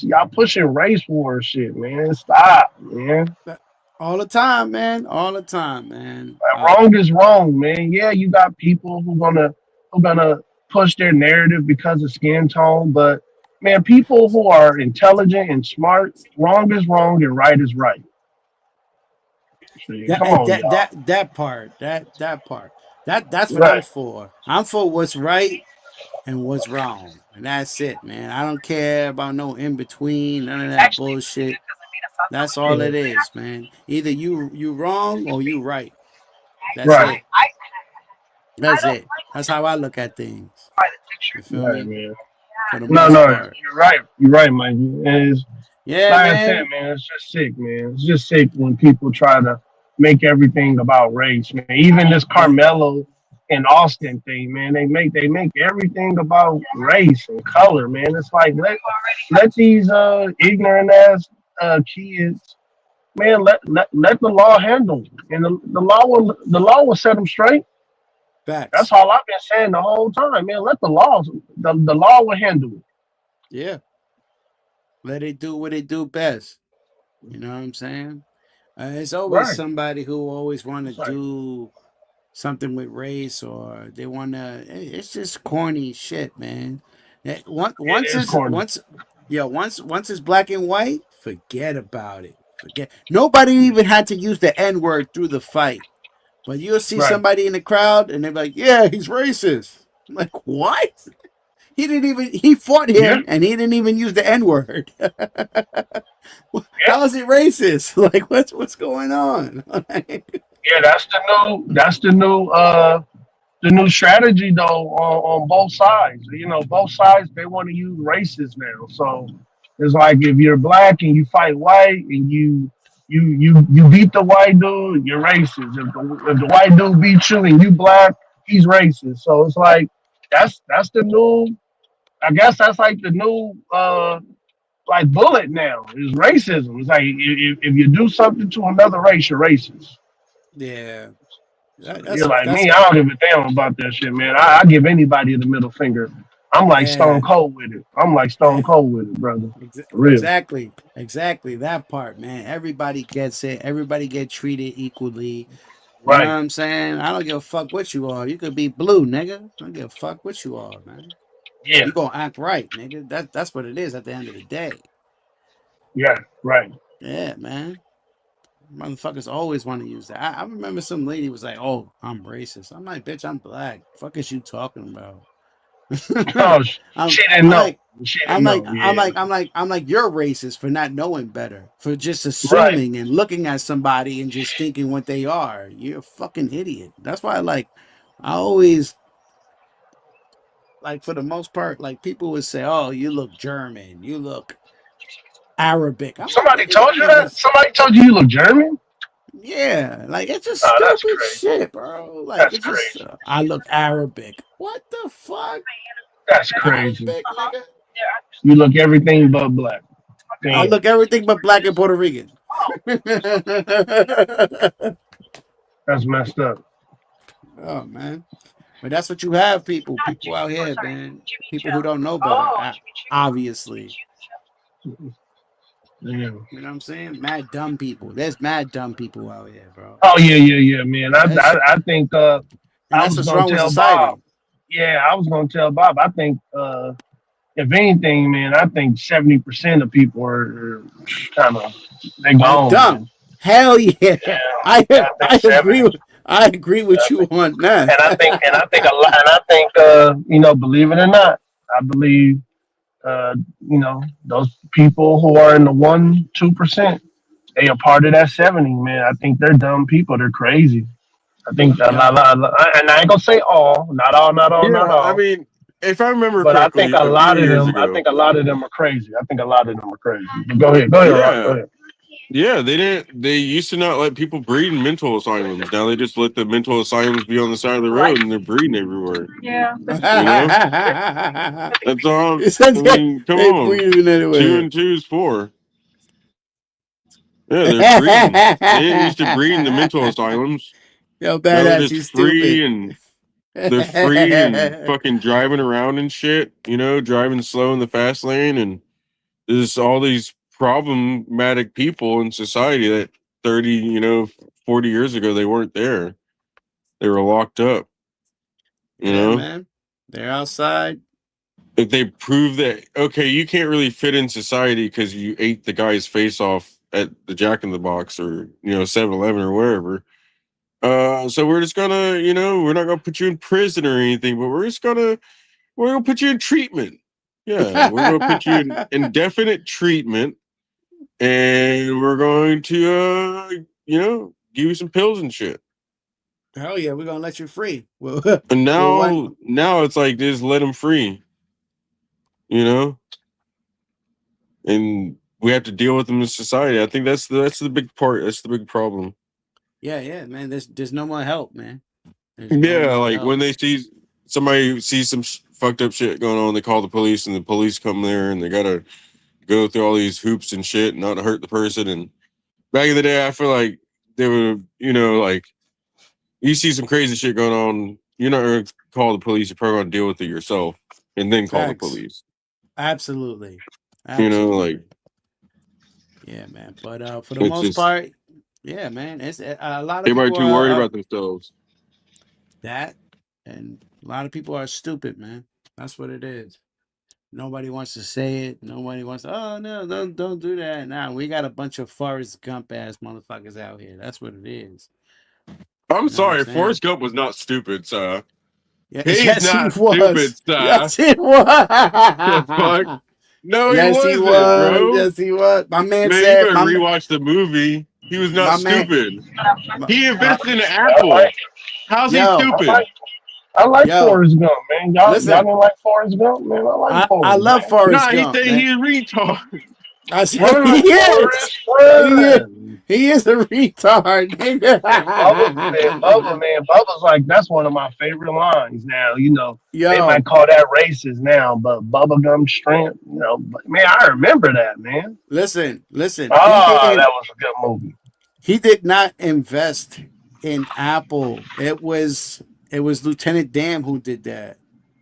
Y'all pushing race war shit, man. Stop, man. All the time, man. All the time, man. Wrong is wrong, man. Yeah, you got people who gonna push their narrative because of skin tone, but man, people who are intelligent and smart, wrong is wrong and right is right. Come on, y'all. That part. That's what Right. I'm for. I'm for what's right and what's wrong. And that's it, man. I don't care about no in between, none of that bullshit. That's all it is, man. Either you wrong or you right. That's Right. it. That's it. That's how I look at things. You feel Right, me? man. For the No, most no, part. you're right. You're right, Mike. It's, Yeah, like I man. said, man, it's just sick, man. It's just sick when people try to make everything about race, man. Even this Carmelo and Austin thing, man, they make everything about race and color, man. It's like let these ignorant ass kids, man, let the law handle them. And the law will set them straight. Facts. That's all I've been saying the whole time, man. Let the law will handle it. Yeah. Let it do what it do best. You know what I'm saying? It's always Right. somebody who always want to Right. do something with race, or they want to. It's just corny shit, man. Once is it's corny. once it's black and white, forget about it. Nobody even had to use the N-word through the fight, but you'll see Right. somebody in the crowd and they're like, "Yeah, he's racist." I'm like, what? He fought him and he didn't even use the N-word. How is it racist? Like, what's going on? Yeah, that's the new strategy though on both sides. You know, both sides they want to use races now. So it's like if you're black and you fight white and you beat the white dude, you're racist. If the white dude beats you and you black, he's racist. So it's like that's the new. I guess that's like the new like bullet now is racism. It's like if you do something to another race, you're racist. Yeah. You're like me, I don't give a damn about that shit, man. I give anybody the middle finger. I'm like Yeah. Stone Cold with it. I'm like Stone Cold with it, brother. For real. Exactly that part, man. Everybody gets it. Everybody get treated equally. You know Right. what I'm saying? I don't give a fuck what you are. You could be blue, nigga. I don't give a fuck what you are, man. Yeah. You gonna act right, nigga. That's what it is at the end of the day. Yeah. Right. Yeah, man. Motherfuckers always want to use that. I remember some lady was like, "Oh, I'm racist." I'm like, "Bitch, I'm black. Fuck is you talking about?" Oh, I'm, she I'm didn't know. like, She I'm didn't like, know. I'm Yeah. like, I'm like, I'm like, you're racist for not knowing better, for just Right. assuming and looking at somebody and just thinking what they are. You're a fucking idiot. That's why, I always, for the most part, people would say, "Oh, you look German. You look Arabic." I'm like, Somebody nigga, told that you never. that? Somebody told you look German? Yeah, it's just Oh, that's stupid crazy. shit, bro. That's It's just crazy. I look Arabic. What the fuck? That's crazy. Arabic, nigga. You look everything but black. I Damn. look everything but black and Puerto Rican. That's messed up. Oh man, but that's what you have, people out here, man. People who don't know better, obviously. Yeah. You know what I'm saying? Mad dumb people. There's mad dumb people out here, bro. Oh yeah, man. I think and I that's was what's gonna wrong with tell society. Bob. Yeah, I was gonna tell Bob. I think if anything, man, I think 70% of people are kind of they gone, Dumb. man. Hell yeah. Yeah, I think agree 70. with you on that. And I think a lot. And I think believe it or not, I believe those people who are in the 1-2%, they are part of that 70, man. I think they're dumb people. They're crazy. I think a lot, and I ain't gonna say all, not all, not all, not Yeah, I all. mean, if I remember But I think correctly, a a few lot of years them. I ago. think a lot of them are crazy. But go ahead, Rock. Go Yeah, ahead. yeah, they didn't. They used to not let people breed in mental asylums. Now they just let the mental asylums be on the side of the road, and they're breeding everywhere. Yeah. You know, that's all. It says I mean, come they on, breeding 2 anywhere. and 2 is 4. Yeah, they're breeding. They didn't used to breed in the mental asylums. Yo, Now they're badass, just you free stupid. and they're free and fucking driving around and shit. Driving slow in the fast lane, and there's all these problematic people in society that 30, 40 years ago they weren't there. They were locked up. Yeah, man. They're outside. If they prove that, okay, you can't really fit in society because you ate the guy's face off at the Jack in the Box or 7-Eleven or wherever. So we're just gonna, we're not gonna put you in prison or anything, but we're gonna put you in treatment. Yeah, we're gonna put you in indefinite treatment, and we're going to, give you some pills and shit. Hell yeah, we're gonna let you free. And now it's like just let them free, and we have to deal with them in society. I think that's the big part. That's the big problem. Yeah, man. There's no more help, man. Yeah, like when they somebody sees some fucked up shit going on, they call the police, and the police come there, and they gotta go through all these hoops and shit, not to hurt the person. And back in the day, I feel like they would, like you see some crazy shit going on, you're not gonna call the police. You're probably gonna deal with it yourself, and then call the police. Absolutely. Like yeah, man. But for the most part, yeah, man. It's a lot of everybody people too worried about themselves. That, and a lot of people are stupid, man. That's what it is. Nobody wants to say it. Nobody wants to, oh no, don't do that. Nah, we got a bunch of Forrest Gump ass motherfuckers out here. That's what it is. I'm sorry, Forrest Gump was not stupid, sir. Yeah, He's yes, not he was. stupid, sir. Yes, he was. Fuck. No, Yes, he he wasn't, was. bro. Yes, he was. My man Man, said. you better rewatch the movie. He was not stupid. He invested in Apple. How's he stupid? I like Forrest Gump, man. Y'all didn't like Forrest Gump, man. I like Forrest. I love Forrest Gump. Gump. Nah, he retard. I said he is a retard, nigga. Bubba's like, that's one of my favorite lines now. They might call that racist now, but bubblegum strength, but, man, I remember that, man. Listen. Oh, that was a good movie. He did not invest in Apple. It was Lieutenant Dan who did that.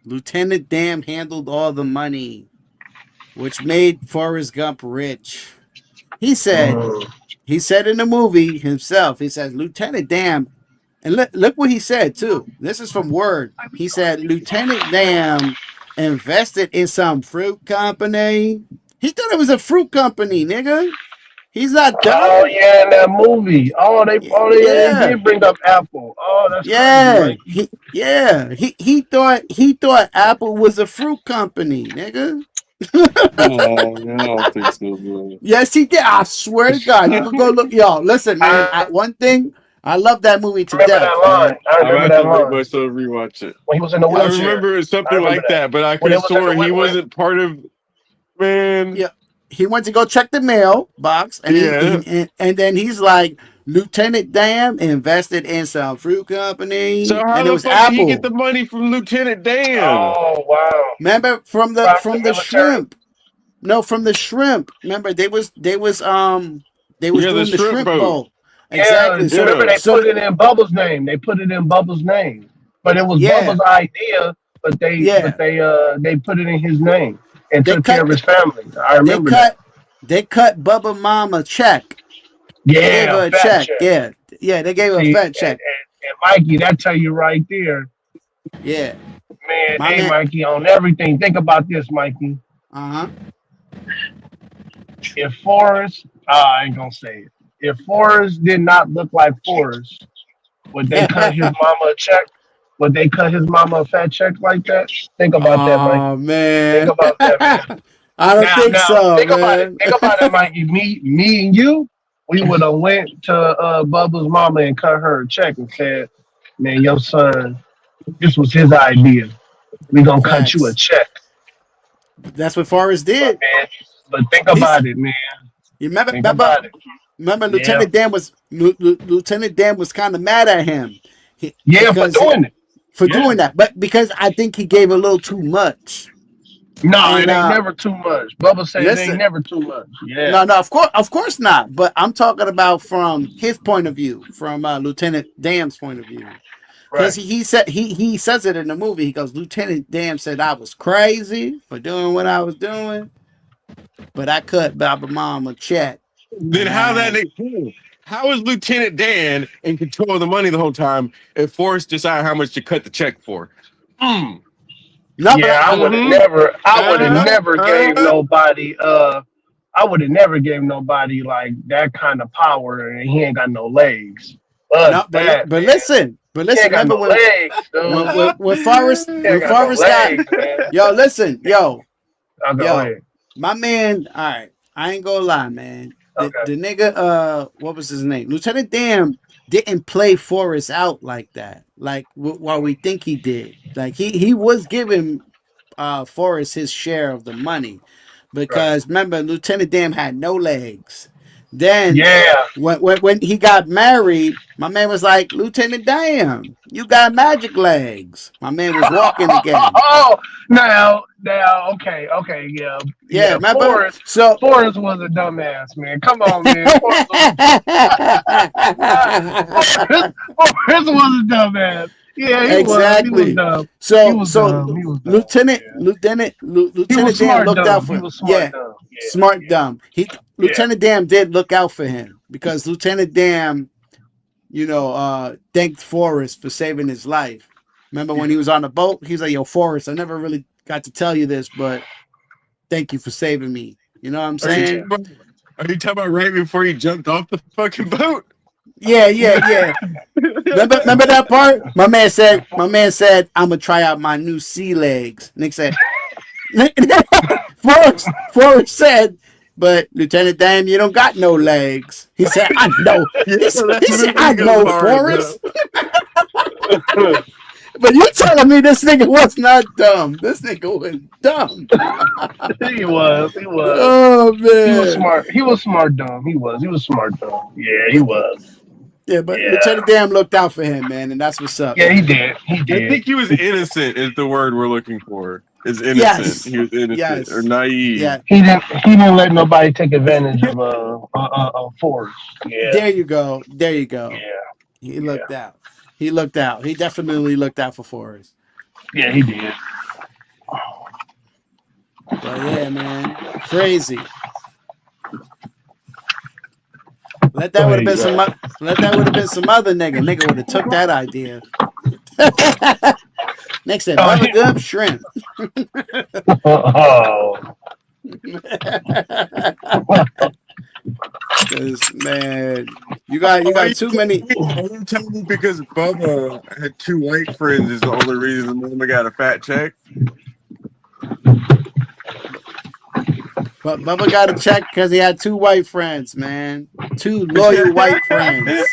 Lieutenant Dan handled all the money, which made Forrest Gump rich. He said in the movie himself, he says, Lieutenant Dan, and look what he said too. This is from Word. He said, Lieutenant Dan invested in some fruit company. He thought it was a fruit company, nigga. He's not dumb. Oh yeah, in that movie. They did bring up Apple. Oh, that's crazy. He thought Apple was a fruit company, nigga. I don't think so, bro. Yes, he did. I swear to God, you can go look. Yo, listen, man. One thing, I love that movie to death. That line. I remember that line. Myself rewatch it. When he was in the wheelchair. I remember something like that, but I could have sworn he wasn't part of. Man, yeah, he went to go check the mail box, and and then he's like, Lieutenant Dan invested in some fruit company. So how and the it was fuck Apple. did he get the money from Lieutenant Dan? Oh wow! Remember from the shrimp. No, from the shrimp. Remember they was doing the shrimp boat. Exactly. Yeah, remember they put it in Bubba's name. But it was Bubba's idea. But they put it in his name and took care of his family. I remember they cut Bubba Mom a check. Yeah, they gave her a check. Yeah, they gave her a fat check. And Mikey, that tell you right there. Yeah, man. Mikey, on everything. Think about this, Mikey. If Forrest, I ain't gonna say it. If Forrest did not look like Forrest, would they cut his mama a check? Would they cut his mama a fat check like that? Think about that, Mikey. Oh man. Think about that, man. I don't think so. Think about it. Think about it, Mikey. Me and you, we would have went to Bubba's mama and cut her a check and said, "Man, your son, this was his idea. We gonna cut you a check." That's what Forrest did. But think about it, man. You remember Lieutenant Dan was kind of mad at him. For doing it. For doing that. But because I think he gave a little too much. No, it ain't never too much. Bubba said it ain't never too much. Yeah. No, of course not. But I'm talking about from his point of view, from Lieutenant Dan's point of view. Because he says it in the movie. He goes, Lieutenant Dan said I was crazy for doing what I was doing, but I cut Baba Mom a check. Then how is Lieutenant Dan in control of the money the whole time if Forrest decided how much to cut the check for? I would have never gave nobody I would have never gave nobody like that kind of power, and he ain't got no legs. But listen, remember when Forrest got, yo, listen, yo, my man, all right, I ain't gonna lie, man. The nigga, what was his name? Lieutenant Dan didn't play Forrest out like that, like while we think he did. Like he was giving Forrest his share of the money, because remember, Lieutenant Dan had no legs. Then when he got married, my man was like, Lieutenant Dan, you got magic legs. My man was walking again. Okay, yeah. Remember? Forrest was a dumbass, man. Come on, man. Forrest was a dumbass. Yeah, he exactly. Was. He was dumb. Lieutenant Dan looked out for him. Smart dumb. Lieutenant Dan did look out for him, because Lieutenant Dan, thanked Forrest for saving his life. Remember when he was on the boat? He was like, "Yo, Forrest, I never really got to tell you this, but thank you for saving me." You know what I'm saying? Are you talking about right before he jumped off the fucking boat? Yeah. Remember that part? My man said, "I'm gonna try out my new sea legs." Nick said, Forrest said, "But Lieutenant Dan, you don't got no legs." He said, "I know." He said, "I know, Forrest." But you telling me this nigga was not dumb? This nigga was dumb. He was. Oh man, he was smart. He was smart dumb. He was smart dumb. Yeah, he was. Yeah, but Lieutenant Dan looked out for him, man, and that's what's up. Yeah, he did. I think he was innocent is the word we're looking for. Is innocent. Yes. He was innocent or naive. Yeah. He didn't let nobody take advantage of Forrest. Yeah. There you go. Yeah. He looked out. He definitely looked out for Forrest. Yeah, he did. But yeah, man, crazy. Let that would have been some. Let that would have been some other nigga. Nigga would have took that idea. Next said Bubba Gump shrimp. Man, you got too many. Don't tell me because Bubba had 2 white friends is the only reason Mama got a fat check. But Bubba got a check because he had 2 white friends, man. 2 loyal white friends.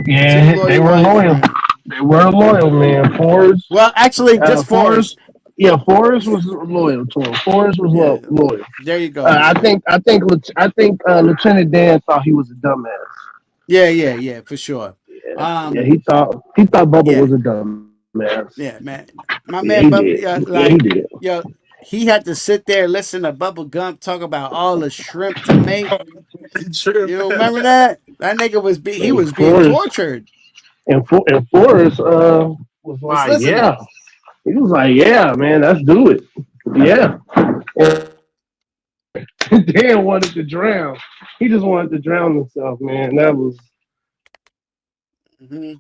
Yeah, they were loyal. They were loyal, man. Forrest. Well, actually, just Forrest. Yeah, Forrest was loyal to him. Forrest was loyal. There you go. I think Lieutenant Dan thought he was a dumbass. Yeah, for sure. Yeah, he thought Bubba was a dumbass. Yeah, man. My man, he Bubba, he did. Yo, he had to sit there and listen to Bubba Gump talk about all the shrimp to make. You remember that? That nigga was being tortured. And Forrest was like, listening. yeah. He was like, yeah, man, let's do it. Yeah. And Dan wanted to drown. He just wanted to drown himself, man. That was. Mm-hmm.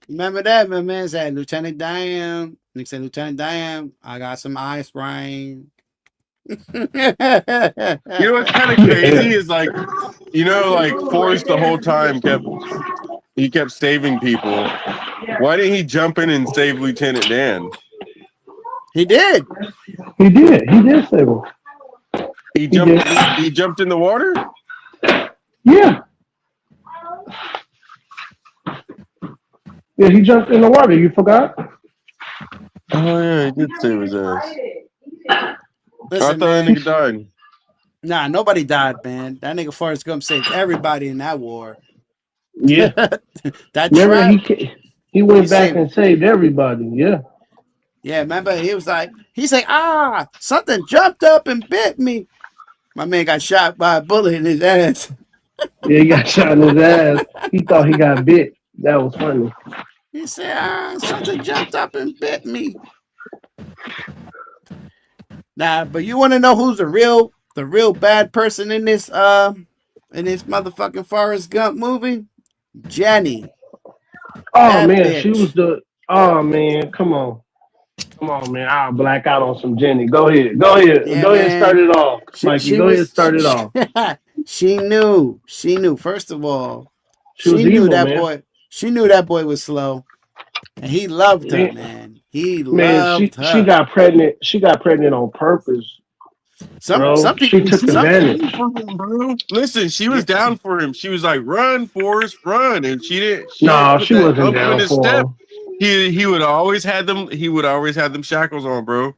Remember that, my man said, Lieutenant Diane. Nick said, Lieutenant Diane, I got some ice brain. You know what's kind of crazy is like Forrest the whole time kept saving people. Why didn't he jump in and save Lieutenant Dan? He did. He did save him. He jumped in the water? Yeah. Yeah, he jumped in the water. You forgot? Oh yeah, he did save his ass. Listen, I thought that nigga died. Nah, nobody died, man. That nigga Forrest Gump saved everybody in that war. Yeah. That remember trap. he went back and saved everybody. Yeah. Yeah, remember he's like, something jumped up and bit me. My man got shot by a bullet in his ass. Yeah, he got shot in his ass. He thought he got bit. That was funny. He said, something jumped up and bit me. Nah, but you want to know who's the real bad person in this motherfucking Forrest Gump movie? Jenny. Oh That man, bitch. she was the. Oh man, come on, man! I'll black out on some Jenny. Go ahead, Yeah, go ahead, man. start it off, Mikey. Go ahead, start it off. She knew. First of all, She was knew evil, that man. boy. She knew that boy was slow, and he loved her, Yeah. man. He Man, loved her. she got pregnant. She got pregnant on purpose. Some people. She took advantage. Listen, she was down for him. She was like, "Run, Forrest, run!" And she didn't. No, put she that wasn't up down in his for step. him. He would always had them. He would always have them shackles on, bro.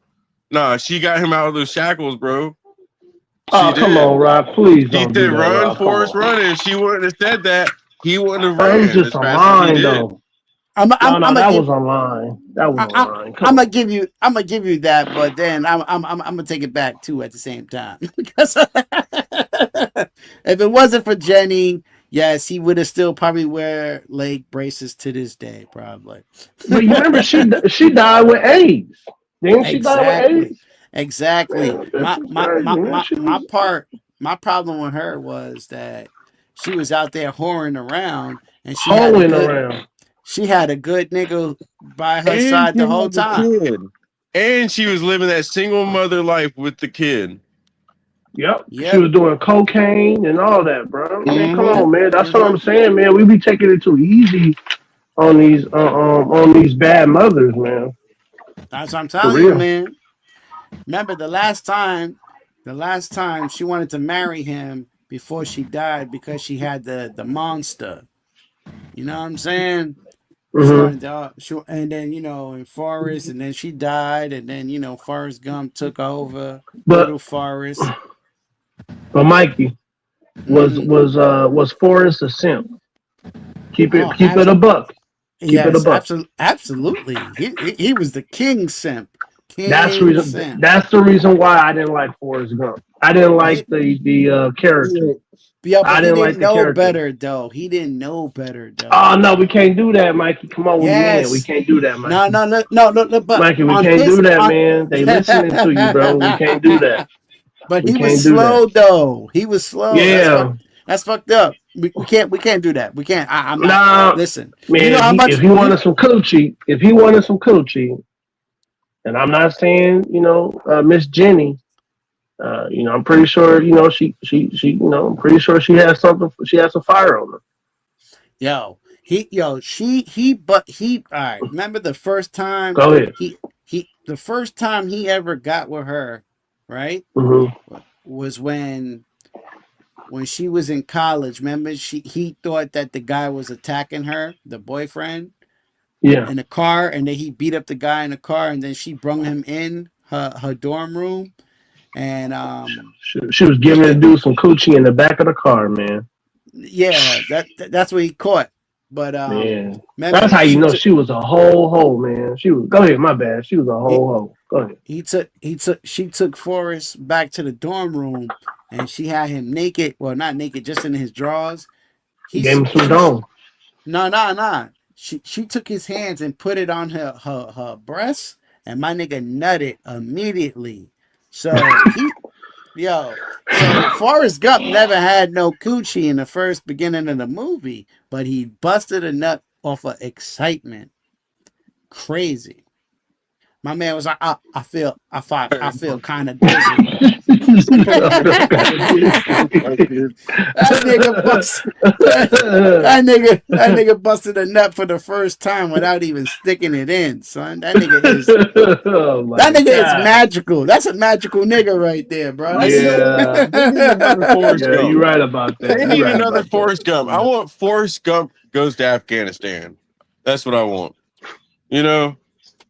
Nah, she got him out of those shackles, bro. Oh, come on, Rob. Please He don't do said, that, "Run, Rob. Come Forrest, on. run!" And she wouldn't have said that. He wouldn't have That ran was just as a fast as he line, did. though. That was a line. That was a line. I'm gonna give you that, but then I'm gonna take it back too at the same time. Because if it wasn't for Jenny, yes, he would have still probably wear leg braces to this day, probably. But you remember she died with AIDS. Didn't she die with AIDS? Exactly. Yeah, My problem with her was that she was out there whoring around, and she had a good nigga by her side the whole time. And she was living that single mother life with the kid. Yep. She was doing cocaine and all that, bro. Man, come on, man. That's what I'm saying, man. We be taking it too easy on these bad mothers, man. That's what I'm telling you, man. Remember the last time she wanted to marry him before she died because she had the monster. You know what I'm saying? And then, in Forrest, and then she died, and then, Forrest Gump took over. Little Forrest. But Mikey, was Forrest a simp? Keep it a buck. Keep it a buck. Absolutely. He was the king simp. That's Kid reason. Sam. That's the reason why I didn't like Forrest Gump. I didn't like the character. Yeah, but I he didn't didn't like the know character. better though. He didn't know better though. Oh no, we can't do that, Mikey. Come on with me in. We Yes. can't do that, Mikey. No. But Mikey, we on can't his, do that, on- man. They listening to you, bro. We can't do that. But We he can't was do slow that. though. He was slow. Yeah. That's fucked up. We can't do that. We can't. I'm not. Nah, Listen, man. you know how much if he wanted some coochie, and I'm not saying Miss Jenny. I'm pretty sure she I'm pretty sure she has something. She has some fire on her. All right. Remember the first time? Go ahead. The first time he ever got with her, right? Mm-hmm. Was when she was in college. Remember, he thought that the guy was attacking her, the boyfriend. Yeah. In the car, and then he beat up the guy in the car, and then she brung him in her dorm room, and she was giving the dude some coochie in the back of the car, man. Yeah, that's what he caught. But man, that's how you know she was a whole hoe, man. She was. Go ahead, my bad. She was a whole hoe. Go ahead. She took Forrest back to the dorm room, and she had him naked. Well, not naked, just in his drawers. Gave him some dome. No. She took his hands and put it on her breasts, and my nigga nutted immediately. So Forrest Gump never had no coochie in the first beginning of the movie, but he busted a nut off of excitement. Crazy. My man was like, I feel kind of dizzy. That nigga busted a nut for the first time without even sticking it in, son. That nigga is is magical. That's a magical nigga right there, bro. Yeah, you're right about that. They need another Forrest Gump. I want Forrest Gump goes to Afghanistan. That's what I want.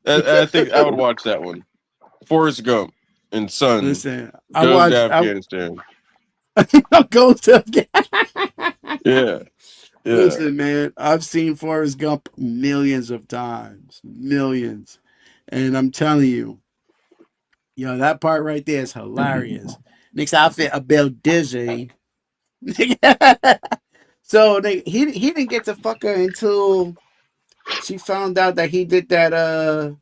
I think I would watch that one. Forrest Gump and Son. Listen, goes to Afghanistan. Goes to Afghanistan. Yeah. Listen, man, I've seen Forrest Gump millions of times. Millions. And I'm telling you, that part right there is hilarious. Next outfit, a Bill Dizzy. So he didn't get to fuck her until she found out that he did that.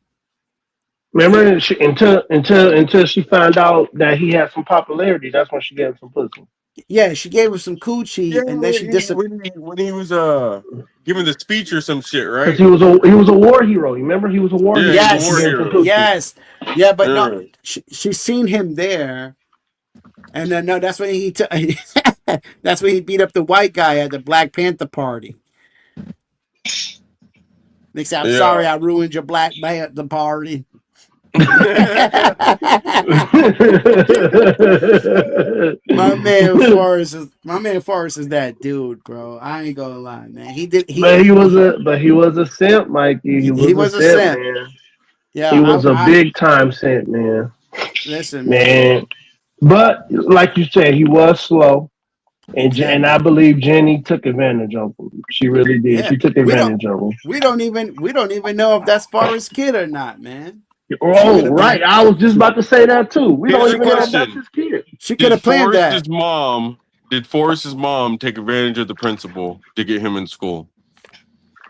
Remember, until she found out that he had some popularity, that's when she gave him some pussy. Yeah, she gave him some coochie, and then she disappeared when he was giving the speech or some shit, right? Because he was a war hero. Remember, he was a war hero. Yes, yeah, but no, she seen him there, and then that's when he that's when he beat up the white guy at the Black Panther party. They said, "I'm sorry, I ruined your Black Panther party." my man Forrest is that dude, bro. I ain't gonna lie, man. He was a simp, Mikey. He was a simp, man. Yeah, he was a big time simp, man. Listen, man. But like you said, he was slow, and I believe Jenny took advantage of him. She really did. Yeah. She took advantage of him. We don't even know if that's Forrest's kid or not, man. Oh, right. I was just about to say that too. We don't even know if that's his kid. She could have planned that. Did Forrest's mom take advantage of the principal to get him in school?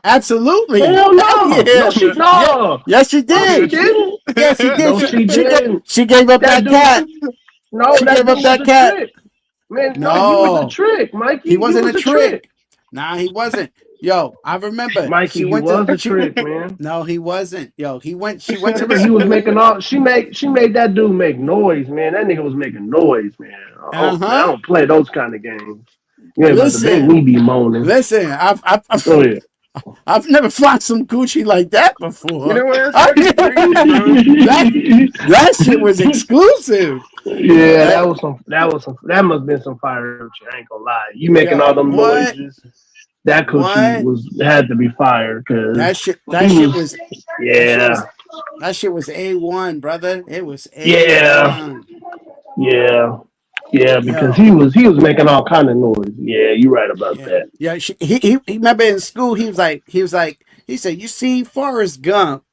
Absolutely. Hell no. Yeah. No, she no. Yes, she did. Yes, she did. No, she didn't. She gave up that cat. No, she gave up that cat. Trick. Man, no, he was a trick, Mikey. He wasn't a trick. Nah, he wasn't. Yo, I remember. Mikey, he was a trick, man. No, he wasn't. Yo, she went to he was making all. She made that dude make noise, man. That nigga was making noise, man. I don't play those kind of games. You ain't about to make me be moaning. Listen, I've never fought some Gucci like that before. You know what? That shit was exclusive. Yeah, that must have been some fire. I ain't gonna lie. You making all them noises. That coochie had to be fired because that shit was A1, brother. It was A1. Yeah, because he was making all kind of noise. Yeah, you're right about that. Yeah, he remember in school he said, "You see Forrest Gump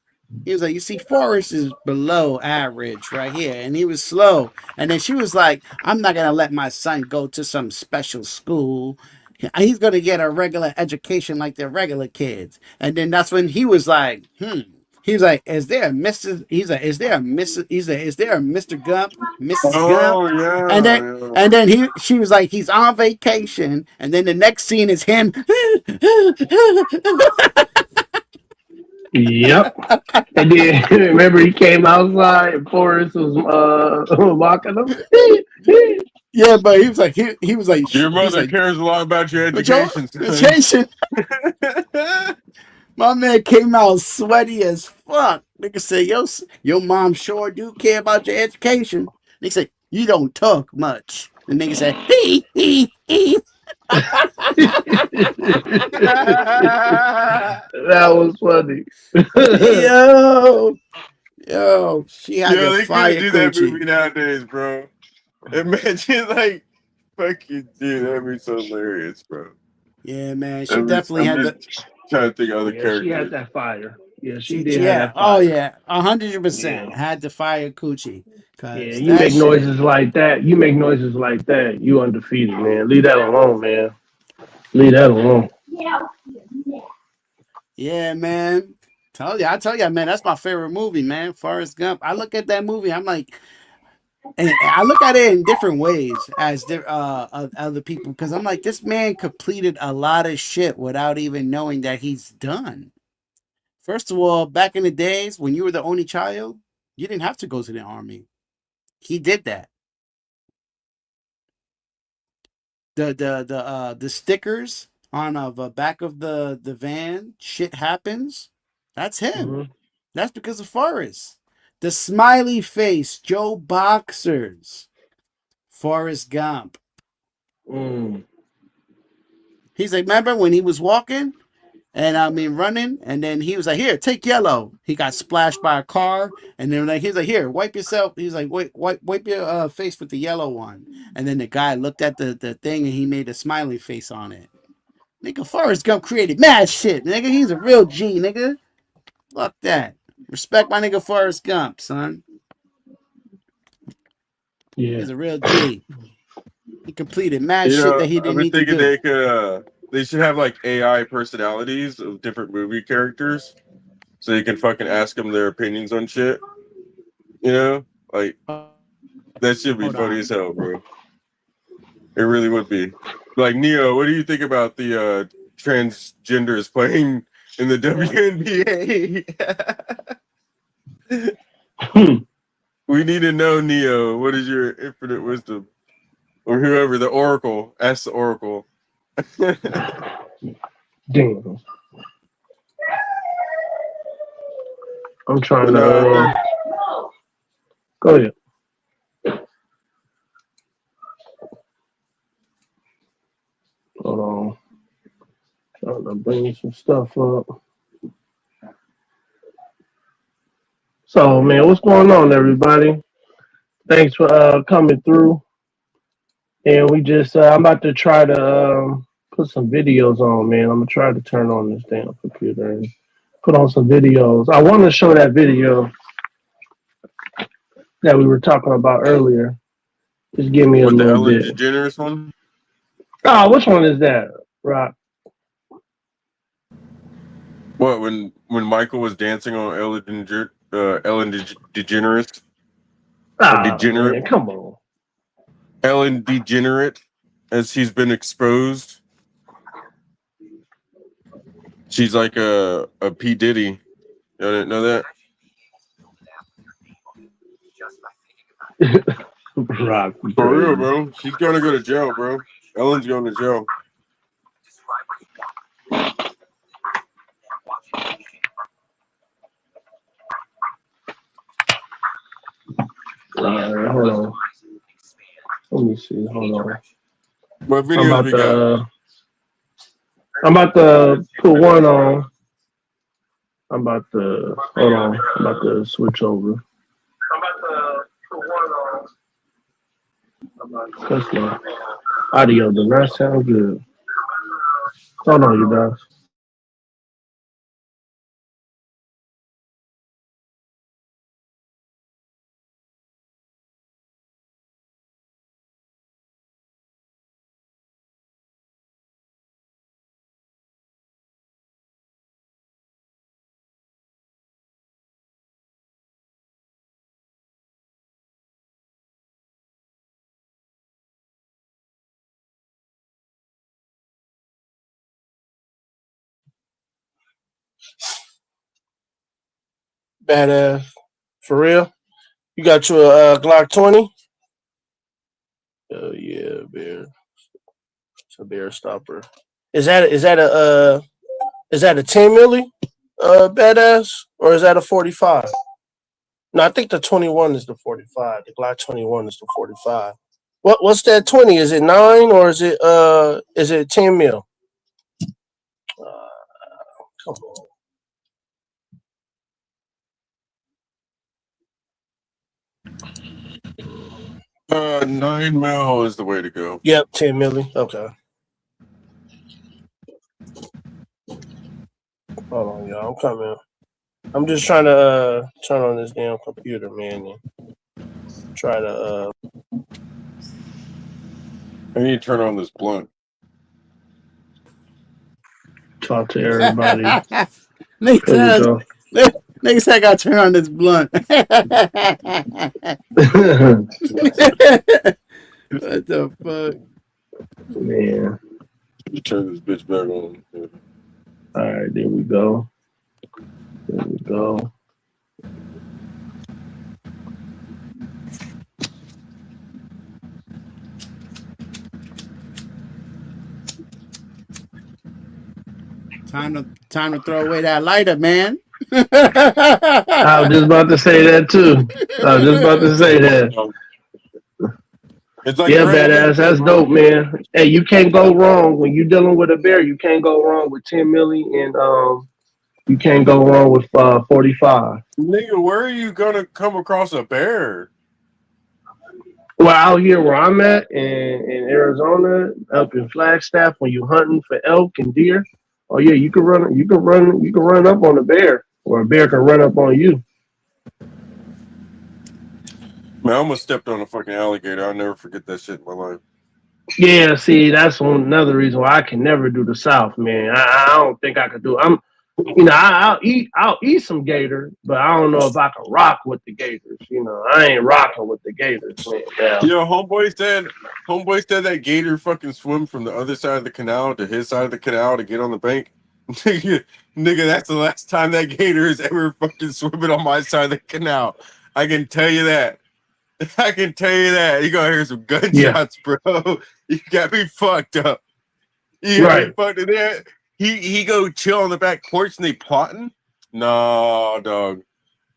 He was like, you see, Forrest is below average right here, and he was slow. And then she was like, I'm not gonna let my son go to some special school. He's gonna get a regular education like the regular kids. And then that's when he was like, He was like, is there a Mr. He's like, is there a Mr. He's like, is there a Mr. Gump, Mrs. Gump? Oh And then she was like, he's on vacation. And then the next scene is him. Yep. And then remember he came outside and Forrest was mocking him. Yeah, but he was like, he was like, Your he was mother like, cares a lot about your "But your education, son." education. My man came out sweaty as fuck. Nigga said, your mom sure do care about your education. Nigga said, you don't talk much. The nigga said, hee. That was funny. Yo, she had Yo, to they fire couldn't do that Coochie. movie nowadays, bro. Imagine like fucking dude, that'd be so hilarious, bro. Yeah, man, she definitely had the. Trying to think of other Yeah, characters. she had that fire. Yeah, she did Yeah. have that fire. Oh yeah, 100%. Had to fire Coochie. Yeah, you make noises like that. You make noises like that. You undefeated, man. Leave that alone, man. Leave that alone. Yeah, man. I tell you, man, that's my favorite movie, man. Forrest Gump. I look at that movie, I'm like, and I look at it in different ways as other people, because I'm like, this man completed a lot of shit without even knowing that he's done. First of all, back in the days when you were the only child, you didn't have to go to the army. He did that. The stickers on the back of the van, shit happens. That's him. Mm-hmm. That's because of Forrest. The smiley face, Joe Boxers, Forrest Gump. He's like, remember when he was walking and running, and then he was like, here, take yellow. He got splashed by a car, and then he's like, here, wipe yourself. He's like, wipe your face with the yellow one. And then the guy looked at the thing and he made a smiley face on it. Nigga, Forrest Gump created mad shit, nigga. He's a real G, nigga. Fuck that. Respect my nigga Forrest Gump, son. Yeah. He's a real G. He completed mad shit that he didn't need to do. They should have like AI personalities of different movie characters, so you can fucking ask them their opinions on shit. You know, like that should be funny as hell, bro. It really would be. Like Neo, what do you think about the transgenders playing in the WNBA? We need to know, Neo. What is your infinite wisdom, or whoever the Oracle? Ask the Oracle. Damn. I'm trying to go ahead. Hold on. Trying to bring some stuff up. So, man, what's going on, everybody? Thanks for coming through. And we just, I'm about to try to put some videos on, man. I'm going to try to turn on this damn computer and put on some videos. I want to show that video that we were talking about earlier. Just give me a With the little Ellen bit. DeGeneres one? Oh, which one is that, Rock? What, when Michael was dancing on Ellen DeGeneres? Degenerate? Man, come on. Ellen DeGenerate, as she's been exposed. She's like a P. Diddy. You didn't know that? Rock. For real, bro. She's gonna go to jail, bro. Ellen's going to jail. Alright, hold on. Let me see. Hold on. What videos we got? I'm about to put one on. Hold on. I'm about to switch over. Because my audio does not sound good. Hold on, you guys. Badass. For real? You got your Glock 20? Oh yeah, bear. It's a bear stopper. Is that a 10 milli? Badass? Or is that a 45? No, I think the 21 is the 45. The Glock 21 is the 45. What's that 20? Is it 9 or is it 10 mil? Come on. 9 mil is the way to go. Yep, 10 milli. Okay. Hold on, y'all. I'm coming. I'm just trying to turn on this damn computer, man, and try to. I need to turn on this blunt. Talk to everybody. Nigga said I gotta turn on this blunt. What the fuck? Man. You turn this bitch back on. Yeah. All right, there we go. There we go. Time to throw away that lighter, man. I was just about to say that too. It's like yeah, badass. That's dope, man. Hey, you can't go wrong when you're dealing with a bear. You can't go wrong with 10 milli, and you can't go wrong with 45. Nigga, where are you gonna come across a bear? Well, out here where I'm at in Arizona, up in Flagstaff, when you're hunting for elk and deer, oh yeah, you can run up on a bear, or a bear can run up on you. Man, I almost stepped on a fucking alligator. I'll never forget that shit in my life. Yeah, see, that's another reason why I can never do the South, man. I don't think I could do it. I'll eat some gator, but I don't know if I can rock with the gators. I ain't rocking with the gators, man. Yo, homeboy said that gator fucking swim from the other side of the canal to his side of the canal to get on the bank. Nigga, that's the last time that gator is ever fucking swimming on my side of the canal. I can tell you that. You gonna hear some gunshots, bro. You got me fucked up. You got me fucked in there. He go chill on the back porch and they plotting? Nah, dog.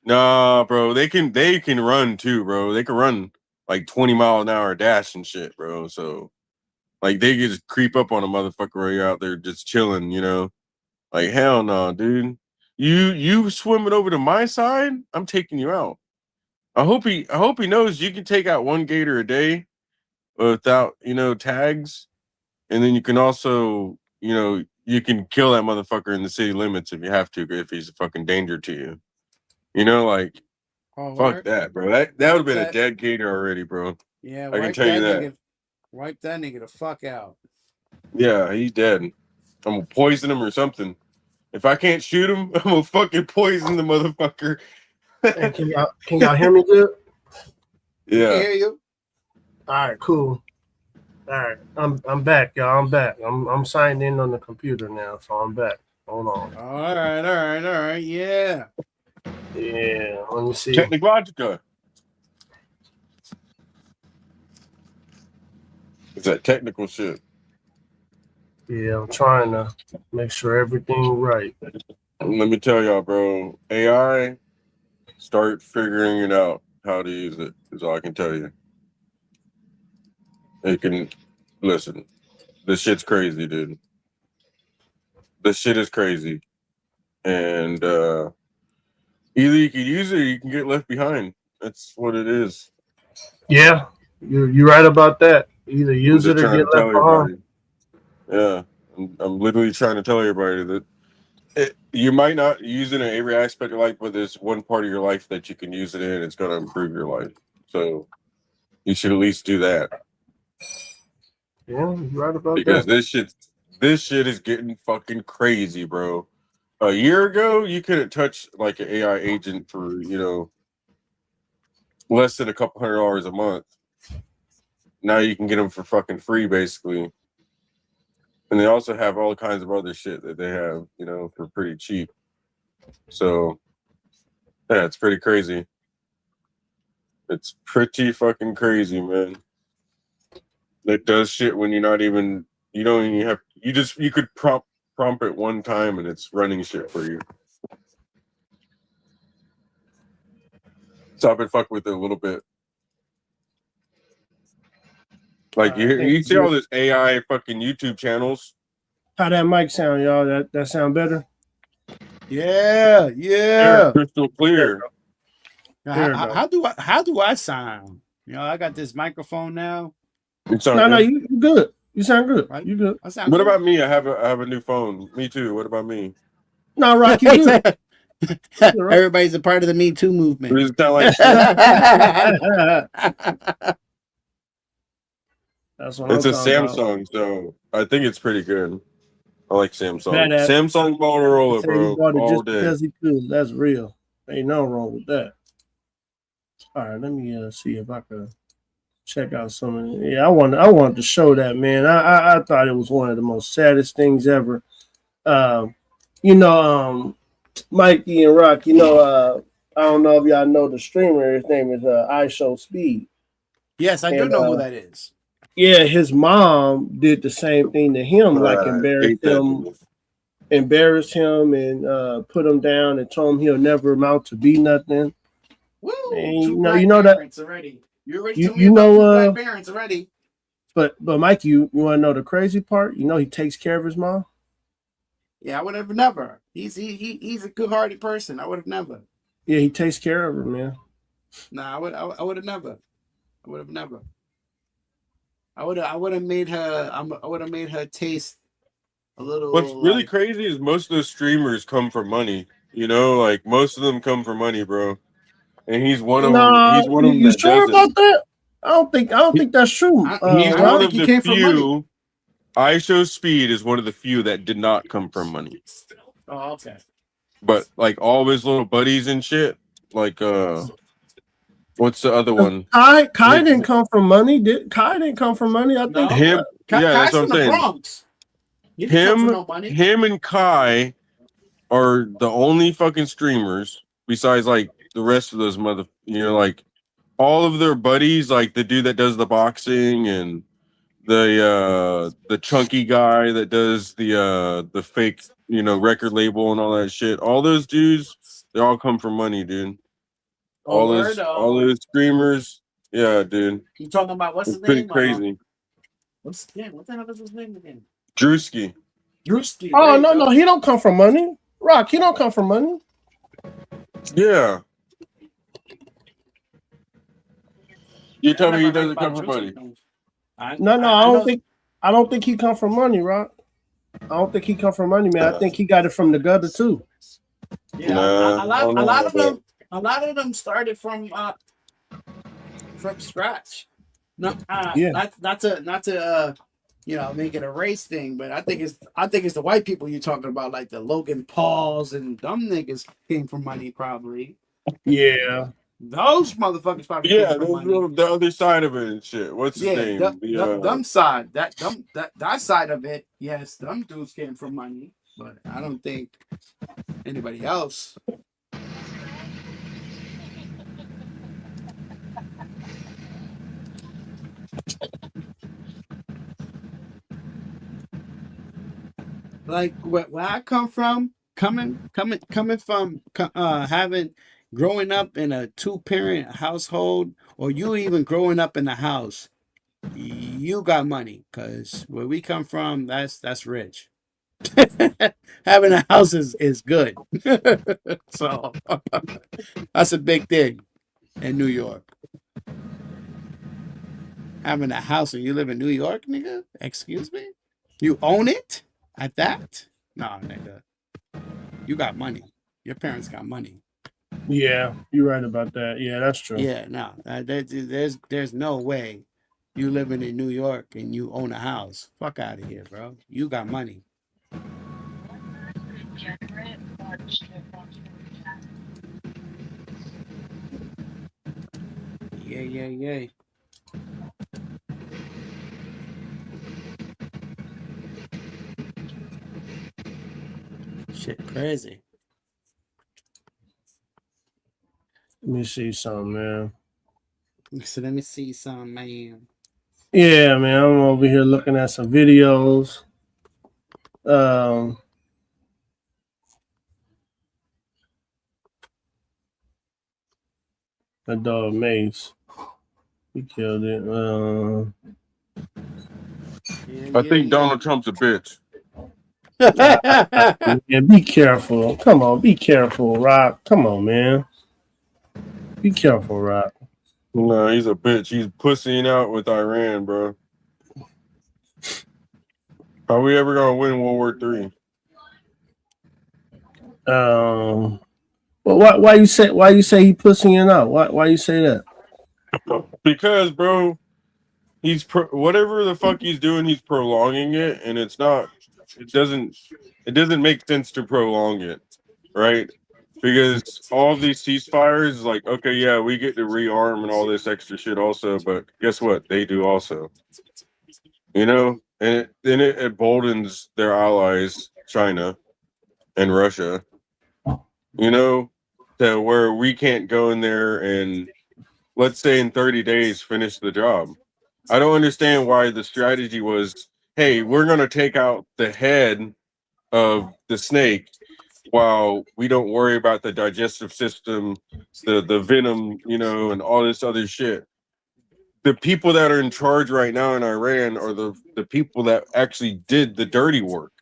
Nah, bro. They can run too, bro. They can run like 20-mile-an-hour dash and shit, bro. So like they can just creep up on a motherfucker while you're out there just chilling, Like hell no, dude. You swimming over to my side? I'm taking you out. I hope he knows you can take out one gator a day without, tags. And then you can also, you can kill that motherfucker in the city limits if you have to, if he's a fucking danger to you. Fuck that, bro. That would have been a dead gator already, bro. Yeah, I can tell you that. Wipe that nigga the fuck out. Yeah, he's dead. I'm gonna poison him or something. If I can't shoot him, I'm gonna fucking poison the motherfucker. Hey, can y'all hear me good? Yeah. I hear you. All right, cool. All right, I'm back, y'all. I'm back. I'm signed in on the computer now, so I'm back. Hold on. All right. Yeah. Yeah. Let me see. Technologica. It's that technical shit. Yeah, I'm trying to make sure everything right. Let me tell y'all, bro. AI, start figuring it out how to use it. Is all I can tell you. It can listen. This shit's crazy, dude. This shit is crazy, and either you can use it, or you can get left behind. That's what it is. Yeah, you're right about that. Either use it or get left behind. Yeah, I'm literally trying to tell everybody that you might not use it in every aspect of life, but there's one part of your life that you can use it in. It's going to improve your life. So you should at least do that. Yeah, you're right about because that. this shit is getting fucking crazy, bro. A year ago, you couldn't touch like an AI agent for, less than a couple $100 a month. Now you can get them for fucking free, basically. And they also have all kinds of other shit that they have, for pretty cheap. So yeah, it's pretty crazy. It's pretty fucking crazy, man. It does shit when you're not even. You don't even have. You could prompt it one time and it's running shit for you. So I've been fucking with it a little bit. Like you see all this AI fucking YouTube channels. How that mic sound, y'all? That sound better? Yeah, yeah. Crystal clear. How do I sound? You know, I got this microphone now. No, you good. You sound good. You good. I sound What good. about me? I have a new phone. Me too. What about me? No, Rock, you good. Everybody's a part of the Me Too movement. Does it sound like That's what it's a I'm talking about. Samsung, so I think it's pretty good. I like Samsung. Badass. Samsung Motorola, Say he bro. bought it All just day. because he could. That's real. Ain't no wrong with that. All right, let me see if I can check out some of it. Yeah, I wanted to show that, man. I thought it was one of the most saddest things ever. Mikey and Rock, I don't know if y'all know the streamer. His name is iShowSpeed. Yes, I do know who that is. Yeah, his mom did the same thing to him, like embarrassed him and put him down and told him he'll never amount to be nothing. Woo! And Two you black know that parents already. You already told me about two black parents already. But Mike, you want to know the crazy part? You know he takes care of his mom. Yeah, I would have never. He's a good-hearted person. I would have never. Yeah, he takes care of her, man. Nah, I would have never. I would have never. I would have made her taste a little. What's really crazy is most of those streamers come from money. You know, like most of them come from money, bro. And he's one of them. He's one of them. You that sure doesn't. about that? I don't think that's true. He's one of the few. iShowSpeed is one of the few that did not come from money. Oh, okay. But like all of his little buddies and shit, like what's the other one? Kai didn't come from money. Kai didn't come from money. I think Him. Yeah, that's what I'm saying. Bronx. He didn't come from no money. Him and Kai are the only fucking streamers besides like the rest of those like all of their buddies, like the dude that does the boxing and the chunky guy that does the fake record label and all that shit. All those dudes, they all come from money, dude. All those streamers, yeah, dude. You talking about what's his pretty name? Crazy. What the hell is his name again? Drewski. Drewski. Oh no, he don't come from money. Rock, he don't come from money. Yeah. You tell me he doesn't come from money. No, I don't think he come from money, Rock. I don't think he come from money, man. I think he got it from the gutter too. Yeah, a lot of them started from scratch. No, not to make it a race thing, but I think it's the white people you're talking about, like the Logan Pauls and dumb niggas came from money probably. Yeah. Those motherfuckers probably came from money. The other side of it and shit. What's his name? Dumb side. That side of it, yes, them dudes came from money, but I don't think anybody else. Like where I come from, coming from growing up in a 2-parent household, or you even growing up in the house, you got money. Cause where we come from, that's rich. Having a house is good. So that's a big thing in New York. Having a house and you live in New York, nigga? Excuse me? You own it at that? Nah, nigga. You got money. Your parents got money. Yeah, you're right about that. Yeah, that's true. Yeah, no. There's no way you living in New York and you own a house. Fuck out of here, bro. You got money. Yeah. Shit, crazy. Let me see something, man. So let me see some, man. Yeah, man. I'm over here looking at some videos. A dog Mace. He killed it. I think Donald Trump's a bitch. Yeah, be careful. Come on, be careful, Rock. Come on, man. Be careful, Rock. No, he's a bitch. He's pussying out with Iran, bro. Are we ever gonna win World War III? Well, why you say he pussying out? Why you say that? Because, bro, he's whatever the fuck he's doing, he's prolonging it, and it's not. It doesn't make sense to prolong it, right? Because all of these ceasefires, like, okay, yeah, we get to rearm and all this extra shit also, but guess what? They do also. You know, and then it emboldens their allies, China and Russia. You know, to where we can't go in there and, let's say, in 30 days finish the job. I don't understand why the strategy was, hey, we're going to take out the head of the snake while we don't worry about the digestive system, the venom, you know, and all this other shit. The people that are in charge right now in Iran are the people that actually did the dirty work.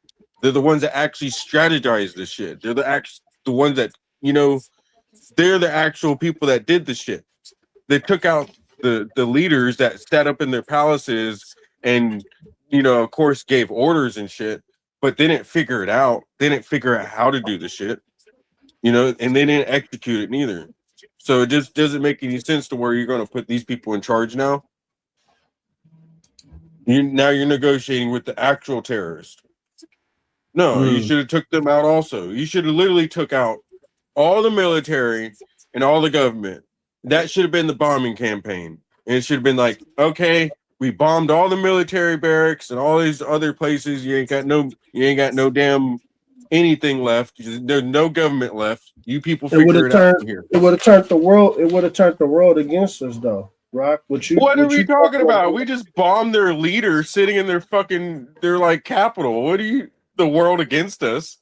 They're the ones that actually strategized this shit. They're the ones that, you know, they're the actual people that did the shit. They took out the leaders that sat up in their palaces and, you know, of course, gave orders and shit, but they didn't figure it out. They didn't figure out how to do the shit, you know, and they didn't execute it neither. So it just doesn't make any sense to where you're going to put these people in charge now. Now you're negotiating with the actual terrorist. No, you should have took them out also. You should have literally took out all the military and all the government. That should have been the bombing campaign. And it should have been like, okay, we bombed all the military barracks and all these other places. You ain't got no damn anything left. There's no government left. You people figure it out from here. It would have turned the world. It would have turned the world against us, though. Rock, what are we talking about? We just bombed their leader sitting in their like capital. What are you? The world against us?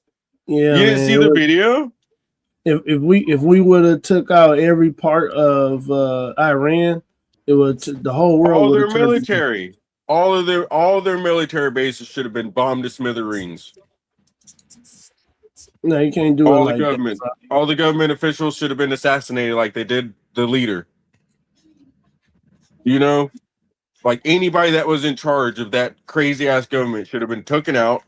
Yeah, you didn't see the video. If we would have took out every part of Iran, it would the whole world. All their military, all of their military bases should have been bombed to smithereens. No, you can't do all it like the government. that. All the government officials should have been assassinated like they did the leader. You know, like anybody that was in charge of that crazy ass government should have been taken out.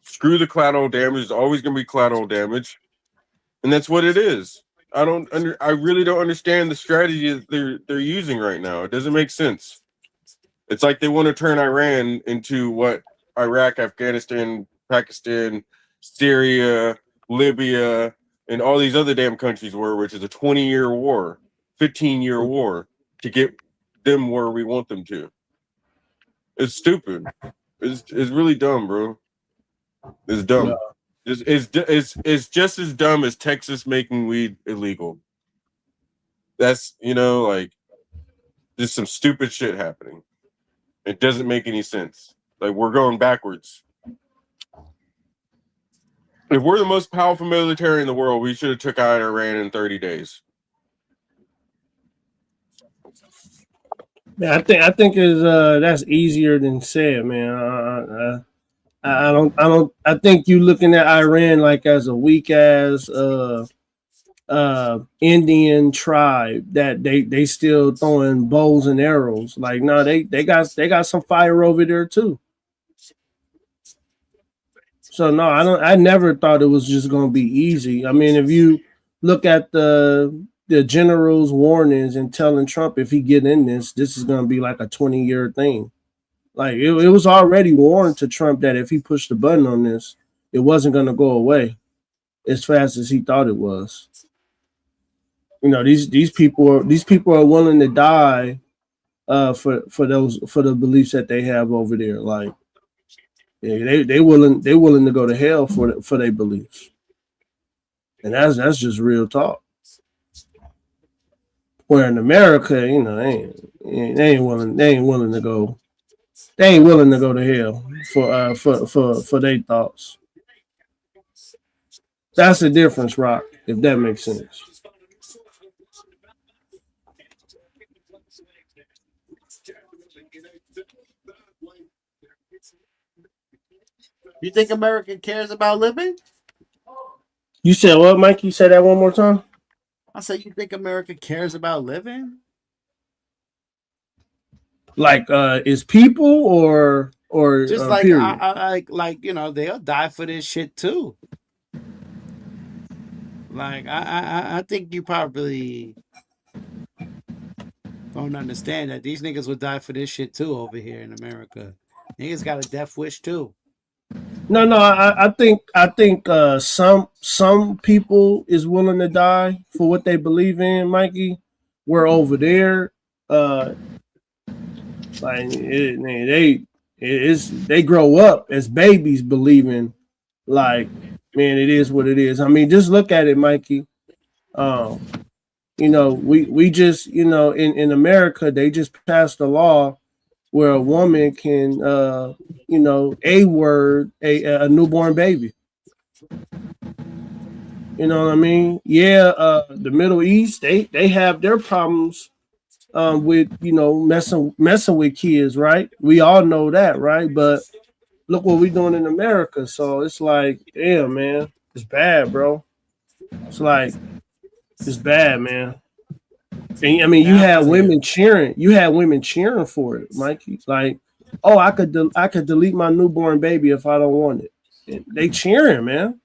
Screw the collateral damage. There's always going to be collateral damage, and that's what it is. I really don't understand the strategy that they're using right now. It doesn't make sense. It's like they want to turn Iran into what Iraq, Afghanistan, Pakistan, Syria, Libya, and all these other damn countries were, which is a 20-year war, 15-year war to get them where we want them to. It's stupid. It's really dumb, bro. It's dumb. It's just as dumb as Texas making weed illegal. That's, you know, like, there's some stupid shit happening. It doesn't make any sense. Like, we're going backwards. If we're the most powerful military in the world, we should have took out Iran in 30 days. Yeah, I think is that's easier than said, man. I think you looking at Iran like as a weak ass Indian tribe that they still throwing bows and arrows. Like, no, they got some fire over there too. So no, I never thought it was just gonna be easy. I mean, if you look at the general's warnings and telling Trump if he get in this is gonna be like a 20-year thing. Like it was already warned to Trump that if he pushed the button on this, it wasn't gonna go away as fast as he thought it was. You know, these people are willing to die for the beliefs that they have over there. Like, yeah, they willing to go to hell for their beliefs, and that's just real talk. Where in America, you know, they ain't willing to go. They ain't willing to go to hell for their thoughts. That's the difference, Rock. If that makes sense. You think America cares about living? You said what, Mike? You said that one more time. I said, you think America cares about living? Like, is people or Just like period? like you know, they'll die for this shit too. Like I think you probably don't understand that these niggas would die for this shit too over here in America. Niggas got a death wish too. No, I think some people is willing to die for what they believe in, Mikey. We're over there, like they grow up as babies believing, like, man, it is what it is. I mean, just look at it, Mikey. You know, we just, you know, in America, they just passed a law where a woman can, you know, a newborn baby. You know what I mean? Yeah, the Middle East, they have their problems with, you know, messing with kids, right? We all know that, right? But look what we're doing in America. So it's like, damn, man, it's bad, bro. It's like, it's bad, man. And, I mean, you had women cheering. You had women cheering for it, Mikey. Like, oh, I could delete my newborn baby if I don't want it. And they cheering, man.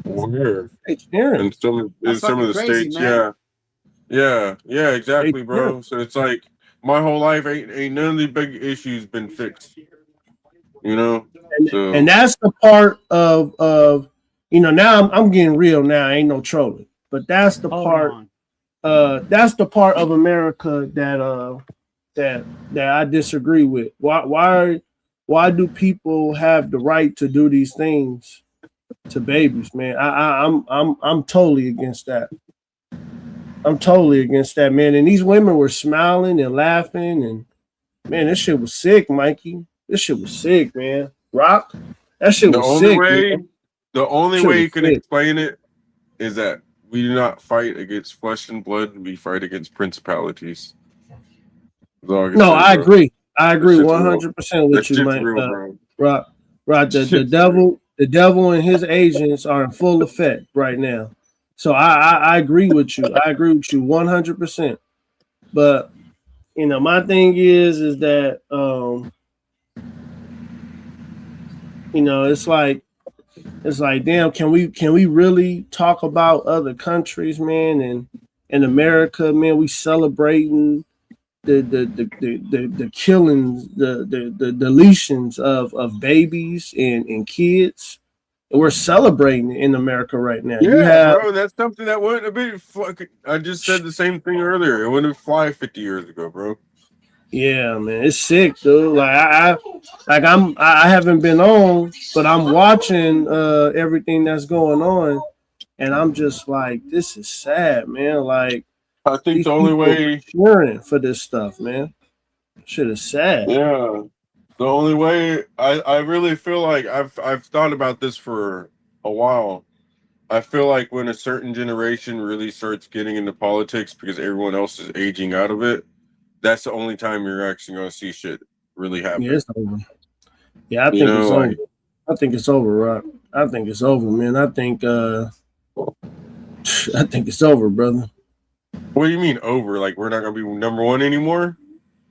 Weird. They cheering. And some of the crazy, states, man. yeah, exactly, bro. So it's like my whole life ain't none of the big issues been fixed. You know, and that's the part of you know, now I'm getting real now. Ain't no trolling, but that's the part. That's the part of America that I disagree with. Why do people have the right to do these things to babies, man? I'm totally against that. I'm totally against that, man. And these women were smiling and laughing, and man, this shit was sick, Mikey. This shit was sick, man. Rock, that shit was sick. The only way you can explain it is that we do not fight against flesh and blood. We fight against principalities. No, I agree. I agree 100% with you, Mike. Rock, the devil and his agents are in full effect right now. So I agree with you. I agree with you 100%. But you know, my thing is that you know, it's like, damn, can we really talk about other countries, man? And in America, man, we celebrating the killings, the deletions of babies and kids. And we're celebrating in America right now. Yeah, bro, that's something that wouldn't have been. I just said the same thing earlier. It wouldn't fly 50 years ago, bro. Yeah, man, it's sick, dude. Like I haven't been on, but I'm watching everything that's going on, and I'm just like, this is sad, man. Like, I think the only way cheering for this stuff, man, shit is sad. Yeah, the only way I really feel like I've thought about this for a while. I feel like when a certain generation really starts getting into politics because everyone else is aging out of it, that's the only time you're actually going to see shit really happen. Yeah, it's over. Yeah, I think it's over. I think it's over, Rock. I think it's over, man. I think it's over, brother. What do you mean over? Like we're not going to be number one anymore?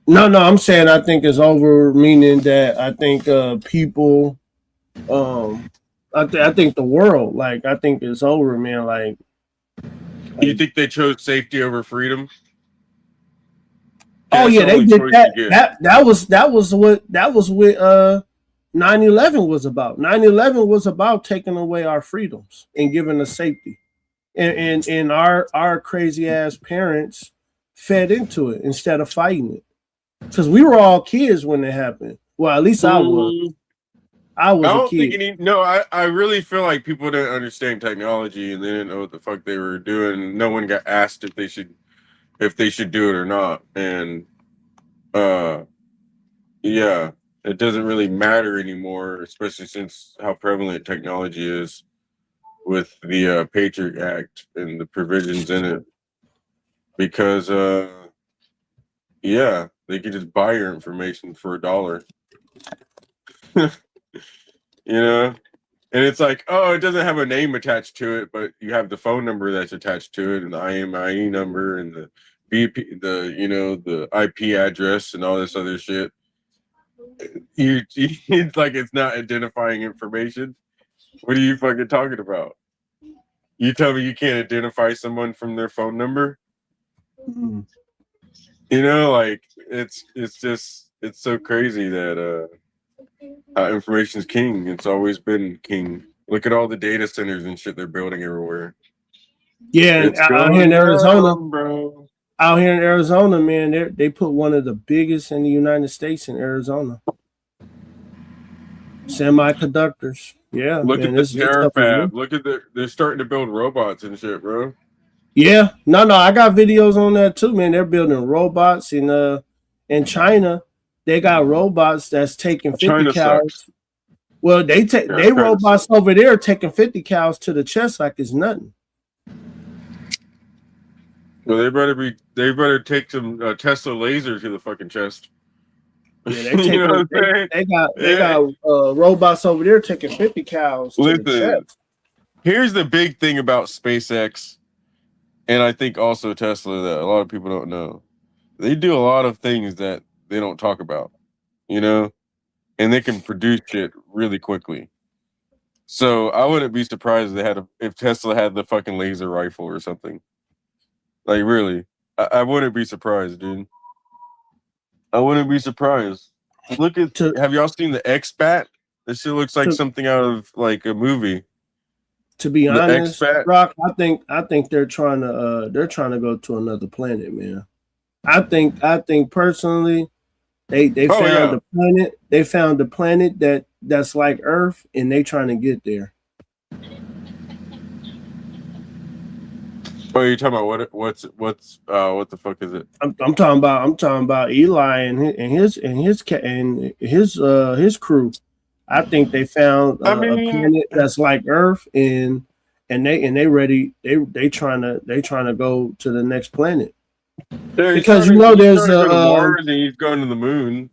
No, I'm saying I think it's over, meaning that I think people, I think the world, like, I think it's over, man. Like, you think they chose safety over freedom? Oh yeah, they did that. That was what 9/11 was about. 9/11 was about taking away our freedoms and giving us safety, and our crazy ass parents fed into it instead of fighting it, because we were all kids when it happened. Well, at least I was. I was a kid. I really feel like people didn't understand technology and they didn't know what the fuck they were doing. No one got asked if they should if they should do it or not. And yeah, it doesn't really matter anymore, especially since how prevalent technology is with the Patriot Act and the provisions in it. Because yeah, they could just buy your information for $1. You know, and it's like, oh, it doesn't have a name attached to it, but you have the phone number that's attached to it, and the IMEI number, and the BP, the IP address, and all this other shit. It's like it's not identifying information. What are you fucking talking about? You tell me you can't identify someone from their phone number? You know, like it's so crazy that information is king. It's always been king. Look at all the data centers and shit they're building everywhere. Yeah, It's out here in going Arizona, down, bro. out here in Arizona, man, they put one of the biggest in the United States in Arizona. Semiconductors. Yeah, Look man, at the this stuff is Terrafab. real. Look at they're starting to build robots and shit, bro. Yeah, no, I got videos on that too, man. They're building robots in China. They got robots that's taking 50 China cows. sucks. Well, they take Yeah, they China robots sucks. over there taking 50 cows to the chest like it's nothing. Well, they better take some Tesla laser to the fucking chest. Yeah, they You take know what I'm saying? they got robots over there taking 50 cows to the Listen, chest. here's the big thing about SpaceX, and I think also Tesla that a lot of people don't know. They do a lot of things that they don't talk about, you know, and they can produce shit really quickly. So I wouldn't be surprised if Tesla had the fucking laser rifle or something. Like really, I wouldn't be surprised, dude. I wouldn't be surprised. Look at have y'all seen the X-Bat? This shit looks like something out of like a movie. To be The honest, X-Bat? Rock, I think they're trying to go to another planet, man. I think personally, they found yeah. the planet. They found the planet that's like Earth, and they trying to get there. Oh, you're talking about what the fuck is it? I'm talking about Eli and his crew. I think they found a planet that's like Earth, and they ready. They trying to go to the next planet. Yeah, Because he's there's trying to go to Mars and he's going to the moon.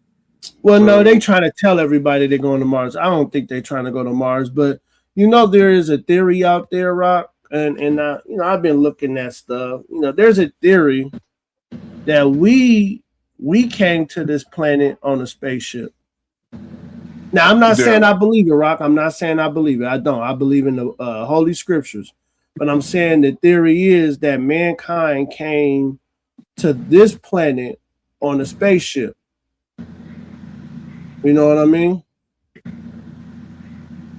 Well, no, they trying to tell everybody they're going to Mars. I don't think they're trying to go to Mars, but there is a theory out there, Rock, and I've been looking at stuff. There's a theory that we came to this planet on a spaceship. Now, I'm not saying I believe it, Rock. I'm not saying I believe it. I don't. I believe in the Holy Scriptures, but I'm saying the theory is that mankind came to this planet on a spaceship. You know what I mean?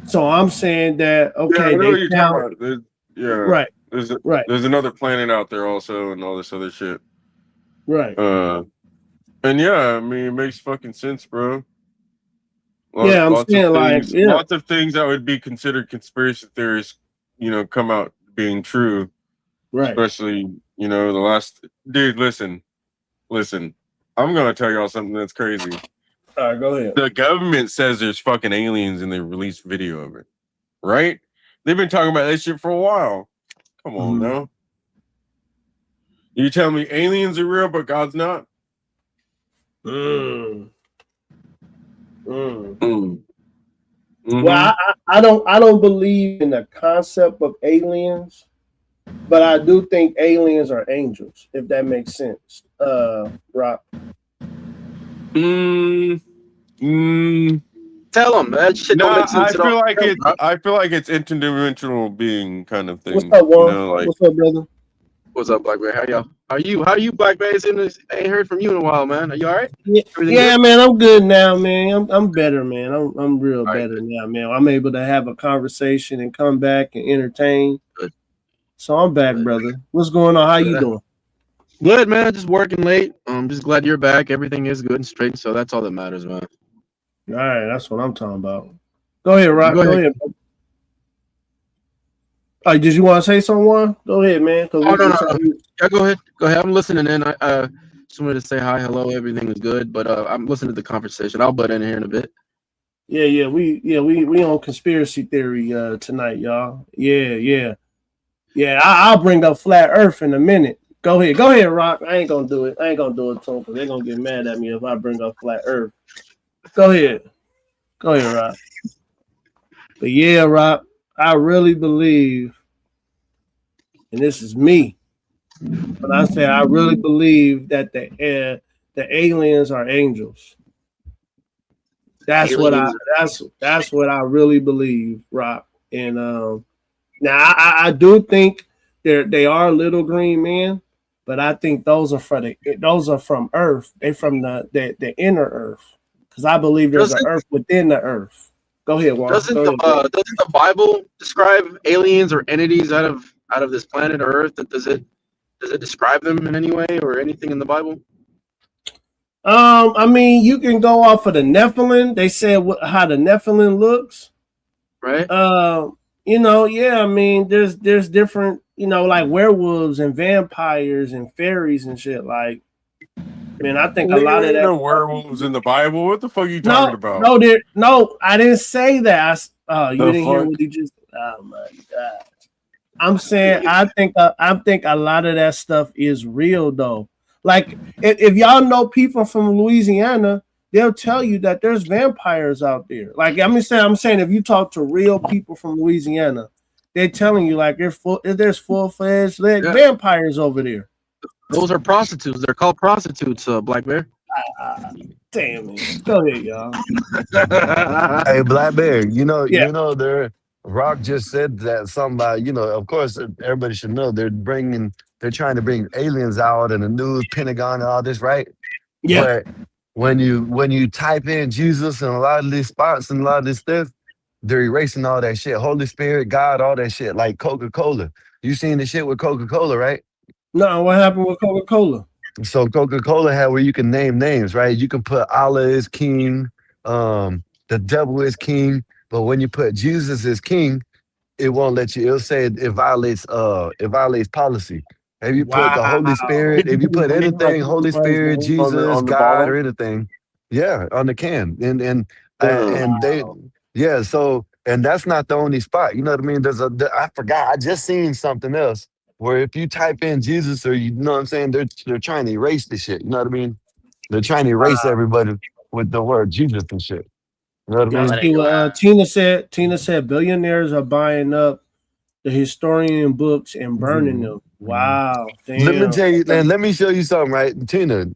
So I'm saying that Yeah, I okay, know what they you're found talking about. right. There's another planet out there also, and all this other shit. Right. And yeah, I mean, it makes fucking sense, bro. Yeah, I'm saying lots of things that would be considered conspiracy theories, come out being true. Right. Especially, the last dude. Listen. I'm gonna tell y'all something that's crazy. All right, go ahead. The government says there's fucking aliens, and they released video of it. Right? They've been talking about that shit for a while. Come on now. You tell me aliens are real, but God's not? Well, I don't believe in the concept of aliens, but I do think aliens are angels, if that makes sense. Rock. Tell them that shit don't make sense at all. I feel like it's interdimensional being kind of thing. What's up, Warren? What's up, brother? What's up, Black Bear? How y'all? How are you, Black Bear? I ain't heard from you in a while, man. Are you all right? Yeah, man, I'm good now, man. I'm better, man. I'm real better now, man. I'm able to have a conversation and come back and entertain. Good. So I'm back, brother. What's going on? How you doing? Good, man. Just working late. I'm just glad you're back. Everything is good and straight, so that's all that matters, man. All right, that's what I'm talking about. Go ahead, Rock. Go ahead. Oh, did you want to say something? Juan? Go ahead, man. Oh no. Yeah, go ahead. Go ahead. I'm listening in. I just wanted to say hi, hello, everything is good. But I'm listening to the conversation. I'll butt in here in a bit. Yeah, we on conspiracy theory tonight, y'all. Yeah. I'll bring up flat Earth in a minute. Go ahead, Rock. I ain't gonna do it to them because they're gonna get mad at me if I bring up flat Earth. Go ahead, Rock. But yeah, Rock, I really believe, and this is me, but I say I really believe that the aliens are angels. That's what I really believe, Rock. And now I do think they are little green men, but I think those are from Earth. They from the inner Earth, because I believe there's an Earth within the Earth. Go ahead, Juan. Doesn't the Bible describe aliens or entities out of this planet Earth? Does it describe them in any way or anything in the Bible? I mean, you can go off of the Nephilim. They said how the Nephilim looks, right? I mean, there's different, like werewolves and vampires and fairies and shit. Like, man, I think a lot of that. No werewolves in the Bible. What the fuck are you talking about? No, I didn't say that. You didn't hear what he just. Oh my god! I'm saying I think a lot of that stuff is real though. Like if y'all know people from Louisiana, they'll tell you that there's vampires out there. Like I'm saying if you talk to real people from Louisiana, they're telling you like there's full-fledged vampires over there. Those are prostitutes. They're called prostitutes, Black Bear. Damn it. Go ahead, y'all. Hey, Black Bear, you know, Rock just said that something about, of course, everybody should know they're trying to bring aliens out and the news, Pentagon, and all this, right? Yeah. But when you type in Jesus and a lot of these spots and a lot of this stuff, they're erasing all that shit. Holy Spirit, God, all that shit, like Coca-Cola. You seen the shit with Coca-Cola, right? No, what happened with Coca-Cola? So Coca-Cola had where you can name names, right? You can put Allah is king, the devil is king, but when you put Jesus is king, it won't let you. It'll say it violates policy. If you put the Holy Spirit, if you put anything, Holy Spirit, Jesus, on the God, bottle? or anything, yeah, on the can, and they, yeah. So and that's not the only spot. You know what I mean? I forgot. I just seen something else where if you type in Jesus or you know what I'm saying, they're trying to erase the shit. You know what I mean? They're trying to erase everybody with the word Jesus and shit. You know what I mean? See what Tina said billionaires are buying up the historian books and burning them. Wow. Damn. Let me tell you, and let me show you something, right? Tina,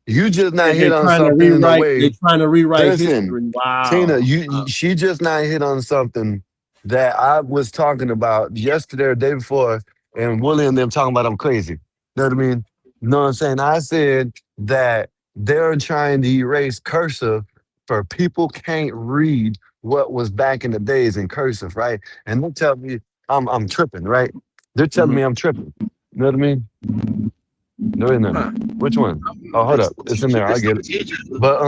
you just not hit on trying to something in a way. They're trying to rewrite Listen, history. Wow. Tina, she just not hit on something that I was talking about yesterday or the day before, and Willie and them talking about I'm crazy. You know what I mean? You know what I'm saying? I said that they're trying to erase cursive for people can't read what was back in the days in cursive, right? And they tell me I'm tripping, right? They're telling me I'm tripping. You know what I mean? No, in there. Which one? Oh, hold up. It's in there. I get it. But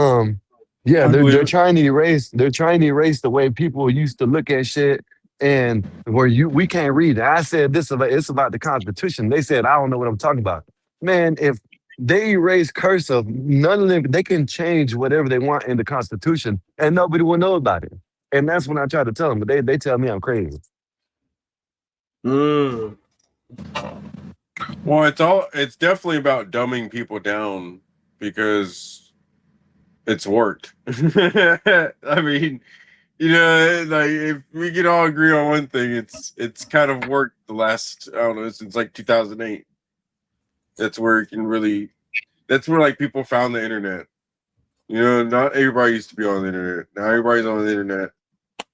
yeah, they're trying to erase the way people used to look at shit and where we can't read it. I said it's about the Constitution. They said I don't know what I'm talking about. Man, if they erase cursive, none of them they can change whatever they want in the Constitution and nobody will know about it. And that's when I try to tell them, but they tell me I'm crazy. Well, it's definitely about dumbing people down because it's worked. I mean, like if we can all agree on one thing, it's kind of worked the last, I don't know, since like 2008. That's where that's where like people found the internet. Not everybody used to be on the internet. Now everybody's on the internet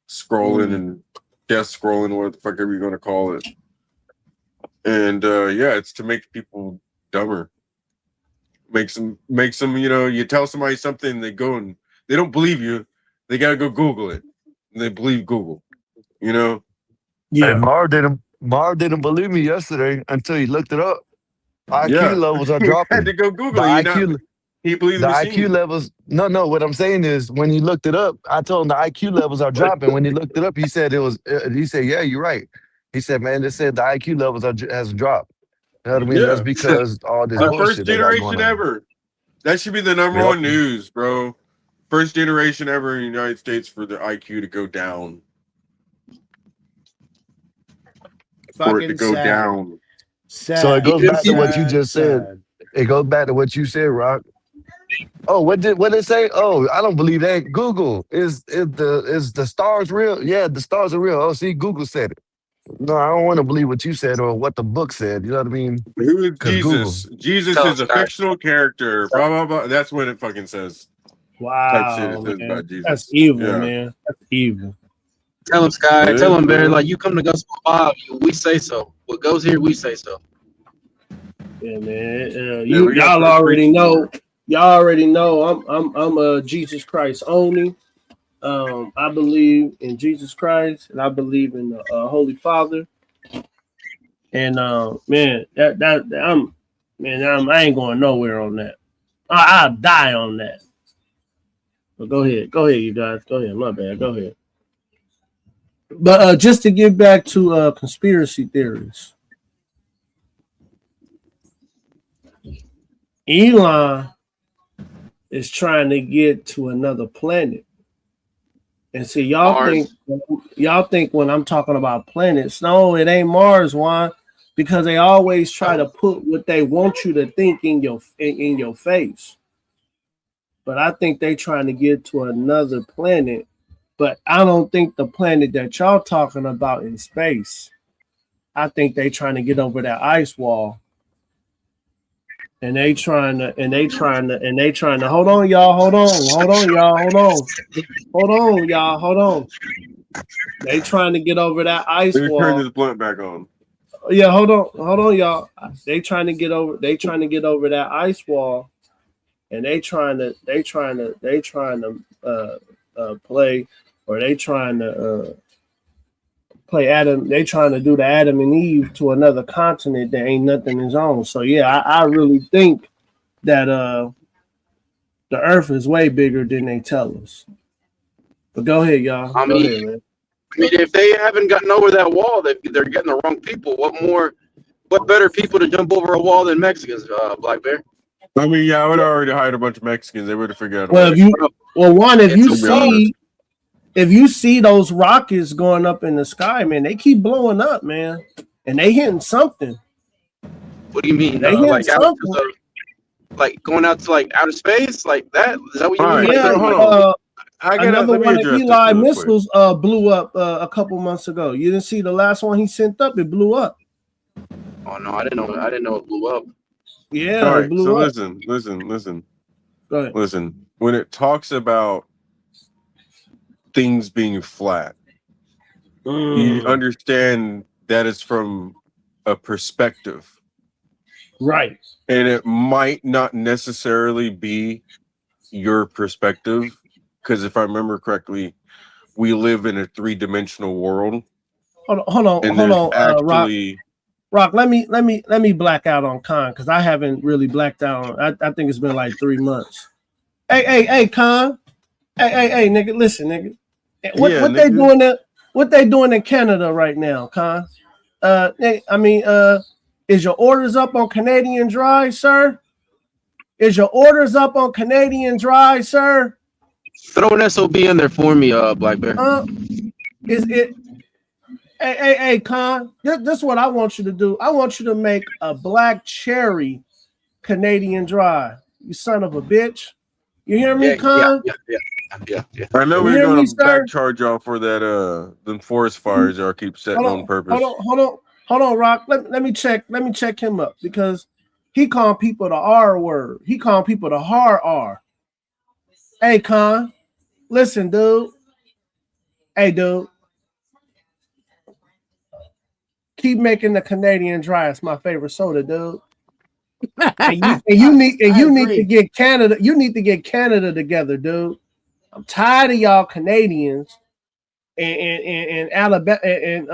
scrolling and death scrolling, what the fuck are we going to call it? And it's to make people dumber. Makes them, you tell somebody something, they go and they don't believe you. They got to go Google it. And they believe Google, Yeah. And Marv didn't believe me yesterday until he looked it up. IQ levels are dropping. Had to go Google it. He believed the IQ levels. No. What I'm saying is, when he looked it up, I told him the IQ levels are dropping. When he looked it up, he said it was. He said, "Yeah, you're right." He said, man, they said the IQ levels has dropped. You know what I mean? That's Yeah. because all this Our first bullshit they got going generation on. ever. That should be the number Yep. one news, bro. First generation ever in the United States for the IQ to go down. For it to Fucking go sad. down. Sad. So it goes back to what you sad, just said. sad. It goes back to what you said, Rock. Oh, what did it say? Oh, I don't believe that. Google is the stars real? Yeah, the stars are real. Oh, see, Google said it. No, I don't want to believe what you said or what the book said. You know what I mean? Who is 'Cause Jesus? Google. Jesus Tell is us, a guys. fictional character. Blah blah blah. That's what it fucking says. Type shit it Wow, says man. about Jesus. That's evil, Yeah. man. That's evil. Tell him, Sky. It Tell is, him, Barry. man. Like you come to Gospel Bob, we say so. What goes here, we say so. Yeah, man. Yeah, You we got y'all first already preaching. know. Y'all already know. I'm a Jesus Christ only. I believe in Jesus Christ, and I believe in the Holy Father. And man, I ain't going nowhere on that. I'll die on that. But go ahead, you guys. Go ahead. My bad. Go ahead. But just to get back to conspiracy theories, Elon is trying to get to another planet. And see, y'all think when I'm talking about planets, no, it ain't Mars, why? Because they always try to put what they want you to think in your face. But I think they trying to get to another planet. But I don't think the planet that y'all talking about in space. I think they trying to get over that ice wall. And they trying to hold on, y'all, hold on. They trying to get over that ice Let me turn wall. this blunt back on. Yeah, hold on, y'all. They trying to get over that ice wall, and they trying to play, or they trying to play Adam. They trying to do the Adam and Eve to another continent that ain't nothing is on. So yeah, I really think that the Earth is way bigger than they tell us. But go ahead, y'all. I Go mean, ahead, man. if they haven't gotten over that wall, they're getting the wrong people. What better people to jump over a wall than Mexicans, Black Bear? I mean, yeah, I would already hired a bunch of Mexicans. They would have figured out a Well, way. if you see those rockets going up in the sky, man, they keep blowing up, man, and they hitting something. What do you mean? They hitting Like out something. to like going out to like outer space, like that? Is that what you All mean? right, Yeah, so hold on. another Let me one of address this Eli real quick. missiles blew up a couple months ago. You didn't see the last one he sent up? It blew up. Oh no, I didn't know it blew up. Yeah, All it right, blew so up. listen. Go ahead. Listen, when it talks about things being flat, you understand that it's from a perspective. Right. And it might not necessarily be your perspective, because if I remember correctly, we live in a three-dimensional world. Hold on, And there's actually Rock, let me black out on Khan, because I haven't really blacked out on. I think it's been like 3 months. Hey, Khan. Hey, nigga, listen, nigga. What they doing in Canada right now, Khan? Is your orders up on Canadian Dry, sir? Is your orders up on Canadian Dry, sir? Throw an SOB in there for me, Black Bear. Is it? Hey, Con. This is what I want you to do. I want you to make a black cherry Canadian Dry. You son of a bitch. You hear me, Con? Yeah. I know You we're hear going me, to sir? back charge y'all for that them forest fires y'all keep setting on purpose. Hold on, Rock. Let me check him up, because he calling people the R word. He calling people the hard R. Hey, Con. Listen, dude. Hey, dude. Keep making the Canadian Dry. It's my favorite soda, dude. and you need to get Canada. You need to get Canada together, dude. I'm tired of y'all Canadians and Alabama and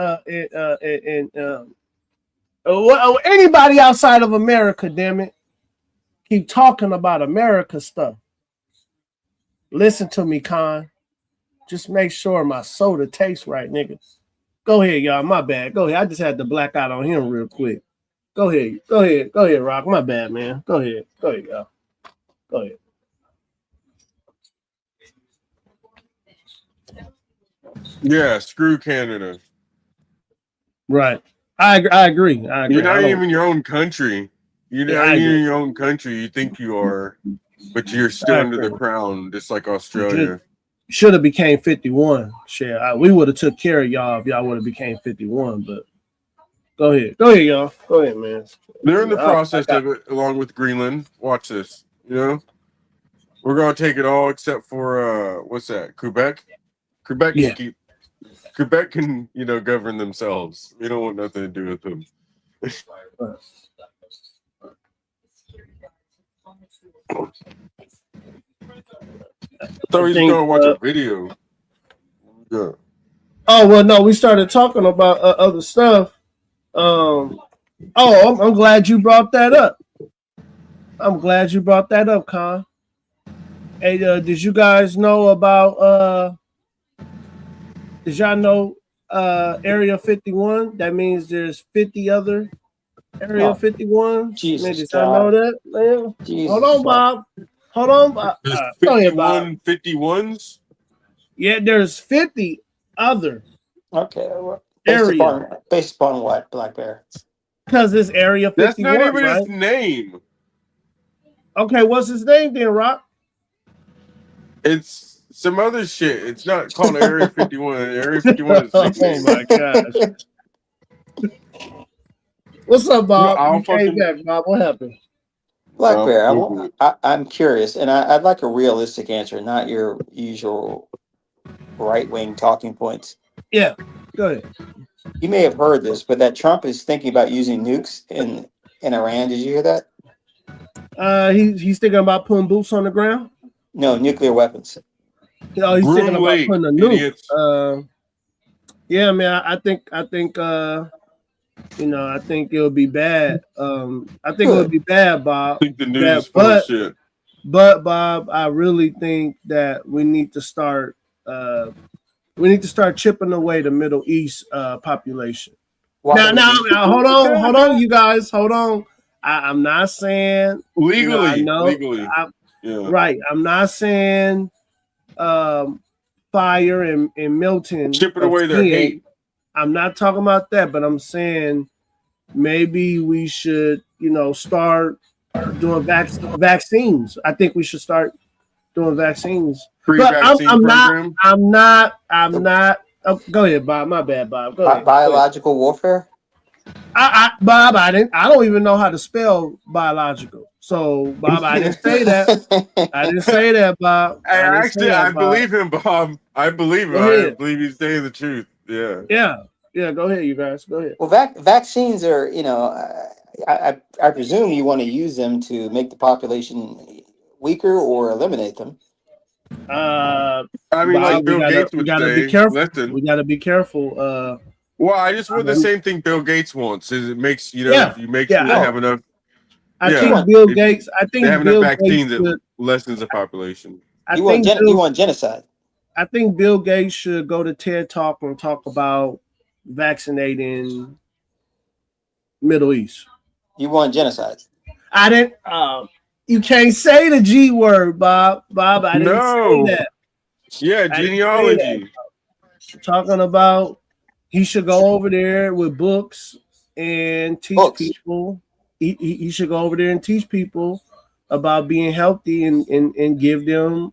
anybody outside of America. Damn it, keep talking about America stuff. Listen to me, Con. Just make sure my soda tastes right, nigga. Go ahead, y'all. My bad. Go ahead. I just had to black out on him real quick. Go ahead. Go ahead. Go ahead, Rock. My bad, man. Go ahead. Go ahead, y'all. Go ahead. Yeah, screw Canada. Right. I agree. I agree. You're not even your own country. You're Yeah, not I even agree. in your own country. You think you are, but you're still I under the agree. crown, just like Australia. Should have became 51. Shit, we would have took care of y'all if y'all would have became 51. But go ahead, y'all. Go ahead, man. They're in the process of it, along with Greenland. Watch this. You know, we're gonna take it all except for what's that? Quebec. Quebec can keep. Quebec can, govern themselves. We don't want nothing to do with them. So he's gonna watch a video. Yeah. Oh well, no, we started talking about other stuff. I'm glad you brought that up. Con. Hey, did you guys know about did y'all know Area 51? That means there's 50 other Area 51s. Jesus Man, did y'all know that, man? Hold on, Bob. Hold on, Bob. There's Go ahead, Bob. 51 51s. Yeah, there's 50 other. Okay. Based upon what, Black Bear? Because it's Area 51. That's not even right? his name. Okay, what's his name then, Rock? It's some other shit. It's not called Area 51. Area 51 is a nickname. Oh my gosh. What's up, Bob? No, you came back, Bob. What happened? Black Bear, I'm curious, and I'd like a realistic answer, not your usual right-wing talking points. Yeah, go ahead. You may have heard this, but that Trump is thinking about using nukes in Iran. Did you hear that? He's thinking about putting boots on the ground. No, nuclear weapons. He's thinking about putting a nuke. Yeah, man. I think it'll be bad. I think it would be bad, Bob. I think the news is full of shit. But Bob, I really think that we need to start chipping away the Middle East population. Now, hold on, you guys, hold on. I'm not saying legally. Right. I'm not saying fire and Milton chipping away their hate. I'm not talking about that, but I'm saying maybe we should, start doing vaccines. I think we should start doing vaccines. I'm not. Oh, go ahead, Bob. My bad, Bob. Go ahead. Biological warfare. Bob, I don't even know how to spell biological. So, Bob, I didn't say that. I didn't say that, Bob. I believe him, Bob. I believe him. I believe he's saying the truth. Yeah. Yeah. Go ahead, you guys. Go ahead. Well, vaccines are, I presume you want to use them to make the population weaker or eliminate them. I mean, Bob, like Bill Gates would say, be careful. listen. We got to be careful. Well, I just want the same thing Bill Gates wants. Is it makes if you make sure they have enough. I think Bill Gates. They have enough vaccines that lessens the population. You want genocide. I think Bill Gates should go to TED Talk and talk about vaccinating Middle East. You want genocide. I didn't. You can't say the G word, Bob. Bob, I didn't say that. Yeah, genealogy. Talking about he should go over there with books and teach people. He should go over there and teach people about being healthy and give them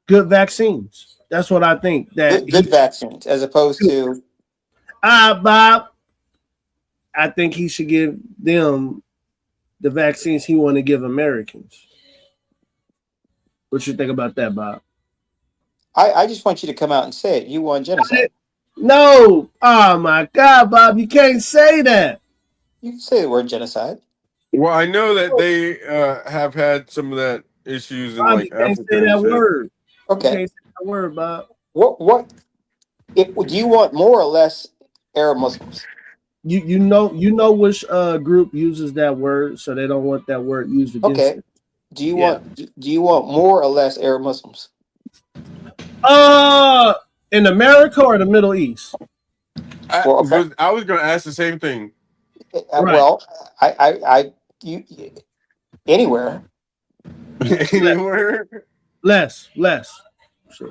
good vaccines. That's what I think. Good vaccines as opposed to Bob. I think he should give them the vaccines he want to give Americans. What you think about that, Bob? I just want you to come out and say it. You want genocide. No. Oh my God, Bob, you can't say that. You can say the word genocide. Well, I know that they have had some of that issues in Bob, like you can't Africa. say that word. Okay. You can't say that word, Bob. What? Do you want more or less Arab Muslims? You know which group uses that word, so they don't want that word used against Okay. it. Do you want more or less Arab Muslims? In America or the Middle East? Well, okay. I was going to ask the same thing. Well, you anywhere. Anywhere. Less.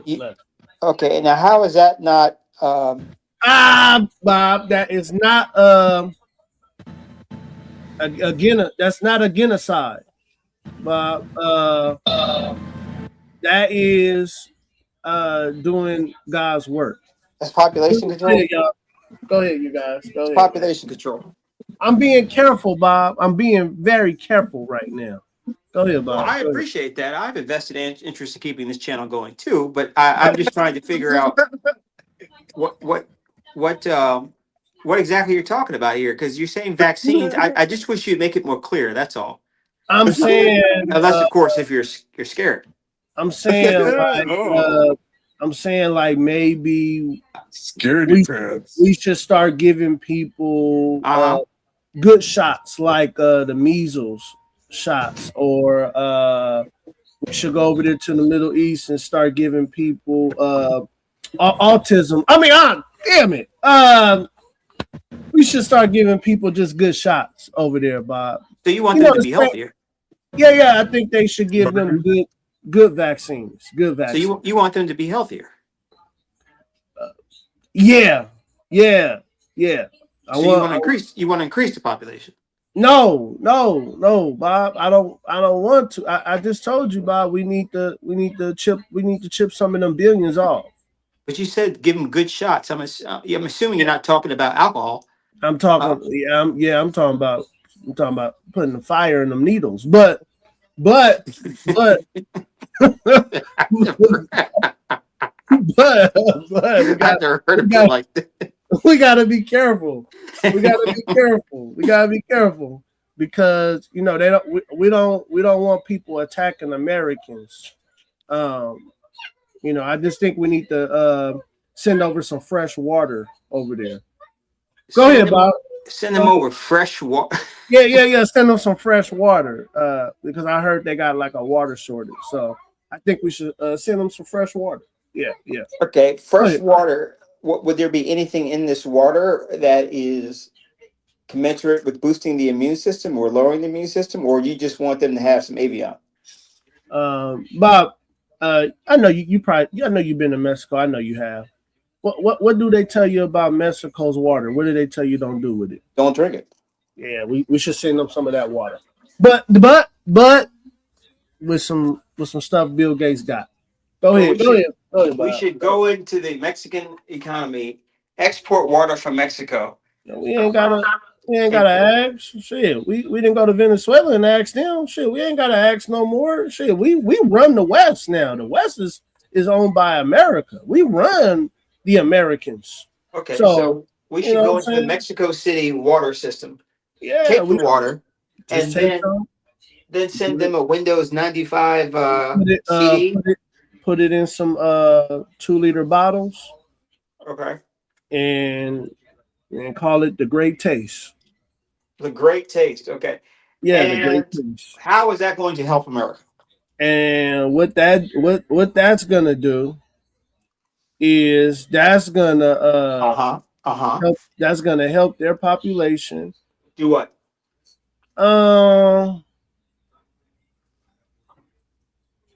You- Okay, now how is that not? Bob, that is not again. That's not a genocide, Bob. That is doing God's work. That's population control. Go ahead, you guys. Go ahead. Population control. I'm being careful, Bob. I'm being very careful right now. Go ahead, Bob. Well, I appreciate that. I've invested interest in keeping this channel going too, but I'm just trying to figure out what exactly you're talking about here, because you're saying vaccines. I just wish you'd make it more clear. That's all. I'm saying, unless of course if you're scared. I'm saying like maybe security we should start giving people good shots like the measles shots, or we should go over there to the Middle East and start giving people autism. I mean, damn it. We should start giving people just good shots over there, Bob. So you want them to be healthier? Yeah. I think they should give them good vaccines. Good vaccines. So you want them to be healthier? Yeah. So you want to increase the population? No, Bob. I don't want to. I just told you, Bob. We need to chip some of them billions off. But you said give them good shots. I'm assuming you're not talking about alcohol. I'm talking. I'm talking about putting the fire in them needles. But we gotta be careful. We gotta be careful because we don't want people attacking Americans. I just think we need to send over some fresh water over there. Go ahead, Bob. Send them over fresh water. Yeah. Send them some fresh water because I heard they got like a water shortage. So I think we should send them some fresh water. Yeah. Okay, fresh water. Would there be anything in this water that is commensurate with boosting the immune system or lowering the immune system, or you just want them to have some Avion? Bob, I know I know you've been to Mexico. I know you have. What do they tell you about Mexico's water? What do they tell you don't do with it? Don't drink it. Yeah, we should send them some of that water. But with some stuff Bill Gates got. Go ahead. We should go into the Mexican economy, export water from Mexico. We ain't gotta ask. Shit, we didn't go to Venezuela and ask them. Shit, we ain't gotta ask no more. Shit, we run the West now. The West is owned by America. We run the Americans. Okay, so we should go into the Mexico City water system. Yeah, take the water and then send them a Windows 95 CD. Put it in some 2-liter bottles. Okay. And call it the Great Taste. The Great Taste. Okay. Yeah, and the Great Taste. How is that going to help America? And what that's gonna do is that's gonna that's gonna help their population. Do what?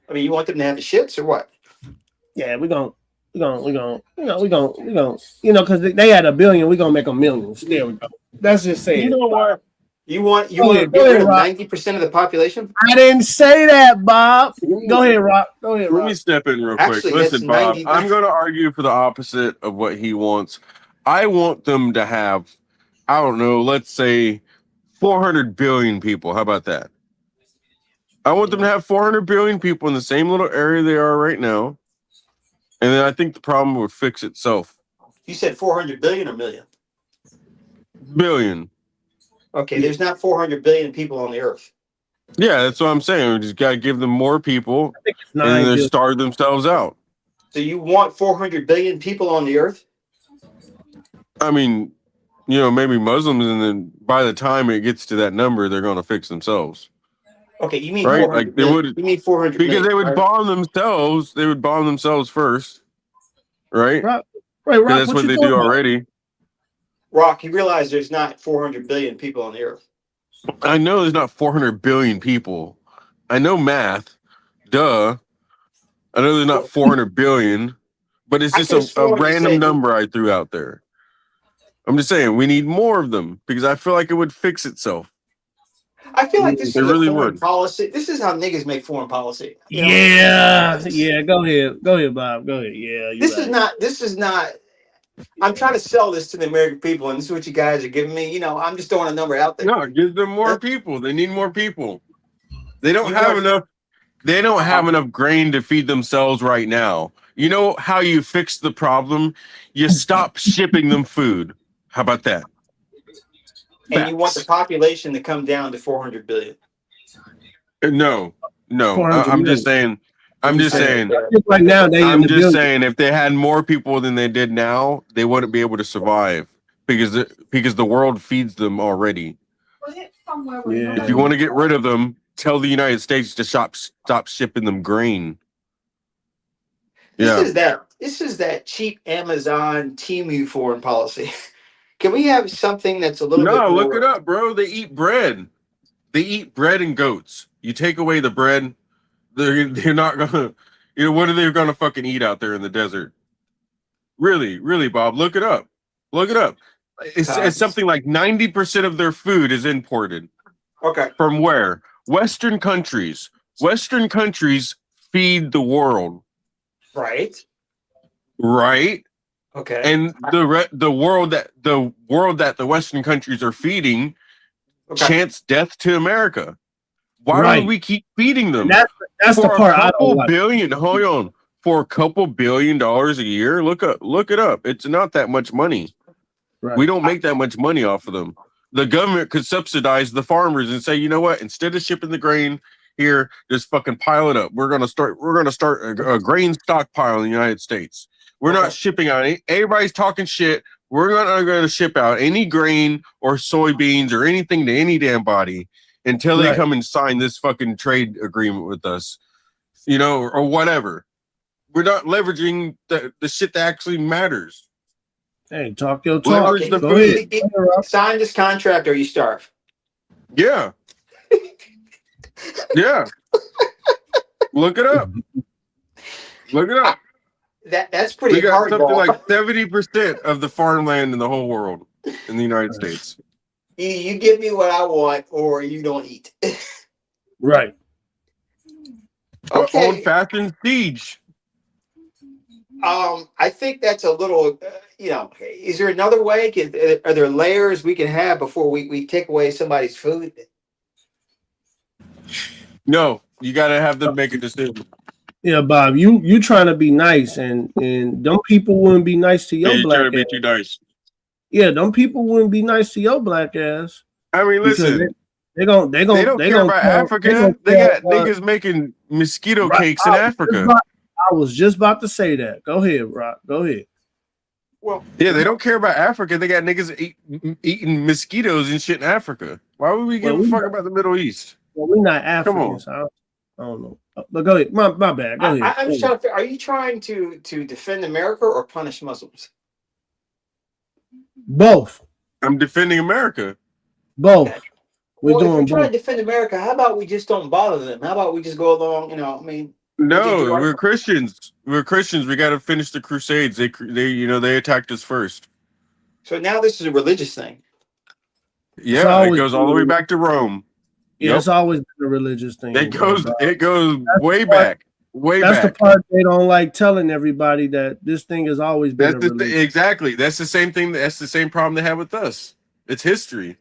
I mean, you want them to have the shits or what? Yeah, we're gonna, because they had $1 billion, we're gonna make them millions. There we go. That's just saying. You know what? You want to get rid of 90% of the population? I didn't say that, Bob. Go ahead, Rock. Let me step in real quick. Listen, Bob, I'm going to argue for the opposite of what he wants. I want them to have, I don't know, let's say 400 billion people. How about that? I want them to have 400 billion people in the same little area they are right now. And then I think the problem would fix itself. You said 400 billion or million? Billion. Okay, there's not 400 billion people on the earth. Yeah, that's what I'm saying. We just got to give them more people and they starve themselves out. So you want 400 billion people on the earth? I mean, maybe Muslims, and then by the time it gets to that number, they're going to fix themselves. Okay, you mean right? 400 Like they would. You mean 400 because million, they would right? bomb themselves. They would bomb themselves first, right? Right. That's what they do already. Rock, you realize there's not 400 billion people on the earth. I know there's not 400 billion people. I know math. Duh. I know there's not 400 billion, but it's just a random number I threw out there. I'm just saying we need more of them because I feel like it would fix itself. I feel like this It is really a foreign would. policy. This is how niggas make foreign policy. You know? Yeah. Go ahead, Bob. Go ahead. Yeah. This is not. I'm trying to sell this to the American people, and this is what you guys are giving me. You know, I'm just throwing a number out there. No, give them more people. They need more people. They don't have enough. They don't have enough grain to feed themselves right now. You know how you fix the problem? You stop shipping them food. How about that? And you want the population to come down to 400 billion. No. I'm just saying. I'm just saying. Right now, I'm just saying. If they had more people than they did now, they wouldn't be able to survive because the world feeds them already. Yeah. If you want to get rid of them, tell the United States to stop shipping them grain. This is that cheap Amazon Temu foreign policy. Can we have something that's a little bit more... look it up, bro. They eat bread. They eat bread and goats. You take away the bread, they're not gonna. You know what are they gonna fucking eat out there in the desert? Really, Bob. Look it up. Look it up. It's something like 90% of their food is imported. Okay. From where? Western countries. Western countries feed the world. Right. Okay. And the world that the Western countries are feeding chants death to America. Why do we keep feeding them? That's the part I don't like. Hold on. For a couple $1 billion a year, look it up. It's not that much money. Right. We don't make that much money off of them. The government could subsidize the farmers and say, you know what? Instead of shipping the grain here, just fucking pile it up. We're gonna start a grain stockpile in the United States. We're not shipping out. Everybody's talking shit. We're not going to ship out any grain or soybeans or anything to any damn body until they come and sign this fucking trade agreement with us, you know, or whatever. We're not leveraging the shit that actually matters. Hey, talk your talk. Okay. Go ahead. Sign this contract or you starve. Yeah. Yeah. Look it up. Look it up. That's pretty We got hard. something like 70% of the farmland in the whole world in the United States. You give me what I want or you don't eat. Right. Okay. Old-fashioned siege. I think that's a little, is there another way? Are there layers we can have before we take away somebody's food? No, you got to have them make a decision. Yeah, Bob, you trying to be nice, and them people wouldn't be nice to your black trying to be ass. too nice. Yeah, them people wouldn't be nice to your black ass. I mean, listen, they don't care about Africa. They got niggas making mosquito cakes in Africa. I was just about to say that. Go ahead, Rock. Go ahead. Well, yeah, they don't care about Africa. They got niggas eating mosquitoes and shit in Africa. Why would we give a fuck about the Middle East? Well, we're not Africans. Come on. I don't know. But go ahead. My bad. Go ahead. I'm just trying to figure, are you trying to defend America or punish Muslims? Both. I'm defending America. Both. If we're trying to defend America, how about we just don't bother them? How about we just go along, No, we're Christians. We're Christians. We got to finish the Crusades. They attacked us first. So now this is a religious thing. Yeah, it goes all the way back to Rome. Yeah, it's always been a religious thing. It goes way back. That's the part they don't like telling everybody, that this thing has always been exactly. That's the same thing. That's the same problem they have with us. It's history.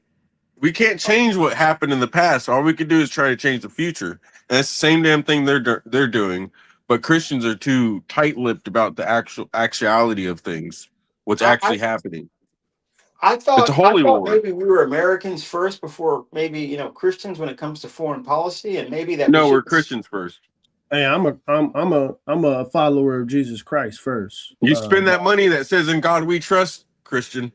We can't change what happened in the past. All we can do is try to change the future. And that's the same damn thing they're doing. But Christians are too tight-lipped about the actuality of things. What's actually happening. I thought it's a holy war. Maybe we were Americans first before maybe Christians when it comes to foreign policy, and maybe that. No, we're Christians first. Hey, I'm a follower of Jesus Christ first. You spend that money that says "In God We Trust," Christian.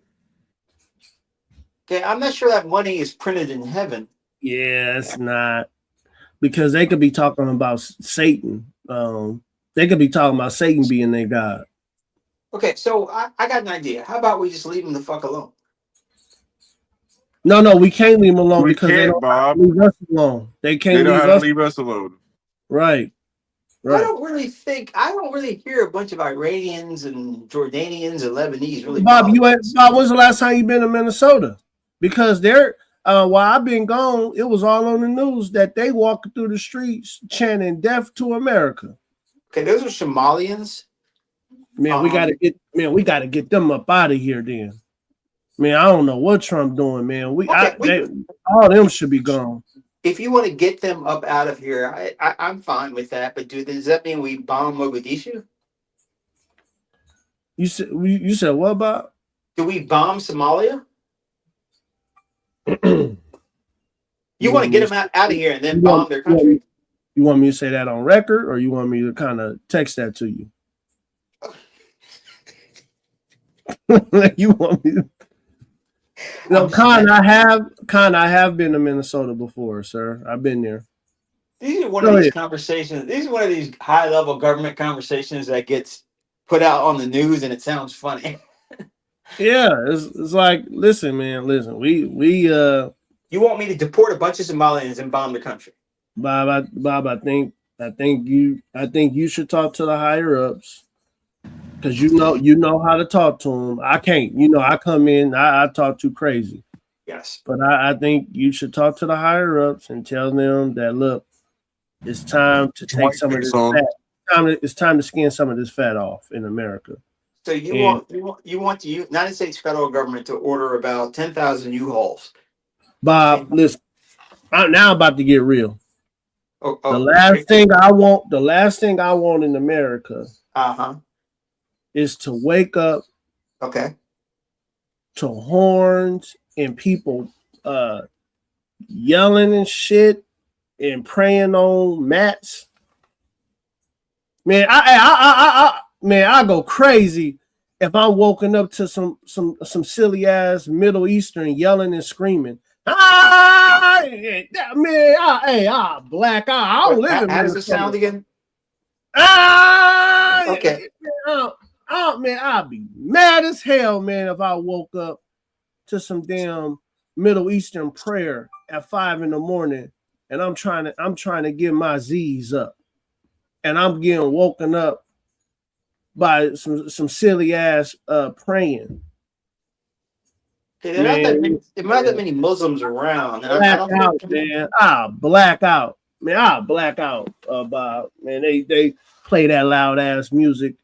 Okay, I'm not sure that money is printed in heaven. Yeah, it's not, because they could be talking about Satan. They could be talking about Satan being their God. Okay, so I got an idea. How about we just leave them the fuck alone? No, we can't leave them alone We because they can't, don't Bob. leave us alone. They They can't know leave how to us. leave us alone. Right. I don't really hear a bunch of Iranians and Jordanians and Lebanese really Bob, bother. Bob, when's the last time you been to Minnesota? Because they're while I've been gone, it was all on the news that they walking through the streets chanting "Death to America." Okay, those are Somalians. Man, we gotta get them up out of here. Then, man, I don't know what Trump doing, man. All them should be gone. If you want to get them up out of here, I'm fine with that. But does that mean we bomb Mogadishu? You said what about? Do we bomb Somalia? You want to get them out of here and then bomb their country? You want me to say that on record, or you want me to kind of text that to you? You want me to? No, Con, I have been to Minnesota before, sir. I've been there. These are one of these conversations. These are one of these high-level government conversations that gets put out on the news, and it sounds funny. Yeah, it's like, listen, man, we You want me to deport a bunch of Somalians and bomb the country? Bob, I think you should talk to the higher ups, because you know how to talk to them. I can't. I come in, I talk too crazy. Yes. But I think you should talk to the higher ups and tell them that, look, it's time to take some of this fat. It's time to skin some of this fat off in America. So you want the United States federal government to order about 10,000 U-Hauls. Bob, listen, I'm about to get real. The last thing I want in America is to wake up to horns and people yelling and shit and praying on mats. Man, I go crazy if I'm woken up to some silly ass Middle Eastern yelling and screaming. Black eye. I don't live in How does it sound again? Okay. Man, I'll be mad as hell, man, if I woke up to some damn Middle Eastern prayer at 5 a.m. and I'm trying to get my Z's up, and I'm getting woken up by some silly ass praying. Okay, there are not that many Muslims around. Black out. I'll black out about, man. They play that loud ass music.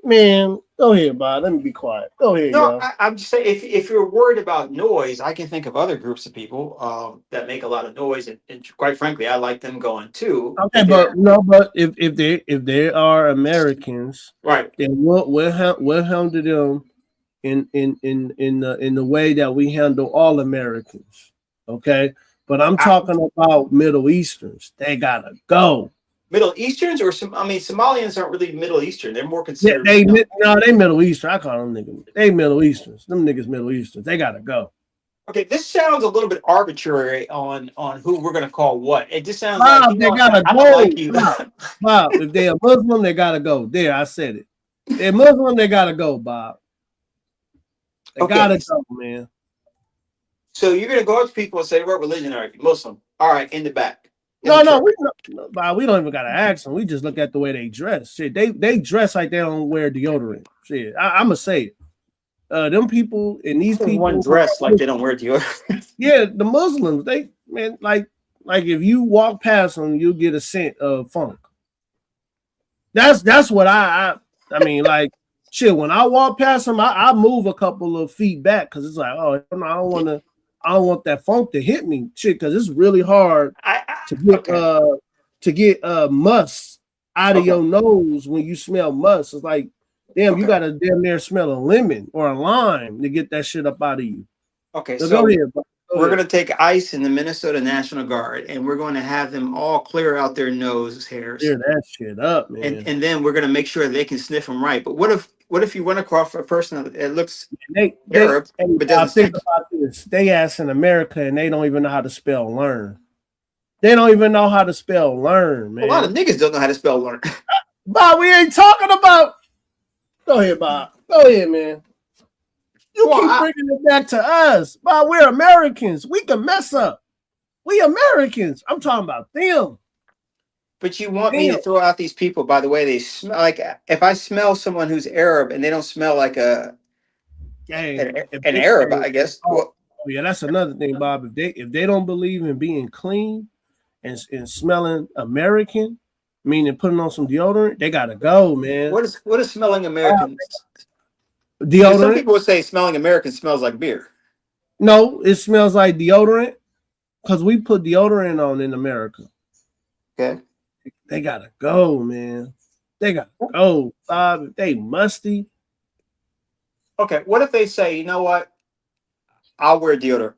Man, go ahead, Bob. Let me be quiet. Go ahead. No, I'm just saying, if you're worried about noise, I can think of other groups of people that make a lot of noise, and quite frankly, I like them going too. Okay, but if they are Americans, right, then we'll handle them in the way that we handle all Americans. Okay, but I'm talking about Middle Easterns. They gotta go. Middle Easterns, or Somalians aren't really Middle Eastern. They're more considered. They Middle Eastern. I call them niggas. They Middle Easterns. Them niggas Middle Easterns. They gotta go. Okay, this sounds a little bit arbitrary on who we're gonna call what. It just sounds Bob, like they gotta I go. don't like you. Bob, if they're a Muslim, they gotta go. There, I said it. They're Muslim, they gotta go, Bob. They gotta go, man. So you're gonna go up to people and say, "What religion are you? Muslim?" All right, in the back. We don't even gotta ask them. We just look at the way they dress. Shit, they dress like they don't wear deodorant. Shit, I'm gonna say it. Them people and these people one dress like they don't wear deodorant. Yeah, the Muslims, they like if you walk past them, you get a scent of funk. That's what I mean. Like shit, when I walk past them, I move a couple of feet back because it's like, oh, I don't want that funk to hit me, shit, because it's really hard to get must out of your nose when you smell must. It's like, damn, you gotta damn near smell a lemon or a lime to get that shit up out of you. Okay, so so go ahead. We're gonna take ICE and the Minnesota National Guard, and we're going to have them all clear out their nose hairs. Clear that shit up, man. And then we're gonna make sure they can sniff them right. But what if you run across a person that looks Arab but doesn't think about this? They ass in America and they don't even know how to spell learn. They don't even know how to spell learn, man. A lot of niggas don't know how to spell learn. Bob, we ain't talking about. Go ahead, Bob. Go ahead, man. You keep bringing it back to us. But we're Americans. We can mess up. We Americans. I'm talking about them. But you want me to throw out these people by the way they smell? Like if I smell someone who's Arab and they don't smell like an Arab, I guess. Oh, yeah, that's another thing, Bob. If they don't believe in being clean and smelling American, meaning putting on some deodorant, they gotta go, man. What is smelling American? Deodorant. Some people would say smelling American smells like beer. No, it smells like deodorant because we put deodorant on in America. Okay. They gotta go, man. They gotta go, Bob. They musty. Okay, what if they say, you know what? I'll wear deodorant.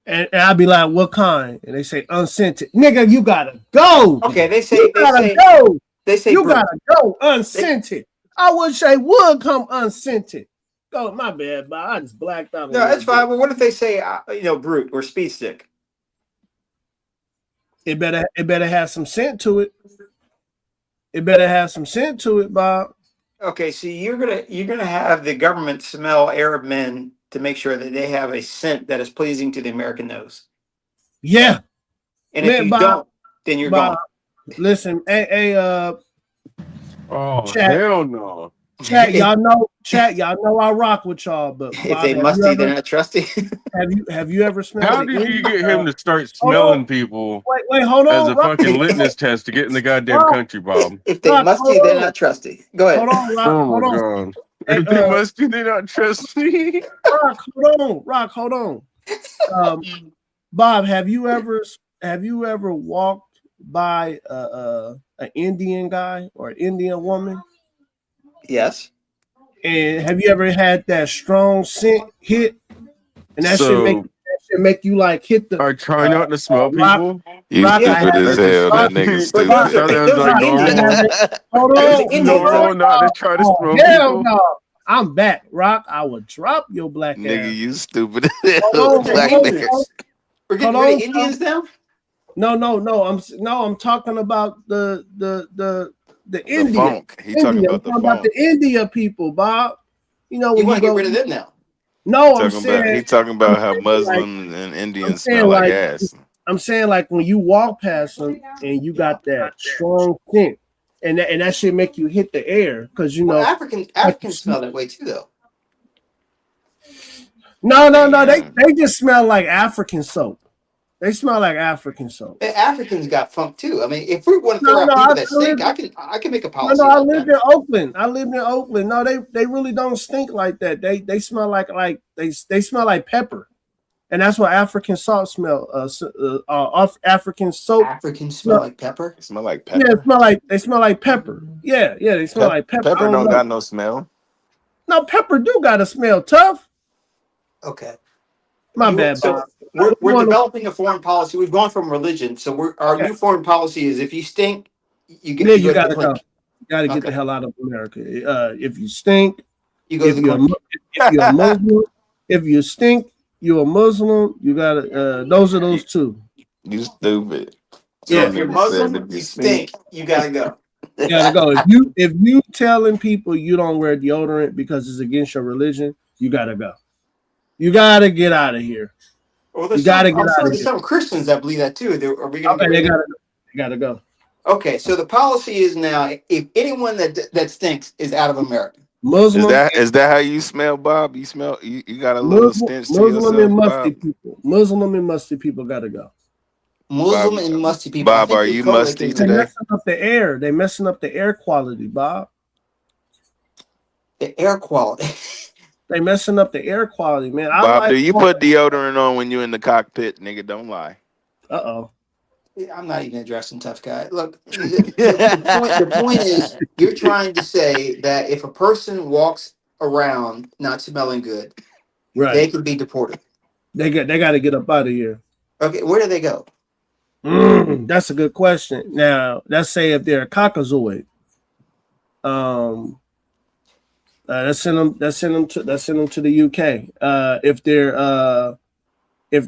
And I'll be like, what kind? And they say unscented. Nigga, you gotta go. Okay, they say you gotta go. They say you gotta go unscented. I wish they would come unscented. Go, my bad, Bob. I just blacked out. No, that's fine. But what if they say, brute or speed stick? It better have some scent to it. It better have some scent to it, Bob. Okay, so you're gonna have the government smell Arab men to make sure that they have a scent that is pleasing to the American nose. Yeah. And if you Bob, don't, then you're Bob, gone. Listen, Oh, chat, hell no. Chat, y'all know I rock with y'all, but If they musty, they're not trusty. Have you ever smelled? How did you get him to start smelling people Wait, hold on. as a fucking litmus test to get in the goddamn country, Bob? If they musty, they're not trusty. Go ahead. Hold on, Rock. Oh Hold my on. god. If they musty, they not trusty. Rock, hold on. Bob, have you ever walked by an Indian guy or an Indian woman? Yes. And have you ever had that strong scent hit? And that So- should make you like hit the. I try not to smell people. You Rock, stupid I as had- hell. That nigga But that sounds like normal. Hold on. No, not to try to smell Hell people. no. I'm back, Rock. I would drop your black ass. Nigga, you stupid as hell. Hold on, Black hold on. niggas. We're getting Hold rid of on, Indians now? No. I'm talking about the India. funk. He talking about the I'm about funk. the India people, Bob. You know You when want to go, get rid of them now? No, I'm He talking about how Muslims and Indians smell like ass. I'm saying like when you walk past them and you got that strong scent, and that should make you hit the air because you know Africans smell that way too, though. No, they just smell like African soap. They smell like African soap. The Africans got funk too. I mean, if we want to throw out people that stink, I can make a policy. I like lived that. in Oakland. No, they really don't stink like that. They smell like they smell like pepper, and that's what African salt smell. African soap. Africans smell like pepper. It smell like pepper. Yeah, they smell like pepper. Yeah, they smell like pepper. Pepper I don't know. got no smell. No, pepper do got to smell tough. Okay. My bad, So Bob. we're developing a foreign policy. We've gone from religion, so our new foreign policy is if you stink, you get You go to gotta the go. clinic. You gotta get the hell out of America. If you stink, You go to the clinic. if you're a Muslim, if you stink, you're a Muslim. You gotta. Those are those two. You stupid. So Yeah. if you're Muslim, you stink. You gotta go. You gotta go. If you telling people you don't wear deodorant because it's against your religion, you gotta go. You gotta get out of here. Well, You there's gotta some, get I'm out sure of there's here. some Christians that believe that too. Are we gonna Okay, get they rid of gotta go. They gotta go. Okay, so the policy is now if anyone that stinks is out of America. Muslim. Is that how you smell, Bob? You smell you got a little stench to Muslim and yourself, musty Bob? people. Muslim and musty people gotta go. Muslim and musty people. I Bob, think are they you call it musty like They today? messing up the air. They messing up the air quality, Bob. the air quality. They messing up the air quality, man. Bob, do you put deodorant on when you in the cockpit, nigga? Don't lie. Uh-oh. I'm not even addressing tough guy. Look, the point is you're trying to say that if a person walks around not smelling good, Right. they could be deported. They got to get up out of here. Okay, where do they go? That's a good question. Now, let's say if they're a Caucasoid, let's send them to the UK. If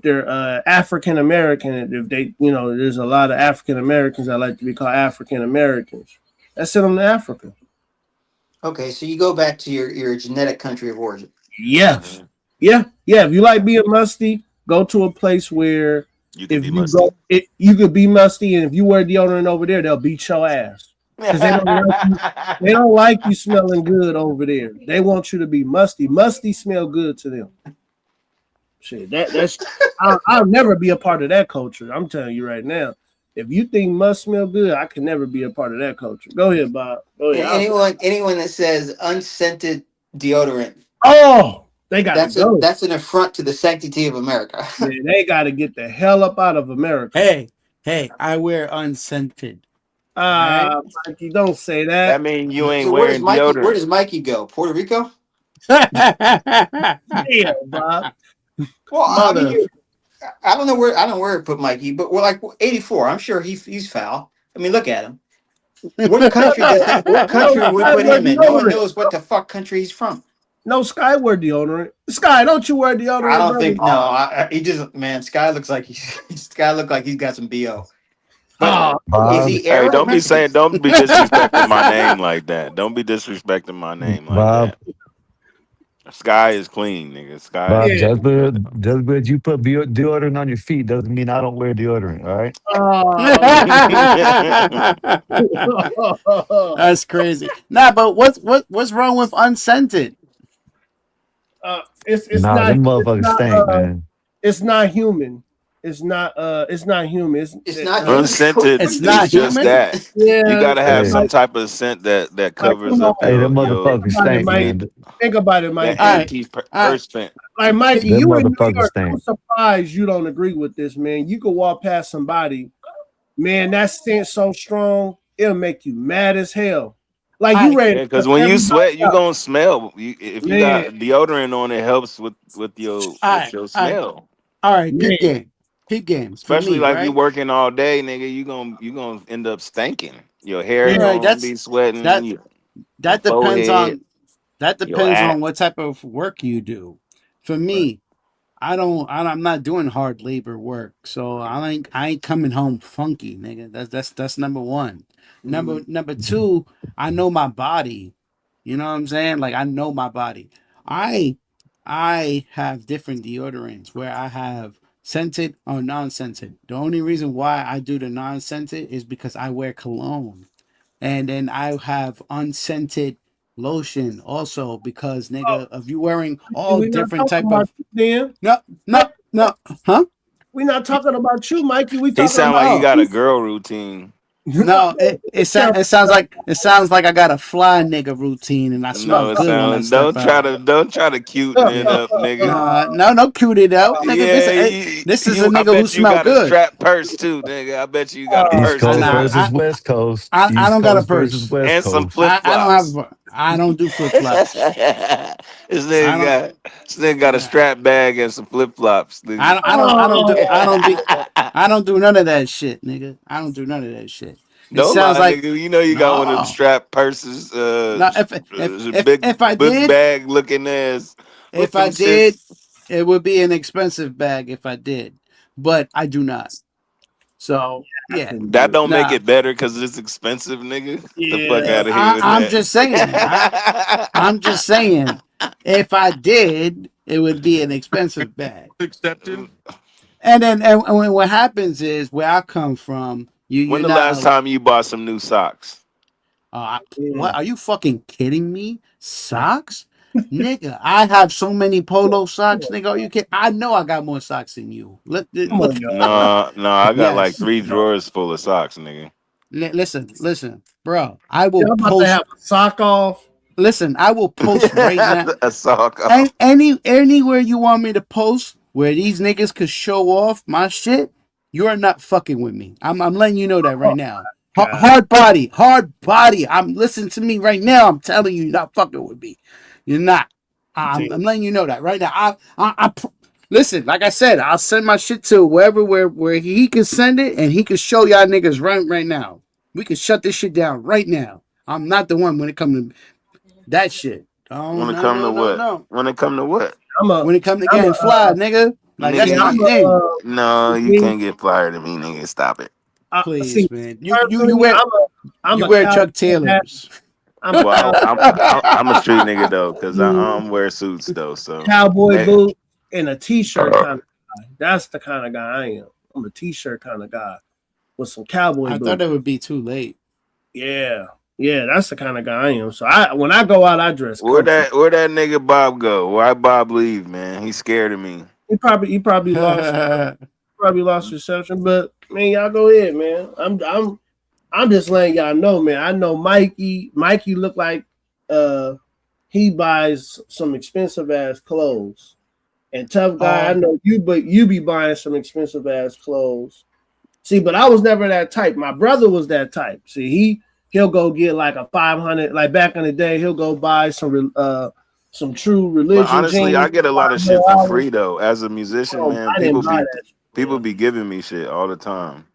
they're African American, if they, there's a lot of African Americans that like to be called African Americans. Let's send them to Africa. Okay, so you go back to your genetic country of origin. Yes. Yeah. If you like being musty, go to a place where You can if be you musty. go, you could be musty, and if you wear deodorant over there, they'll beat your ass because they don't like you. They don't like you smelling good over there. They want you to be musty. Musty smell good to them. Shit, that's I'll never be a part of that culture. I'm telling you right now. If you think must smell good, I can never be a part of that culture. Go ahead, Bob. Go ahead. Anyone that says unscented deodorant, Oh, they gotta go. That's an affront to the sanctity of America. Yeah, they gotta get the hell up out of America. Hey, I wear unscented. Mikey, don't say that. That means you ain't So where wearing does deodorant. Where does Mikey go? Puerto Rico? Yeah, Bob. Well, I mean, I don't know where to put Mikey, but we're like 84. I'm sure he's foul. I mean, look at him. What country would we put him in? No one knows what the fuck country he's from. No, Sky wear deodorant. Sky, don't you wear deodorant? I don't think no. He just Sky looks like he's got some BO. Bob, Is he Arab? don't be disrespecting my name like that. Don't be disrespecting my name like Bob. that. Sky is clean, nigga. Sky. Bob, is just because you put deodorant on your feet doesn't mean I don't wear deodorant. All right. That's crazy. Nah, but what's wrong with unscented? It's Nah, not. them motherfuckers stink, man. It's not human. It's not human. It's not unscented. It's not just human? that. Yeah, you gotta have Hey. some type of scent that covers up Hey, your, them motherfuckers stink, man. Think about it, Mike. that anti-perspirant. Like Mikey, Them you in New motherfuckers York. stink. I'm surprised you don't agree with this, man. You could walk past somebody, man. That scent so strong, it'll make you mad as hell. Like you ready? Yeah, because when you sweat, you gonna smell. If you Man. got deodorant on, it helps with your smell. All right, peep game. Especially like right? you working all day, nigga. You gonna end up stinking. Your hair Yeah, gonna that's- be sweating. that- your That depends forehead, on your ass. what type of work you do. For me, I'm not doing hard labor work, so I ain't coming home funky, nigga. That's number one. Number two, I know my body. You know what I'm saying? Like I know my body. I have different deodorants where I have scented or non-scented. The only reason why I do the non-scented is because I wear cologne. And then I have unscented lotion also because nigga of you wearing all We not different talking type of about you, no huh? We're not talking about you, Mikey. We He talking sound about like he got a girl routine. No, it sounds like I got a fly nigga routine and I smell No, it good when I sounds. step out. Don't try to cuten it up, nigga. No, cute it out, nigga. This is a I nigga who bet you smell got a good. strap purse too, nigga. I bet you got a East purse Coast too. versus West Coast. I East don't got a Coast versus purse. West And some Coast. flip flops. I don't do flip flops. This nigga got a strap bag and some flip flops. I don't do none of that shit, nigga. I don't do none of that shit. It Don't sounds lie, like nigga. You know you got one of them strap purses. No, if I big did- bag looking ass. with if I them did, shits. it would be an expensive bag if I did, but I do not. So yeah, That don't make Nah. it better because it's expensive, nigga. Get the fuck out of here. I'm just saying. I'm just saying. If I did, it would be an expensive bag. Accepted. And then, and what happens is where I come from. When the last time you bought some new socks? What are you fucking kidding me? Socks, nigga. I have so many polo socks, nigga. Are you kidding? I know I got more socks than you. Look. No, I got like Yes. 3 drawers full of socks, nigga. Listen, bro. I will Y'all about post. to have a sock off. Listen, I will post right now. A sock off. Anywhere you want me to post where these niggas could show off my shit, you are not fucking with me. I'm letting you know that right now. Hard body. I'm listening to me right now. I'm telling you, you're not fucking with me. You're not. I'm letting you know that right now. Listen, like I said, I'll send my shit to wherever where he can send it and he can show y'all niggas right now. We can shut this shit down right now. I'm not the one when it comes to that shit. When it come to what? When it come to what? When it come to getting fly, nigga. Like that's Nigga, my thing. No, you can't get fired at me, nigga. Stop it. Please, man. You wear Chuck Taylors. I'm a Well, cowboy. I'm a street nigga though, because I wear suits though. So Cowboy hey, boot and a t-shirt kind of guy. That's the kind of guy I am. I'm a t-shirt kind of guy with some cowboy I thought boots. it would be too late. Yeah, that's the kind of guy I am. So when I go out, I dress where comfortable. that nigga Bob go? Why Bob leave, man? He's scared of me. He probably lost reception, but man, y'all go ahead, man. I'm just letting y'all know, man. I know Mikey look like he buys some expensive ass clothes. And Tough Guy, I know you, but you be buying some expensive ass clothes. See, but I was never that type. My brother was that type. See, he'll go get like a 500, like back in the day, he'll go buy some true religion. But honestly, jeans, I get a lot of shit for free though. As a musician, Oh, man, I didn't buy that shit. people be giving me shit all the time.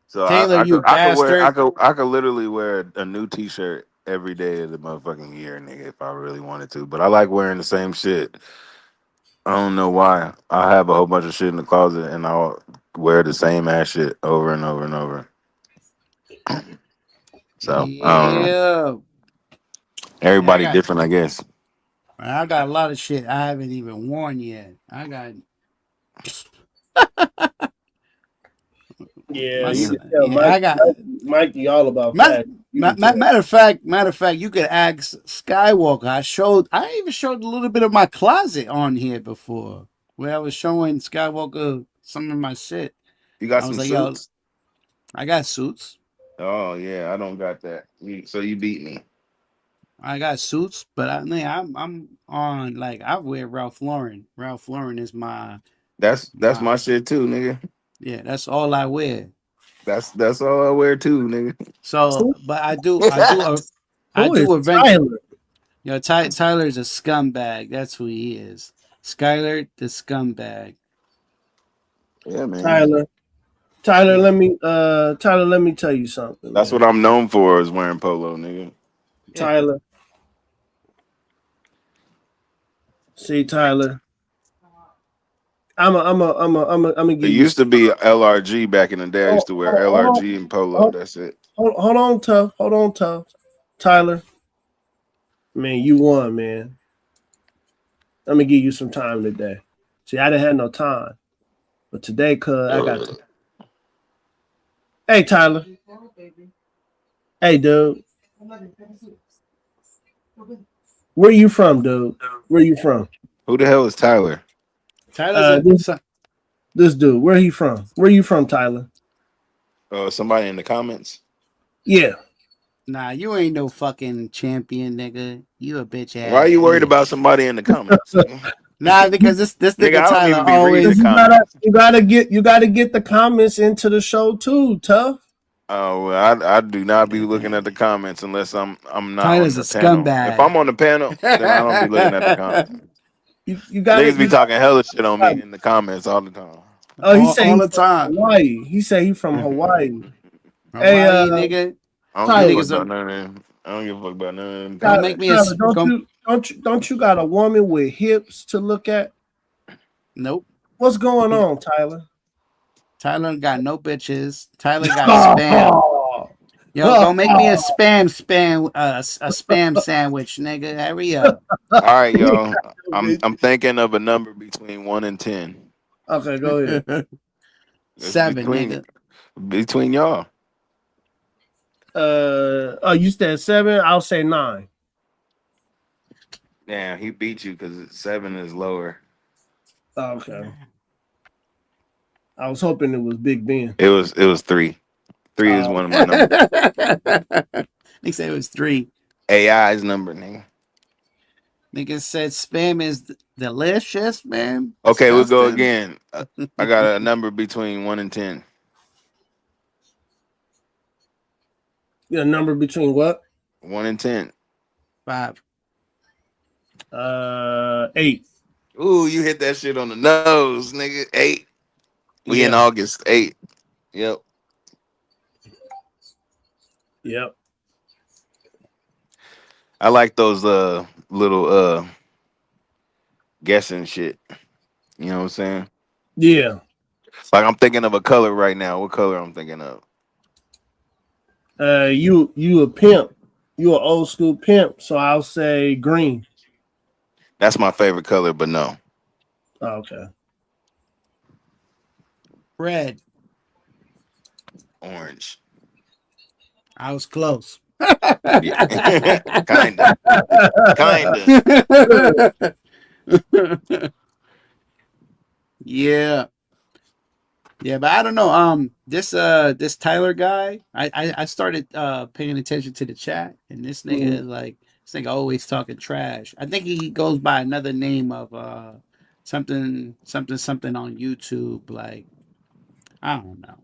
So Taylor, I you could literally wear a new t-shirt every day of the motherfucking year, nigga, if I really wanted to. But I like wearing the same shit. I don't know why. I have a whole bunch of shit in the closet and I'll wear the same ass shit over and over and over. So I don't know. Everybody different, I guess. I got a lot of shit I haven't even worn yet. I got. Yeah, My you son- can tell yeah, I got. Mikey all about Matter, fashion. You can tell. matter of fact, you could ask Skywalker. I even showed a little bit of my closet on here before, where I was showing Skywalker some of my shit. You got I was some like, suits? I got suits. Oh yeah, I don't got that. So you beat me. I got suits, but I'm on like I wear Ralph Lauren. Ralph Lauren is my That's my shit too, nigga. yeah. That's all I wear. That's all I wear too, nigga. So, but I do Who is eventually. Tyler? Yo, Tyler's a scumbag. That's who he is. Skyler, the scumbag. Yeah, man. Tyler, let me tell you something. That's man. what I'm known for is wearing polo, nigga. Tyler. See, Tyler. I'm gonna It give you. used to be LRG back in the day. I used to wear LRG and polo. That's it. Hold on, tough. Tyler. Man, you won, man. I'm gonna give you some time today. See, I didn't have no time, but today, cuz I got. Hey, Tyler. Hey, dude. Where you from, dude? Where you from? Who the hell is Tyler? This dude. Where he from? Where you from, Tyler? Somebody in the comments. Yeah. Nah, you ain't no fucking champion, nigga. You a bitch ass. Why are you worried about somebody in the comments? Nah, because this Nigga, nigga I don't Tyler even be always. reading the comments. You gotta get the comments into the show too, tough. Oh, well, I do not be looking at the comments unless I'm not Tyler's on a the panel. scumbag. If I'm on the panel, then I don't be looking at the comments. You got Niggas be talking hella shit on me in the comments all the time. Oh, he said all he's the time. from Hawaii. He said he's from Hawaii. Hawaii, Hey, nigga. I don't Tyler. give a fuck about none of them. I don't give a fuck about none of them. Don't make me a Tyler, don't you got a woman with hips to look at? Nope. What's going on, Tyler? Tyler got no bitches. Tyler got spam. Yo, don't make me a spam sandwich, nigga. Hurry up. All right, y'all. I'm thinking of a number between 1 and 10. Okay, go ahead. 7, nigga. Between y'all. You said 7. I'll say 9. Damn, he beat you because 7 is lower. Okay. I was hoping it was Big Ben. It was 3. 3 is one of my numbers. He said it was 3. AI's number, nigga. Nigga said spam is delicious, man. Okay, we'll go Disgusting. again. I got a number between 1 and 10. Yeah, number between what? 1 and 10. 5. 8. Ooh, you hit that shit on the nose, nigga. 8. We in August. 8. Yep. Yep. I like those little guessing shit. You know what I'm saying? Yeah. Like I'm thinking of a color right now. What color I'm thinking of? You a pimp You an old school pimp, so I'll say green. That's my favorite color, but no. Oh, okay. Red. Orange. I was close. Yeah. Kinda. Yeah. Yeah, but I don't know. This Tyler guy, I started paying attention to the chat, and this nigga is like, this nigga always talking trash. I think he goes by another name of something on YouTube. Like, I don't know.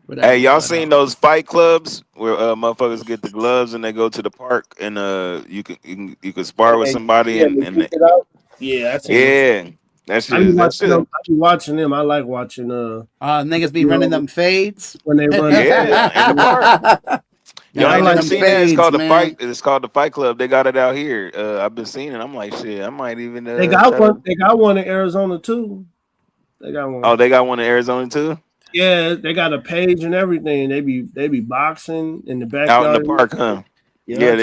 Whatever. Hey, y'all But, seen those fight clubs where motherfuckers get the gloves and they go to the park and you can spar with somebody and kick it out. Yeah, that's yeah, that shit. I be watching them. I like watching niggas be running them fades when they run. Yeah, in the park. Y'all ain't never seen that? It's called man. the fight. It's called the Fight Club. They got it out here. I've been seeing it. I'm like, shit. I might even. They got one. They got one in Arizona too. They got one. Oh, they got one in Arizona too. Yeah, they got a page and everything. They be boxing in the backyard. Out in the park, huh? Yeah,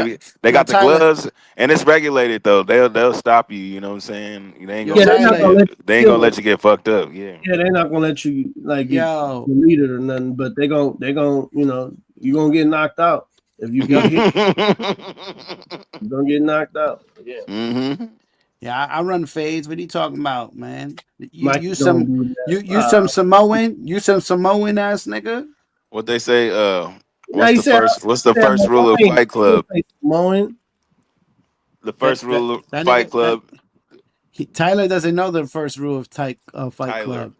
they got the gloves, and it's regulated though. They'll stop you. You know what I'm saying? They ain't gonna let you get fucked up. Yeah. Yeah, they're not gonna let you like get deleted or nothing. But they gonna you're gonna get knocked out if you get hit. You're gonna get knocked out. Yeah. Mm-hmm. Yeah, I run fades. What are you talking about, man? Mike, You don't some do that. you some Samoan? You some Samoan ass nigga? What they say? he said- What's the said first rule of Samoan. Fight Club? Samoan. The first rule of that Fight nigga- Club. Tyler doesn't know the first rule of Fight Tyler. Club.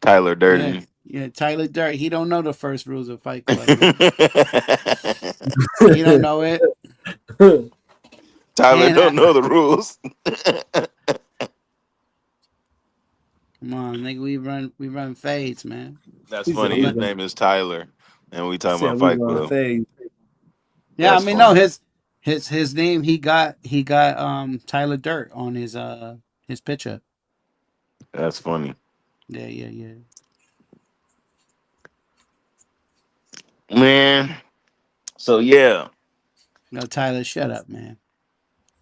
Tyler Durden. Yeah, Tyler Dirt. He don't know the first rules of Fight Club. He don't know it. Tyler And don't know the rules. Come on, nigga. We run fades, man. That's funny. His name is Tyler, and we talking about Fight Club. Yeah, That's I mean, funny. no, his name. He got Tyler Dirt on his picture. That's funny. Yeah. Man. So yeah. No, Tyler, shut up, man.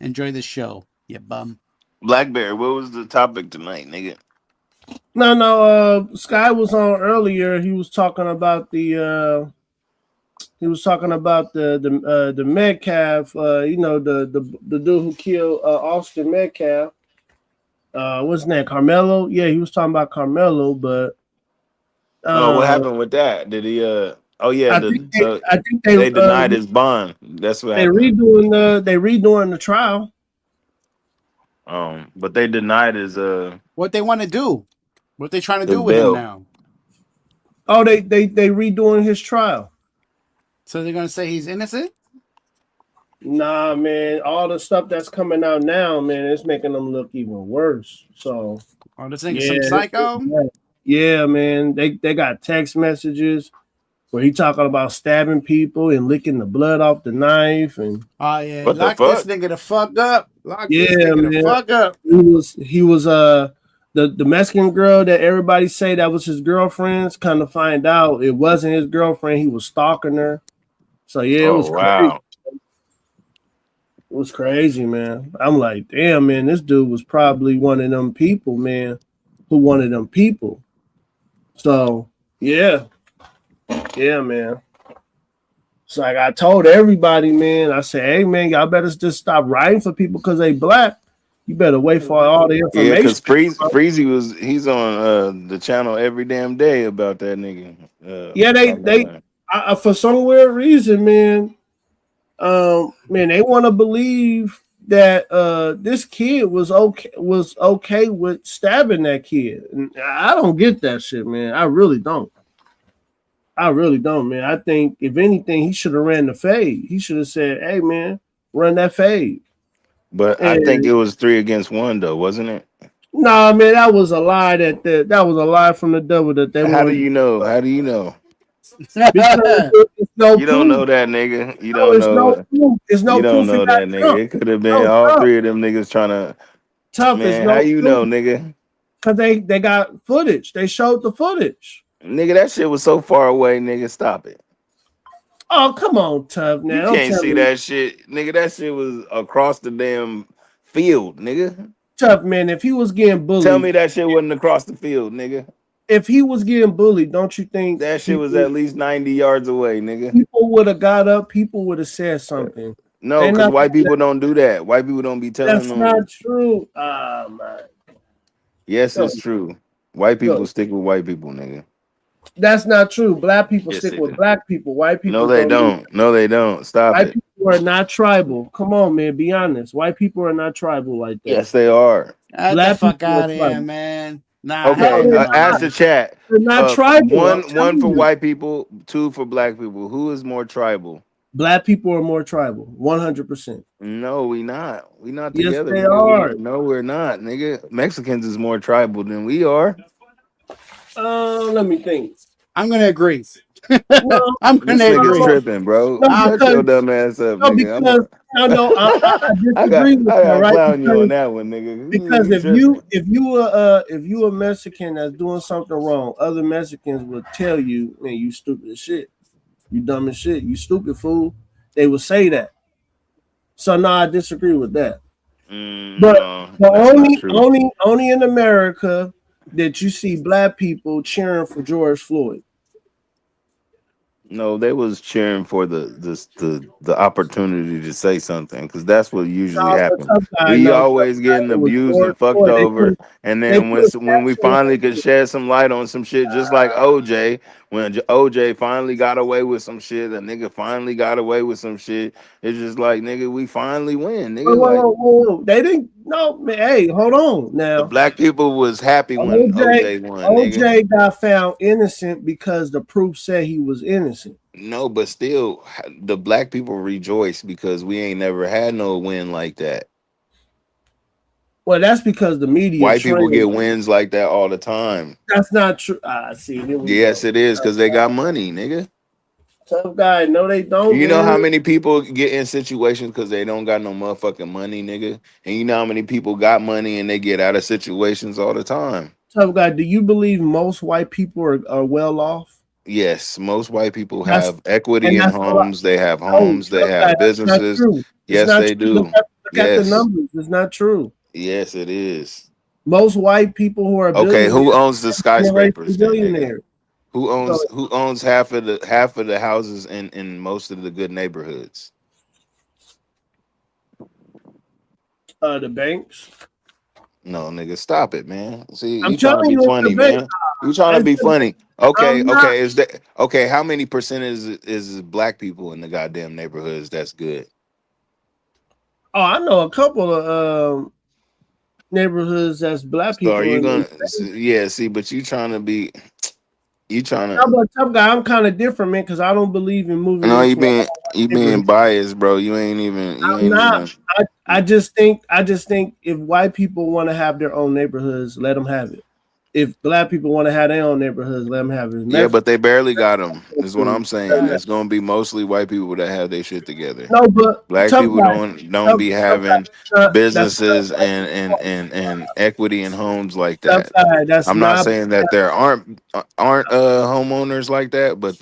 Enjoy the show, you bum. Blackberry, what was the topic tonight, nigga? No. Sky was on earlier. He was talking about the Metcalf. The dude who killed Austin Metcalf. What's his name? Carmelo. Yeah, he was talking about Carmelo, but what happened with that? Did he? Oh yeah. I think they denied his bond. That's what they happened. redoing the trial. But they denied his What they want to do? What they trying to The do with bill. him now? Oh, they redoing his trial. So they're gonna say he's innocent? Nah, man. All the stuff that's coming out now, man, it's making them look even worse. So, this nigga some psycho? Yeah, man. They got text messages where he talking about stabbing people and licking the blood off the knife and. Oh yeah, What the lock this fuck? nigga the fuck up. Lock this Yeah, nigga man. the fuck up. He was the Mexican girl that everybody say that was his girlfriend's. Kind of find out it wasn't his girlfriend. He was stalking her. So yeah, it was crazy. wow. It was crazy, man. I'm like, damn, man, this dude was probably one of them people, man, who wanted them people. So yeah, man. It's like I told everybody, man. I said, hey, man, y'all better just stop writing for people because they black. You better wait for all the Yeah, information. because Freezy he's on the channel every damn day about that nigga. Yeah, they for some weird reason, man. They want to believe that this kid was okay with stabbing that kid, and I don't get that shit, man. I really don't, man. I think if anything, he should have ran the fade. He should have said, "Hey, man, run that fade." But I think it was 3 against 1 though, wasn't it? Nah, man, that was a lie. That was a lie from the devil. That they. How do you know? How do you know? It's no You don't proof. know that nigga. You No, don't it's know. no proof. It's no You don't proof. know He got that nigga. Trump. It could have been No, all Trump. 3 of them niggas trying to. Tough is Man, no how you proof. know, nigga? Because they got footage. They showed the footage. Nigga, that shit was so far away. Nigga, stop it. Oh, come on, Tough. Now You don't can't tell see me, that shit, nigga. That shit was across the damn field, nigga. Tough man. If he was getting Tell bullied, me that shit wasn't across the field, nigga. if he was getting bullied, don't you think That shit was at least 90 yards away, nigga. people would have got up? People would have said something. No, They because not. white people don't do that. White people don't be telling That's them. not true. Ah, man. Yes, Go, it's true. White people go. stick with white people, nigga. That's not true. Black people Yes, stick they with do. black people. White people No, they do don't. No, they don't. Stop White it. people are not tribal. Come on, man. Be honest. White people are not tribal like that. Yes, they are. Get the Black fuck people are out of here, tribal. man. Nah, Okay, hell no, ask man. the chat. They're not tribal. I'm One telling for you. white people, 2 for black people. Who is more tribal? Black people are more tribal. 100%. No, we not. We not Yes, together. they Nigga. are. No, we're not, nigga. Mexicans is more tribal than we are. Let me think. I'm gonna agree. No, I'm This gonna nigga's agree. tripping, bro. no, Shut your because dumb ass up, no, nigga. because no, I disagree with I that, got right? clown you on that one, nigga. Because You tripping. if you a Mexican that's doing something wrong, other Mexicans would tell you, man, you stupid as shit, you dumb as shit, you stupid fool. They would say that. So no, I disagree with that. But No, the that's not true. only in America that you see black people cheering for George Floyd. No, they was cheering for the opportunity to say something because that's what usually No, but happens. tough guy, We no, tough always guy, getting it was abused George and fucked Floyd. over, and They then put a when we statue of finally him. could shed some light on some shit, just like OJ, when OJ finally got away with some shit, a nigga finally got away with some shit. It's just like nigga, we finally win, nigga. Like Whoa. They didn't. No, man. Hey, hold on the now. black people was happy when OJ won, nigga. OJ got found innocent because the proof said he was innocent. No, but still, the black people rejoice because we ain't never had no win like that. Well, that's because the media White people trained. get wins like that all the time. That's not true. See. Yes, it is because they got money, nigga. Tough guy. No, they don't. You know man. how many people get in situations because they don't got no motherfucking money, nigga? And you know how many people got money and they get out of situations all the time? Tough guy. Do you believe most white people are well off? Yes, most white people That's- have equity in that's a lot. homes. They have homes. They Tough guy, have that's not businesses. true. It's Yes, not they true. do. Look at the Yes. numbers. It's not true. Yes, it is. Most white people who are Okay, who billionaires owns the are skyscrapers then, nigga? billionaires. Who owns half of the houses in most of the good neighborhoods? The banks. No, nigga, stop it, man. See, I'm you trying to telling be you, it's funny, the bank. man. You trying to be funny. Okay, I'm not. okay. Is that okay? How many percent is black people in the goddamn neighborhoods? That's good. Oh, I know a couple of neighborhoods that's black So people. are you in. gonna? Yeah, see, but you trying to be. You trying No, to. but tough guy, I'm kind of different, man, because I don't believe in moving No, into you being biased, bro. You ain't even. You I'm ain't not. even. I just think if white people want to have their own neighborhoods, let them have it. If black people want to have their own neighborhoods, let them have it. Yeah, but they barely got them. Is what I'm saying. It's gonna be mostly white people that have their shit together. No, but Black tough people guy, don't be having businesses not, and equity in homes like tough that. guy, that's I'm not not. saying that there aren't homeowners like that, but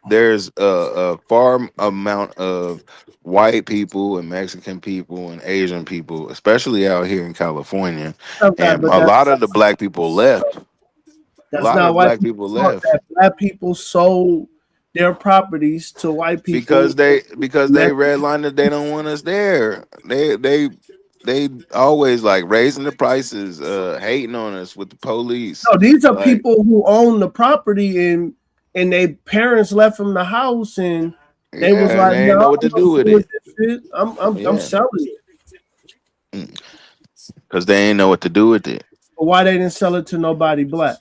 there's a far amount of white people and Mexican people and Asian people, especially out here in California. Tough guy, And but a lot of the black people left. A that's lot not of white black people. people left. That black people sold their properties to white people because they redlined that they don't want us there. They always like raising the prices, hating on us with the police. No, these are Like, people who own the property and their parents left them the house and they was yeah, like, they ain't no, know what to do with it. this shit. I'm selling it. Because they ain't know what to do with it. But why they didn't sell it to nobody black?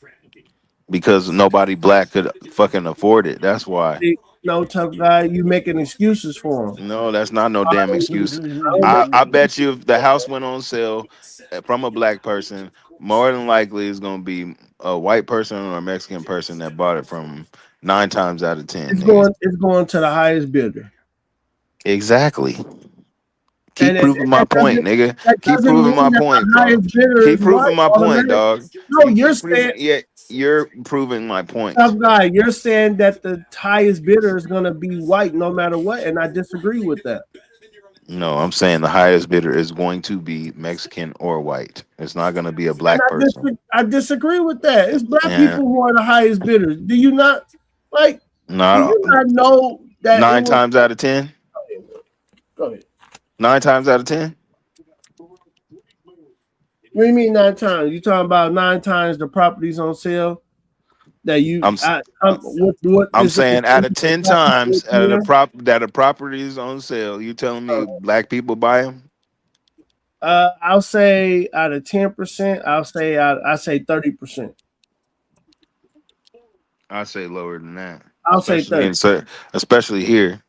Because nobody black could fucking afford it. That's why. No, tough guy, you making excuses for them. No, that's not no damn excuse. I bet you if the house went on sale from a black person, more than likely it's gonna be a white person or a Mexican person that bought it from 9 times out of 10. It's going to the highest bidder. Exactly. Keep proving my point, nigga. that Keep doesn't proving mean my that point, the bro. highest bidder Keep is proving white my point, automatically. dog. No, You you're keep proving. saying, Yeah, you're proving my point. tough guy, you're saying that the highest bidder is gonna be white no matter what, and I disagree with that. No, I'm saying the highest bidder is going to be Mexican or white. It's not going to be a black person. I disagree with that. It's black Yeah. people who are the highest bidders. Do you not like? Do you not know that 9 times out of 10? Go ahead. 9 times out of 10? What do you mean 9 times? You talking about 9 times the properties on sale that you? I'm is it saying out of 10 times out of here? the properties on sale, you telling me black people buy them? I'll say out of 10%, I say 30%. I say lower than that. I'll say 30. Especially here.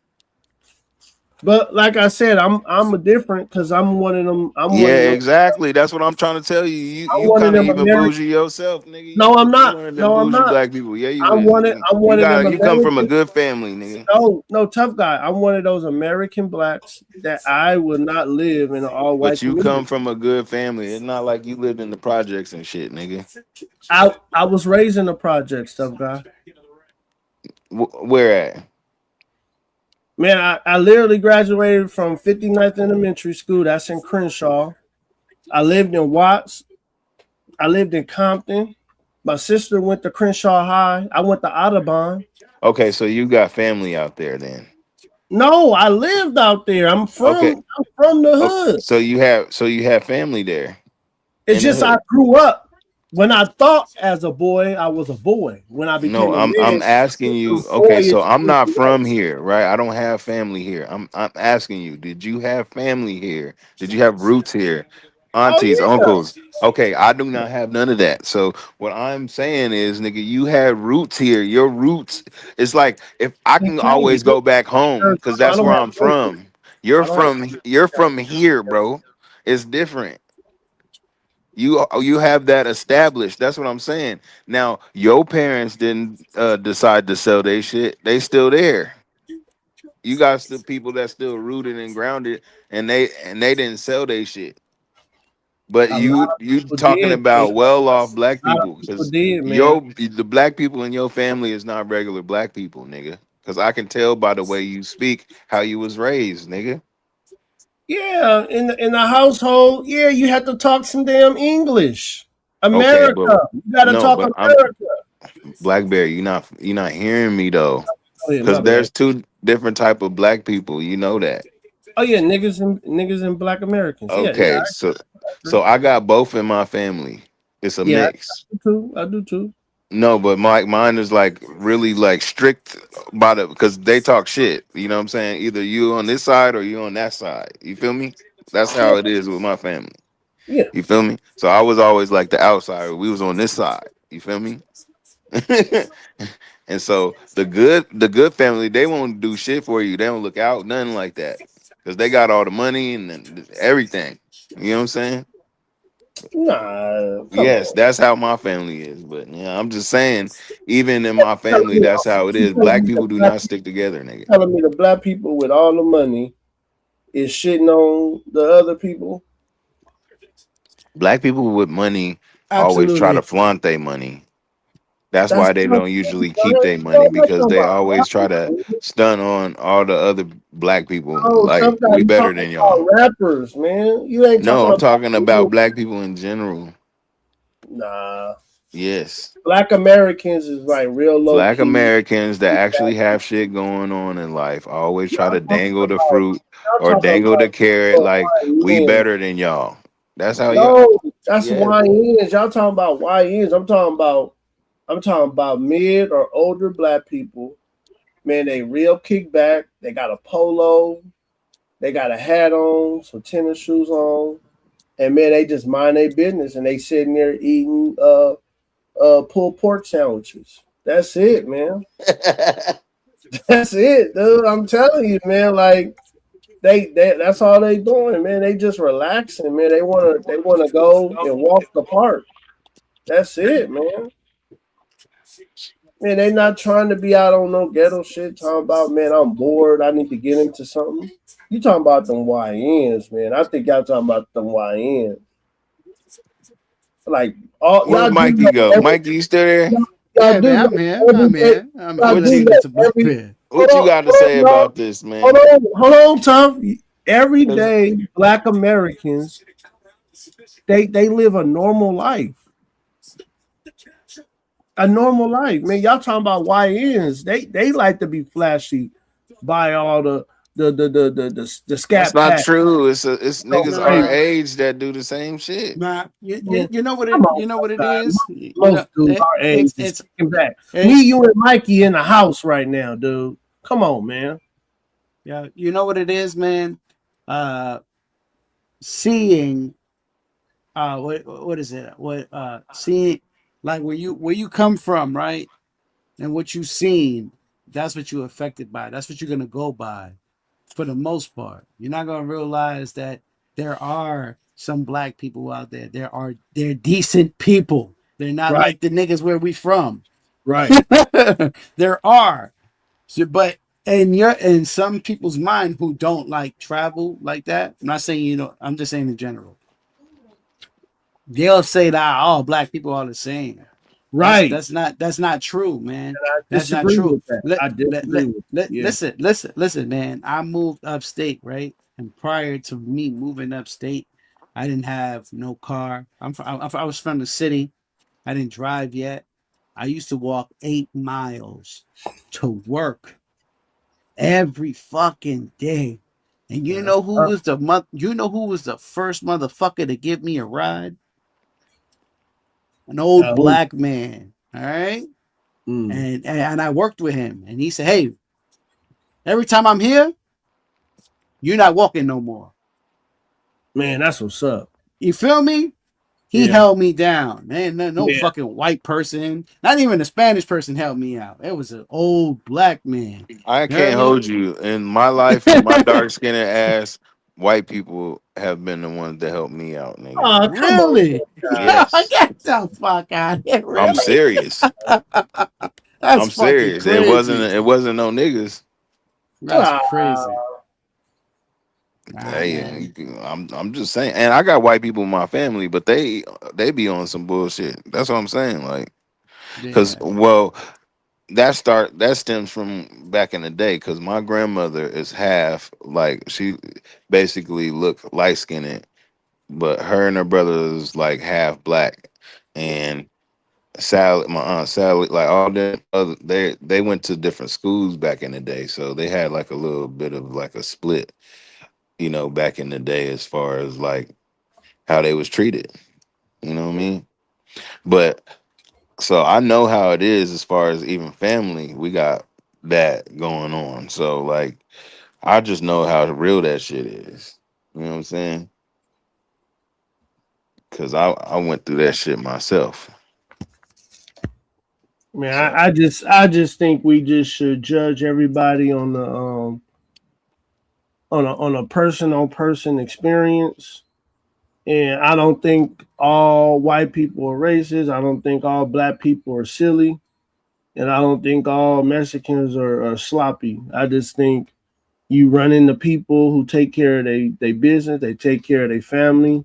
But like I said, I'm a different because I'm one of them. Exactly. That's what I'm trying to tell you. You kind of even bougie yourself, nigga. No, I'm not. One of them No, I'm bougie not. black people. Yeah, you I'm is. one of them. You come from a good family, nigga. No, tough guy. I'm one of those American blacks that I would not live in an all white. But you come from a good family. It's not like you lived in the projects and shit, nigga. I was raised in the projects, tough guy. Where at? Man, I literally graduated from 59th Elementary School. That's in Crenshaw. I lived in Watts. I lived in Compton. My sister went to Crenshaw High. I went to Audubon. Okay, so you got family out there then. No, I lived out there. I'm from the hood. So you have family there. It's just I grew up. When I thought as a boy, I was a boy. When I became I'm asking you. Okay, so I'm not from here, right? I don't have family here. I'm asking you, did you have family here? Did you have roots here? Aunties, uncles. Okay, I do not have none of that. So what I'm saying is, nigga, you had roots here. Your roots, it's like if I can always go back home because that's where I'm from. You're from here, bro. It's different. You have that established. That's what I'm saying. Now, your parents didn't decide to sell their shit. They still there. You got still people that still rooted and grounded, and they didn't sell their shit. But you talking about well-off black people because the black people in your family is not regular black people, nigga. Because I can tell by the way you speak how you was raised, nigga. Yeah, in the household, you have to talk some damn English. America, you gotta talk America. Blackberry, you're not hearing me though, because there's two different type of black people. You know that. Oh yeah, niggas and black Americans. Okay, so I got both in my family. It's a mix. I do too. No, but mine is like really like strict about it because they talk shit. You know what I'm saying? Either you on this side or you on that side. You feel me? That's how it is with my family. Yeah. You feel me? So I was always like the outsider. We was on this side. You feel me? And so the good family, they won't do shit for you. They don't look out, nothing like that. Because they got all the money and everything. You know what I'm saying? Nah. Yes, that's how my family is. But yeah, I'm just saying, even in my family, that's how it is. Black people do not stick together, nigga. Telling me the black people with all the money is shitting on the other people. Black people with money always try to flaunt their money. That's why they don't usually keep their money because they always try to stun on all the other black people. Like we better than y'all. Rappers, man. You ain't. No, I'm talking about black people in general. Nah. Yes. Black Americans is like real low. Black Americans that actually have shit going on in life always try to dangle the fruit or dangle the carrot like we better than y'all. That's how y'all. That's YNs. Y'all talking about YNs. I'm talking about mid or older black people. Man, they real kickback. They got a polo. They got a hat on, some tennis shoes on. And man, they just mind their business and they sitting there eating pulled pork sandwiches. That's it, man. That's it, dude. I'm telling you, man, like they that's all they doing, man. They just relaxing, man. They wanna go and walk the park. That's it, man. Man, they not trying to be out on no ghetto shit. Talking about, man, I'm bored. I need to get into something. You talking about them YNs, man. I think y'all talking about them YNs. Like all Where'd y'all do Mikey that go? every, Mikey, you still there? y'all Yeah, do man, I'm that here. every I'm day. here. I'm Y'all What do you that listening to my every man. what you got to hold say on, y'all. about this, man? Hold on, tough. Every 'Cause day, Black Americans they live a normal life. A normal life, man. Y'all talking about YNs? They like to be flashy, buy all the that's scat not pack. true. It's So niggas our crazy. No, age that do the same shit. nah. Man, You know what come it on, you know what it guys. is. Most dudes our age is It's kicking back. it, Me, you, and Mikey in the house right now, dude. Come on, man. yeah. You know what it is, man. Seeing what is it? What seeing like where you come from, right? And what you seen, that's what you're affected by. That's what you're gonna go by for the most part. You're not gonna realize that there are some black people out there. They're decent people. They're not Right, like the niggas where we from. right. There are. So, but in some people's mind who don't like travel like that, I'm not saying I'm just saying in general. They'll say that all black people are the same. Right. That's not true, man. And I That's not disagree true. with that. I disagree with that. Yeah. Listen, man. I moved upstate, right? And prior to me moving upstate, I didn't have no car. I was from the city. I didn't drive yet. I used to walk 8 miles to work every fucking day. And Yeah, that's tough. you know who was the first motherfucker to give me a ride? An old Who? black man. All right. Mm. And I worked with him, and he said, "Hey, every time I'm here, you're not walking no more." Man, that's what's up. You feel me? He Yeah. held me down, man. No Yeah. fucking white person, not even a Spanish person, helped me out. It was an old black man. I You heard can't me? hold you. In my life, with my dark skinned ass, white people have been the ones that helped me out, nigga. Oh, come on, Really? guys. Yes. Get the fuck out of here! I'm Really? serious. That's I'm fucking serious. It crazy. wasn't no niggas. That's crazy. Nah, Hey, man. I'm just saying. And I got white people in my family, but they be on some bullshit. That's what I'm saying. Like, cause Yeah. well, that stems from back in the day. Cause my grandmother is half like she basically looked light skinned, but her and her brother is like half black. And Sally, my aunt Sally, like all that other they went to different schools back in the day, so they had like a little bit of like a split, back in the day as far as like how they was treated. You know what I mean? But so I know how it is as far as even family. We got that going on. So like I just know how real that shit is. You know what I'm saying? Cause I went through that shit myself. Man, So I just think we just should judge everybody on the on a person on person experience. And I don't think all white people are racist. I don't think all black people are silly. And I don't think all Mexicans are sloppy. I just think you run into people who take care of their business, they take care of their family.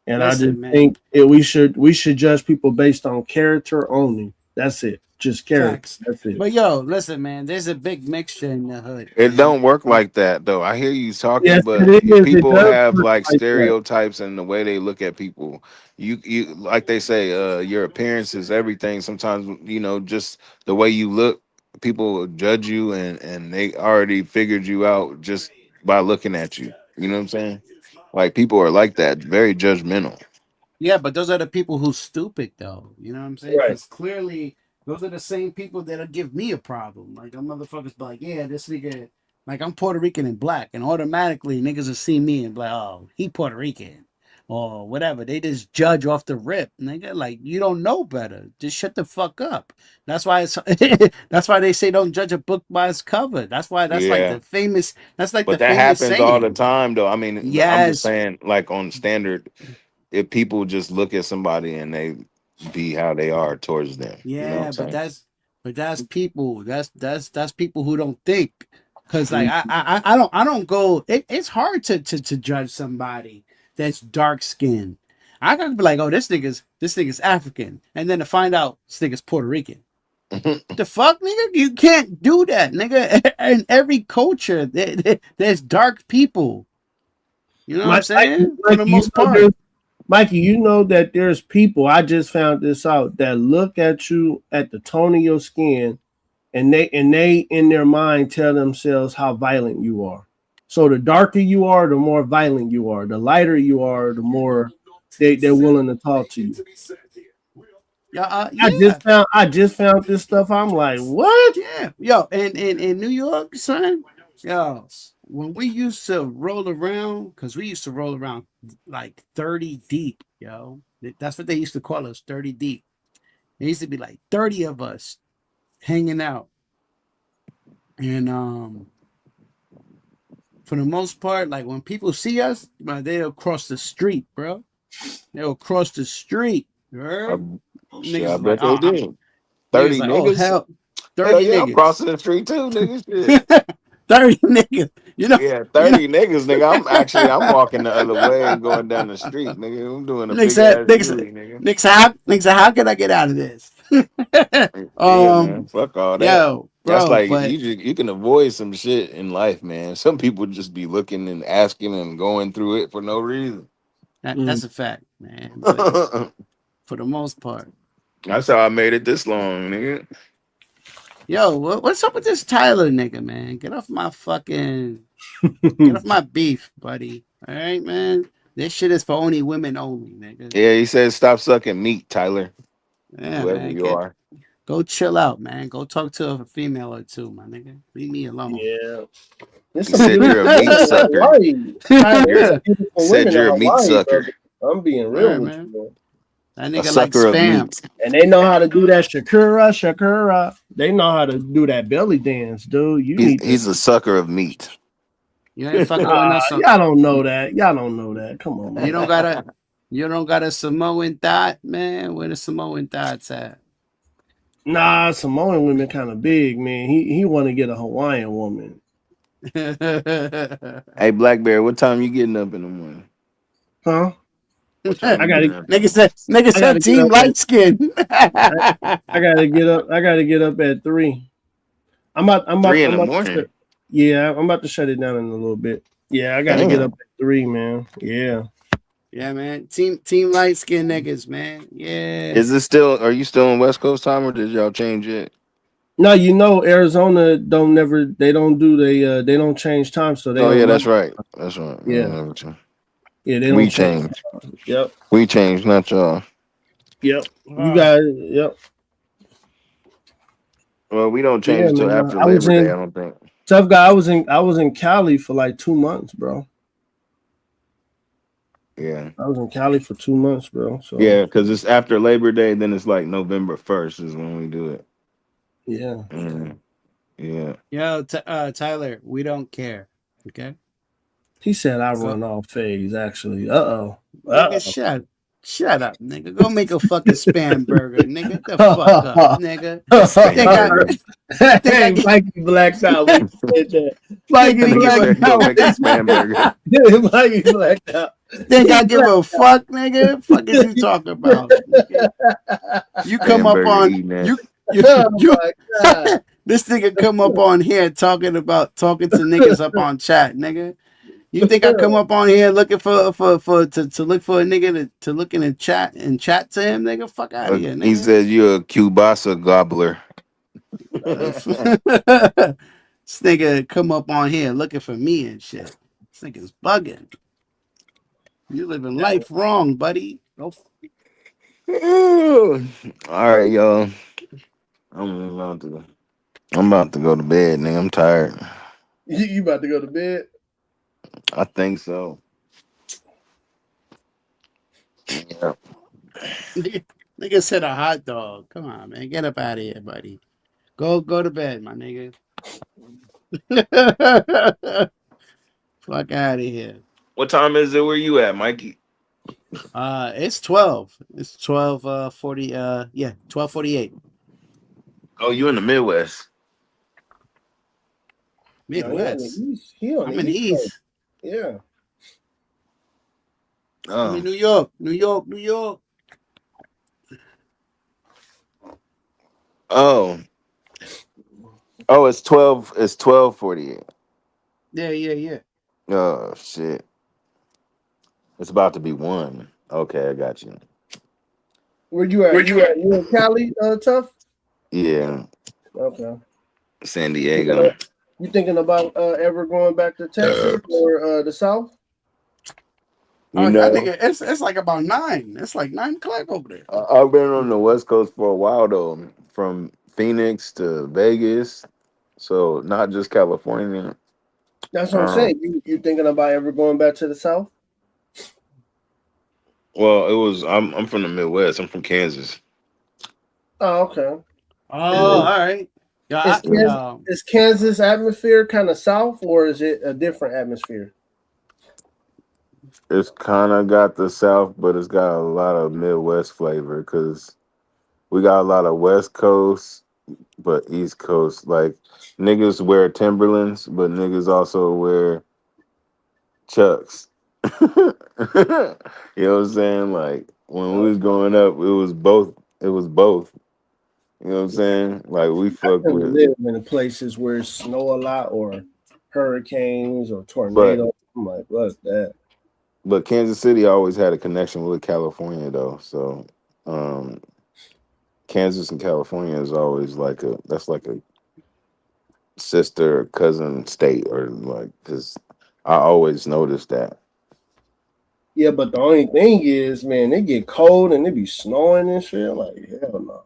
And I just Listen, man. think we should judge people based on character only. That's it. Just character. Facts. That's it. But yo, listen, man. There's a big mixture in the hood, it man. don't work like that though. I hear you talking, Yes, but it is. It people does have work like like that. stereotypes and the way they look at people. You like they say, your appearance is everything. Sometimes just the way you look, people will judge you and they already figured you out just by looking at you. You know what I'm saying? Like people are like that, very judgmental. Yeah, but those are the people who's stupid, though. You know what I'm saying? Right. Because clearly, those are the same people that'll give me a problem. Like, them motherfuckers be like, yeah, this nigga, like, I'm Puerto Rican and black. And automatically, niggas will see me and be like, oh, he Puerto Rican. Or whatever. They just judge off the rip. Nigga, like, you don't know better. Just shut the fuck up. That's why it's that's why they say don't judge a book by its cover. Yeah. That's like But the that famous happens all the saying. time though. I mean, I'm just Yes. saying, like on standard, if people just look at somebody and they be how they are towards them. You know what I'm Yeah, saying? but that's people. That's people who don't think. Cause like I don't go. It's hard to judge somebody that's dark skinned. I gotta be like, oh, this nigga's African, and then to find out this nigga's Puerto Rican. The fuck, nigga? You can't do that, nigga. In every culture, there's dark people. You know what I'm saying? For the most part. Mikey, you know that there's people, I just found this out, that look at you at the tone of your skin, and they in their mind tell themselves how violent you are. So the darker you are, the more violent you are. The lighter you are, the more they're willing to talk to you. Yeah. I just found this stuff. I'm like, what? Yeah, yo, in New York, son, yo, when we used to roll around, because we used to roll around like 30 deep, yo. That's what they used to call us, 30 deep. There used to be like 30 of us hanging out. And for the most part, like when people see us, man, they'll cross the street, bro. They'll cross the street. You heard? Shit, I Niggas bet like, they did. 30 like, niggas? oh hell, 30 Hell yeah, I'm niggas. crossing the street too, niggas. Shit. 30 niggas. You know, Yeah, 30 niggas, nigga. I'm walking the other way and going down the street, nigga. I'm doing a big ass Yuri, nigga. Nigga, how can I get out of this? Yeah, man. Fuck all that. Yo, That's bro, like but you can avoid some shit in life, man. Some people just be looking and asking and going through it for no reason. that's a fact, man. But for the most part. That's how I made it this long, nigga. Yo, what's up with this Tyler nigga, man? Get off my fucking get off my beef, buddy. All right, man. This shit is for only women only, nigga. Yeah, he says stop sucking meat, Tyler. Yeah, Whoever man. you are. Go chill out, man. Go talk to a female or two, my nigga. Leave me alone. Yeah. You said you're a meat sucker. Said you're a meat sucker. I'm being real Yeah, with man. you, man. That A nigga like sucker of spam. meat. And they know how to do that Shakira. They know how to do that belly dance, dude. He's a sucker of meat. You ain't fucking with no y'all don't know that. Y'all don't know that. Come on, man. You don't got a Samoan thought, man. Where the Samoan thoughts at? Nah, Samoan women kind of big, man. He want to get a Hawaiian woman. Hey, Black Bear, what time you getting up in the morning? Huh? I gotta- nigga said team light skin. I gotta get up. I gotta get up at 3. I'm about 3 in the I'm about morning? Yeah, I'm about to shut it down in a little bit. Yeah, I gotta get up at 3, man. Yeah. Yeah, man. Team light skin niggas, man. Yeah. Are you still on West Coast time or did y'all change it? No, Arizona don't change time, so they. Oh don't yeah, run- that's right. That's right. Yeah. Yeah, they don't We change. changed. Yep. We changed, not y'all. Yep. You guys. Yep. Well, we don't change until man, after I was Labor Day, in- I don't think. Tough guy. I was in Cali for like 2 months, bro. Yeah. I was in Cali for 2 months, bro. So Yeah, because it's after Labor Day, then it's like November 1st is when we do it. yeah. Yeah. Yo, Tyler, we don't care. Okay. He said I run off phase. Actually, uh-oh. Nigga, shut up, nigga. Go make a fucking spam burger, nigga. The fuck up, nigga. Hey, Mikey blacked out. when he said that. Mikey Nigga blacked said go out. make a spam burger. Mikey blacked out. Think I give a fuck, nigga? Fuck is you talking about? Nigga? You come Spam up burger on eating that. you. Oh my God. This nigga come up on here talking to niggas up on chat, nigga. You think I come up on here looking to look for a nigga to look in the chat and chat to him, nigga? Fuck out of here, nigga. He said you're a Cubasa gobbler. This nigga come up on here looking for me and shit. This nigga's bugging. You living life wrong, buddy. All right, y'all. I'm about to go to bed, nigga. I'm tired. You about to go to bed? I think so. Yeah. Nigga said a hot dog. Come on, man. Get up out of here, buddy. Go to bed, my nigga. Fuck out of here. What time is it where you at, Mikey? It's 12. It's 12:40. 12:48. Oh, you in the Midwest. Midwest. No, he on the East. He on I'm the in the East Coast. East. Yeah. I'm in New York. New York. New York. Oh, it's 12. It's 12:48. Yeah, yeah, yeah. Oh shit! It's about to be 1. Okay, I got you. Where you at? You in Cali, Tough? Yeah, Okay. San You thinking, Diego. you thinking about ever going back to Texas or the South? You I know, think it's like about 9. It's like 9 o'clock over there. I've been on the West Coast for a while though, from Phoenix to Vegas, so not just California. That's what I'm saying. You thinking about ever going back to the South? Well, it was. I'm from the Midwest. I'm from Kansas. Oh, okay. Oh, all right. Yeah, Is Kansas atmosphere kind of south, or is it a different atmosphere? It's kind of got the South, but it's got a lot of Midwest flavor because we got a lot of West Coast, but East Coast. Like niggas wear Timberlands, but niggas also wear Chucks. You know what I'm saying? Like when we was growing up, it was both. It was both. You know what I'm saying? Like we fuck I with, live in places where it snow a lot, or hurricanes, or but tornadoes. I'm like, what's that? but Kansas City always had a connection with California though. So Kansas and California is always like a sister or cousin state or like because I always noticed that. Yeah, but the only thing is, man, it get cold and it be snowing and shit. I'm like, hell no.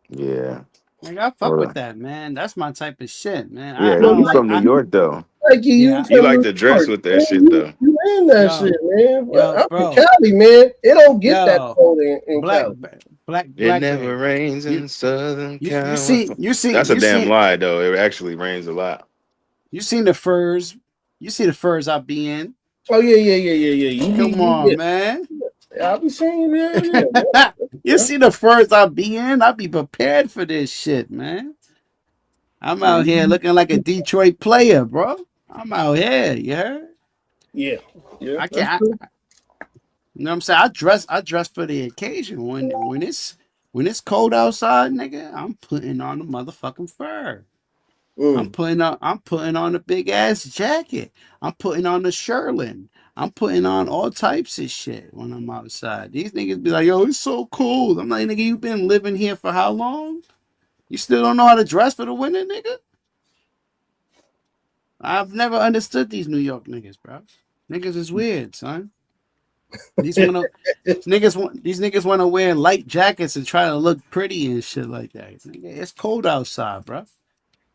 Yeah. Like I fuck Hold with on. that, man. That's my type of shit, man. I Yeah, don't you like. from New York though. Like you Yeah. You from like New to dress York, with that man. shit though. You in that Yo, shit, man. yo, I'm bro. from Cali, man. It don't get that Yo, cold in black, Cali. black, It black never man. rains You, in Southern you see, California. That's a damn lie though. It actually rains a lot. you seen the furs. You see the furs I be in. Oh yeah. You Come on, man. I'll be saying, yeah. You see the furs I be in. I be prepared for this shit, man. I'm out here looking like a Detroit player, bro. I'm out here. You heard? Yeah. I can't. You know what I'm saying? I dress for the occasion. When it's cold outside, nigga, I'm putting on the motherfucking fur. I'm putting on a big ass jacket. I'm putting on the Sherlin. I'm putting on all types of shit when I'm outside. These niggas be like, yo, it's so cold. I'm like, nigga, you been living here for how long? You still don't know how to dress for the winter, nigga? I've never understood these New York niggas, bro. Niggas is weird, son. These niggas want to wear light jackets and try to look pretty and shit like that. Nigga, it's cold outside, bro.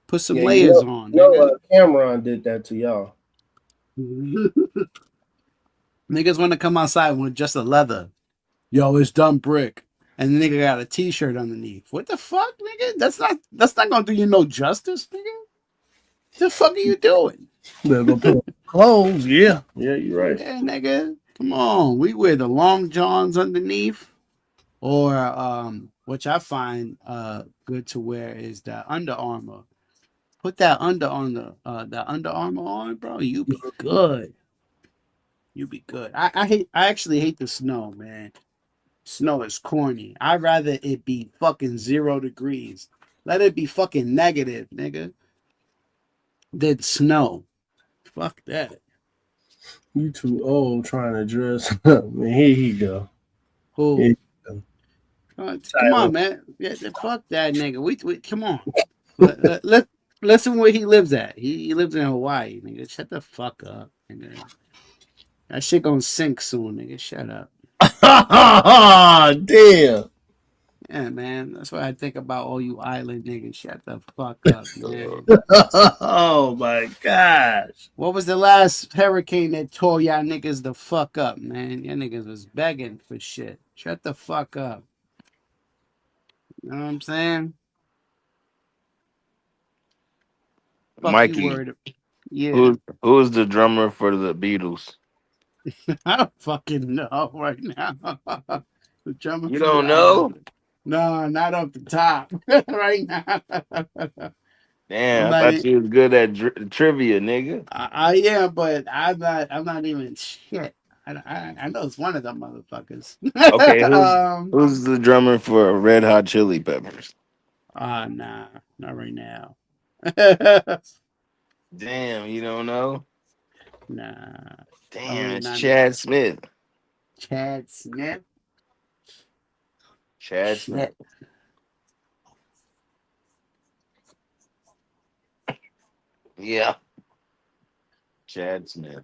Put some Yeah, layers on, nigga. Cameron did that to y'all. Niggas want to come outside with just a leather. Yo, it's dumb brick. And the nigga got a t-shirt underneath. What the fuck, nigga? That's not gonna do you no justice, nigga. What the fuck are you doing? Better go put on clothes. Yeah, you're right. Yeah, nigga. Come on. We wear the long johns underneath. Or which I find good to wear is the Under Armour. Put that Under Armour on, bro. You be good. You be good. I actually hate the snow, man. Snow is corny. I'd rather it be fucking 0 degrees. Let it be fucking negative, nigga. Than snow. Fuck that. You too old trying to dress up. Man, here he go. Who? Here he go. Come on, man. Yeah, fuck that nigga. We come on. Listen where he lives at. He lives in Hawaii, nigga. Shut the fuck up, nigga. That shit gonna sink soon, nigga. Shut up. Damn. Yeah, man. That's what I think about all you island niggas. Shut the fuck up, man. Oh my gosh. What was the last hurricane that tore y'all niggas the fuck up, man? Y'all niggas was begging for shit. Shut the fuck up. You know what I'm saying? Fuck Mikey, you word. Yeah. who is the drummer for the Beatles? I don't fucking know right now. The drummer You for don't the know? No, not off the top right now. Damn, I'm I not. thought you was good at trivia, nigga. I am, but I'm not. I'm not even shit. I know it's one of them motherfuckers. Okay, um. who's the drummer for Red Hot Chili Peppers? Nah, not right now. Damn, you don't know? Nah. Damn, it's Not Chad Smith. Chad Smith. Chad Smith. Yeah. Chad Smith.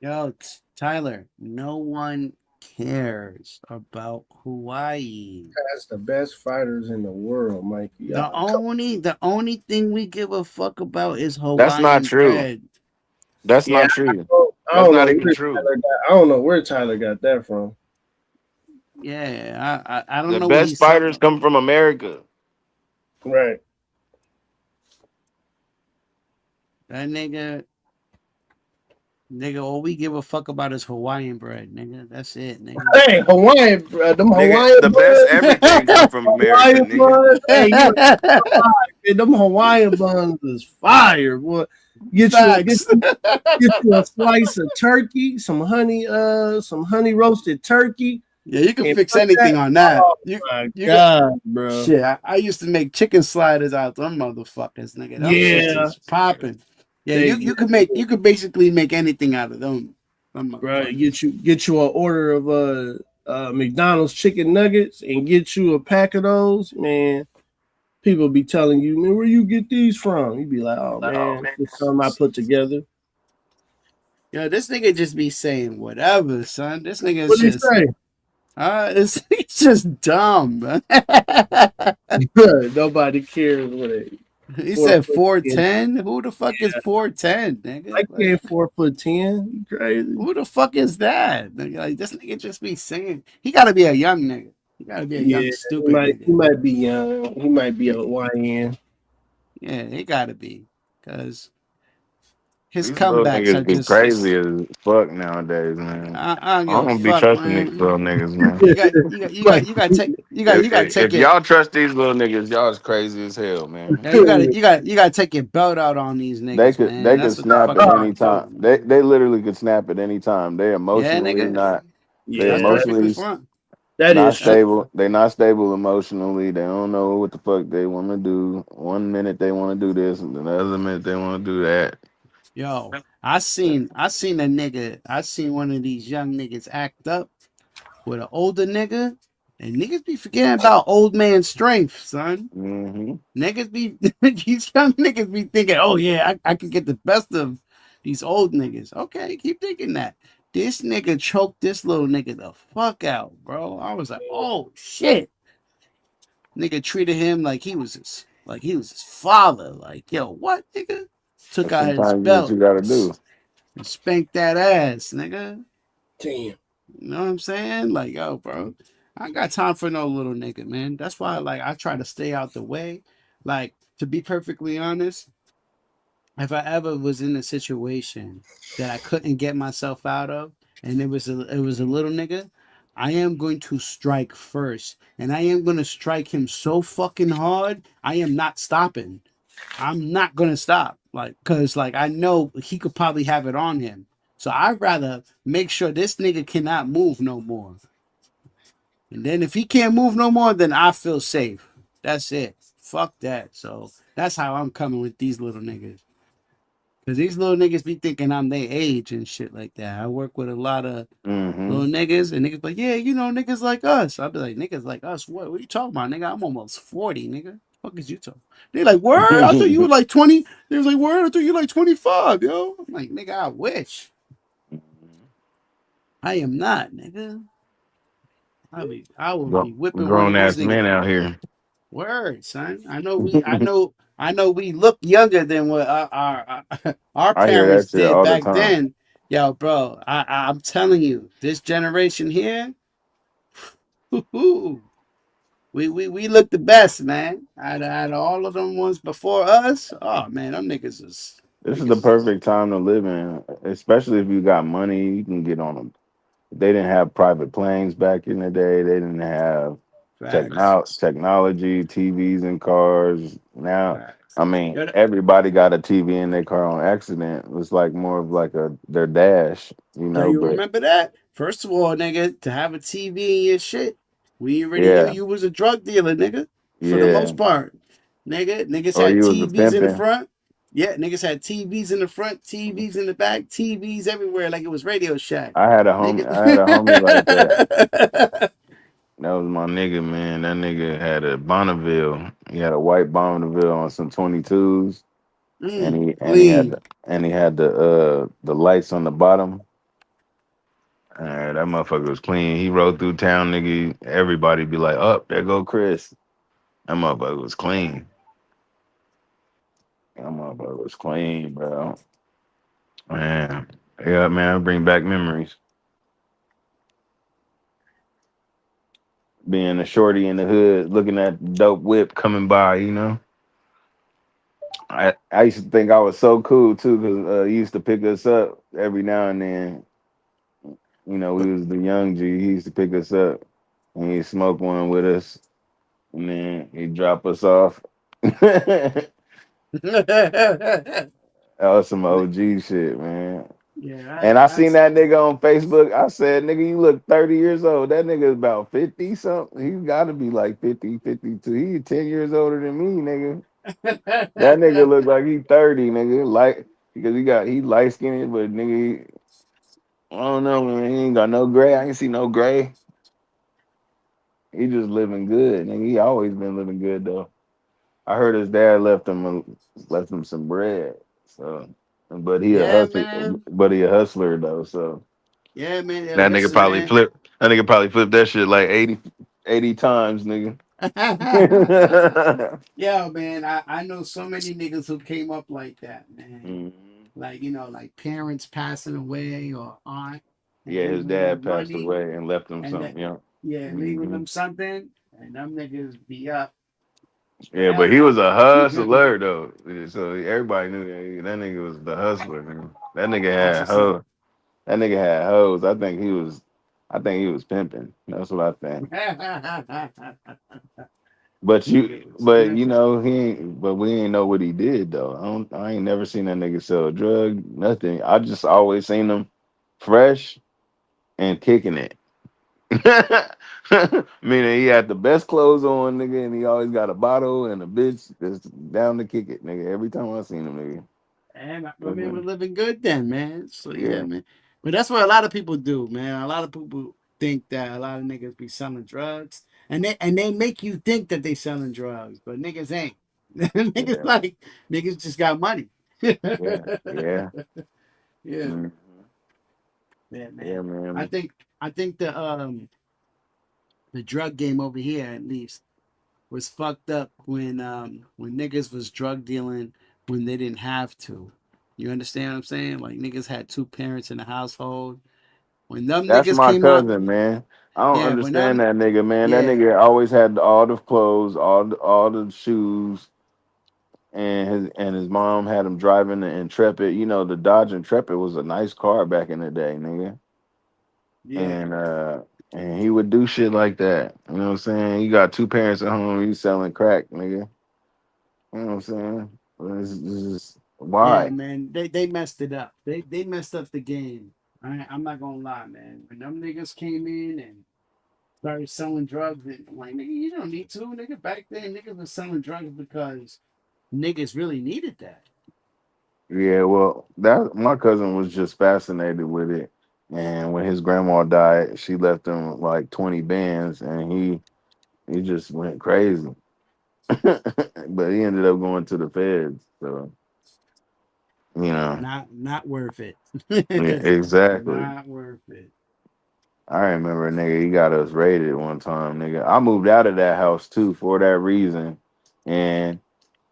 Yo, Tyler, no one cares about Hawaii. That's the best fighters in the world, Mikey. The only thing we give a fuck about is That's not Hawaiian true. bread. That's Yeah, not true. I That's don't not know even where true. I don't know where Tyler got that from. Yeah, I don't The know what best he's talking fighters about. come from America. Right. That nigga, all we give a fuck about is Hawaiian bread, nigga. That's it, nigga. Hey, Hawaiian, them Nigga, Hawaiian the buns. best everything come from America, Hawaiian nigga. buns. Hey, man, them Hawaiian buns is fire, boy. Get you a slice of turkey, some honey roasted turkey. Yeah, you can and fix put anything on that. Oh You my can- god, bro. Shit, I used to make chicken sliders out them motherfuckers, nigga. Them shits Yeah. is popping. Yeah, They- you could basically make anything out of them. Bro, get you an order of McDonald's chicken nuggets and get you a pack of those, man. People be telling you, man, where you get these from? You be like, oh man, it's something I put together. Yo, this nigga just be saying whatever, son. This nigga is What did he just say? it's just dumb, man. Nobody cares what it. He said 4'10". Who the fuck is 4'10", nigga? I can't 4'10". You crazy? Who the fuck is that? Nigga, like, this nigga just be saying. He gotta be a young nigga. He gotta be a young stupid nigga. He might be young. He might be a YN. Yeah, he gotta be, cause his These little comebacks are niggas be just crazy as fuck nowadays, man. I I don't be trusting these little niggas, man. You gotta take If y'all trust these little niggas, y'all is crazy as hell, man. Yeah, you gotta take your belt out on these niggas. man. They That's could what the snap fuck at I'm any talking time. They literally could snap at any time. They emotionally nigga. not. They That's emotionally perfectly fine. That not is true. stable. They not stable emotionally. They don't know what the fuck they want to do. 1 minute they want to do this, and the other minute they want to do that. Yo, I seen one of these young niggas act up with an older nigga, and niggas be forgetting about old man strength, son. Mm-hmm. Niggas be these young niggas be thinking, oh yeah, I can get the best of these old niggas. Okay, keep thinking that. This nigga choked this little nigga the fuck out, bro. I was like, oh shit. Nigga treated him like he was his father. Like, yo, what, nigga? Took out his Sometimes what belt you gotta do. and spanked that ass, nigga. Damn. You know what I'm saying? Like, yo, bro, I ain't got time for no little nigga, man. That's why, like, I try to stay out the way. Like, to be perfectly honest, if I ever was in a situation that I couldn't get myself out of, and it was a little nigga, I am going to strike first, and I am going to strike him so fucking hard. I am not stopping. I'm not gonna stop, like, cause like I know he could probably have it on him. So I'd rather make sure this nigga cannot move no more. And then if he can't move no more, then I feel safe. That's it. Fuck that. So that's how I'm coming with these little niggas. Cause these little niggas be thinking I'm their age and shit like that. I work with a lot of little niggas, and niggas like, yeah, you know, niggas like us. I'll be like, niggas like us? What are you talking about, nigga? I'm almost 40, nigga. Fuck is you talking? They like, word? I thought you were like 20. They was like, word? I thought you were like 25, yo. I'm like, nigga, I wish. I am not, nigga. I will be whipping one Grown of ass these men niggas. out here. Word, son. I know we look younger than what our I hear that parents shit did all the back time. then. Yo, bro, I'm telling you, this generation here, we look the best, man. Out of all of them ones before us, oh man, them niggas is. This is the perfect time to live in, especially if you got money. You can get on them. They didn't have private planes back in the day. They didn't have Facts. Technology, TVs in cars. Now, Facts. I mean, Yo, everybody got a TV in their car on accident. It's like more of like their dash, yo, you but remember that? First of all, nigga, to have a TV in your shit, we already knew yeah, you was a drug dealer, nigga. For the yeah. most part, niggas Or had you was a TVs in the pimping. front. Yeah, niggas had TVs in the front, TVs in the back, TVs everywhere, like it was Radio Shack, nigga. I had a homie like that. That was my nigga, man. That nigga had a Bonneville. He had a white Bonneville on some 22s, Clean. and he had the lights on the bottom. That motherfucker was clean. He rode through town, nigga. Everybody be like, "Up, there go Chris." That motherfucker was clean. That motherfucker was clean, bro. Man, yeah, man. Bring back memories. Being a shorty in the hood, looking at the dope whip coming by, you know. I used to think I was so cool too, because he used to pick us up every now and then. You know, we was the young G. He used to pick us up and he'd smoke one with us, and then he'd drop us off. That was some OG shit, man. Yeah, And I seen that's that nigga on Facebook. I said, nigga, you look 30 years old. That nigga is about 50 something. He's got to be like 50, 52. He's 10 years older than me, nigga. That nigga look like he 30, nigga. Like, because he light skinned, but nigga, I don't know, man. He ain't got no gray. I ain't see no gray. He just living good, nigga. He always been living good though. I heard his dad left him some bread. So, but he a yeah, hustler. man. But he a hustler though. So Yeah, man. Yo, that nigga listen, probably man. flip. That nigga probably flipped that shit like 80 times, nigga. Yo, man, I know so many niggas who came up like that, man. Mhm. Like, like parents passing away or aunt and Yeah, his leaving them dad passed money away and left him and that, something. Yeah. yeah, leaving Mhm. them something and them niggas be up Yeah, but he forever. was a hustler though. So everybody knew that nigga was the hustler. Man. That nigga That's had what's up. hoes. That nigga had hoes. I think he was pimping. That's what I think. But you know, he ain't, but we ain't know what he did though. I ain't never seen that nigga sell a drug, nothing. I just always seen him fresh and kicking it. Meaning he had the best clothes on, nigga, and he always got a bottle and a bitch that's down to kick it, nigga. Every time I seen him, nigga. And my man was Mhm. living good then, man. So yeah, Yeah, man. But that's what a lot of people do, man. A lot of people think that a lot of niggas be selling drugs, and they make you think that they selling drugs, but niggas ain't. yeah, Niggas just got money. yeah, yeah. Yeah, Mhm. yeah, Yeah, man. I man. think I think the drug game over here at least was fucked up when niggas was drug dealing when they didn't have to. You understand what I'm saying? Like niggas had two parents in the household. When them That's niggas my came out, cousin, man. I don't yeah, when understand them that nigga, man. That yeah, nigga always had all the clothes, all the shoes, and his mom had him driving the Intrepid. You know, the Dodge Intrepid was a nice car back in the day, nigga. yeah. And he would do shit like that. You know what I'm saying? You got two parents at home, you selling crack, nigga. You know what I'm saying? It's just Yeah, why? man, they messed it up. They messed up the game. I'm not gonna lie, man. When them niggas came in and started selling drugs, and I'm like, nigga, you don't need to, nigga. Back then, niggas was selling drugs because niggas really needed that. Yeah, well, that my cousin was just fascinated with it. And when his grandma died, she left him like 20 bands and he just went crazy. But he ended up going to the feds. So, you know. Not worth it. Yeah, exactly. Not worth it. I remember, nigga, he got us raided one time, nigga. I moved out of that house too for that reason, and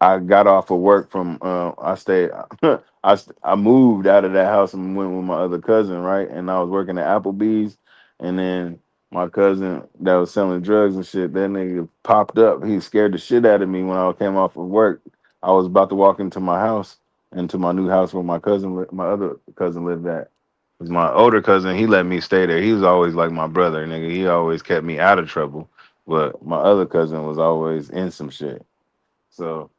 I got off of work from. I stayed. I moved out of that house and went with my other cousin, right? And I was working at Applebee's, and then my cousin that was selling drugs and shit. That nigga popped up. He scared the shit out of me when I came off of work. I was about to walk into my house, into my new house where my other cousin lived at. 'Cause my older cousin, he let me stay there. He was always like my brother, nigga. He always kept me out of trouble. but my other cousin was always in some shit. So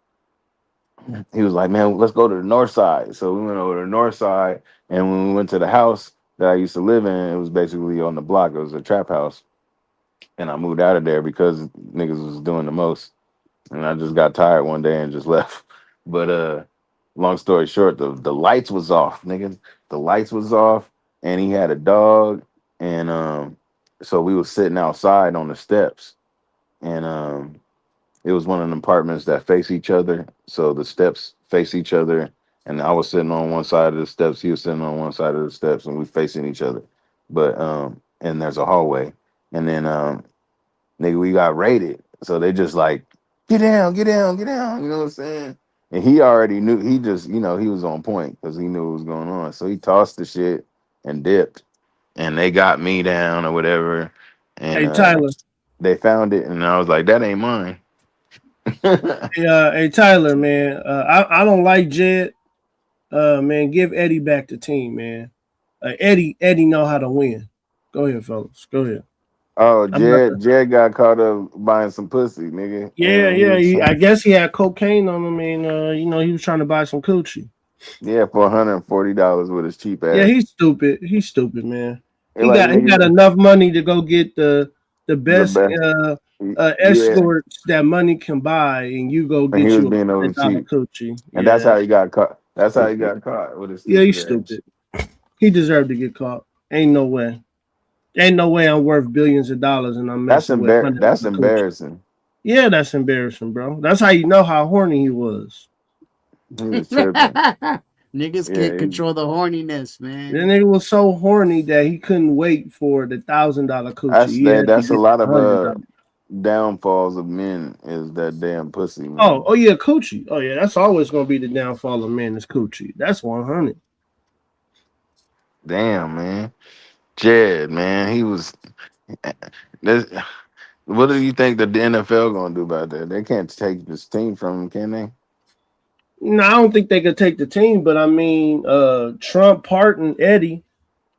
he was like, "Man, let's go to the north side." So we went over to the north side, and when we went to the house that I used to live in, it was basically on the block. It was a trap house, and I moved out of there because niggas was doing the most, and I just got tired one day and just left. But long story short, the lights was off, nigga. The lights was off, and he had a dog, and so we was sitting outside on the steps, and it was one of the apartments that face each other. So the steps face each other. And I was sitting on one side of the steps. He was sitting on one side of the steps and we facing each other. But and there's a hallway. And then nigga, we got raided. So they just like, get down, get down, get down. You know what I'm saying? And he already knew, he just, he was on point because he knew what was going on. So he tossed the shit and dipped. And they got me down or whatever. And Hey Tyler. they found it. And I was like, that ain't mine. Hey Tyler, man. I don't like Jed. Man, give Eddie back the team, man. Eddie know how to win. Go ahead, fellas. Go ahead. Oh, Jed got caught up buying some pussy, nigga. Yeah. I guess he had cocaine on him, and he was trying to buy some coochie. Yeah, for $140 with his cheap ass. Yeah, he's stupid. He's stupid, man. He Like, got enough money to go get the best escorts that money can buy, and you go get you a $100 coochie. And that's how he got caught. That's how he got caught with his. Yeah, he's stupid. He deserved to get caught. Ain't no way. Ain't no way I'm worth billions of dollars and I'm That's messing with That's embarrassing. Yeah, that's embarrassing, bro. That's how you know how horny he was. He was tripping. Niggas can't control the horniness, man. The nigga was so horny that he couldn't wait for the $1,000 coochie. That's a lot of downfalls of men is that damn pussy, man. Oh yeah, coochie. Oh yeah, that's always gonna be the downfall of men is coochie. That's 100. Damn, man. Jed, man, he was. What do you think the NFL gonna do about that? They can't take this team from him, can they? No, I don't think they could take the team, but I mean, Trump pardoned Eddie,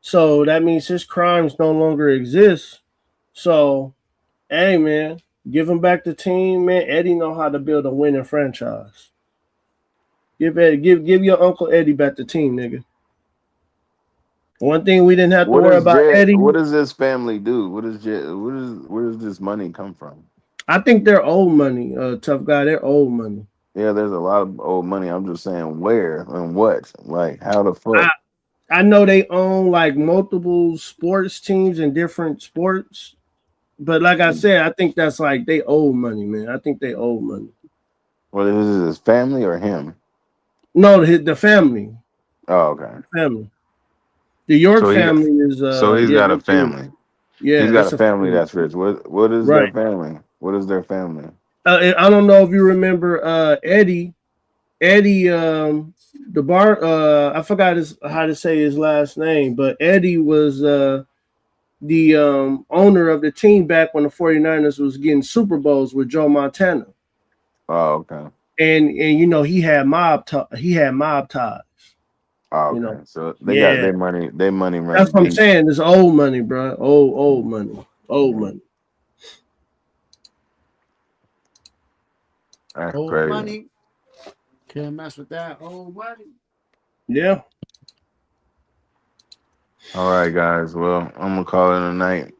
so that means his crimes no longer exist. So, hey, man, give him back the team, man. Eddie know how to build a winning franchise. Give your Uncle Eddie back the team, nigga. One thing we didn't have to worry about Eddie. What does this family do? Where does this money come from? I think they're old money, tough guy. They're old money. Yeah, there's a lot of old money. I'm just saying where and what, like how the fuck. I know they own like multiple sports teams in different sports, but like I said, I think that's like they owe money, man. I think they owe money. Well, is it his family or him? No, the family. Oh, okay. Family. The York family is. So he's got a family. Yeah, he's got a family that's rich. What is their family? What is their family? I don't know if you remember Eddie, the bar. I forgot how to say his last name, but Eddie was the owner of the team back when the 49ers was getting Super Bowls with Joe Montana. Oh, okay. And he had mob ties. Oh, okay. So they got their money. Their money running. That's what I'm saying. It's old money, bro. Old money. Old money. That's Old crazy. money. Can't mess with that. Old money. Yeah. All right, guys. Well, I'm gonna call it a night.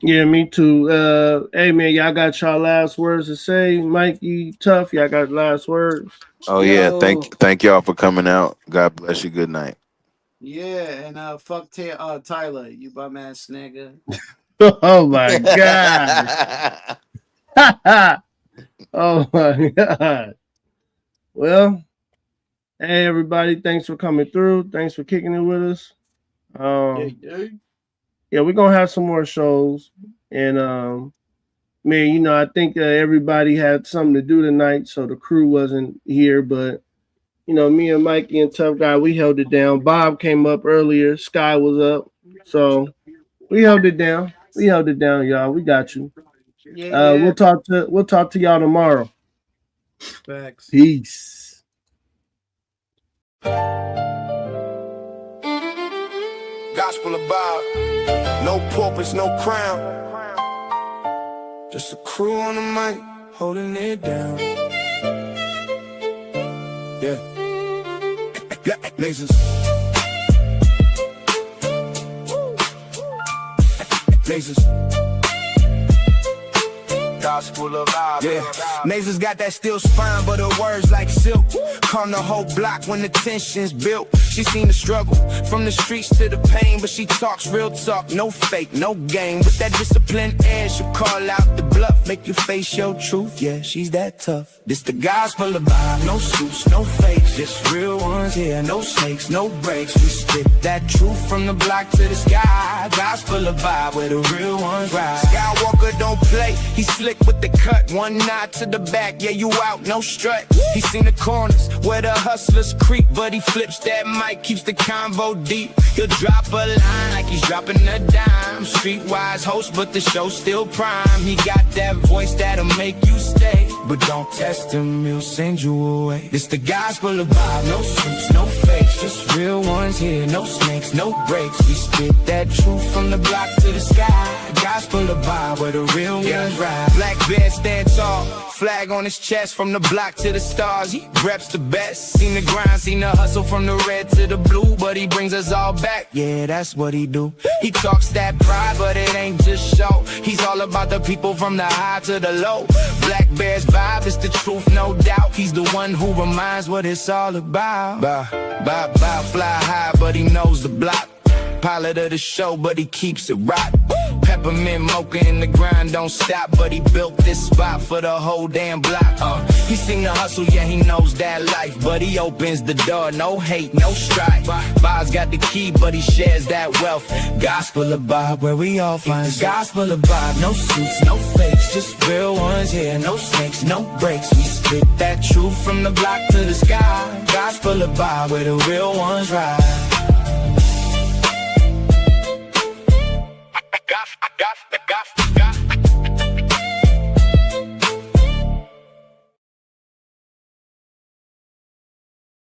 Yeah, me too. Hey man, y'all got y'all last words to say? Mikey, Tough, y'all got last words? Oh yeah, thank y'all for coming out. God bless you. Good night. Yeah, and fuck Tyler, you bum ass nigga. Oh my god. Oh my god. Well, hey everybody, thanks for coming through. Thanks for kicking it with us. Yeah, we're gonna have some more shows, and man, I think everybody had something to do tonight, so the crew wasn't here, but me and Mikey and Tough Guy, we held it down. Bob came up earlier, Sky was up, so we held it down. We held it down, y'all. We got you. Yeah. We'll talk to y'all tomorrow. Facts. Peace. Gospel about no purpose, no crown. Just a crew on the mic, holding it down. Yeah. Lasers. Lasers. Gospel of vibe. Yeah, Nasers got that steel spine, but her words like silk. Calm the whole block when the tension's built. She seen the struggle from the streets to the pain, but she talks real talk, no fake, no game. With that disciplined edge, she'll call out the bluff, make you face your truth. Yeah, she's that tough. This the gospel of vibe, no suits, no fakes, just real ones here, no snakes, no breaks. We spit that truth from the block to the sky. Gospel of vibe, where the real ones ride. Skywalker don't play, he slick with the cut, one nod to the back, yeah, you out, no strut. He seen the corners where the hustlers creep, but he flips that mic, keeps the convo deep. He'll drop a line like he's dropping a dime. Streetwise host, but the show's still prime. He got that voice that'll make you stay, but don't test him, he'll send you away. It's the gospel of vibe, no suits, no fakes, just real ones here, no snakes, no breaks. We spit that truth from the block to the sky. Gospel of vibe, where the real ones ride. Black bear stand tall, flag on his chest, from the block to the stars. He reps the best. Seen the grind, seen the hustle from the red to the blue, but he brings us all back. Yeah, that's what he do. He talks that pride, but it ain't just show. He's all about the people from the high to the low. Black Bear's vibe is the truth, no doubt. He's the one who reminds what it's all about. Fly high, but he knows the block. Pilot of the show, but he keeps it rock. Peppermint mocha in the grind, don't stop, but he built this spot for the whole damn block. He seen the hustle, yeah, he knows that life, but he opens the door, no hate, no strife. Bob's got the key, but he shares that wealth. Gospel of Bob, where we all find the gospel of Bob. No suits, no fakes, just real ones here, no snakes, no breaks. We spit that truth from the block to the sky. Gospel of Bob, where the real ones ride. Got